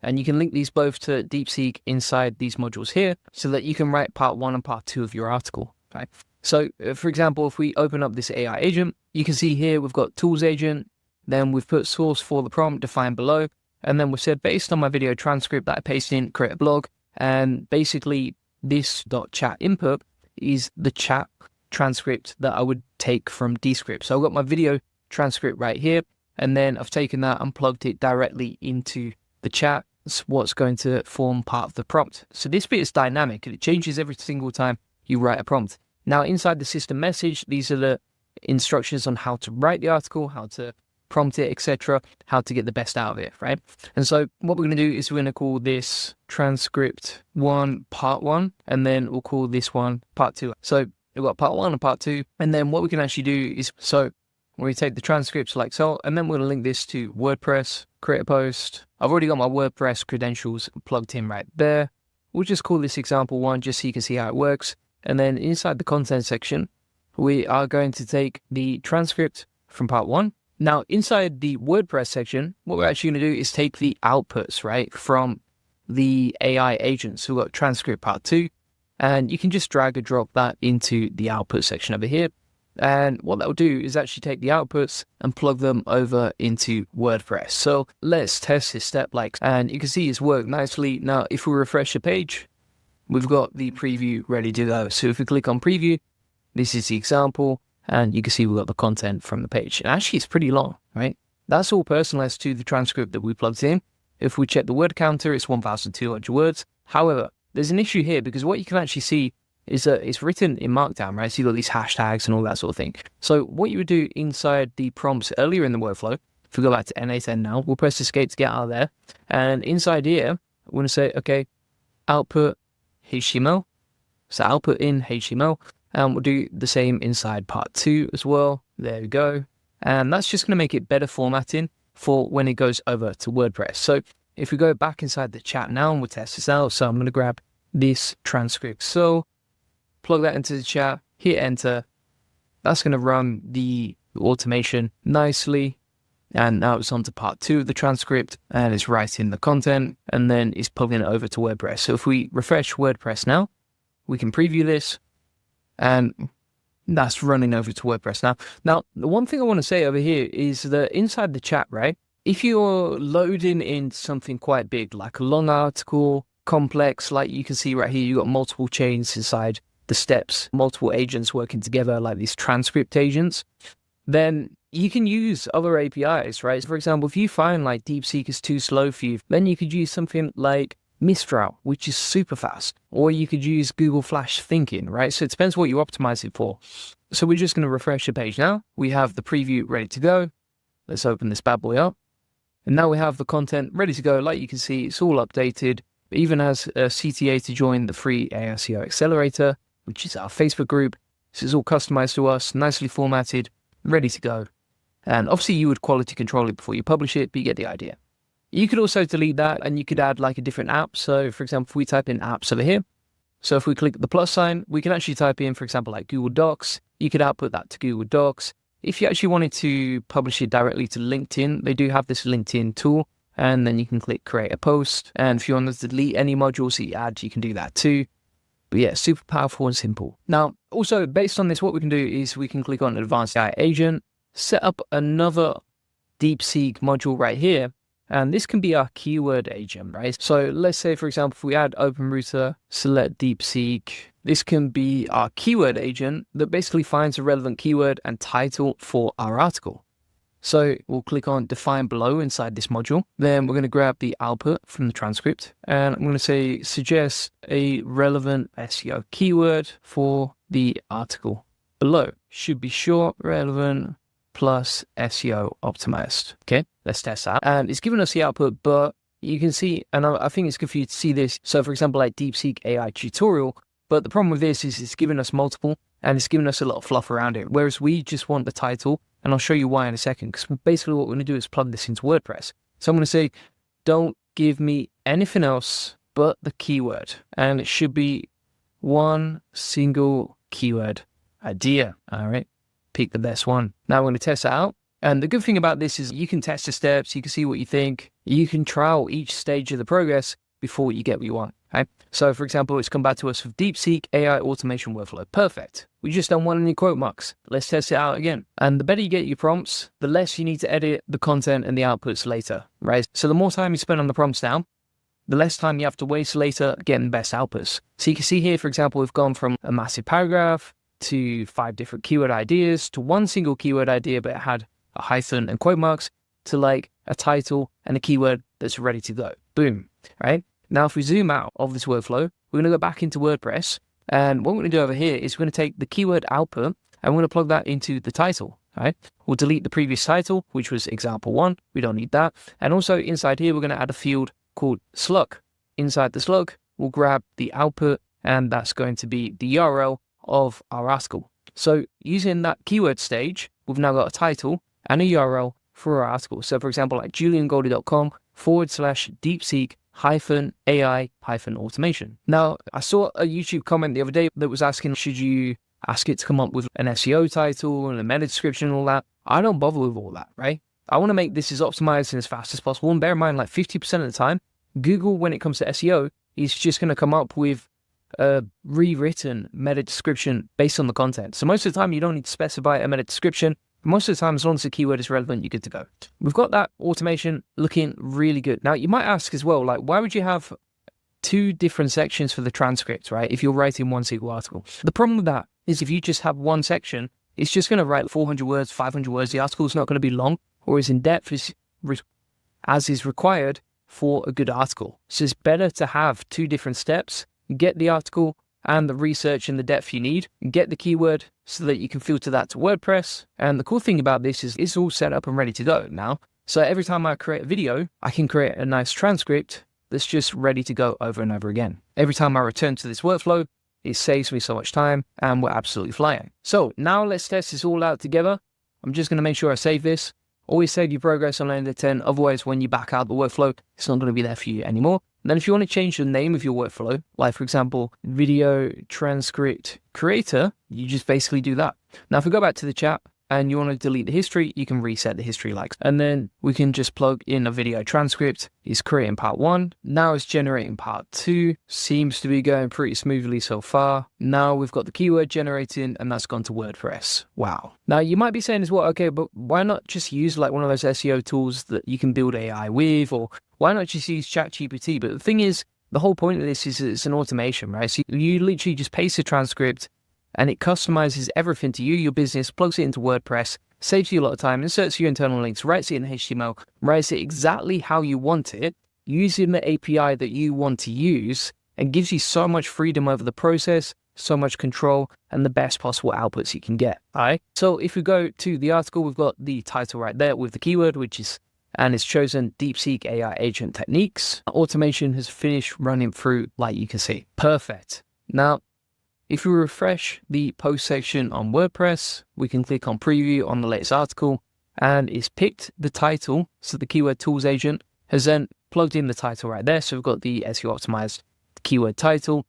and you can link these both to DeepSeek inside these modules here so that you can write part 1 and part 2 of your article. Okay? So for example, if we open up this AI agent, you can see here we've got tools agent, then we've put source for the prompt defined below, and then we said based on my video transcript that I pasted in, create a blog, and basically this .chat input is the chat transcript that I would take from Descript. So I've got my video transcript right here, and then I've taken that and plugged it directly into the chat. It's what's going to form part of the prompt. So this bit is dynamic and it changes every single time you write a prompt. Now inside the system message, these are the instructions on how to write the article, how to prompt it, etc., how to get the best out of it, right? And so what we're going to do is we're going to call this transcript 1 part 1, and then we'll call this one part 2. So we've got part 1 and part 2, and then what we can actually do is, so we take the transcripts like so, and then we're going to link this to WordPress, create a post. I've already got my WordPress credentials plugged in right there. We'll just call this example 1 just so you can see how it works. And then inside the content section, we are going to take the transcript from part 1. Now, inside the WordPress section, what we're actually going to do is take the outputs, right, from the AI agents. So we've got transcript part 2, and you can just drag and drop that into the output section over here. And what that will do is actually take the outputs and plug them over into WordPress. So let's test this step, and you can see it's worked nicely. Now, if we refresh the page, we've got the preview ready to go. So if we click on preview, this is the example, and you can see we've got the content from the page. And actually, it's pretty long, right? That's all personalized to the transcript that we plugged in. If we check the word counter, it's 1,200 words. However, there's an issue here because what you can actually see is that it's written in Markdown, right? So you've got these hashtags and all that sort of thing. So what you would do inside the prompts earlier in the workflow, if we go back to N8N now, we'll press escape to get out of there. And inside here, we're going to say, okay, output HTML. So output in HTML. And we'll do the same inside part 2 as well. There we go. And that's just going to make it better formatting for when it goes over to WordPress. So if we go back inside the chat now and we'll test this out. So I'm going to grab this transcript. So plug that into the chat, hit enter. That's going to run the automation nicely. And now it's on to part 2 of the transcript and it's writing the content and then it's plugging it over to WordPress. So if we refresh WordPress now, we can preview this and that's running over to WordPress now. The one thing I want to say over here is that inside the chat, right, if you're loading in something quite big, like a long article, complex, like you can see right here, you've got multiple chains inside the steps, multiple agents working together like these transcript agents, then you can use other APIs, right? For example, if you find like DeepSeek is too slow for you, then you could use something like Mistral, which is super fast, or you could use Google Flash Thinking, right? So it depends what you optimize it for. So we're just going to refresh the page now. We have the preview ready to go. Let's open this bad boy up. And now we have the content ready to go. Like you can see, it's all updated. It even has a CTA to join the free ASEO Accelerator, which is our Facebook group. This is all customized to us, nicely formatted, ready to go. And obviously you would quality control it before you publish it, but you get the idea. You could also delete that and you could add like a different app. So for example, if we type in apps over here, so if we click the plus sign, we can actually type in, for example, like Google Docs. You could output that to Google Docs. If you actually wanted to publish it directly to LinkedIn, they do have this LinkedIn tool. and then you can click create a post. And if you want to delete any modules that you add, you can do that too. But yeah, super powerful and simple. Now, also based on this, what we can do is we can click on Advanced AI Agent, set up another DeepSeek module right here. And this can be our keyword agent, right? So let's say, for example, if we add OpenRouter, select DeepSeek, this can be our keyword agent that basically finds a relevant keyword and title for our article. So we'll click on define below inside this module. Then we're going to grab the output from the transcript. And I'm going to say suggest a relevant SEO keyword for the article below. Should be short, relevant, plus SEO optimized. Okay, let's test that. And it's giving us the output, but you can see, and I think it's good for you to see this. So for example, like DeepSeek AI tutorial, but the problem with this is it's giving us multiple and it's giving us a lot of fluff around it. Whereas we just want the title, and I'll show you why in a second, because basically what we're going to do is plug this into WordPress. So I'm going to say, don't give me anything else but the keyword. And it should be one single keyword idea. All right. Pick the best one. Now we're going to test it out. And the good thing about this is you can test the steps, you can see what you think, you can trial each stage of the progress before you get what you want. Okay? So for example, it's come back to us with DeepSeek AI automation workflow. Perfect. We just don't want any quote marks. Let's test it out again. And the better you get your prompts, the less you need to edit the content and the outputs later, right? So the more time you spend on the prompts now, the less time you have to waste later getting the best outputs. So you can see here, for example, we've gone from a massive paragraph to 5 different keyword ideas, to one single keyword idea, but it had a hyphen and quote marks, to like a title and a keyword that's ready to go. Boom, right? Now, if we zoom out of this workflow, we're going to go back into WordPress. And what we're going to do over here is we're going to take the keyword output and we're going to plug that into the title, right? We'll delete the previous title, which was example 1. We don't need that. And also inside here, we're going to add a field called slug. Inside the slug, we'll grab the output, and that's going to be the URL of our article. So using that keyword stage, we've now got a title and a URL for our article. So for example, like juliangoldie.com/DeepSeek AI automation. Now, I saw a YouTube comment the other day that was asking, should you ask it to come up with an SEO title and a meta description and all that? I don't bother with all that, right? I want to make this as optimized and as fast as possible. And bear in mind, like 50% of the time, Google, when it comes to SEO, is just going to come up with a rewritten meta description based on the content. So most of the time, you don't need to specify a meta description. Most of the time, as long as the keyword is relevant, you're good to go. We've got that automation looking really good. Now, you might ask as well, like, why would you have 2 different sections for the transcript, right? If you're writing one single article. The problem with that is if you just have one section, it's just going to write 400 words, 500 words. The article is not going to be long or as in-depth as is required for a good article. So it's better to have 2 different steps. Get the article and the research and the depth you need. Get the keyword so that you can filter that to WordPress. And the cool thing about this is it's all set up and ready to go now. So every time I create a video, I can create a nice transcript that's just ready to go over and over again. Every time I return to this workflow, it saves me so much time and we're absolutely flying. So now let's test this all out together. I'm just going to make sure I save this. Always save your progress on End of 10. Otherwise, when you back out the workflow, it's not going to be there for you anymore. And then if you want to change the name of your workflow, like for example, video transcript creator, you just basically do that. Now, if we go back to the chat and you want to delete the history, you can reset the history like, and then we can just plug in a video transcript. It's creating part 1. Now it's generating part 2. Seems to be going pretty smoothly so far. Now we've got the keyword generating and that's gone to WordPress. Wow. Now you might be saying as well, okay, but why not just use like one of those SEO tools that you can build AI with, or why not just use ChatGPT? But the thing is, the whole point of this is it's an automation, right? So you literally just paste a transcript and it customizes everything to you, your business, plugs it into WordPress, saves you a lot of time, inserts your internal links, writes it in HTML, writes it exactly how you want it, using the API that you want to use, and gives you so much freedom over the process, so much control, and the best possible outputs you can get. All right. So if we go to the article, we've got the title right there with the keyword, and it's chosen DeepSeek AI agent techniques. Automation has finished running through, like you can see. Perfect. Now, if we refresh the post section on WordPress, we can click on preview on the latest article, and it's picked the title. So the keyword tools agent has then plugged in the title right there. So we've got the SEO optimized keyword title.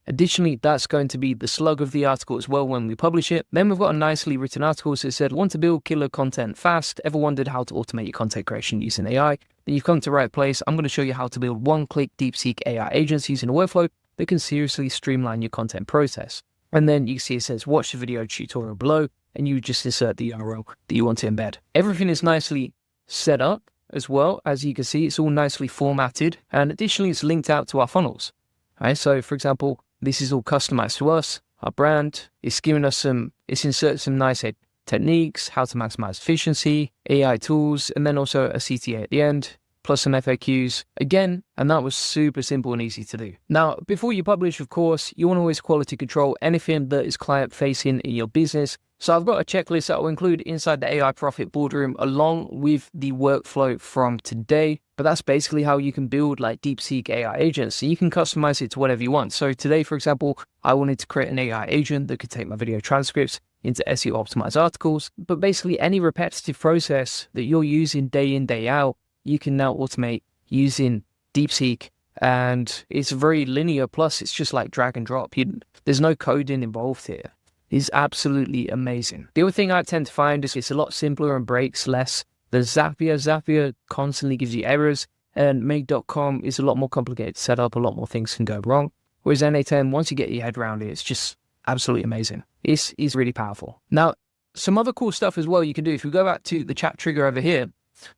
Additionally, that's going to be the slug of the article as well when we publish it. Then we've got a nicely written article. So it said, want to build killer content fast? Ever wondered how to automate your content creation using AI? then you've come to the right place. I'm going to show you how to build one-click DeepSeek AI agents using a workflow that can seriously streamline your content process. And then you can see it says watch the video tutorial below, and you just insert the URL that you want to embed. Everything is nicely set up as well. As you can see, it's all nicely formatted, and additionally it's linked out to our funnels. All right, so for example, this is all customized to us, our brand. It's giving us it's inserted some nice techniques, how to maximize efficiency, AI tools, and then also a CTA at the end, plus some FAQs again, and that was super simple and easy to do. Now, before you publish, of course, you want to always quality control anything that is client facing in your business. So I've got a checklist that will include inside the AI Profit Boardroom along with the workflow from today. But that's basically how you can build like DeepSeek AI agents. So you can customize it to whatever you want. So today, for example, I wanted to create an AI agent that could take my video transcripts into SEO optimized articles. But basically any repetitive process that you're using day in, day out, you can now automate using DeepSeek. And it's very linear. Plus, it's just like drag and drop. There's no coding involved here. It's absolutely amazing. The other thing I tend to find is it's a lot simpler and breaks less. The Zapier constantly gives you errors, and Make.com is a lot more complicated to set up. A lot more things can go wrong. Whereas N8N, once you get your head around it, it's just absolutely amazing. It's really powerful. Now, some other cool stuff as well you can do. If we go back to the chat trigger over here,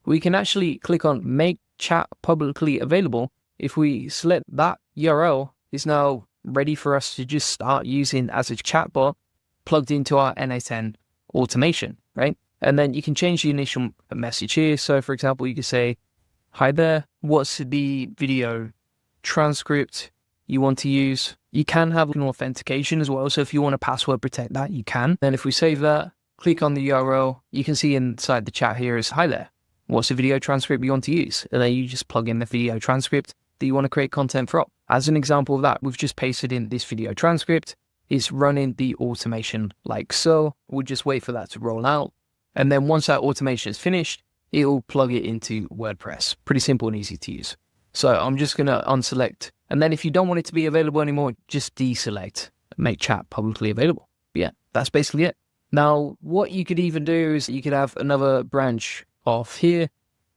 we can actually click on Make Chat Publicly Available. If we select that URL, it's now ready for us to just start using as a chatbot plugged into our N8N automation, right? And then you can change the initial message here. So for example, you could say, hi there, what's the video transcript you want to use? You can have an authentication as well. So if you want to password protect that, you can. Then if we save that, click on the URL, you can see inside the chat here is, hi there, what's the video transcript you want to use? And then you just plug in the video transcript that you want to create content from. As an example of that, we've just pasted in this video transcript. It's running the automation like so. We'll just wait for that to roll out. And then once that automation is finished, it'll plug it into WordPress. Pretty simple and easy to use. So I'm just going to unselect. And then if you don't want it to be available anymore, just deselect, make chat publicly available. But yeah, that's basically it. Now, what you could even do is you could have another branch off here,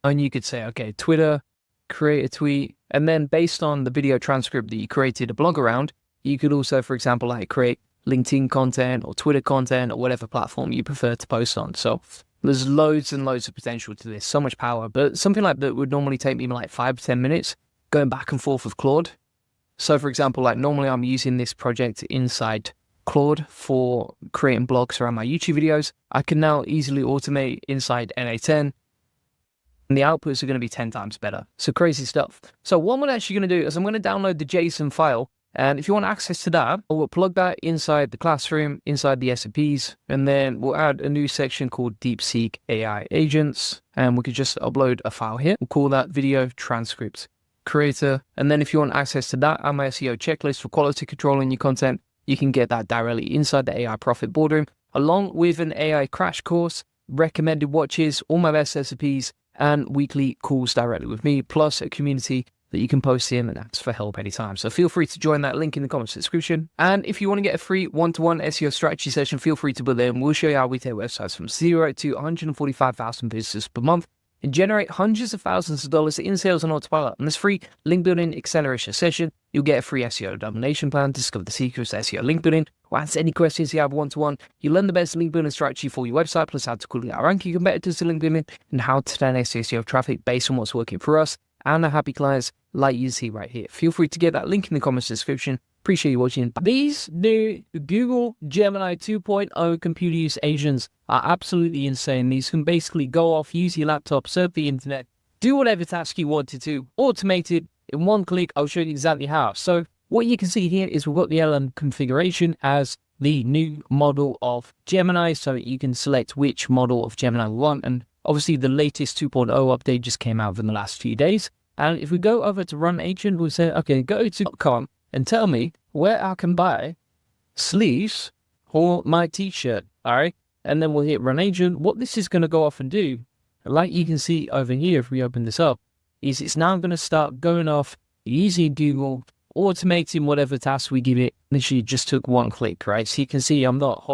and you could say, okay, Twitter, create a tweet. And then based on the video transcript that you created a blog around, you could also, for example, like create LinkedIn content or Twitter content or whatever platform you prefer to post on. So there's loads and loads of potential to this, so much power. But something like that would normally take me like 5 to 10 minutes going back and forth with Claude. So for example, like normally I'm using this project inside Claude for creating blogs around my YouTube videos. I can now easily automate inside N8N, and the outputs are going to be 10 times better. So crazy stuff. So what I'm actually going to do is I'm going to download the JSON file. And if you want access to that, we'll plug that inside the classroom, inside the SOPs, and then we'll add a new section called DeepSeek AI Agents. And we could just upload a file here. We'll call that Video Transcript Creator. And then if you want access to that and my SEO checklist for quality control in your content, you can get that directly inside the AI Profit Boardroom, along with an AI crash course, recommended watches, all my best SOPs, and weekly calls directly with me, plus a community that you can post in and ask for help anytime. So feel free to join that link in the comments description. And if you want to get a free one-to-one SEO strategy session, feel free to put in. We'll show you how we take websites from 0 to 145,000 visitors per month and generate hundreds of thousands of dollars in sales on autopilot. In this free link building acceleration session, you'll get a free SEO domination plan, discover the secrets to SEO link building, or answer any questions you have one-to-one. You learn the best link building strategy for your website, plus how to quickly outrank your competitors to link building, and how to turn SEO traffic based on what's working for us and our happy clients like you see right here. Feel free to get that link in the comments description. Appreciate you watching. These new Google Gemini 2.0 computer use agents are absolutely insane. These can basically go off, use your laptop, surf the internet, do whatever task you wanted to, automated in one click. I'll show you exactly how. So what you can see here is we've got the LM configuration as the new model of Gemini. So you can select which model of Gemini we want. And obviously the latest 2.0 update just came out in the last few days. And if we go over to Run Agent, we'll say, okay, go to .com and tell me where I can buy sleeves for my t-shirt, all right? And then we'll hit Run Agent. What this is going to go off and do, like you can see over here, if we open this up, is it's now going to start going off using Google, automating whatever task we give it. Literally just took one click, right? So you can see I'm not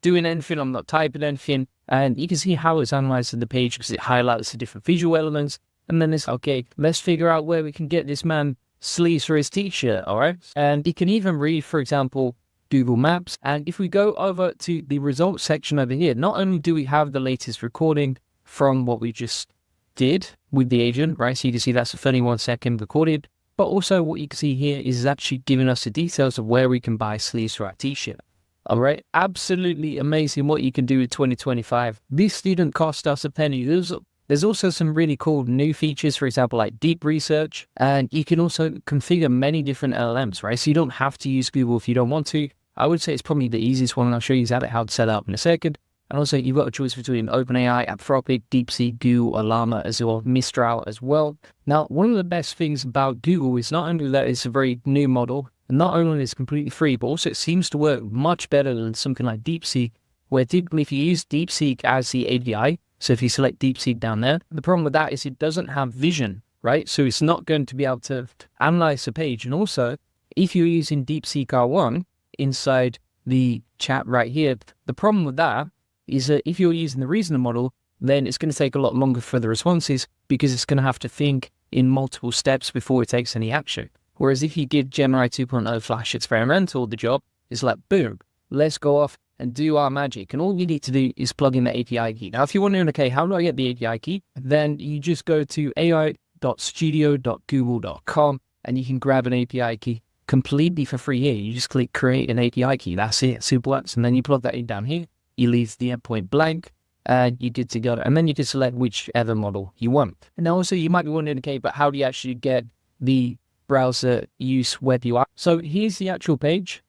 doing anything, I'm not typing anything. And you can see how it's analyzing the page because it highlights the different visual elements. And then it's, okay, let's figure out where we can get this man sleeves for his t-shirt, all right? And you can even read, for example, Google Maps. And if we go over to the results section over here, not only do we have the latest recording from what we just did with the agent, right? So you can see that's a 31-second recorded, but also what you can see here is actually giving us the details of where we can buy sleeves for our t-shirt. All right, absolutely amazing what you can do in 2025. This didn't cost us a penny. There's also some really cool new features, for example, like deep research, and you can also configure many different LLMs, right? So you don't have to use Google if you don't want to. I would say it's probably the easiest one, and I'll show you how to set it up in a second. And also, you've got a choice between OpenAI, Anthropic, DeepSeek, Google, Llama as well, Mistral as well. Now, one of the best things about Google is not only that it's a very new model, and not only is it completely free, but also it seems to work much better than something like DeepSeek, where typically if you use DeepSeek as the API, so if you select DeepSeek down there, the problem with that is it doesn't have vision, right? So it's not going to be able to analyze the page. And also, if you're using DeepSeek R1 inside the chat right here, the problem with that is that if you're using the reasoning model, then it's going to take a lot longer for the responses because it's going to have to think in multiple steps before it takes any action. Whereas if you give Gemini 2.0 Flash Experimental the job, it's like, boom, let's go off and do our magic. And all you need to do is plug in the API key. Now, if you're wondering, okay, how do I get the API key? Then you just go to ai.studio.google.com and you can grab an API key completely for free here. You just click create an API key. That's it. Super works. And then you plug that in down here. You leave the endpoint blank and you're good to go. And then you just select whichever model you want. And also you might be wondering, okay, but how do you actually get the browser use web UI? So here's the actual page.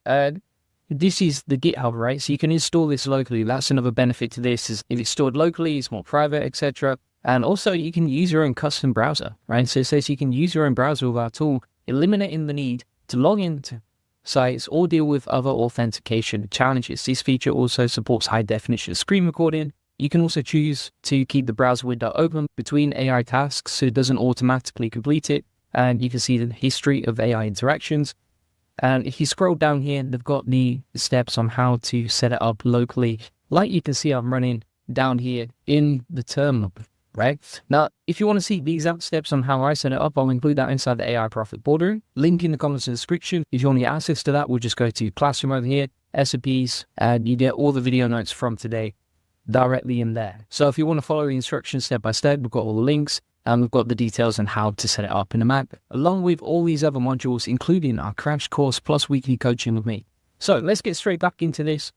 This is the GitHub, right? So you can install this locally. That's another benefit to this is if it's stored locally, it's more private, etc. And also you can use your own custom browser, right? So it says you can use your own browser with our tool, eliminating the need to log into sites or deal with other authentication challenges. This feature also supports high definition screen recording. You can also choose to keep the browser window open between AI tasks so it doesn't automatically complete it. And you can see the history of AI interactions. And if you scroll down here, they've got the steps on how to set it up locally. Like you can see, I'm running down here in the terminal, right? Now, if you want to see the exact steps on how I set it up, I'll include that inside the AI Profit Boardroom. Link in the comments and description. If you want to get access to that, we'll just go to Classroom over here, SOPs, and you get all the video notes from today directly in there. So if you want to follow the instructions step by step, we've got all the links. And we've got the details on how to set it up in a Mac, along with all these other modules, including our crash course plus weekly coaching with me. So let's get straight back into this.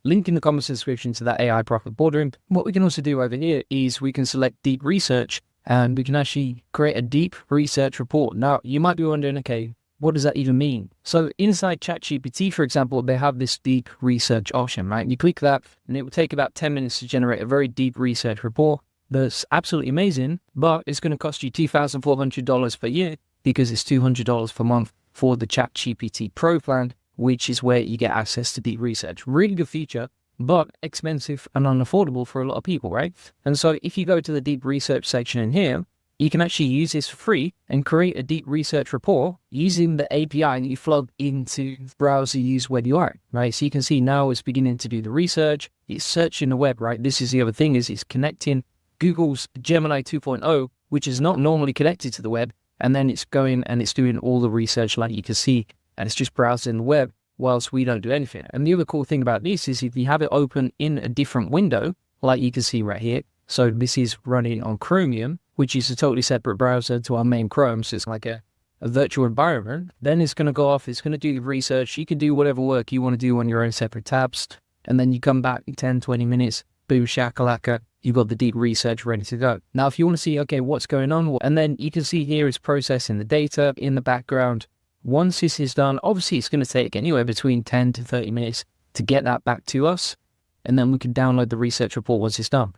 Link in the comments description to that AI Profit Boardroom. What we can also do over here is we can select deep research and we can actually create a deep research report. Now, you might be wondering, okay, what does that even mean? So inside ChatGPT, for example, they have this deep research option, right? You click that and it will take about 10 minutes to generate a very deep research report. That's absolutely amazing, but it's going to cost you $2,400 per year because it's $200 per month for the ChatGPT Pro plan, which is where you get access to deep research. Really good feature, but expensive and unaffordable for a lot of people, right? And so if you go to the deep research section in here, you can actually use this for free and create a deep research report using the API that you plug into browser use web UI, right? So you can see now it's beginning to do the research. It's searching the web, right? This is the other thing is it's connecting Google's Gemini 2.0, which is not normally connected to the web, and then it's going and it's doing all the research like you can see, and it's just browsing the web whilst we don't do anything. And the other cool thing about this is if you have it open in a different window, like you can see right here, so this is running on Chromium, which is a totally separate browser to our main Chrome, so it's like a virtual environment, then it's going to go off, it's going to do the research, you can do whatever work you want to do on your own separate tabs, and then you come back in 10, 20 minutes, boom, shakalaka, you've got the deep research ready to go. Now, if you want to see, okay, what's going on, and then you can see here is processing the data in the background. Once this is done, obviously it's going to take anywhere between 10 to 30 minutes to get that back to us, and then we can download the research report once it's done.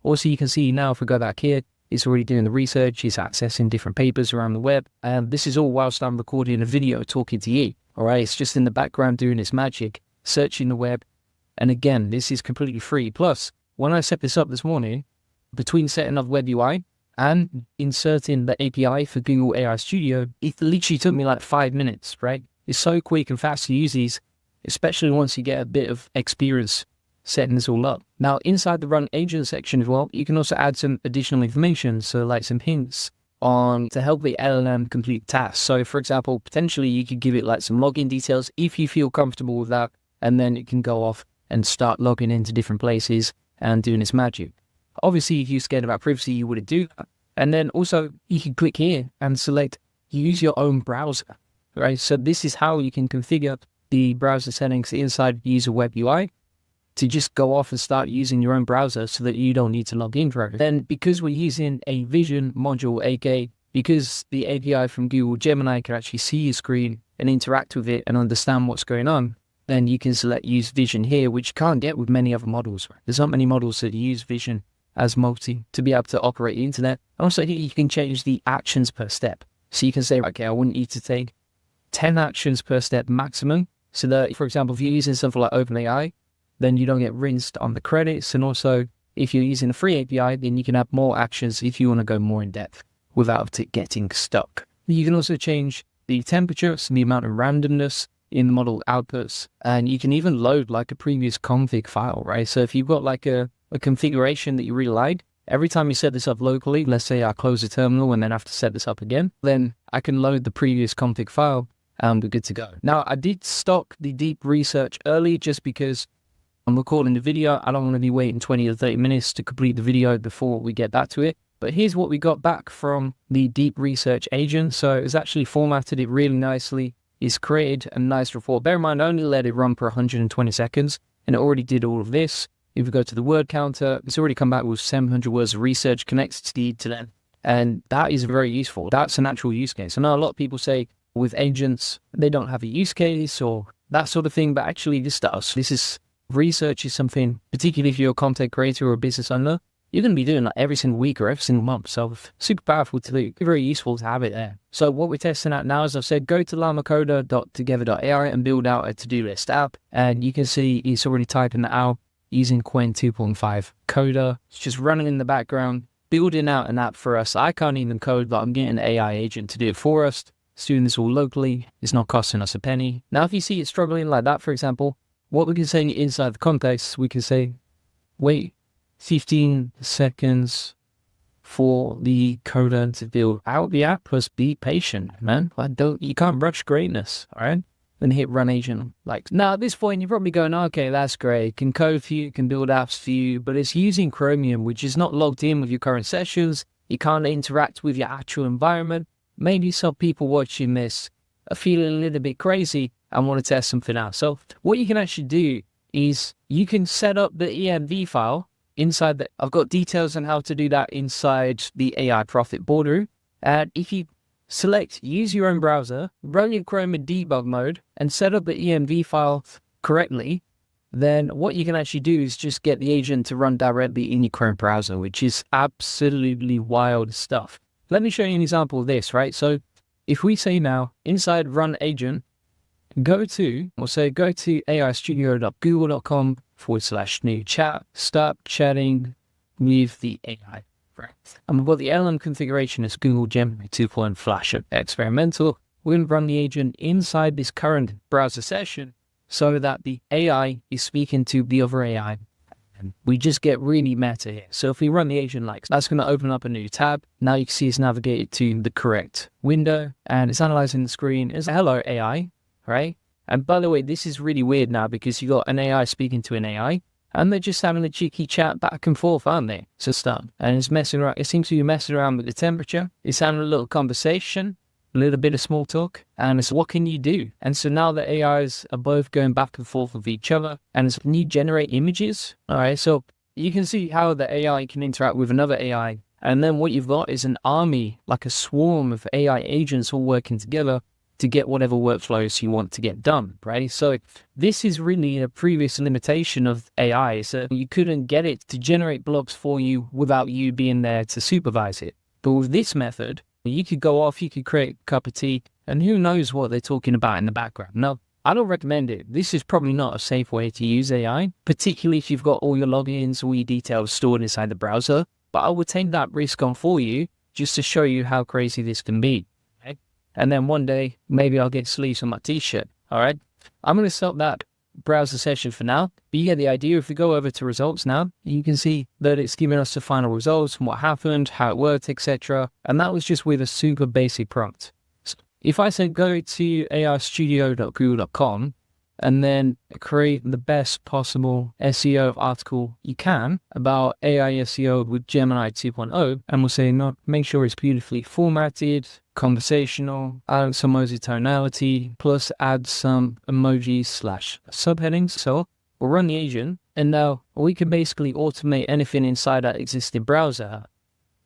Also, you can see now if we go back here, it's already doing the research, it's accessing different papers around the web, and this is all whilst I'm recording a video talking to you, all right? It's just in the background doing its magic, searching the web, and again, this is completely free. Plus, when I set this up this morning, between setting up web UI and inserting the API for Google AI Studio, it literally took me like 5 minutes, right? It's so quick and fast to use these, especially once you get a bit of experience setting this all up. Now, inside the run agent section as well, you can also add some additional information, so like some hints on to help the LLM complete tasks. So for example, potentially you could give it like some login details if you feel comfortable with that, and then it can go off and start logging into different places and doing its magic. Obviously, if you're scared about privacy, you wouldn't do that. And then also you can click here and select use your own browser, right? So this is how you can configure the browser settings inside user web UI to just go off and start using your own browser so that you don't need to log in for it. Then because we're using a vision module, aka because the API from Google Gemini can actually see your screen and interact with it and understand what's going on, then you can select use vision here, which you can't get with many other models. Right? There's not many models that use vision as multi to be able to operate the internet. Also here you can change the actions per step. So you can say, okay, I want you to take 10 actions per step maximum. So that, for example, if you're using something like OpenAI, then you don't get rinsed on the credits. And also, if you're using a free API, then you can add more actions if you want to go more in depth without it getting stuck. You can also change the temperature, so the amount of randomness in the model outputs, and you can even load like a previous config file, right? So if you've got like a configuration that you really like, every time you set this up locally, let's say I close the terminal and then have to set this up again, then I can load the previous config file and we're good to go. Now, I did stock the deep research early just because I'm recording the video. I don't want to be waiting 20 or 30 minutes to complete the video before we get back to it. But here's what we got back from the deep research agent. So it's actually formatted it really nicely. It's created a nice report. Bear in mind, I only let it run for 120 seconds and it already did all of this. If we go to the word counter, it's already come back with 700 words of research connected to them. And that is very useful. That's an actual use case. I know a lot of people say with agents, they don't have a use case or that sort of thing, but actually this does. Research is something, particularly if you're a content creator or a business owner, you're going to be doing like every single week or every single month. So super powerful to do, very useful to have it there. So what we're testing out now, as I've said, go to llamacoder.together.ai and build out a to-do list app. And you can see it's already typing that out using Qwen 2.5 Coder. It's just running in the background, building out an app for us. I can't even code, but I'm getting an AI agent to do it for us. It's doing this all locally. It's not costing us a penny. Now, if you see it struggling like that, for example, what we can say inside the context, we can say, wait 15 seconds for the coder to build out the app, plus be patient, man. You can't rush greatness, all right? Then hit run agent. Like, now at this point, you're probably going, okay, that's great. It can code for you, it can build apps for you, but it's using Chromium, which is not logged in with your current sessions. You can't interact with your actual environment. Maybe some people watching this are feeling a little bit crazy and want to test something out. So what you can actually do is you can set up the env file inside the, I've got details on how to do that inside the AI Profit boardroom. And if you select use your own browser, run your Chrome in debug mode and set up the env file correctly, then what you can actually do is just get the agent to run directly in your Chrome browser, which is absolutely wild stuff. Let me show you an example of this, right? So if we say now inside run agent, go to aistudio.google.com/new chat, start chatting with the AI. Right. And we've got the LM configuration as Google Gemini 2.0 Flash experimental. We're going to run the agent inside this current browser session so that the AI is speaking to the other AI. And we just get really meta here. So if we run the agent like that's going to open up a new tab. Now you can see it's navigated to the correct window and it's analyzing the screen. It's hello AI, right? And by the way, this is really weird now because you got an AI speaking to an AI. And they're just having a cheeky chat back and forth, aren't they? So start. And it's messing around. It seems to be messing around with the temperature. It's having a little conversation, a little bit of small talk. And it's what can you do? And so now the AIs are both going back and forth with each other. And it's, can you generate images? All right. So you can see how the AI can interact with another AI. And then what you've got is an army, like a swarm of AI agents all working together to get whatever workflows you want to get done, right? So this is really a previous limitation of AI. So you couldn't get it to generate blogs for you without you being there to supervise it. But with this method, you could go off, you could create a cup of tea, and who knows what they're talking about in the background. Now, I don't recommend it. This is probably not a safe way to use AI, particularly if you've got all your logins, all your details stored inside the browser. But I would take that risk on for you just to show you how crazy this can be. And then one day, maybe I'll get sleeves on my t-shirt, all right? I'm going to stop that browser session for now, but you get the idea. If we go over to results now, you can see that it's giving us the final results and what happened, how it worked, etc. And that was just with a super basic prompt. So if I say go to aistudio.google.com and then create the best possible SEO article you can about AI SEO with Gemini 2.0, and we'll say, no, make sure it's beautifully formatted, conversational, add some emoji tonality, plus add some emojis / subheadings. So we'll run the agent, and now we can basically automate anything inside that existing browser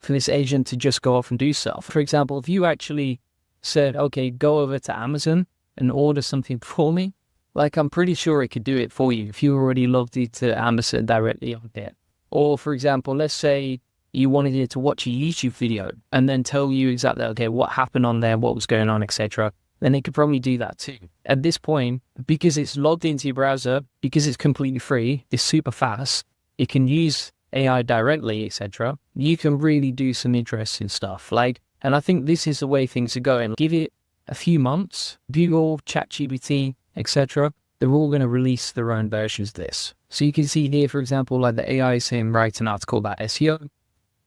for this agent to just go off and do stuff. For example, if you actually said, okay, go over to Amazon and order something for me, like, I'm pretty sure it could do it for you if you already logged into Amazon directly on there. Or, for example, let's say you wanted it to watch a YouTube video and then tell you exactly, okay, what happened on there, what was going on, etc. Then it could probably do that too. At this point, because it's logged into your browser, because it's completely free, it's super fast, it can use AI directly, etc. You can really do some interesting stuff. And I think this is the way things are going. Give it a few months, Google, ChatGPT, etc. They're all going to release their own versions of this. So you can see here, for example, like the AI is saying, write an article about SEO.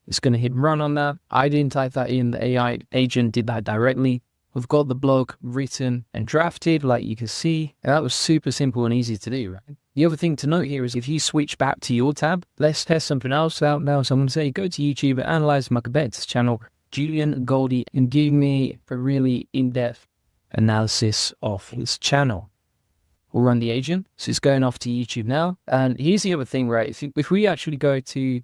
It's going to hit run on that. I didn't type that in. The AI agent did that directly. We've got the blog written and drafted, like you can see. And that was super simple and easy to do, right? The other thing to note here is if you switch back to your tab, let's test something else out now. So I'm going to say, go to YouTube and analyze my competitor's channel, Julian Goldie, and give me a really in-depth analysis of his channel. We'll run the agent. So it's going off to YouTube now. And here's the other thing, right? If we actually go to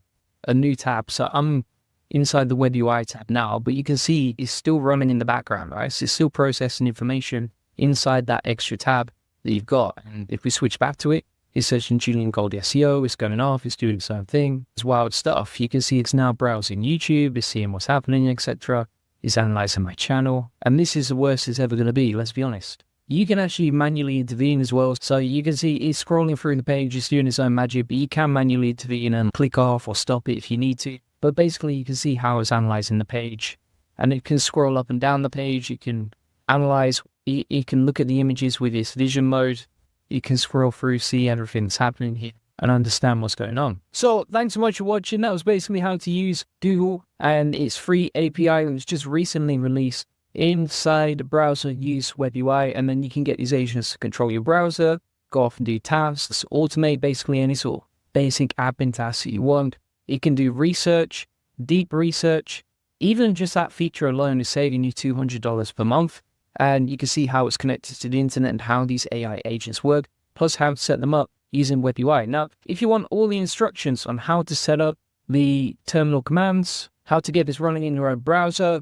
a new tab, so I'm inside the web UI tab now, but you can see it's still running in the background, right? So it's still processing information inside that extra tab that you've got. And if we switch back to it, it's searching Julian Goldie SEO, it's going off, it's doing the same thing. It's wild stuff. You can see it's now browsing YouTube, it's seeing what's happening, etc. It's analyzing my channel. And this is the worst it's ever going to be, let's be honest. You can actually manually intervene as well. So you can see it's scrolling through the page, it's doing its own magic, but you can manually intervene and click off or stop it if you need to. But basically you can see how it's analyzing the page, and it can scroll up and down the page. You can analyze, you can look at the images with its vision mode. You can scroll through, see everything that's happening here and understand what's going on. So thanks so much for watching. That was basically how to use Google and its free API. It was just recently released inside the browser. Use web UI, and then you can get these agents to control your browser, go off and do tasks, automate basically any sort of basic admin tasks that you want. It can do research, deep research. Even just that feature alone is saving you $200 per month. And you can see how it's connected to the internet and how these AI agents work, plus how to set them up using web UI. Now, if you want all the instructions on how to set up the terminal commands, how to get this running in your own browser,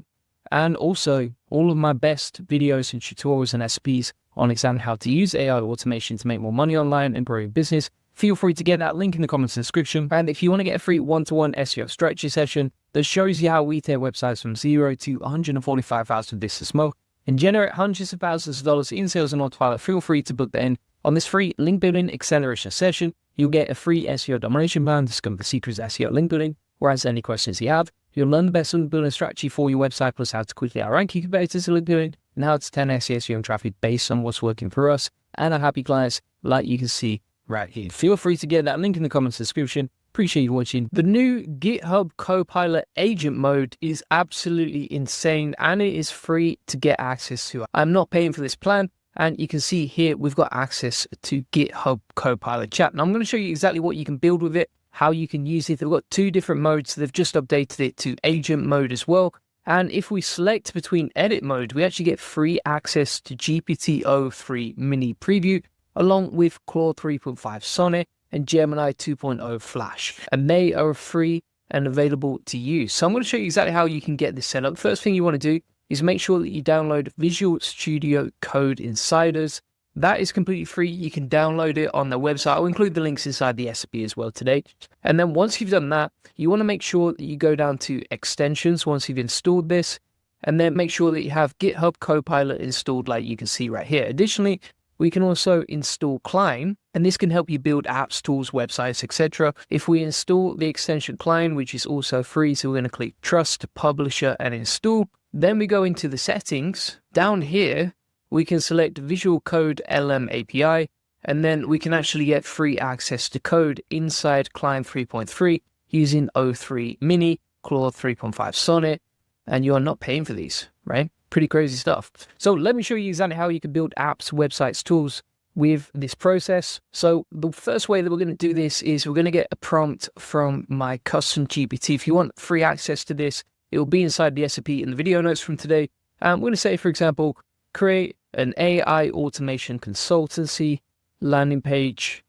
and also all of my best videos and tutorials and SPs on exactly how to use AI automation to make more money online and grow your business, feel free to get that link in the comments description. And if you want to get a free one-to-one SEO strategy session that shows you how we take websites from 0 to 145,000 visitors more and generate hundreds of thousands of dollars in sales and autopilot, feel free to book that in. On this free link building acceleration session, you'll get a free SEO domination plan, discover the secrets of SEO link building, or answer any questions you have. You'll learn the best link building strategy for your website, plus how to quickly outrank your competitors in link building, and how to 10x SEO and traffic based on what's working for us and our happy clients, like you can see right here. Feel free to get that link in the comments description. Appreciate you watching. The new GitHub Copilot agent mode is absolutely insane, and it is free to get access to. I'm not paying for this plan, and you can see here we've got access to GitHub Copilot chat. Now I'm going to show you exactly what you can build with it, how you can use it. They've got two different modes. They've just updated it to agent mode as well. And if we select between edit mode, we actually get free access to GPT-o3 mini preview, along with Claude 3.5 Sonnet and Gemini 2.0 Flash. And they are free and available to use. So I'm going to show you exactly how you can get this set up. First thing you want to do is make sure that you download Visual Studio Code Insiders. That is completely free. You can download it on the website. I'll include the links inside the SB as well today. And then once you've done that, you want to make sure that you go down to extensions once you've installed this, and then make sure that you have GitHub Copilot installed like you can see right here. Additionally, we can also install Climb, and this can help you build apps, tools, websites, etc. If we install the extension Climb, which is also free, so we're going to click Trust, Publisher, and Install. Then we go into the settings. Down here, we can select Visual Code LM API, and then we can actually get free access to code inside Client 3.3 using O3 Mini, Claude 3.5 Sonnet, and you are not paying for these, right? Pretty crazy stuff. So let me show you exactly how you can build apps, websites, tools with this process. So the first way that we're going to do this is we're going to get a prompt from my custom GPT. If you want free access to this, it will be inside the SOP in the video notes from today. I'm going to say, for example, create an AI automation consultancy landing page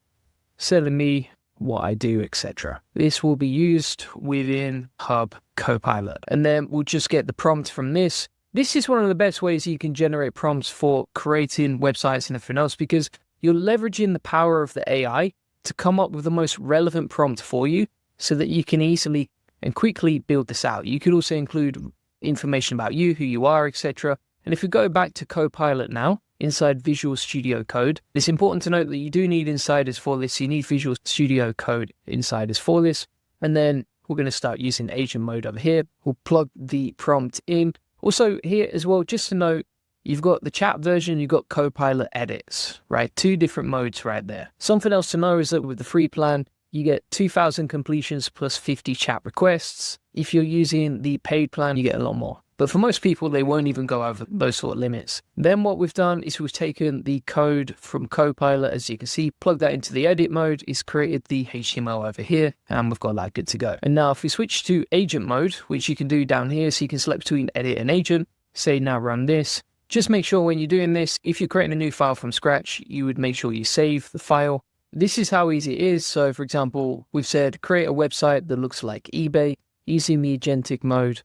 selling me what I do, etc. This will be used within Hub Copilot. And then we'll just get the prompt from this. This is one of the best ways you can generate prompts for creating websites and everything else, because you're leveraging the power of the AI to come up with the most relevant prompt for you so that you can easily and quickly build this out. You could also include information about you, who you are, etc. And if we go back to Copilot now, inside Visual Studio Code, it's important to note that you do need insiders for this. You need Visual Studio Code insiders for this. And then we're going to start using agent mode over here. We'll plug the prompt in. Also here as well, just to note, you've got the chat version, you've got Copilot edits, right? 2 different modes right there. Something else to know is that with the free plan, you get 2,000 completions plus 50 chat requests. If you're using the paid plan, you get a lot more. But for most people, they won't even go over those sort of limits. Then what we've done is we've taken the code from Copilot, as you can see, plugged that into the edit mode, it's created the HTML over here, and we've got that good to go. And now if we switch to agent mode, which you can do down here, so you can select between edit and agent, say now run this. Just make sure when you're doing this, if you're creating a new file from scratch, you would make sure you save the file. This is how easy it is. So for example, we've said create a website that looks like eBay, using the agentic mode,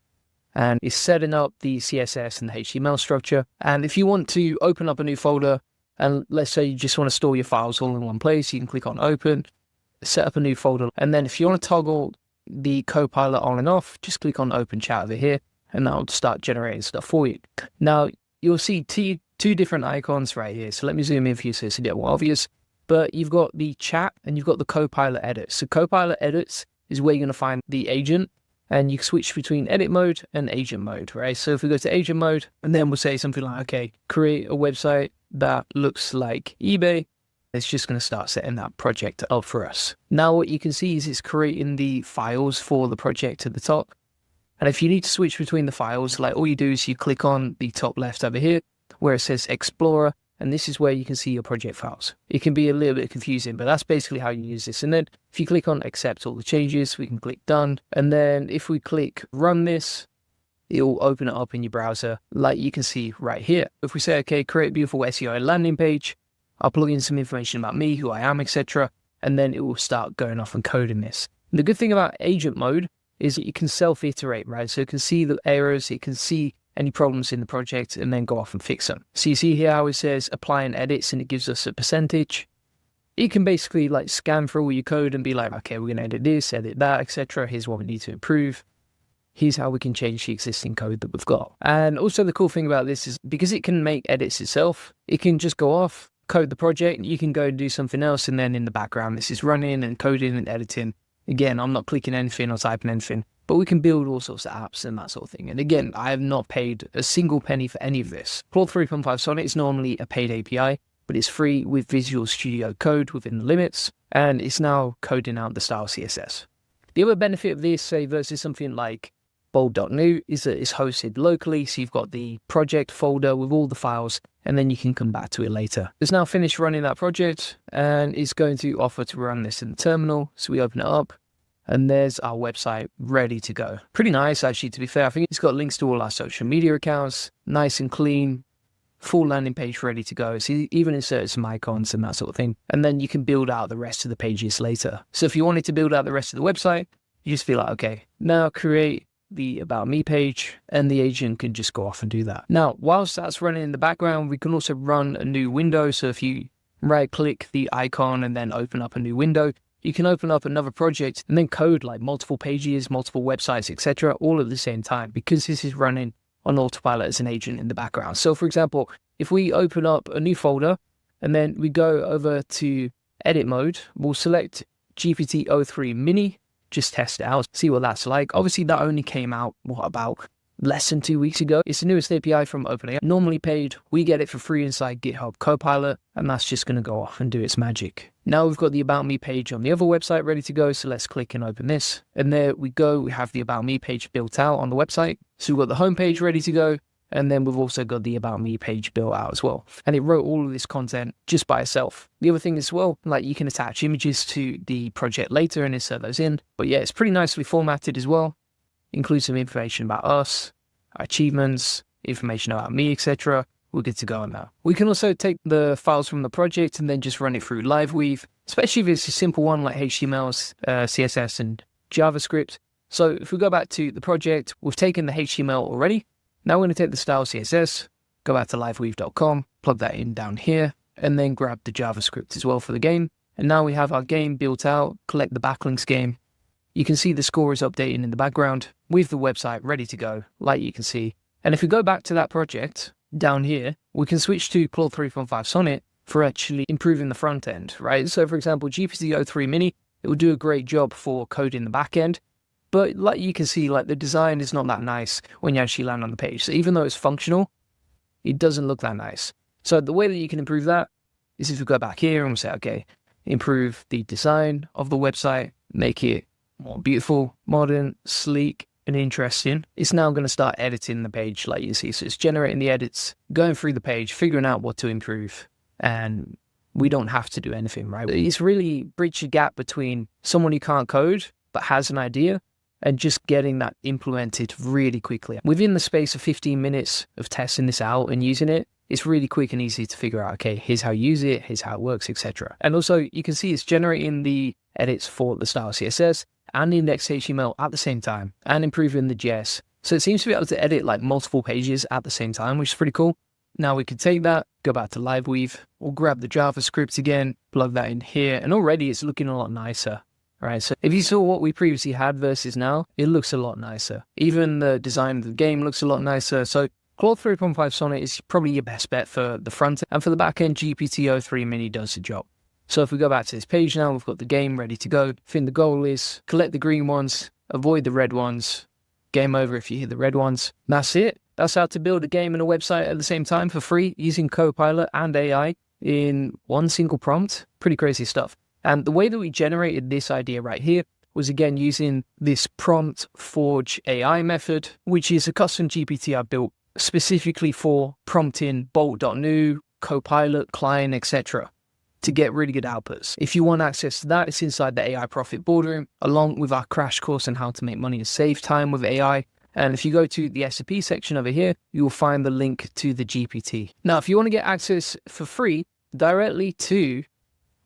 and it's setting up the CSS and the HTML structure. And if you want to open up a new folder, and let's say you just want to store your files all in one place, you can click on open, set up a new folder. And then if you want to toggle the Copilot on and off, just click on open chat over here, and that'll start generating stuff for you. Now you'll see 2 different icons right here. So let me zoom in for you so it's a bit more obvious. But you've got the chat and you've got the Copilot edits. So Copilot edits is where you're going to find the agent, and you can switch between edit mode and agent mode, right? So if we go to agent mode, and then we'll say something like, okay, create a website that looks like eBay, it's just going to start setting that project up for us. Now what you can see is it's creating the files for the project at the top. And if you need to switch between the files, like all you do is you click on the top left over here where it says Explorer, and this is where you can see your project files. It can be a little bit confusing, but that's basically how you use this. And then if you click on accept all the changes, we can click done. And then if we click run this, it will open it up in your browser like you can see right here. If we say, okay, create a beautiful SEO landing page, I'll plug in some information about me, who I am, etc. And then it will start going off and coding this. And the good thing about agent mode is that you can self-iterate, right? So it can see the errors, it can see any problems in the project and then go off and fix them. So you see here how it says apply and edits, and it gives us a percentage. You can basically like scan through all your code and be like, okay, we're going to edit this, edit that, etc. Here's what we need to improve. Here's how we can change the existing code that we've got. And also the cool thing about this is because it can make edits itself, it can just go off, code the project, you can go and do something else, and then in the background this is running and coding and editing. Again, I'm not clicking anything or typing anything, but we can build all sorts of apps and that sort of thing. And again, I have not paid a single penny for any of this. Claude 3.5 Sonnet is normally a paid API, but it's free with Visual Studio Code within the limits, and it's now coding out the style CSS. The other benefit of this, say versus something like bold.new, is that it's hosted locally, so you've got the project folder with all the files, and then you can come back to it later. It's now finished running that project, and it's going to offer to run this in the terminal. So we open it up, and there's our website ready to go. Pretty nice, actually, to be fair. I think it's got links to all our social media accounts, nice and clean, full landing page ready to go. So even insert some icons and that sort of thing. And then you can build out the rest of the pages later. So if you wanted to build out the rest of the website, you just feel like, okay, now create the About Me page, and the agent can just go off and do that. Now, whilst that's running in the background, we can also run a new window. So if you right click the icon and then open up a new window, you can open up another project and then code like multiple pages, multiple websites, etc., all at the same time, because this is running on autopilot as an agent in the background. So for example, if we open up a new folder and then we go over to edit mode, we'll select GPT-03 Mini, just test it out, see what that's like. Obviously that only came out, about less than 2 weeks ago. It's the newest API from OpenAI, normally paid. We get it for free inside GitHub Copilot, and that's just going to go off and do its magic. Now we've got the About Me page on the other website ready to go, so let's click and open this. And there we go, we have the About Me page built out on the website. So we've got the home page ready to go, and then we've also got the About Me page built out as well. And it wrote all of this content just by itself. The other thing as well, like you can attach images to the project later and insert those in. But yeah, it's pretty nicely formatted as well. Includes some information about us, our achievements, information about me, etc. We're good to go on that. We can also take the files from the project and then just run it through LiveWeave, especially if it's a simple one like HTML, CSS, and JavaScript. So if we go back to the project, we've taken the HTML already. Now we're going to take the style CSS, go back to liveweave.com, plug that in down here, and then grab the JavaScript as well for the game. And now we have our game built out, collect the backlinks game. You can see the score is updating in the background with the website ready to go, like you can see. And if we go back to that project down here, we can switch to Claude 3.5 Sonnet for actually improving the front end, right? So for example, GPT-03 Mini, it will do a great job for coding the back end. But like you can see, like the design is not that nice when you actually land on the page. So even though it's functional, it doesn't look that nice. So the way that you can improve that is if we go back here and we say, okay, improve the design of the website, make it more beautiful, modern, sleek, and interesting. It's now going to start editing the page like you see. So it's generating the edits, going through the page, figuring out what to improve. And we don't have to do anything, right? It's really bridged a gap between someone who can't code but has an idea and just getting that implemented really quickly. Within the space of 15 minutes of testing this out and using it, it's really quick and easy to figure out, okay, here's how you use it, here's how it works, etc. And also you can see it's generating the edits for the style CSS and the index HTML at the same time and improving the JS. So it seems to be able to edit like multiple pages at the same time, which is pretty cool. Now we could take that, go back to LiveWeave, or grab the JavaScript again, plug that in here, and already it's looking a lot nicer. Right, so if you saw what we previously had versus now, it looks a lot nicer. Even the design of the game looks a lot nicer. So Claude 3.5 Sonnet is probably your best bet for the front end, and for the back end, GPT-03 Mini does the job. So if we go back to this page now, we've got the game ready to go. I think the goal is collect the green ones, avoid the red ones, game over if you hit the red ones. That's it. That's how to build a game and a website at the same time for free using Copilot and AI in one single prompt. Pretty crazy stuff. And the way that we generated this idea right here was again using this prompt forge AI method, which is a custom GPT I built specifically for prompting bolt.new, Copilot, client, etc. to get really good outputs. If you want access to that, it's inside the AI Profit Boardroom, along with our crash course on how to make money and save time with AI. And if you go to the SAP section over here, you will find the link to the GPT. Now, if you want to get access for free directly to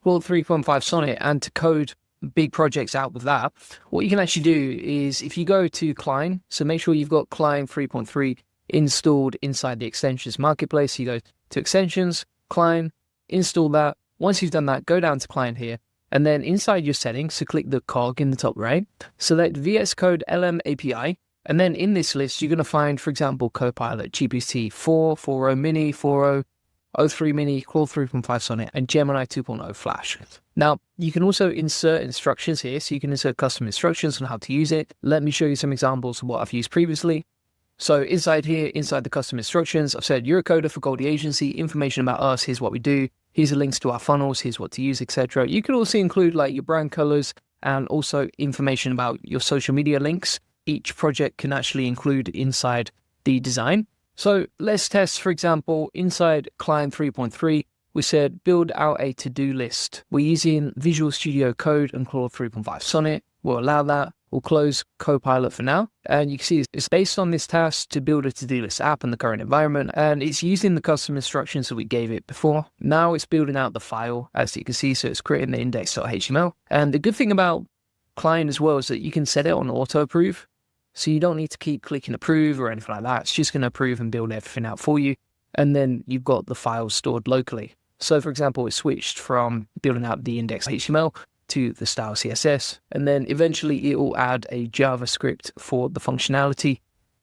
Claude 3.5 Sonnet and to code big projects out with that, what you can actually do is if you go to Klein, so make sure you've got Klein 3.3 installed inside the extensions marketplace. You go to extensions, Klein, install that. Once you've done that, go down to Klein here, and then inside your settings, so click the cog in the top right, select VS Code LM API, and then in this list, you're going to find, for example, Copilot, GPT 4, 4.0 Mini, 4.0, 03 Mini, Claude 3.5 Sonnet, and Gemini 2.0 Flash. Now, you can also insert instructions here, so you can insert custom instructions on how to use it. Let me show you some examples of what I've used previously. So inside here, inside the custom instructions, I've said, you're a coder for Goldie Agency, information about us, here's what we do, here's the links to our funnels, here's what to use, etc. You can also include like your brand colors and also information about your social media links. Each project can actually include inside the design. So let's test, for example, inside Client 3.3, we said build out a to-do list. We're using Visual Studio Code and Claude 3.5 Sonnet. We'll allow that. We'll close Copilot for now. And you can see it's based on this task to build a to-do list app in the current environment. And it's using the custom instructions that we gave it before. Now it's building out the file, as you can see. So it's creating the index.html. And the good thing about Client as well is that you can set it on auto approve. So you don't need to keep clicking approve or anything like that. It's just going to approve and build everything out for you. And then you've got the files stored locally. So for example, it switched from building out the index.html to the style CSS. And then eventually it will add a JavaScript for the functionality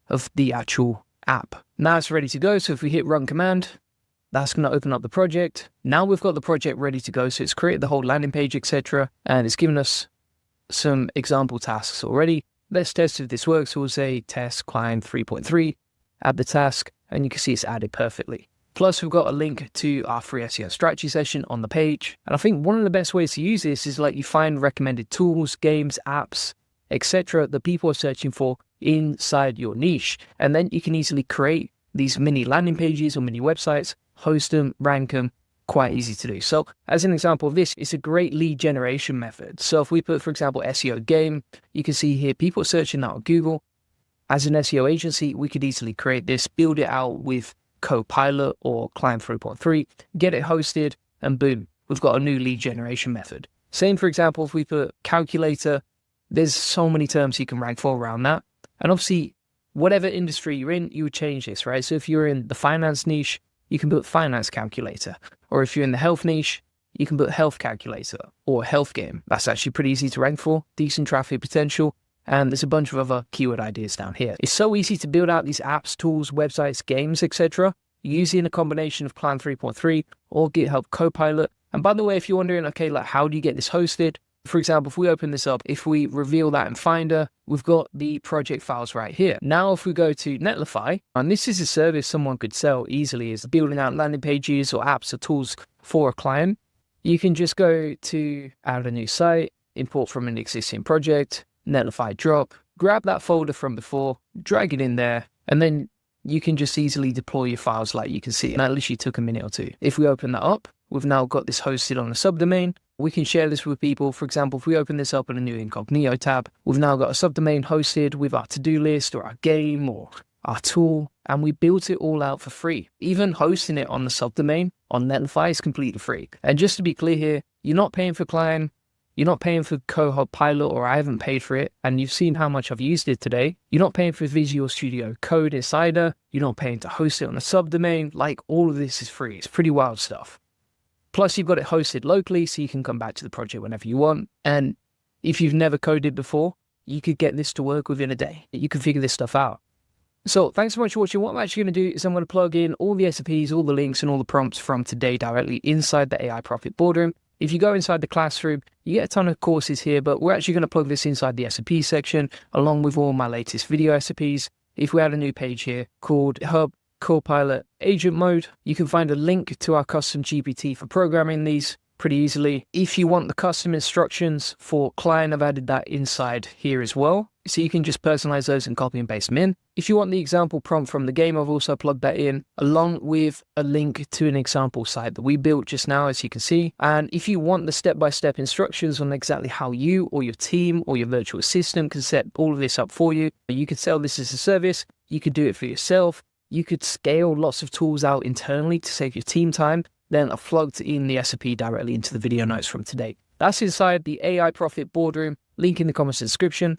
of the actual app. Now it's ready to go. So if we hit run command, that's going to open up the project. Now we've got the project ready to go. So it's created the whole landing page, etc. And it's given us some example tasks already. let's test if this works. We'll say test client 3.3, add the task, and you can see it's added perfectly. Plus, we've got a link to our free SEO strategy session on the page. And I think one of the best ways to use this is like you find recommended tools, games, apps, etc. that people are searching for inside your niche. And then you can easily create these mini landing pages or mini websites, host them, rank them, quite easy to do. So as an example of this, it's a great lead generation method. So if we put, for example, SEO game, you can see here people searching that on Google. As an SEO agency, we could easily create this, build it out with Copilot or Client 3.3, get it hosted, and boom, we've got a new lead generation method. Same, for example, if we put calculator, there's so many terms you can rank for around that. And obviously, whatever industry you're in, you would change this, right? So if you're in the finance niche, you can put finance calculator. Or if you're in the health niche, you can put health calculator or health game. That's actually pretty easy to rank for, decent traffic potential. And there's a bunch of other keyword ideas down here. It's so easy to build out these apps, tools, websites, games, etc. using a combination of Client 3.3 or GitHub Copilot. And by the way, if you're wondering, okay, like how do you get this hosted? For example, if we open this up, if we reveal that in Finder, we've got the project files right here. Now, if we go to Netlify, and this is a service someone could sell easily, is building out landing pages or apps or tools for a client. You can just go to add a new site, import from an existing project, Netlify drop, grab that folder from before, drag it in there, and then you can just easily deploy your files like you can see. And that literally took a minute or two. If we open that up, we've now got this hosted on a subdomain. We can share this with people. For example, if we open this up in a new incognito tab, we've now got a subdomain hosted with our to-do list or our game or our tool, and we built it all out for free. Even hosting it on the subdomain on Netlify is completely free. And just to be clear here, you're not paying for client, you're not paying for Copilot, or I haven't paid for it, and you've seen how much I've used it today. You're not paying for Visual Studio Code Insider. You're not paying to host it on a subdomain. Like, all of this is free. It's pretty wild stuff. Plus, you've got it hosted locally, so you can come back to the project whenever you want. And if you've never coded before, you could get this to work within a day. You can figure this stuff out. So thanks so much for watching. What I'm actually going to do is I'm going to plug in all the SOPs, all the links, and all the prompts from today directly inside the AI Profit Boardroom. If you go inside the classroom, you get a ton of courses here, but we're actually going to plug this inside the SOP section, along with all my latest video SOPs. If we add a new page here called Hub Copilot Agent Mode, you can find a link to our custom GPT for programming these pretty easily. If you want the custom instructions for client, I've added that inside here as well. So you can just personalize those and copy and paste them in. If you want the example prompt from the game, I've also plugged that in, along with a link to an example site that we built just now, as you can see. And if you want the step-by-step instructions on exactly how you or your team or your virtual assistant can set all of this up for you, you could sell this as a service, you could do it for yourself, you could scale lots of tools out internally to save your team time, then I've plugged in the SOP directly into the video notes from today. That's inside the AI Profit Boardroom, link in the comments description.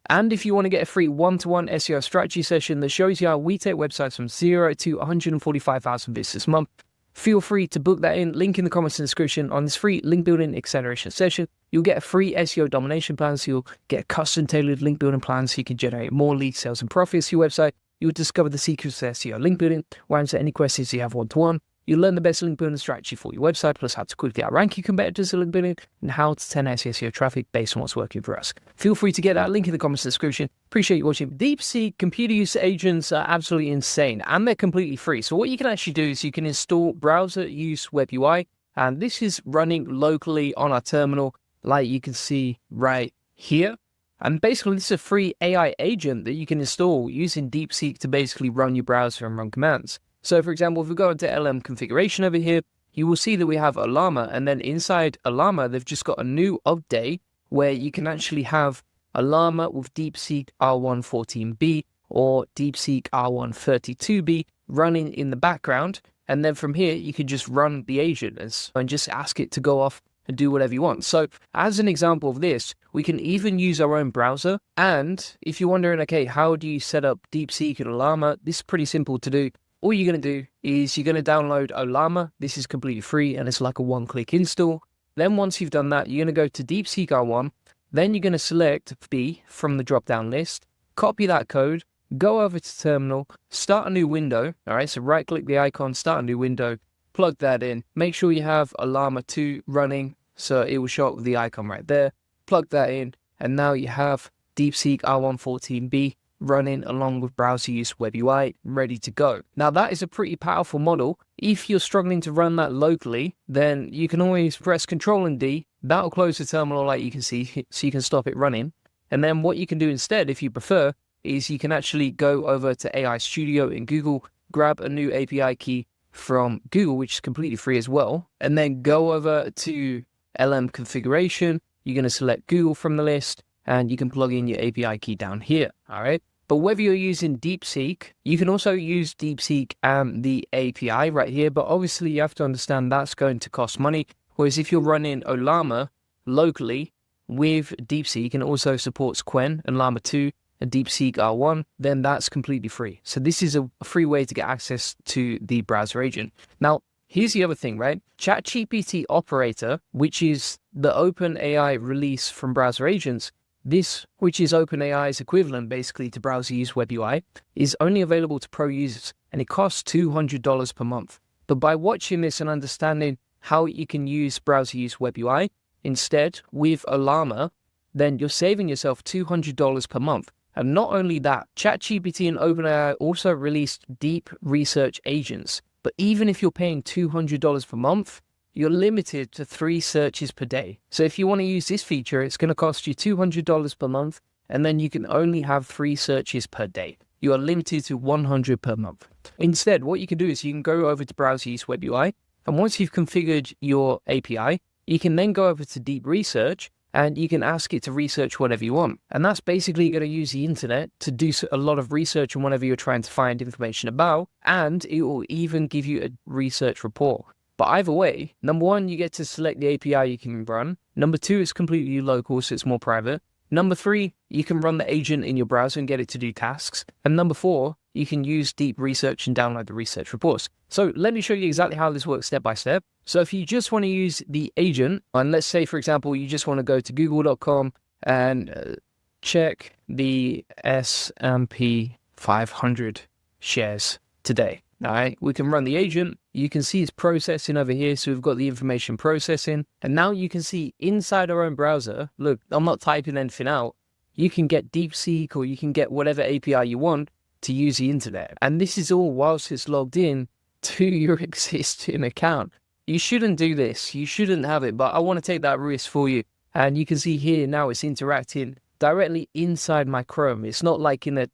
And if you want to get a free one-to-one SEO strategy session that shows you how we take websites from 0 to 145,000 visits a month, feel free to book that in. Link in the comments description. On this free link building acceleration session, you'll get a free SEO domination plan. So you'll get a custom tailored link building plan so you can generate more leads, sales, and profits to your website. You'll discover the secrets to SEO link building, or answer any questions you have one-to-one. You'll learn the best link building strategy for your website, plus how to quickly outrank your competitors in link building, and how to 10x SEO traffic based on what's working for us. Feel free to get that link in the comments description. Appreciate you watching. DeepSeek computer use agents are absolutely insane, and they're completely free. So what you can actually do is you can install browser use web UI, and this is running locally on our terminal, like you can see right here. And basically, this is a free AI agent that you can install using DeepSeek to basically run your browser and run commands. So for example, if we go into LM configuration over here, you will see that we have Alama, and then inside Alama, they've just got a new update where you can actually have Alama with DeepSeek R114B or DeepSeek R132B running in the background. And then from here, you can just run the agent and just ask it to go off and do whatever you want. So as an example of this, we can even use our own browser. And if you're wondering, okay, how do you set up DeepSeek and Alama? This is pretty simple to do. All you're going to do is you're going to download Olama. This is completely free and it's like a one-click install. Then once you've done that, you're going to go to DeepSeek R1. Then you're going to select B from the drop-down list, copy that code, go over to terminal, start a new window. All right, so right-click the icon, start a new window, plug that in. Make sure you have Olama 2 running, so it will show up with the icon right there. Plug that in, and now you have DeepSeek R114B running along with browser use web UI ready to go. Now that is a pretty powerful model. If you're struggling to run that locally, then you can always press Control and D. That'll close the terminal like you can see, so you can stop it running. And then what you can do instead, if you prefer, is you can actually go over to AI Studio in Google, grab a new API key from Google, which is completely free as well, and then go over to LM configuration. You're going to select Google from the list, and you can plug in your API key down here, all right? But whether you're using DeepSeek, you can also use DeepSeek and the API right here, but obviously you have to understand that's going to cost money, whereas if you're running Ollama locally with DeepSeek and also supports Qwen and Llama 2 and DeepSeek R1, then that's completely free. So this is a free way to get access to the browser agent. Now, here's the other thing, right? ChatGPT Operator, which is the OpenAI release from browser agents, this, which is OpenAI's equivalent basically to browser use web UI, is only available to pro users, and it costs $200 per month. But by watching this and understanding how you can use browser use web UI instead with Ollama, then you're saving yourself $200 per month. And not only that, ChatGPT and OpenAI also released deep research agents. But even if you're paying $200 per month, you're limited to 3 searches per day. So if you want to use this feature, it's going to cost you $200 per month, and then you can only have 3 searches per day. You are limited to 100 per month. Instead, what you can do is you can go over to Browser Use Web UI, and once you've configured your API, you can then go over to Deep Research, and you can ask it to research whatever you want. And that's basically going to use the internet to do a lot of research on whatever you're trying to find information about, and it will even give you a research report. But either way, number 1, you get to select the API you can run. Number 2, it's completely local, so it's more private. Number 3, you can run the agent in your browser and get it to do tasks. And number 4, you can use Deep Research and download the research reports. So let me show you exactly how this works step by step. So if you just want to use the agent, and let's say, for example, you just want to go to google.com and check the S&P 500 shares today. All right, we can run the agent. You can see it's processing over here. So we've got the information processing. And now you can see inside our own browser, look, I'm not typing anything out. You can get DeepSeek or you can get whatever API you want to use the internet. And this is all whilst it's logged in to your existing account. You shouldn't do this. You shouldn't have it. But I want to take that risk for you. And you can see here now it's interacting directly inside my Chrome. It's not like in a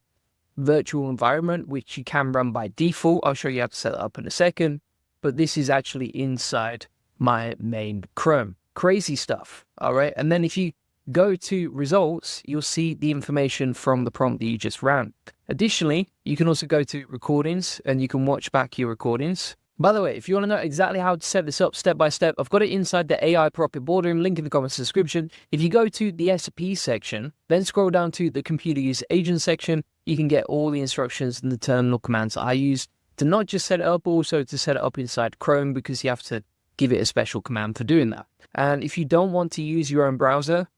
virtual environment, which you can run by default. I'll show you how to set it up in a second, but this is actually inside my main Chrome. Crazy stuff. All right. And then if you go to results, you'll see the information from the prompt that you just ran. Additionally, you can also go to recordings and you can watch back your recordings. By the way, if you want to know exactly how to set this up step by step, I've got it inside the AI Profit Boardroom, link in the comments description. If you go to the SP section, then scroll down to the computer use agent section, you can get all the instructions and the terminal commands I use to not just set it up, but also to set it up inside Chrome, because you have to give it a special command for doing that. And if you don't want to use your own browser,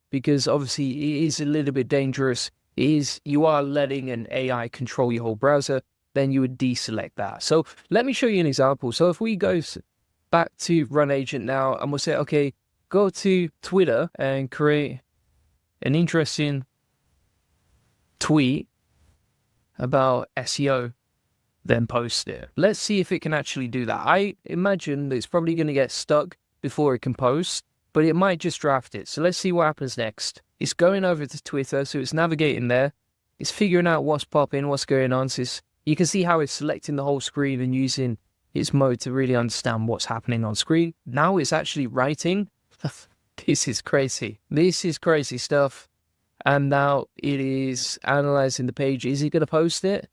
because obviously it is a little bit dangerous, you are letting an AI control your whole browser, then you would deselect that. So let me show you an example. So if we go back to Run Agent now, and we'll say, okay, go to Twitter and create an interesting tweet about SEO, then post it. Let's see if it can actually do that. I imagine that it's probably going to get stuck before it can post, but it might just draft it. So let's see what happens next. It's going over to Twitter, so it's navigating there. It's figuring out what's popping, what's going on. So you can see how it's selecting the whole screen and using its mode to really understand what's happening on screen. Now it's actually writing. This is crazy. This is crazy stuff. And now it is analyzing the page. Is it going to post it?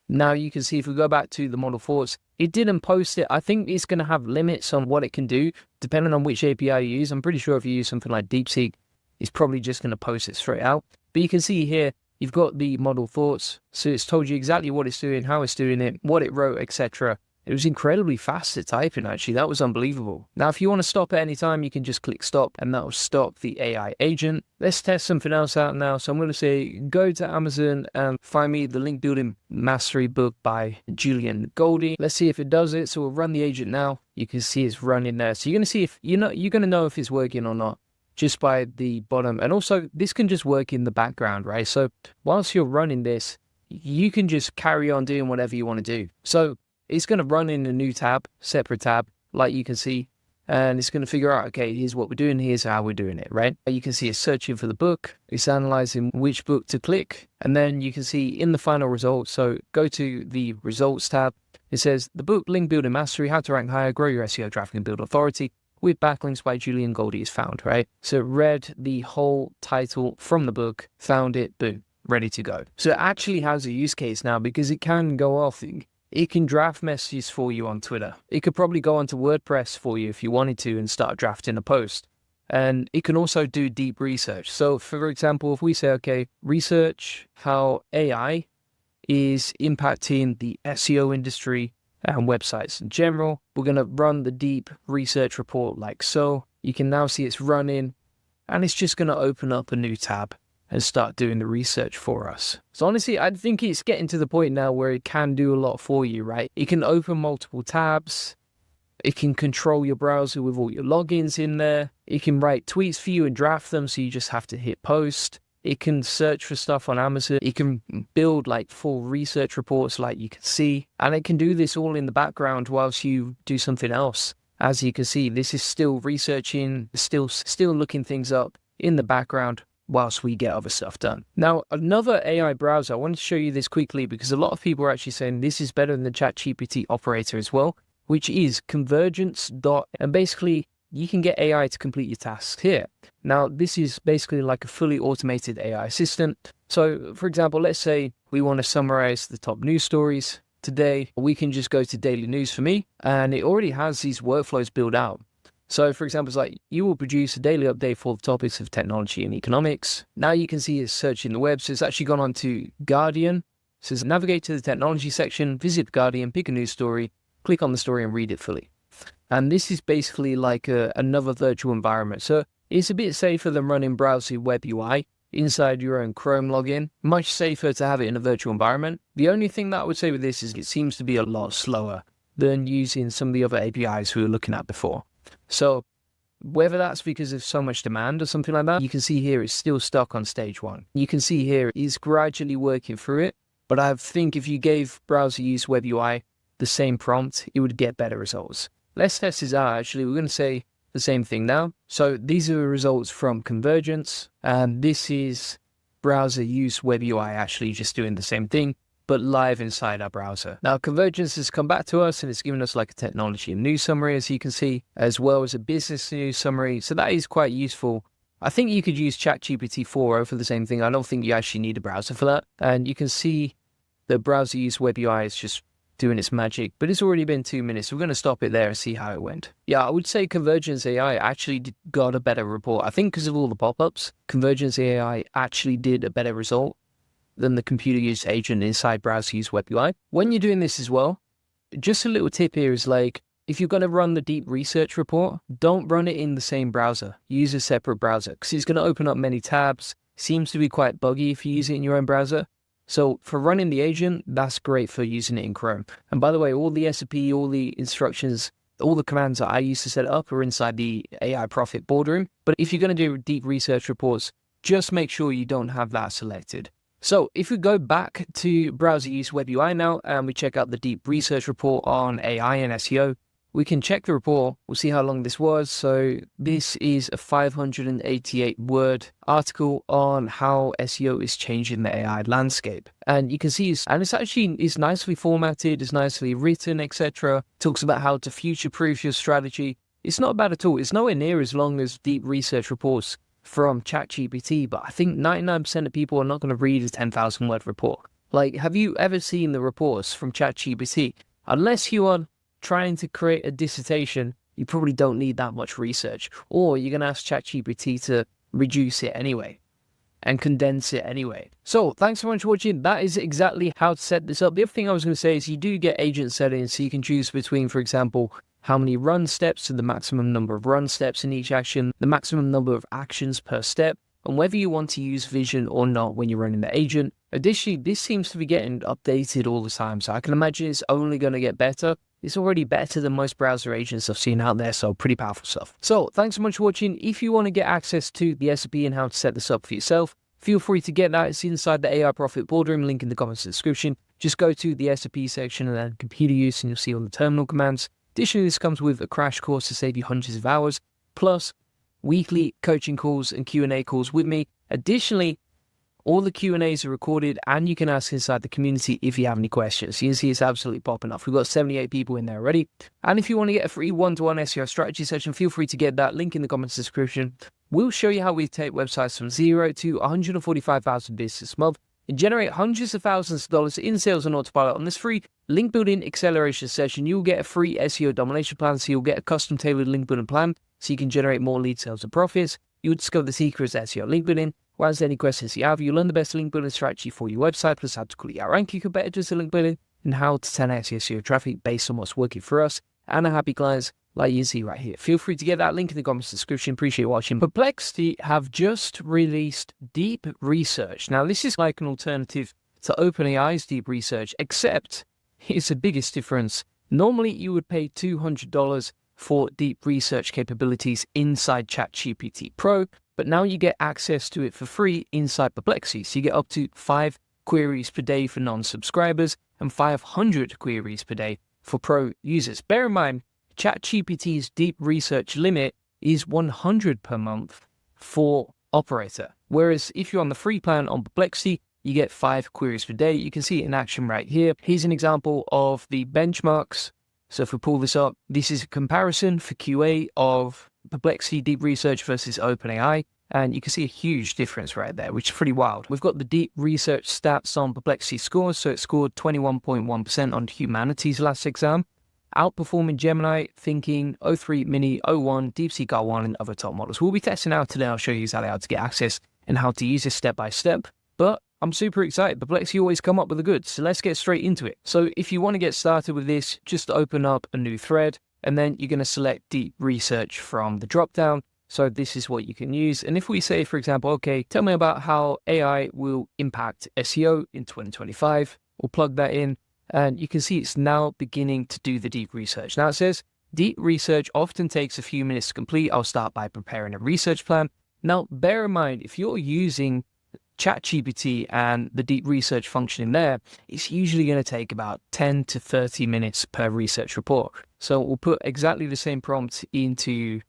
Now you can see if we go back to the model thoughts, it didn't post it. I think it's going to have limits on what it can do, depending on which API you use. I'm pretty sure if you use something like DeepSeek, it's probably just going to post it straight out. But you can see here, you've got the model thoughts. So it's told you exactly what it's doing, how it's doing it, what it wrote, etc. It was incredibly fast at typing, actually. That was unbelievable. Now, if you want to stop at any time, you can just click stop, and that will stop the AI agent. Let's test something else out now. So I'm going to say, go to Amazon and find me the Link Building Mastery book by Julian Goldie. Let's see if it does it. So we'll run the agent now. You can see it's running there. So you're going to see if, you're going to know if it's working or not just by the bottom. And also this can just work in the background, right? So whilst you're running this, you can just carry on doing whatever you want to do. So it's going to run in a new tab, separate tab, like you can see, and it's going to figure out, okay, here's what we're doing, here's how we're doing it, right? You can see it's searching for the book, it's analyzing which book to click, and then you can see in the final results, so go to the results tab, it says the book Link Building Mastery, How to Rank Higher, Grow Your SEO Traffic and Build Authority with Backlinks by Julian Goldie is found, right? So it read the whole title from the book, found it, boom, ready to go. So it actually has a use case now because it can go off. It can draft messages for you on Twitter. It could probably go onto WordPress for you if you wanted to and start drafting a post. And it can also do deep research. So for example, if we say, okay, research how AI is impacting the SEO industry and websites in general, we're going to run the deep research report like so. You can now see it's running and it's just going to open up a new tab and start doing the research for us. So honestly, I think it's getting to the point now where it can do a lot for you, right? It can open multiple tabs. It can control your browser with all your logins in there. It can write tweets for you and draft them, so you just have to hit post. It can search for stuff on Amazon. It can build like full research reports like you can see. And it can do this all in the background whilst you do something else. As you can see, this is still researching, still looking things up in the background whilst we get other stuff done. Now, another AI browser, I wanted to show you this quickly because a lot of people are actually saying this is better than the ChatGPT operator as well, which is Convergence. And basically, you can get AI to complete your tasks here. Now, this is basically like a fully automated AI assistant. So, for example, let's say we want to summarize the top news stories today. We can just go to Daily News for me, and it already has these workflows built out. So, for example, it's like you will produce a daily update for the topics of technology and economics. Now you can see it's searching the web. So it's actually gone on to Guardian. It says navigate to the technology section, visit Guardian, pick a news story, click on the story and read it fully. And this is basically like another virtual environment. So it's a bit safer than running browser web UI inside your own Chrome login. Much safer to have it in a virtual environment. The only thing that I would say with this is it seems to be a lot slower than using some of the other APIs we were looking at before. So whether that's because of so much demand or something like that, you can see here it's still stuck on stage 1. You can see here it's gradually working through it, but I think if you gave browser use web UI the same prompt, it would get better results. Let's test this out actually. We're going to say the same thing now. So these are the results from Convergence, and this is browser use web UI actually just doing the same thing, but live inside our browser. Now, Convergence has come back to us and it's given us like a technology and news summary, as you can see, as well as a business news summary. So that is quite useful. I think you could use ChatGPT 4 for the same thing. I don't think you actually need a browser for that. And you can see the browser use web UI is just doing its magic, but it's already been 2 minutes. So we're going to stop it there and see how it went. Yeah, I would say Convergence AI actually got a better report. I think because of all the pop-ups, Convergence AI actually did a better result than the computer use agent inside browser use web UI. When you're doing this as well, just a little tip here is like, if you're going to run the deep research report, don't run it in the same browser. Use a separate browser because it's going to open up many tabs. Seems to be quite buggy if you use it in your own browser. So for running the agent, that's great for using it in Chrome. And by the way, all the SOP, all the instructions, all the commands that I use to set it up are inside the AI Profit boardroom. But if you're going to do deep research reports, just make sure you don't have that selected. So if we go back to browser use web UI now and we check out the deep research report on AI and SEO, we can check the report. We'll see how long this was. So this is a 588 word article on how SEO is changing the AI landscape. And you can see, it's nicely formatted, it's nicely written, etc. Talks about how to future-proof your strategy. It's not bad at all. It's nowhere near as long as deep research reports from ChatGPT, but I think 99% of people are not going to read a 10,000 word report. Like, have you ever seen the reports from ChatGPT? Unless you are trying to create a dissertation, you probably don't need that much research, or you're going to ask ChatGPT to reduce it anyway and condense it anyway. So thanks so much for watching. That is exactly how to set this up. The other thing I was going to say is you do get agent settings, so you can choose between, for example, how many run steps to the maximum number of run steps in each action, the maximum number of actions per step, and whether you want to use vision or not when you're running the agent. Additionally, this seems to be getting updated all the time, so I can imagine it's only going to get better. It's already better than most browser agents I've seen out there, so pretty powerful stuff. So thanks so much for watching. If you want to get access to the SOP and how to set this up for yourself, feel free to get that. It's inside the AI Profit Boardroom, link in the comments description. Just go to the SOP section and then computer use, and you'll see all the terminal commands. Additionally, this comes with a crash course to save you hundreds of hours, plus weekly coaching calls and Q&A calls with me. Additionally, all the Q&As are recorded, and you can ask inside the community if you have any questions. You can see it's absolutely popping off. We've got 78 people in there already. And if you want to get a free one-to-one SEO strategy session, feel free to get that. Link in the comments description. We'll show you how we take websites from 0 to 145,000 visitors a month and generate hundreds of thousands of dollars in sales on autopilot. On this free link building acceleration session, you'll get a free SEO domination plan. So you'll get a custom tailored link building plan so you can generate more lead sales and profits. You'll discover the secrets of SEO link building. We'll answer any questions you have. You'll learn the best link building strategy for your website, plus how to quickly outrank your competitors to link building, and how to 10x SEO traffic based on what's working for us and our happy clients like you see right here. Feel free to get that link in the comments description. Appreciate watching. Perplexity have just released deep research. Now, this is like an alternative to OpenAI's deep research, except here's the biggest difference. Normally, you would pay $200 for deep research capabilities inside ChatGPT Pro, but now you get access to it for free inside Perplexity. So you get up to 5 queries per day for non-subscribers and 500 queries per day for pro users. Bear in mind, ChatGPT's deep research limit is 100 per month for operator. Whereas if you're on the free plan on Perplexity, you get 5 queries per day. You can see it in action right here. Here's an example of the benchmarks. So if we pull this up, this is a comparison for QA of Perplexity Deep Research versus OpenAI. And you can see a huge difference right there, which is pretty wild. We've got the deep research stats on Perplexity scores. So it scored 21.1% on humanities last exam, outperforming Gemini, Thinking, O3 Mini, O1, DeepSeek R1, and other top models. We'll be testing out today. I'll show you exactly how to get access and how to use this step by step. But I'm super excited. Perplexity always come up with the goods, so let's get straight into it. So if you want to get started with this, just open up a new thread, and then you're going to select deep research from the drop-down. So this is what you can use. And if we say, for example, okay, tell me about how AI will impact SEO in 2025, we'll plug that in, and you can see it's now beginning to do the deep research. Now it says, deep research often takes a few minutes to complete. I'll start by preparing a research plan. Now, bear in mind, if you're using ChatGPT and the deep research function in there, it's usually going to take about 10 to 30 minutes per research report. So we'll put exactly the same prompt into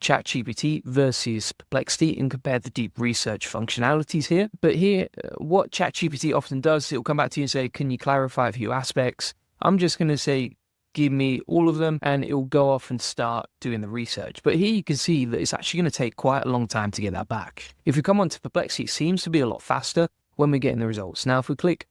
ChatGPT versus Perplexity and compare the deep research functionalities here. But here, what ChatGPT often does, it'll come back to you and say, can you clarify a few aspects? I'm just going to say, give me all of them, and it'll go off and start doing the research. But here you can see that it's actually going to take quite a long time to get that back. If we come on to Perplexity, it seems to be a lot faster when we're getting the results. Now, if we click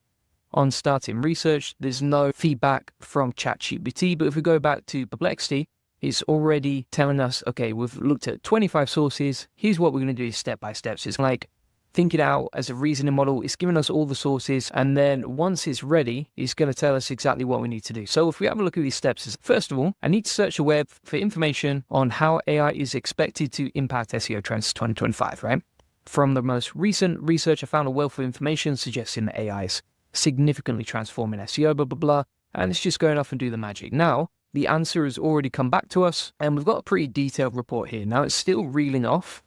on starting research, there's no feedback from ChatGPT, but if we go back to Perplexity, it's already telling us, okay, we've looked at 25 sources. Here's what we're going to do step by step. So it's like, think it out as a reasoning model. It's giving us all the sources, and then once it's ready, it's going to tell us exactly what we need to do. So if we have a look at these steps, first of all, I need to search the web for information on how AI is expected to impact SEO trends 2025, right? From the most recent research, I found a wealth of information suggesting that AI is significantly transforming SEO, blah, blah, blah, and it's just going off and do the magic. Now, the answer has already come back to us, and we've got a pretty detailed report here. Now, it's still reeling off,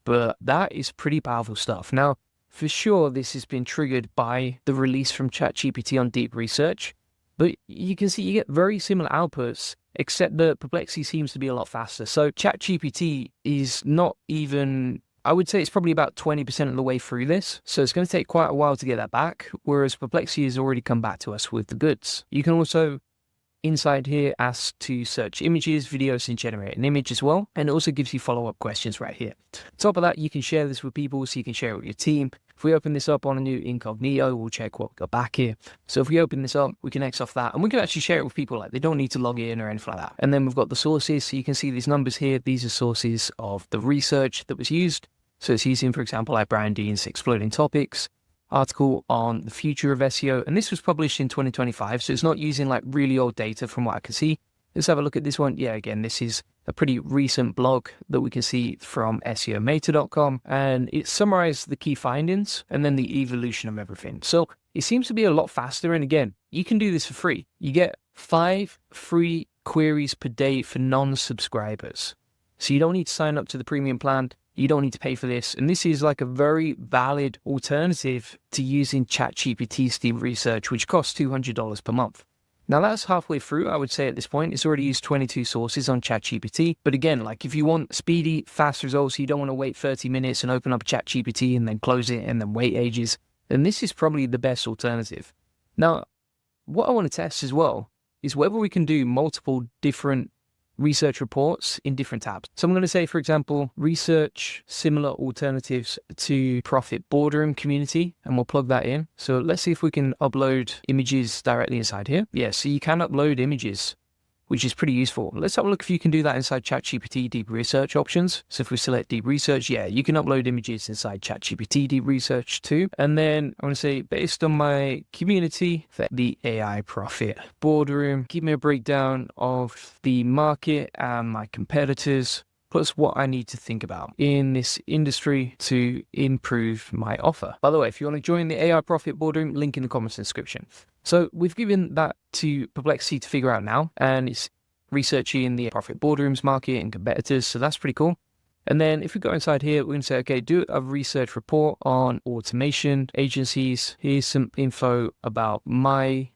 but that is pretty powerful stuff. Now, for sure, this has been triggered by the release from ChatGPT on deep research, but you can see you get very similar outputs, except that Perplexity seems to be a lot faster. So ChatGPT is not even, I would say it's probably about 20% of the way through this. So it's going to take quite a while to get that back, whereas Perplexity has already come back to us with the goods. You can also inside here ask to search images, videos, and generate an image as well. And it also gives you follow-up questions right here. On top of that, you can share this with people, so you can share it with your team. If we open this up on a new incognito, we'll check what we got back here. So if we open this up, we can X off that, and we can actually share it with people. Like, they don't need to log in or anything like that. And then we've got the sources, so you can see these numbers here. These are sources of the research that was used. So it's using, for example, like Brian Dean's Exploding Topics article on the future of SEO, and this was published in 2025, so it's not using like really old data from what I can see. Let's have a look at this one. Yeah, again, this is a pretty recent blog that we can see from SEOmator.com, and it summarized the key findings and then the evolution of everything. So it seems to be a lot faster. And again, you can do this for free. You get 5 free queries per day for non-subscribers. So you don't need to sign up to the premium plan. You don't need to pay for this. And this is like a very valid alternative to using ChatGPT's deep research, which costs $200 per month. Now that's halfway through, I would say at this point. It's already used 22 sources on ChatGPT. But again, like if you want speedy, fast results, you don't want to wait 30 minutes and open up ChatGPT and then close it and then wait ages, then this is probably the best alternative. Now, what I want to test as well is whether we can do multiple different research reports in different tabs. So I'm going to say, for example, research similar alternatives to profit boardroom community, and we'll plug that in. So let's see if we can upload images directly inside here. Yeah, so you can upload images, which is pretty useful. Let's have a look if you can do that inside ChatGPT deep research options. So if we select deep research, yeah, you can upload images inside ChatGPT deep research too. And then I want to say, based on my community, for the AI profit boardroom, give me a breakdown of the market and my competitors, plus what I need to think about in this industry to improve my offer. By the way, if you want to join the AI profit boardroom, link in the comments description. So we've given that to Perplexity to figure out now, and it's researching the profit boardrooms market and competitors. So that's pretty cool. And then if we go inside here, we're going to say, okay, do a research report on automation agencies. Here's some info about my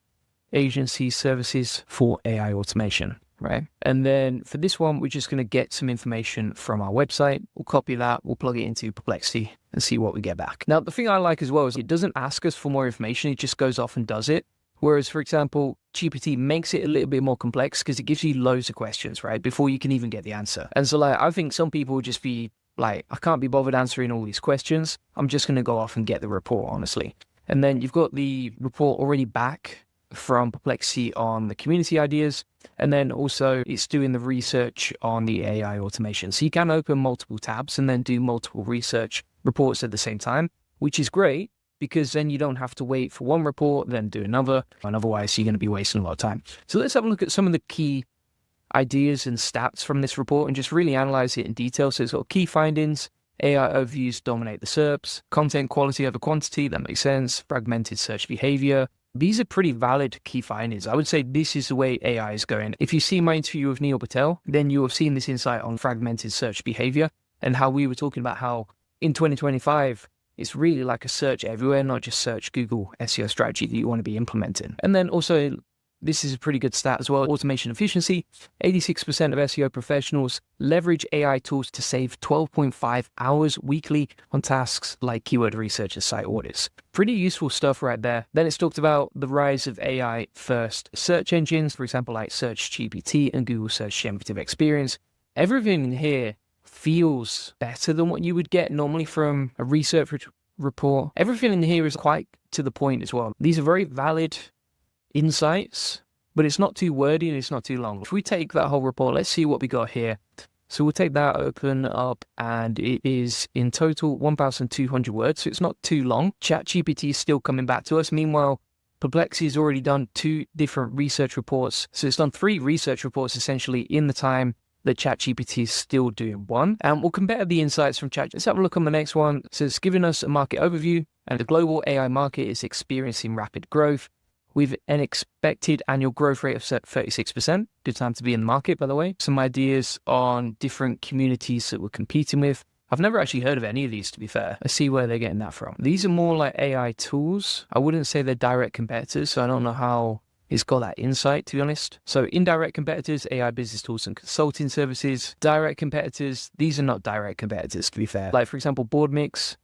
agency services for AI automation, right? And then for this one, we're just going to get some information from our website. We'll copy that, we'll plug it into Perplexity and see what we get back. Now, the thing I like as well is it doesn't ask us for more information. It just goes off and does it. Whereas, for example, GPT makes it a little bit more complex because it gives you loads of questions, right, before you can even get the answer. And so, like, I think some people would just be like, I can't be bothered answering all these questions. I'm just going to go off and get the report, honestly. And then you've got the report already back from Perplexity on the community ideas. And then also it's doing the research on the AI automation. So you can open multiple tabs and then do multiple research reports at the same time, which is great, because then you don't have to wait for one report, then do another, and otherwise you're going to be wasting a lot of time. So let's have a look at some of the key ideas and stats from this report and just really analyze it in detail. So it's got key findings, AI overviews dominate the SERPs, content quality over quantity, that makes sense, fragmented search behavior. These are pretty valid key findings. I would say this is the way AI is going. If you see my interview with Neil Patel, then you have seen this insight on fragmented search behavior and how we were talking about how in 2025, it's really like a search everywhere, not just search Google SEO strategy that you want to be implementing. And then also, this is a pretty good stat as well. Automation efficiency, 86% of SEO professionals leverage AI tools to save 12.5 hours weekly on tasks like keyword research and site audits. Pretty useful stuff right there. Then it's talked about the rise of AI first search engines, for example, like Search GPT and Google Search Generative Experience. Everything in here feels better than what you would get normally from a research report. Everything in here is quite to the point as well. These are very valid insights, but it's not too wordy and it's not too long. If we take that whole report, let's see what we got here. So we'll take that, open up, and it is in total 1,200 words, so it's not too long. ChatGPT is still coming back to us. Meanwhile, Perplexity has already done 2 different research reports. So it's done 3 research reports essentially in the time that ChatGPT is still doing 1. And we'll compare the insights from Chat. Let's have a look on the next one. So it's giving us a market overview, and the global AI market is experiencing rapid growth with an expected annual growth rate of 36%. Good time to be in the market, by the way. Some ideas on different communities that we're competing with. I've never actually heard of any of these, to be fair. Let's see where they're getting that from. These are more like AI tools. I wouldn't say they're direct competitors, so I don't know how it's got that insight, to be honest. So indirect competitors, AI business tools and consulting services. Direct competitors, these are not direct competitors, to be fair. Like, for example, BoardMix,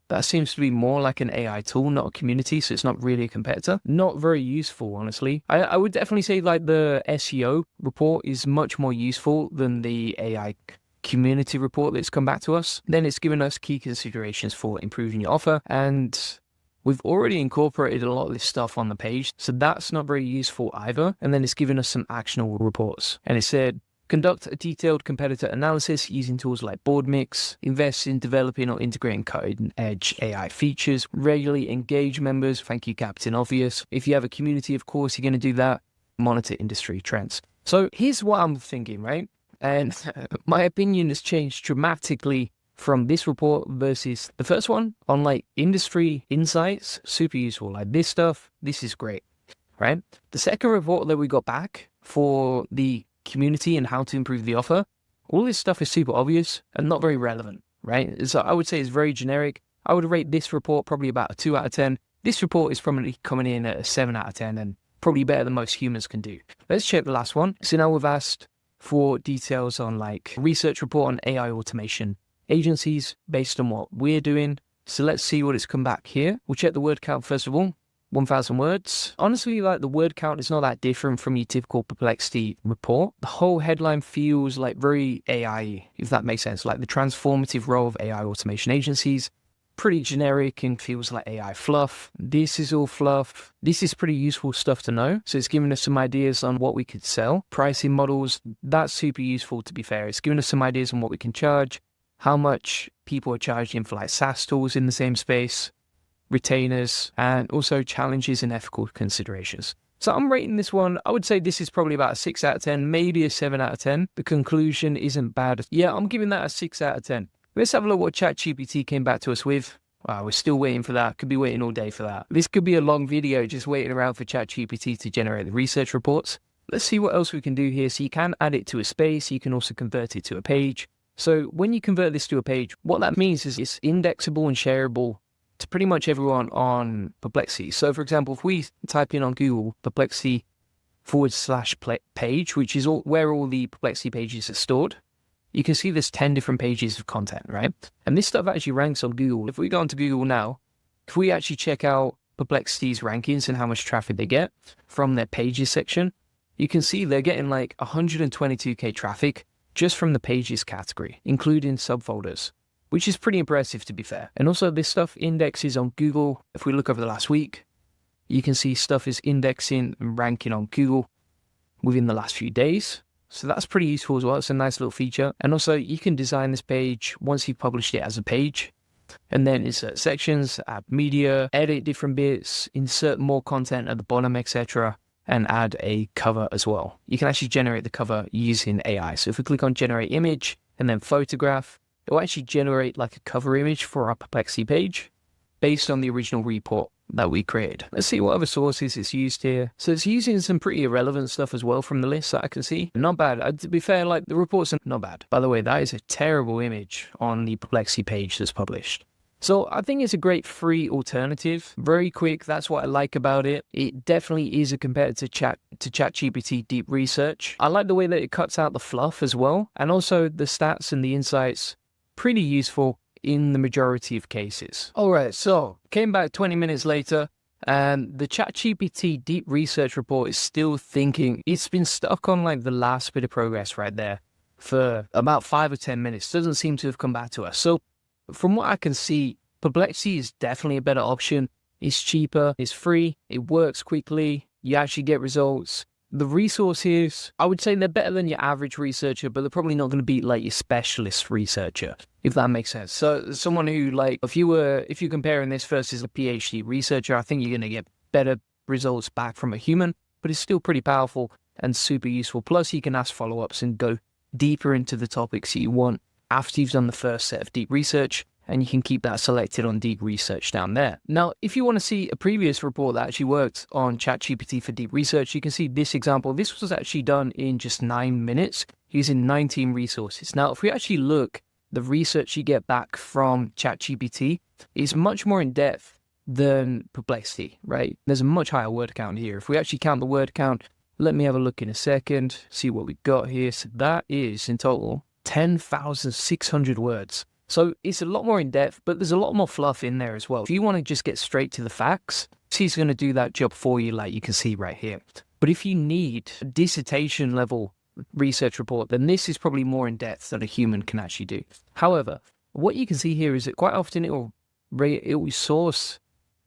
that seems to be more like an AI tool, not a community, so it's not really a competitor. Not very useful, honestly. I would definitely say like the SEO report is much more useful than the AI community report that's come back to us. Then it's given us key considerations for improving your offer, and we've already incorporated a lot of this stuff on the page, so that's not very useful either. And then it's given us some actionable reports. And it said, conduct a detailed competitor analysis using tools like BoardMix, invest in developing or integrating cutting-edge AI features, regularly engage members, thank you Captain Obvious. If you have a community, of course, you're going to do that. Monitor industry trends. So here's what I'm thinking, right? And my opinion has changed dramatically from this report versus the first one on like industry insights. Super useful. Like this stuff, this is great, right? The second report that we got back for the community and how to improve the offer, all this stuff is super obvious and not very relevant, right? So I would say it's very generic. I would rate this report probably about a 2 out of 10. This report is probably coming in at a 7 out of 10 and probably better than most humans can do. Let's check the last one. So now we've asked for details on like research report on AI automation agencies based on what we're doing. So let's see what it's come back here. We'll check the word count first of all. 1,000 words. Honestly, like the word count is not that different from your typical Perplexity report. The whole headline feels like very AI, if that makes sense. Like the transformative role of AI automation agencies. Pretty generic and feels like AI fluff. This is all fluff. This is pretty useful stuff to know. So it's giving us some ideas on what we could sell. Pricing models, that's super useful to be fair. It's giving us some ideas on what we can charge, how much people are charging for like SaaS tools in the same space, retainers, and also challenges and ethical considerations. So I'm rating this one, I would say this is probably about a 6 out of 10, maybe a 7 out of 10. The conclusion isn't bad. Yeah, I'm giving that a 6 out of 10. Let's have a look what ChatGPT came back to us with. Wow, we're still waiting for that. Could be waiting all day for that. This could be a long video just waiting around for ChatGPT to generate the research reports. Let's see what else we can do here. So you can add it to a space. You can also convert it to a page. So when you convert this to a page, what that means is it's indexable and shareable to pretty much everyone on Perplexity. So for example, if we type in on Google Perplexity /page, which is where all the Perplexity pages are stored, you can see there's 10 different pages of content, right? And this stuff actually ranks on Google. If we go onto Google now, if we actually check out Perplexity's rankings and how much traffic they get from their pages section, you can see they're getting like 122k traffic just from the pages category, including subfolders, which is pretty impressive to be fair. And also this stuff indexes on Google. If we look over the last week, you can see stuff is indexing and ranking on Google within the last few days. So that's pretty useful as well. It's a nice little feature. And also you can design this page once you've published it as a page, and then insert sections, add media, edit different bits, insert more content at the bottom, etc. and add a cover as well. You can actually generate the cover using AI. So if we click on generate image and then photograph, it will actually generate like a cover image for our Perplexity page based on the original report that we created. Let's see what other sources it's used here. So it's using some pretty irrelevant stuff as well from the list that I can see. Not bad. To be fair, like the reports are not bad. By the way, that is a terrible image on the Perplexity page that's published. So I think it's a great free alternative. Very quick. That's what I like about it. It definitely is a competitor to ChatGPT Deep Research. I like the way that it cuts out the fluff as well. And also the stats and the insights, pretty useful in the majority of cases. All right, so came back 20 minutes later and the ChatGPT Deep Research report is still thinking. It's been stuck on like the last bit of progress right there for about 5 or 10 minutes. Doesn't seem to have come back to us. So from what I can see, Perplexity is definitely a better option. It's cheaper, it's free, it works quickly, you actually get results. The resources, I would say they're better than your average researcher, but they're probably not going to beat like your specialist researcher, if that makes sense. So someone who like, if you're comparing this versus a PhD researcher, I think you're going to get better results back from a human, but it's still pretty powerful and super useful. Plus you can ask follow-ups and go deeper into the topics that you want after you've done the first set of deep research, and you can keep that selected on deep research down there. Now, if you want to see a previous report that actually worked on ChatGPT for deep research, you can see this example. This was actually done in just 9 minutes using 19 resources. Now, if we actually look, the research you get back from ChatGPT is much more in depth than Perplexity, right? There's a much higher word count here. If we actually count the word count, let me have a look in a second, see what we got here. So that is in total 10,600 words. So it's a lot more in depth, but there's a lot more fluff in there as well. If you want to just get straight to the facts, he's going to do that job for you, like you can see right here. But if you need a dissertation level research report, then this is probably more in depth than a human can actually do. However, what you can see here is that quite often it will source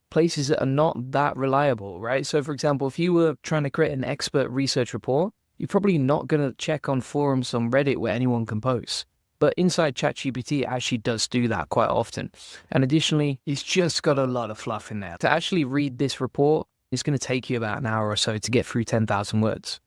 places that are not that reliable, right? So for example, if you were trying to create an expert research report, you're probably not going to check on forums on Reddit where anyone can post. But inside ChatGPT, it actually does do that quite often. And additionally, it's just got a lot of fluff in there. To actually read this report, it's going to take you about an hour or so to get through 10,000 words.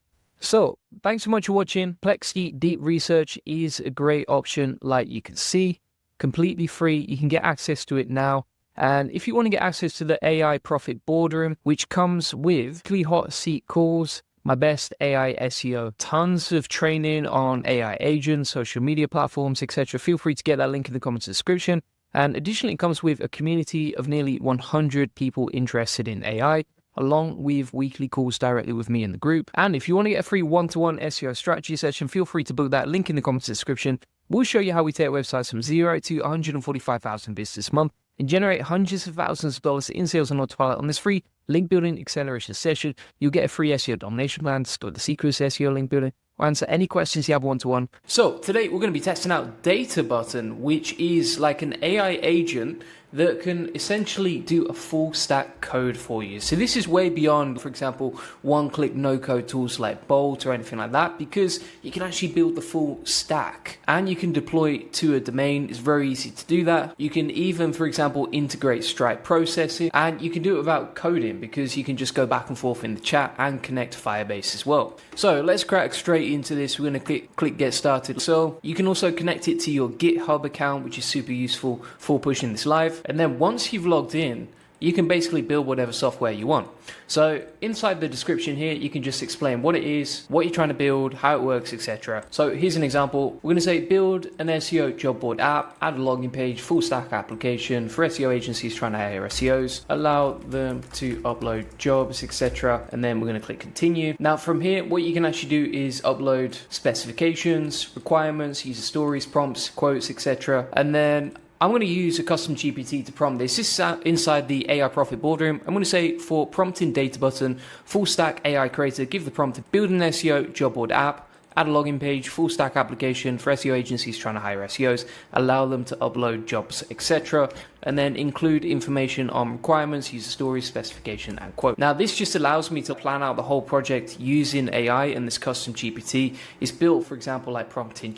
So, thanks so much for watching. Plexi Deep Research is a great option, like you can see, completely free. You can get access to it now. And if you want to get access to the AI Profit Boardroom, which comes with weekly hot seat calls, my best AI SEO, tons of training on AI agents, social media platforms, etc., feel free to get that link in the comments description. And additionally, it comes with a community of nearly 100 people interested in AI, along with weekly calls directly with me in the group. And if you want to get a free one-to-one SEO strategy session, feel free to book that link in the comments description. We'll show you how we take websites from 0 to 145,000 visitors this month and generate hundreds of thousands of dollars in sales on autopilot. On this free link building acceleration session, you'll get a free SEO domination plan, store the secrets to SEO link building, or answer any questions you have one-to-one. So today we're going to be testing out Data Button, which is like an AI agent that can essentially do a full stack code for you. So this is way beyond, for example, one-click no-code tools like Bolt or anything like that, because you can actually build the full stack and you can deploy it to a domain. It's very easy to do that. You can even, for example, integrate Stripe processing, and you can do it without coding because you can just go back and forth in the chat and connect to Firebase as well. So let's crack straight into this. We're going to click get started. So you can also connect it to your GitHub account, which is super useful for pushing this live. And then once you've logged in, you can basically build whatever software you want. So inside the description here, you can just explain what it is, what you're trying to build, how it works, etc. So here's an example. We're going to say build an SEO job board app, add a login page, full stack application for SEO agencies trying to hire SEOs, allow them to upload jobs, etc. And then we're going to click continue. Now from here, what you can actually do is upload specifications, requirements, user stories, prompts, quotes, etc. And then I'm going to use a custom GPT to prompt this. This is inside the AI Profit Boardroom. I'm going to say for prompting Data Button, full stack AI creator, give the prompt to build an SEO job board app, add a login page, full stack application for SEO agencies trying to hire SEOs, allow them to upload jobs, etc. And then include information on requirements, user stories, specification, and quote. Now this just allows me to plan out the whole project using AI, and this custom GPT is built, for example, like prompting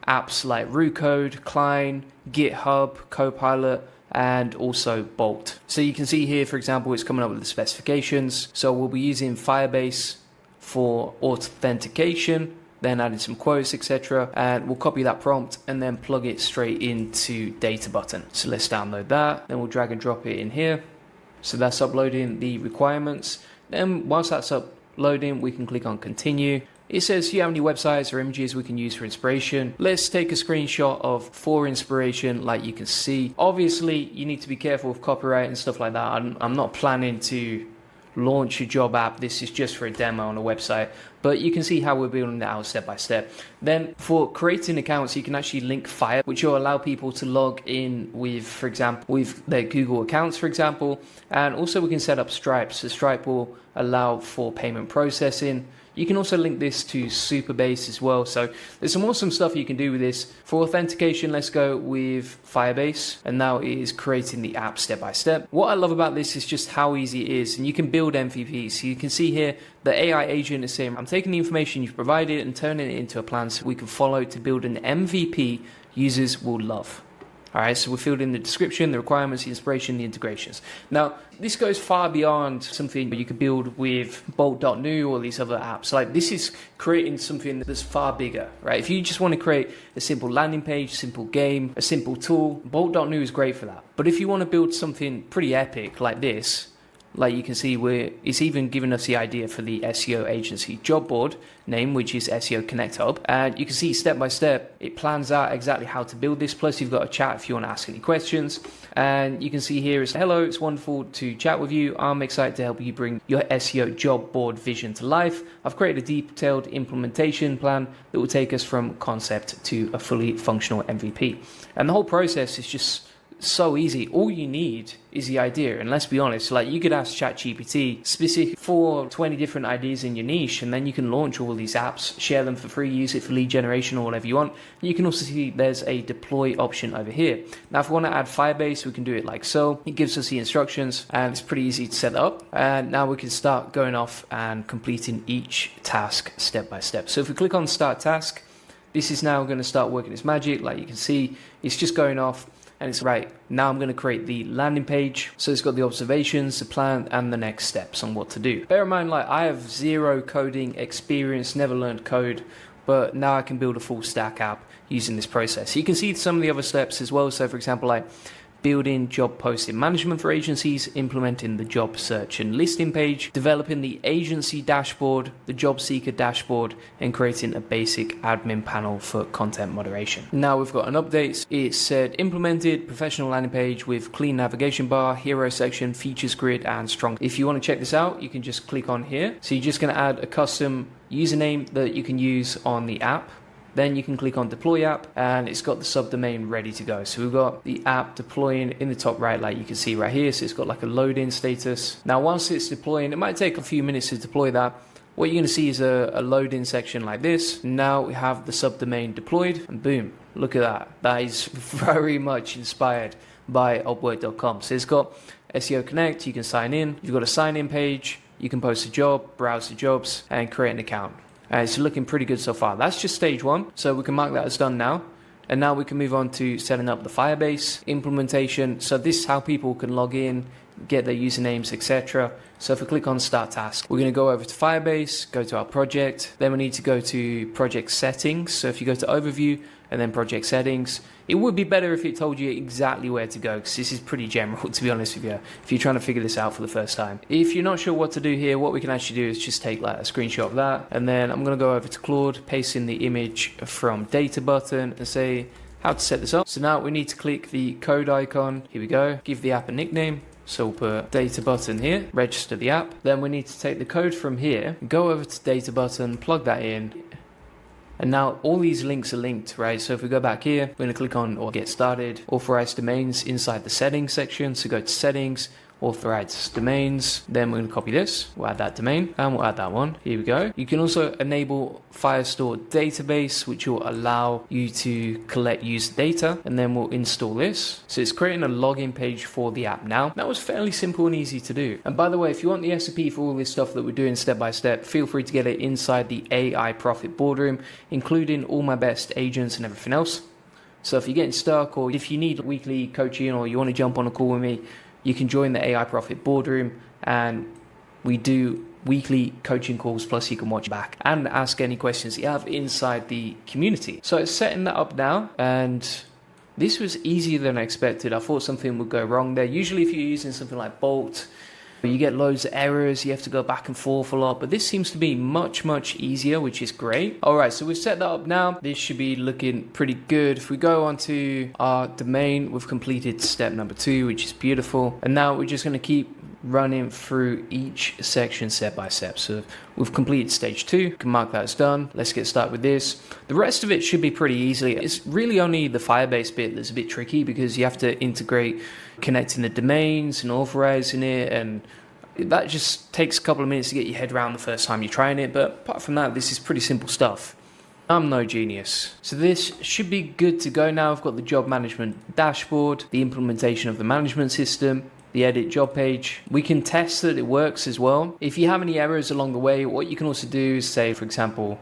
apps like Rucode, Klein, GitHub, Copilot, and also Bolt. So you can see here, for example, it's coming up with the specifications. So we'll be using Firebase for authentication, then adding some quotes, etc. And we'll copy that prompt and then plug it straight into Data Button. So let's download that. Then we'll drag and drop it in here. So that's uploading the requirements. Then once that's uploading, we can click on continue. It says, do you have any websites or images we can use for inspiration? Let's take a screenshot of for inspiration, like you can see. Obviously, you need to be careful with copyright and stuff like that. I'm not planning to launch a job app. This is just for a demo on a website, but you can see how we're building that out step by step. Then for creating accounts, you can actually link Fire, which will allow people to log in with, for example, with their Google accounts, for example. And also we can set up Stripe. So Stripe will allow for payment processing. You can also link this to Supabase as well. So there's some awesome stuff you can do with this. For authentication, let's go with Firebase. And now it is creating the app step by step. What I love about this is just how easy it is. And you can build MVPs. So you can see here, the AI agent is saying, I'm taking the information you've provided and turning it into a plan so we can follow to build an MVP users will love. All right, so we filled in the description, the requirements, the inspiration, the integrations. Now, this goes far beyond something you could build with Bolt.new or these other apps. Like this is creating something that's far bigger, right? If you just want to create a simple landing page, simple game, a simple tool, Bolt.new is great for that. But if you want to build something pretty epic like this, like you can see, it's even given us the idea for the SEO agency job board name, which is SEO Connect Hub. And you can see step by step, it plans out exactly how to build this. Plus you've got a chat if you want to ask any questions. And you can see here is, hello, it's wonderful to chat with you. I'm excited to help you bring your SEO job board vision to life. I've created a detailed implementation plan that will take us from concept to a fully functional MVP. And the whole process is just so easy. All you need is the idea, and let's be honest, like you could ask ChatGPT specific for 20 different ideas in your niche, and then you can launch all these apps, share them for free, use it for lead generation or whatever you want. And you can also see there's a deploy option over here. Now if we want to add Firebase, we can do it like so. It gives us the instructions and it's pretty easy to set up, and now we can start going off and completing each task step by step. So if we click on start task, this is now going to start working its magic. Like you can see, it's just going off and it's right. Now I'm going to create the landing page. So it's got the observations, the plan, and the next steps on what to do. Bear in mind, like, I have zero coding experience, never learned code, but now I can build a full stack app using this process. You can see some of the other steps as well. So for example, like building job posting management for agencies, implementing the job search and listing page, developing the agency dashboard, the job seeker dashboard, and creating a basic admin panel for content moderation. Now we've got an update. It said implemented professional landing page with clean navigation bar, hero section, features grid, and strong. If you want to check this out, you can just click on here. So you're just going to add a custom username that you can use on the app. Then you can click on deploy app, and it's got the subdomain ready to go. So we've got the app deploying in the top right, like you can see right here. So it's got like a load-in status. Now once it's deploying, it might take a few minutes to deploy that. What you're going to see is a load-in section like this. Now we have the subdomain deployed, and boom, look at that. That is very much inspired by Upwork.com. So it's got SEO Connect, you can sign in. You've got a sign-in page, you can post a job, browse the jobs, and create an account. It's looking pretty good so far. That's just stage one, so we can mark that as done now. And now we can move on to setting up the Firebase implementation. So this is how people can log in, get their usernames, etc. So if we click on Start Task, we're going to go over to Firebase, go to our project. Then we need to go to Project Settings. So if you go to Overview and then Project Settings, it would be better if it told you exactly where to go, because this is pretty general, to be honest with you, if you're trying to figure this out for the first time. If you're not sure what to do here, what we can actually do is just take like a screenshot of that, and then I'm going to go over to Claude, paste in the image from data button, and say how to set this up. So now we need to click the code icon. Here we go. Give the app a nickname. So we'll put data button here, register the app. Then we need to take the code from here, go over to data button, plug that in. And now all these links are linked, right? So if we go back here, we're going to click on or get started, authorize domains inside the settings section. So go to settings, authorize domains. Then we're going to copy this. We'll add that domain and we'll add that one. Here we go. You can also enable Firestore database, which will allow you to collect user data, and then we'll install this. So it's creating a login page for the app now. That was fairly simple and easy to do. And by the way, if you want the SOP for all this stuff that we're doing step by step, feel free to get it inside the AI Profit Boardroom, including all my best agents and everything else. So if you're getting stuck, or if you need weekly coaching, or you want to jump on a call with me, you can join the AI Profit Boardroom, and we do weekly coaching calls, plus you can watch back and ask any questions you have inside the community. So it's setting that up now, and this was easier than I expected. I thought something would go wrong there. Usually if you're using something like Bolt, you get loads of errors, you have to go back and forth a lot, but this seems to be much easier, which is great. All right, so we've set that up now. This should be looking pretty good. If we go onto our domain, we've completed step number 2, which is beautiful. And now we're just going to keep running through each section step by step. So we've completed stage 2, can mark that as done. Let's get started with this. The rest of it should be pretty easy. It's really only the Firebase bit that's a bit tricky, because you have to integrate connecting the domains and authorizing it, and that just takes a couple of minutes to get your head around the first time you're trying it. But apart from that, this is pretty simple stuff. I'm no genius. So this should be good to go now. I've got the job management dashboard, the implementation of the management system, the edit job page. We can test that it works as well. If you have any errors along the way, what you can also do is say, for example,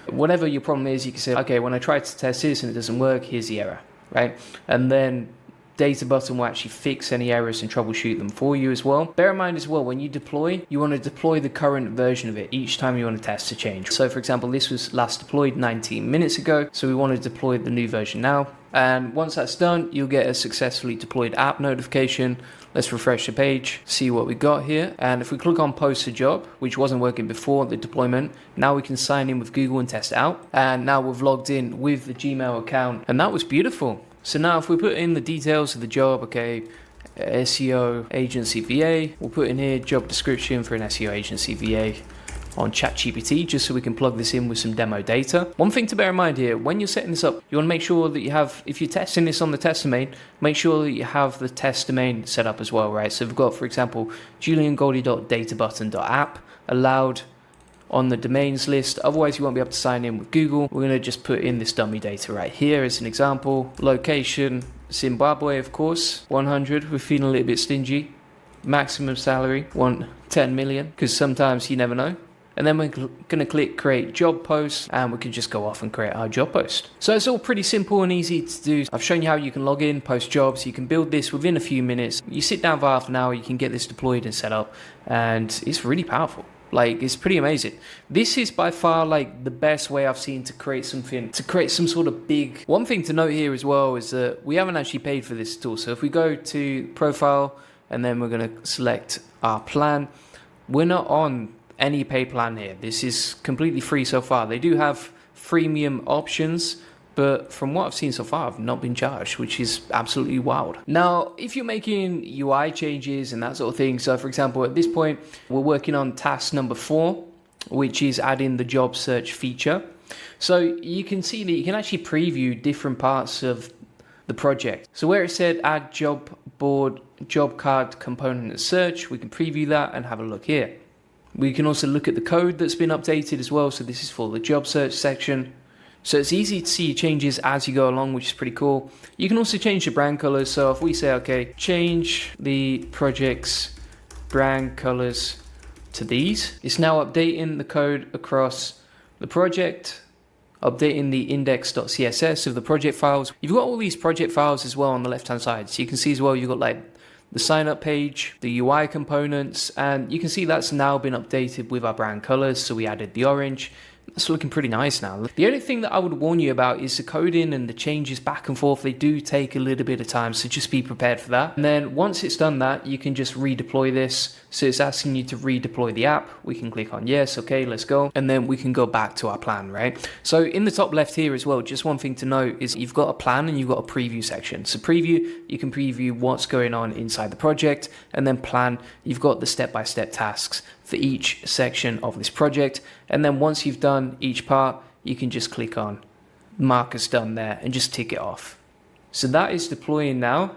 whatever your problem is, you can say, okay, when I try to test this and it doesn't work, here's the error, right? And then data button will actually fix any errors and troubleshoot them for you as well. Bear in mind as well, when you deploy, you want to deploy the current version of it each time you want to test a change. So for example, this was last deployed 19 minutes ago, so we want to deploy the new version now. And once that's done, you'll get a successfully deployed app notification. Let's refresh the page, see what we got here. And if we click on post a job, which wasn't working before the deployment, now we can sign in with Google and test it out. And now we've logged in with the Gmail account, and that was beautiful. So now if we put in the details of the job, okay, SEO agency VA, we'll put in here job description for an SEO agency VA on ChatGPT, just so we can plug this in with some demo data. One thing to bear in mind here, when you're setting this up, you want to make sure that you have, if you're testing this on the test domain, make sure that you have the test domain set up as well, right? So we've got, for example, juliangoldie.databutton.app allowed on the domains list. Otherwise you won't be able to sign in with Google. We're going to just put in this dummy data right here as an example. Location, Zimbabwe, of course. 100, we're feeling a little bit stingy. Maximum salary, 10 million, because sometimes you never know. and then we're going to click create job post, and we can just go off and create our job post. So it's all pretty simple and easy to do. I've shown you how you can log in, post jobs. You can build this within a few minutes. You sit down for half an hour, you can get this deployed and set up, and it's really powerful. Like, it's pretty amazing. This is by far like the best way I've seen to create something, to create some sort of big. One thing to note here as well is that we haven't actually paid for this tool. So if we go to profile and then we're going to select our plan, we're not on any paid plan here. This is completely free so far. They do have freemium options, but from what I've seen so far, I've not been charged, which is absolutely wild. Now, if you're making UI changes and that sort of thing, so for example, at this point, we're working on task number 4, which is adding the job search feature. So you can see that you can actually preview different parts of the project. So where it said add job board, job card component and search, we can preview that and have a look here. We can also look at the code that's been updated as well. So this is for the job search section. So it's easy to see changes as you go along, which is pretty cool. You can also change the brand colors. So if we say, okay, change the project's brand colors to these, it's now updating the code across the project, updating the index.css of the project files. You've got all these project files as well on the left hand side. So you can see as well, you've got like the sign up page, the UI components, and you can see that's now been updated with our brand colors. So we added the orange. It's looking pretty nice now. The only thing that I would warn you about is the coding and the changes back and forth. They do take a little bit of time, so just be prepared for that. And then once it's done that, you can just redeploy this. So it's asking you to redeploy the app. We can click on yes, okay, let's go. And then we can go back to our plan, right? So in the top left here as well, just one thing to note is you've got a plan and you've got a preview section. So preview, you can preview what's going on inside the project, and then plan, you've got the step-by-step tasks for each section of this project. And then once you've done each part, you can just click on mark as done there and just tick it off. So that is deploying now.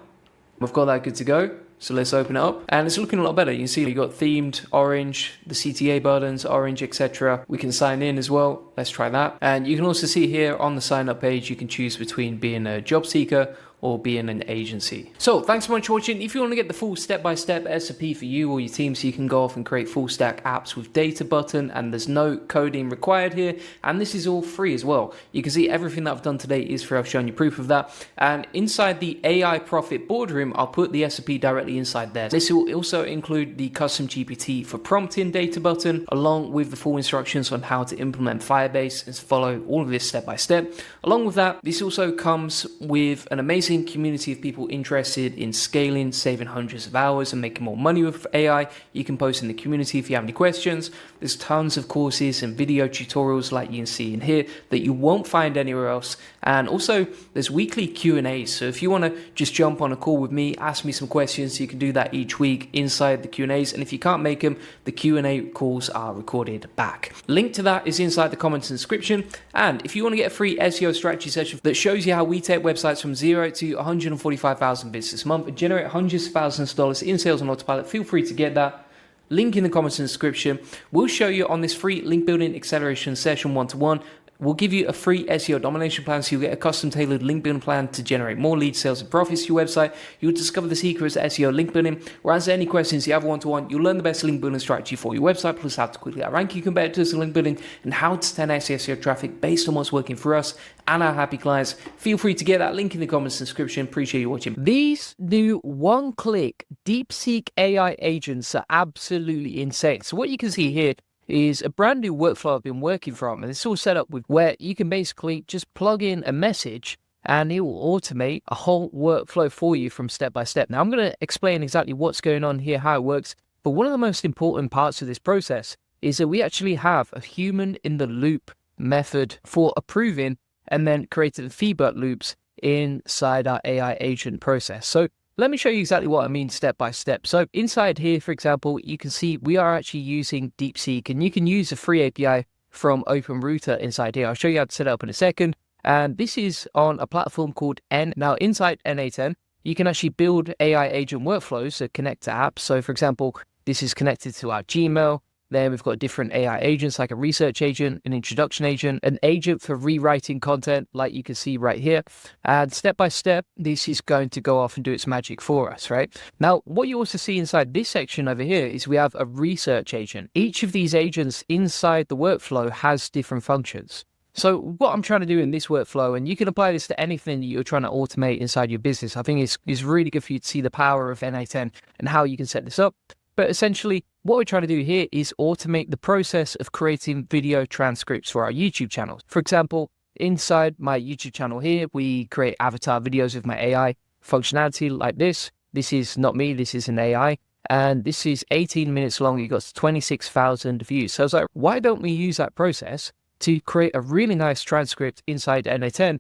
We've got that good to go. So let's open it up, and it's looking a lot better. You can see we got themed orange, the CTA buttons orange, etc. We can sign in as well. Let's try that. And you can also see here on the sign up page, you can choose between being a job seeker or being an agency. So thanks so much for watching. If you want to get the full step-by-step SOP for you or your team, so you can go off and create full stack apps with data button, and there's no coding required here, and this is all free as well. You can see everything that I've done today is free. I've shown you proof of that. And inside the AI Profit Boardroom, I'll put the SOP directly inside there. This will also include the custom GPT for prompting data button, along with the full instructions on how to implement Firebase and follow all of this step by step. Along with that, this also comes with an amazing community of people interested in scaling, saving hundreds of hours and making more money with AI. You can post in the community if you have any questions. There's tons of courses and video tutorials like you can see in here that you won't find anywhere else. And also there's weekly Q&As. So if you want to just jump on a call with me, ask me some questions, you can do that each week inside the Q&As. And if you can't make them, the Q&A calls are recorded back. Link to that is inside the comments and description. And if you want to get a free SEO strategy session that shows you how we take websites from 0 to 145,000 visits a month and generate hundreds of thousands of dollars in sales on autopilot, feel free to get that. Link in the comments and description. We'll show you on this free link building acceleration session 1-to-1. We'll give you a free SEO domination plan, so you'll get a custom tailored link building plan to generate more leads, sales, and profits to your website. You'll discover the secrets of SEO link building. We'll answer any questions you have 1-to-1. You'll learn the best link building strategy for your website, plus how to quickly outrank your competitors in link building, and how to 10x SEO traffic based on what's working for us and our happy clients. Feel free to get that link in the comments and description. Appreciate you watching. These new one-click DeepSeek AI agents are absolutely insane. So what you can see here is a brand new workflow I've been working from, and it's all set up with where you can basically just plug in a message and it will automate a whole workflow for you from step by step. Now I'm going to explain exactly what's going on here, how it works, but one of the most important parts of this process is that we actually have a human in the loop method for approving and then creating feedback loops inside our AI agent process. So let me show you exactly what I mean step by step. So inside here, for example, you can see we are actually using DeepSeek, and you can use a free API from OpenRouter inside here. I'll show you how to set it up in a second. And this is on a platform called N. Now inside N8N, you can actually build AI agent workflows that connect to apps. So for example, this is connected to our Gmail, Then we've got different AI agents like a research agent, an introduction agent, an agent for rewriting content like you can see right here. And step by step, this is going to go off and do its magic for us, right? Now, what you also see inside this section over here is we have a research agent. Each of these agents inside the workflow has different functions. So what I'm trying to do in this workflow, and you can apply this to anything that you're trying to automate inside your business, I think it's really good for you to see the power of NA10 and how you can set this up. But essentially, what we're trying to do here is automate the process of creating video transcripts for our YouTube channels. For example, inside my YouTube channel here, we create avatar videos with my AI functionality like this. This is not me, this is an AI. And this is 18 minutes long. It got 26,000 views. So I was like, why don't we use that process to create a really nice transcript inside NA10?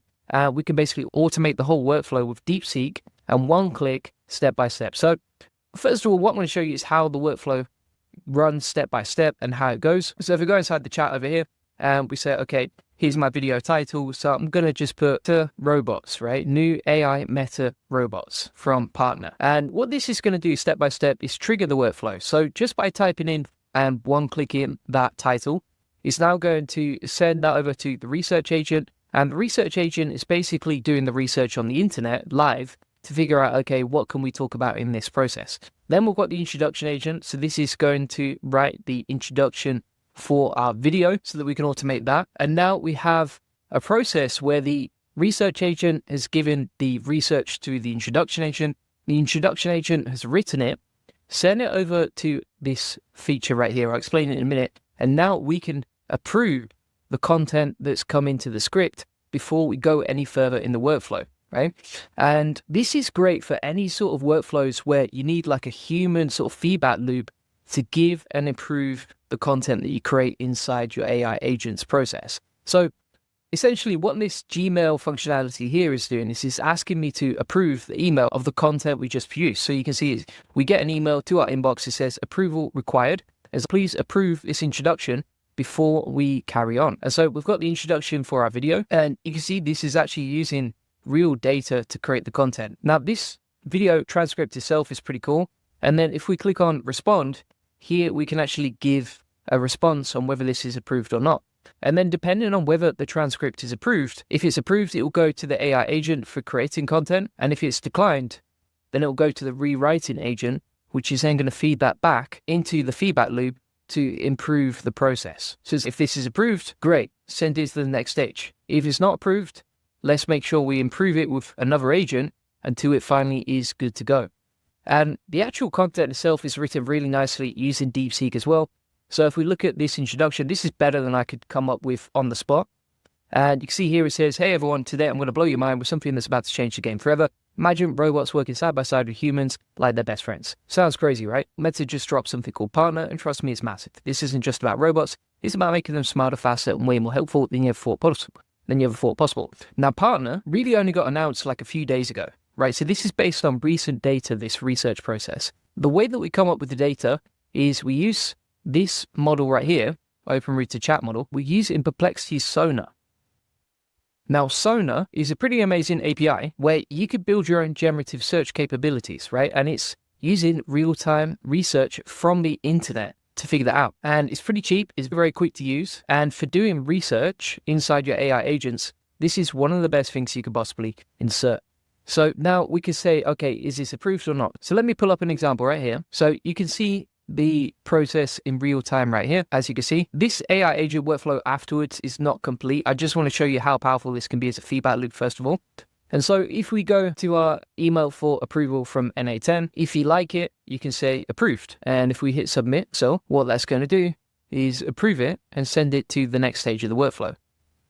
We can basically automate the whole workflow with DeepSeek and one click, step by step. So first of all, what I'm going to show you is how the workflow runs step by step and how it goes. So if we go inside the chat over here and we say, okay, here's my video title. So I'm going to just put robots, right? New AI meta robots from partner. And what this is going to do step by step is trigger the workflow. So just by typing in and one click in that title, it's now going to send that over to the research agent. And the research agent is basically doing the research on the internet live to figure out, okay, what can we talk about in this process? Then we've got the introduction agent. So this is going to write the introduction for our video so that we can automate that. And now we have a process where the research agent has given the research to the introduction agent. The introduction agent has written it, send it over to this feature right here. I'll explain it in a minute. And now we can approve the content that's come into the script before we go any further in the workflow, right? And this is great for any sort of workflows where you need like a human sort of feedback loop to give and improve the content that you create inside your AI agent's process. So essentially what this Gmail functionality here is doing is it's asking me to approve the email of the content we just produced. So you can see we get an email to our inbox. It says approval required, as please approve this introduction before we carry on. And so we've got the introduction for our video, and you can see this is actually using real data to create the content. Now this video transcript itself is pretty cool. And then if we click on respond, here we can actually give a response on whether this is approved or not. And then depending on whether the transcript is approved, if it's approved, it will go to the AI agent for creating content. And if it's declined, then it will go to the rewriting agent, which is then going to feed that back into the feedback loop to improve the process. So if this is approved, great, send it to the next stage. If it's not approved, let's make sure we improve it with another agent until it finally is good to go. And the actual content itself is written really nicely using DeepSeek as well. So if we look at this introduction, this is better than I could come up with on the spot. And you can see here it says, hey everyone, today I'm going to blow your mind with something that's about to change the game forever. Imagine robots working side by side with humans like they're best friends. Sounds crazy, right? Meta just dropped something called Partner, and trust me, it's massive. This isn't just about robots. It's about making them smarter, faster, and way more helpful than you ever thought possible. Now, Partner really only got announced like a few days ago, right? So this is based on recent data, this research process. The way that we come up with the data is we use this model right here, OpenRouter chat model. We use it in Perplexity's Sonar. Now, Sonar is a pretty amazing API where you could build your own generative search capabilities, right? And it's using real-time research from the internet to figure that out. And it's pretty cheap, it's very quick to use. And for doing research inside your AI agents, this is one of the best things you could possibly insert. So now we can say, okay, is this approved or not? So let me pull up an example right here. So you can see the process in real time right here. As you can see, this AI agent workflow afterwards is not complete. I just want to show you how powerful this can be as a feedback loop, first of all. And so if we go to our email for approval from NA10, if you like it, you can say approved. And if we hit submit, so what that's going to do is approve it and send it to the next stage of the workflow.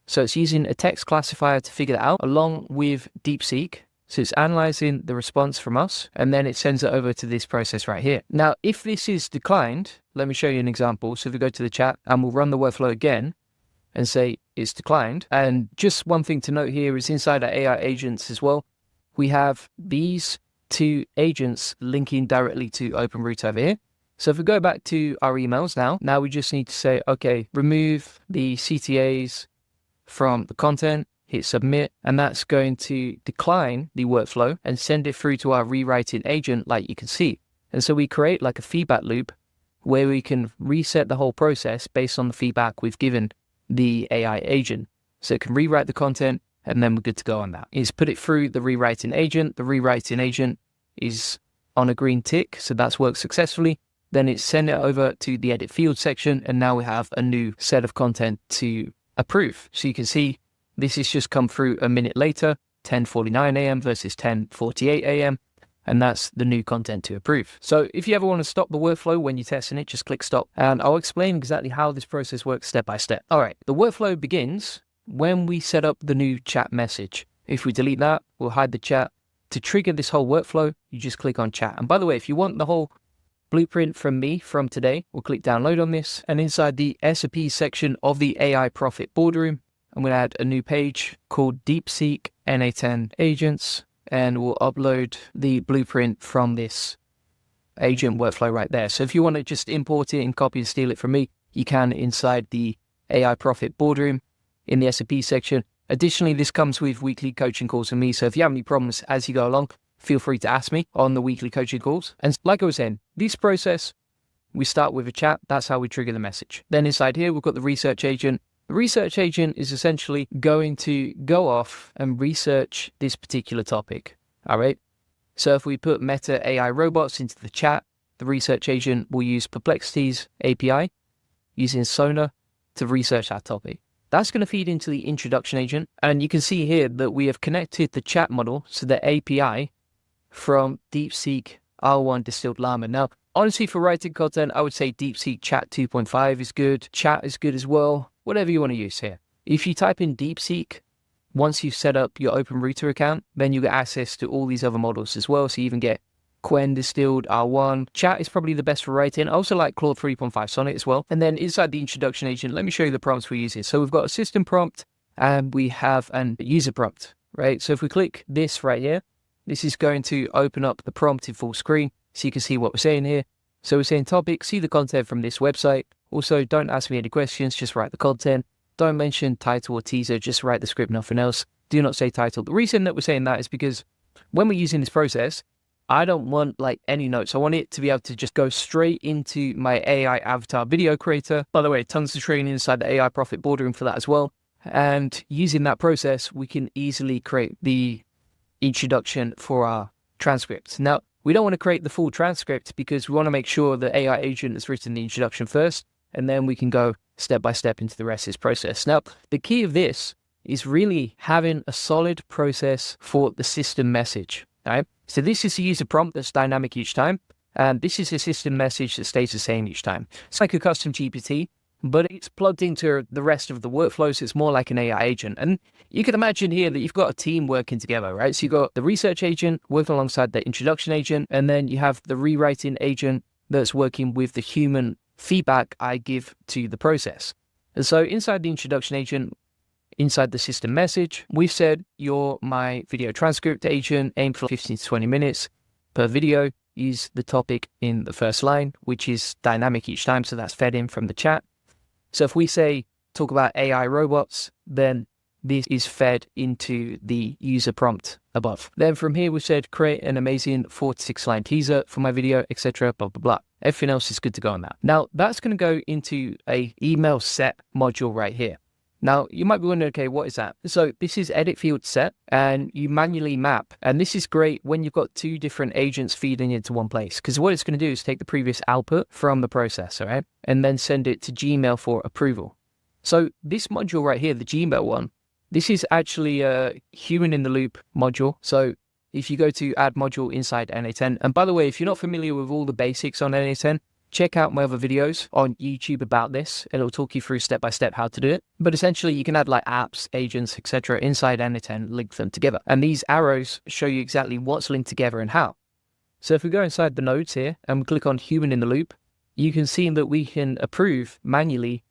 So it's using a text classifier to figure that out along with DeepSeek. So it's analyzing the response from us, and then it sends it over to this process right here. Now, if this is declined, let me show you an example. So if we go to the chat and we'll run the workflow again and say it's declined. And just one thing to note here is inside our AI agents as well, we have these two agents linking directly to OpenRouter over here. So if we go back to our emails now we just need to say, okay, remove the CTAs from the content, hit submit, and that's going to decline the workflow and send it through to our rewriting agent like you can see. And so we create like a feedback loop where we can reset the whole process based on the feedback we've given the AI agent. So it can rewrite the content, and then we're good to go on that. Is put it through the rewriting agent. The rewriting agent is on a green tick, so that's worked successfully. Then it's send it over to the edit field section, and now we have a new set of content to approve. So you can see this has just come through a minute later, 10:49 a.m. versus 10:48 a.m. And that's the new content to approve. So if you ever want to stop the workflow when you're testing it, just click stop, and I'll explain exactly how this process works step by step. All right, the workflow begins when we set up the new chat message. If we delete that, we'll hide the chat. To trigger this whole workflow, you just click on chat. And by the way, if you want the whole blueprint from me from today, we'll click download on this. And inside the SOP section of the AI Profit Boardroom, I'm going to add a new page called DeepSeek NA10 Agents, and we'll upload the blueprint from this agent workflow right there. So if you want to just import it and copy and steal it from me, you can inside the AI Profit Boardroom in the SOP section. Additionally, this comes with weekly coaching calls with me. So if you have any problems as you go along, feel free to ask me on the weekly coaching calls. And like I was saying, this process, we start with a chat. That's how we trigger the message. Then inside here, we've got the research agent. The research agent is essentially going to go off and research this particular topic. All right. So if we put Meta AI robots into the chat, the research agent will use Perplexity's API using Sonar to research that topic. That's going to feed into the introduction agent. And you can see here that we have connected the chat model to the API from DeepSeek R1 Distilled Llama. Now, honestly, for writing content, I would say DeepSeek Chat 2.5 is good. Chat is good as well. Whatever you want to use here. If you type in DeepSeek, once you've set up your Open Router account, then you get access to all these other models as well. So you even get Quen Distilled R1. Chat is probably the best for writing. I also like Claude 3.5 Sonnet as well. And then inside the introduction agent, let me show you the prompts we're using. So we've got a system prompt and we have a user prompt, right? So if we click this right here, this is going to open up the prompt in full screen so you can see what we're saying here. So we're saying topic, see the content from this website. Also, don't ask me any questions, just write the content. Don't mention title or teaser, just write the script, nothing else. Do not say title. The reason that we're saying that is because when we're using this process, I don't want like any notes. I want it to be able to just go straight into my AI avatar video creator. By the way, tons of training inside the AI Profit Boardroom for that as well. And using that process, we can easily create the introduction for our transcript. Now, we don't want to create the full transcript because we want to make sure the AI agent has written the introduction first, and then we can go step by step into the rest of this process. Now, the key of this is really having a solid process for the system message. Right? So this is the user prompt that's dynamic each time, and this is a system message that stays the same each time. It's like a custom GPT, but it's plugged into the rest of the workflow, so it's more like an AI agent. And you can imagine here that you've got a team working together, right? So you've got the research agent working alongside the introduction agent, and then you have the rewriting agent that's working with the human feedback I give to the process. And so inside the introduction agent, inside the system message, we've said you're my video transcript agent, aim for 15 to 20 minutes per video. Use the topic in the first line, which is dynamic each time, so that's fed in from the chat. So if we say, talk about AI robots, then this is fed into the user prompt above. Then from here, we said, create an amazing 4 to 6 line teaser for my video, etc., blah, blah, blah. Everything else is good to go on that. Now, that's going to go into a email set module right here. Now, you might be wondering, okay, what is that? So this is edit field set, and you manually map. And this is great when you've got 2 different agents feeding into one place, because what it's going to do is take the previous output from the processor, right? And then send it to Gmail for approval. So this module right here, the Gmail one, this is actually a human in the loop module. So if you go to add module inside NA10, and by the way, if you're not familiar with all the basics on NA10, check out my other videos on YouTube about this. It'll talk you through step by step how to do it. But essentially, you can add like apps, agents, etc. inside NA10, link them together. And these arrows show you exactly what's linked together and how. So if we go inside the nodes here and we click on human in the loop, you can see that we can approve manually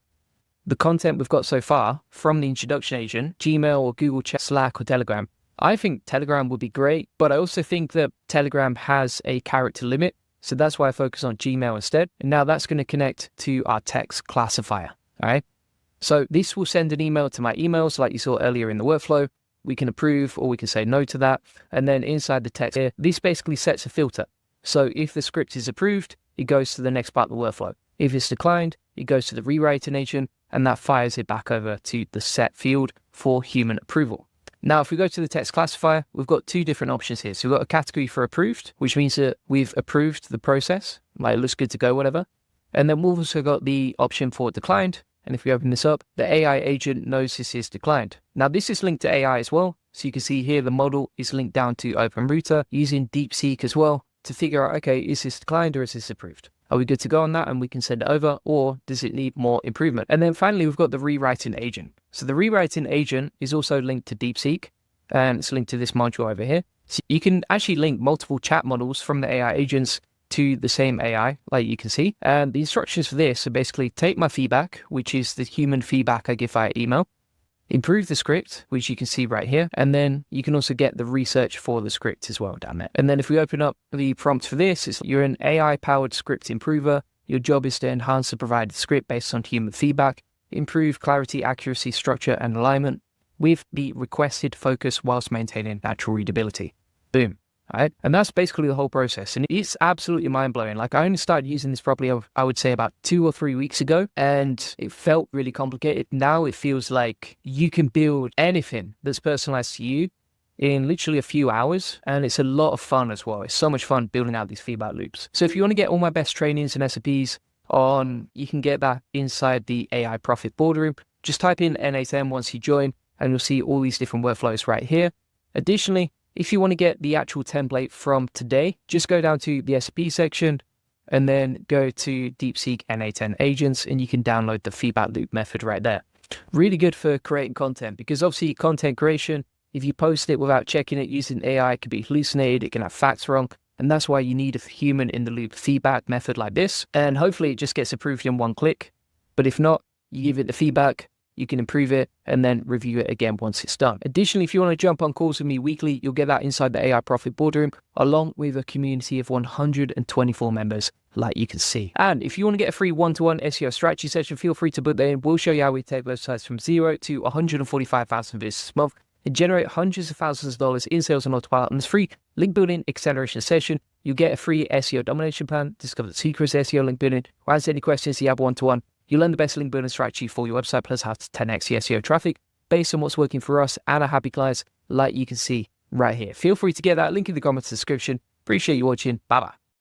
the content we've got so far from the introduction agent, Gmail or Google Chat, Slack or Telegram. I think Telegram would be great, but I also think that Telegram has a character limit. So that's why I focus on Gmail instead. And now that's going to connect to our text classifier. All right. So this will send an email to my emails like you saw earlier in the workflow. We can approve or we can say no to that. And then inside the text here, this basically sets a filter. So if the script is approved, it goes to the next part of the workflow. If it's declined, it goes to the rewriting agent, and that fires it back over to the set field for human approval. Now, if we go to the text classifier, we've got two different options here. So we've got a category for approved, which means that we've approved the process, like it looks good to go, whatever. And then we've also got the option for declined. And if we open this up, the AI agent knows this is declined. Now, this is linked to AI as well. So you can see here, the model is linked down to OpenRouter using DeepSeek as well to figure out, okay, is this declined or is this approved? Are we good to go on that and we can send it over, or does it need more improvement? And then finally, we've got the rewriting agent. So the rewriting agent is also linked to DeepSeek, and it's linked to this module over here. So you can actually link multiple chat models from the AI agents to the same AI, like you can see. And the instructions for this are basically take my feedback, which is the human feedback I give via email, improve the script, which you can see right here. And then you can also get the research for the script as well down there. And then if we open up the prompt for this, you're an AI-powered script improver. Your job is to enhance the provided script based on human feedback, improve clarity, accuracy, structure, and alignment with the requested focus whilst maintaining natural readability. Boom. All right. And that's basically the whole process. And it's absolutely mind-blowing. Like, I only started using this properly, I would say about 2 or 3 weeks ago, and it felt really complicated. Now it feels like you can build anything that's personalized to you in literally a few hours. And it's a lot of fun as well. It's so much fun building out these feedback loops. So if you want to get all my best trainings and SOPs on, you can get that inside the AI Profit Boardroom. Just type in N8M once you join, and you'll see all these different workflows right here. Additionally, if you want to get the actual template from today, just go down to the SOP section and then go to DeepSeek N8N agents, and you can download the feedback loop method right there. Really good for creating content, because obviously content creation, if you post it without checking it using AI, it can be hallucinated, it can have facts wrong. And that's why you need a human in the loop feedback method like this. And hopefully it just gets approved in one click. But if not, you give it the feedback, you can improve it, and then review it again once it's done. Additionally, if you want to jump on calls with me weekly, you'll get that inside the AI Profit Boardroom, along with a community of 124 members, like you can see. And if you want to get a free one-to-one SEO strategy session, feel free to book that in. We'll show you how we take websites from 0 to 145,000 visits a month and generate hundreds of thousands of dollars in sales on autopilot. On this free link building acceleration session, you get a free SEO domination plan, discover the secrets of SEO link building, or answer any questions you have one-to-one. You learn the best link building strategy for your website, plus how to 10x your SEO traffic based on what's working for us and our happy clients, like you can see right here. Feel free to get that link in the comments description. Appreciate you watching. Bye-bye.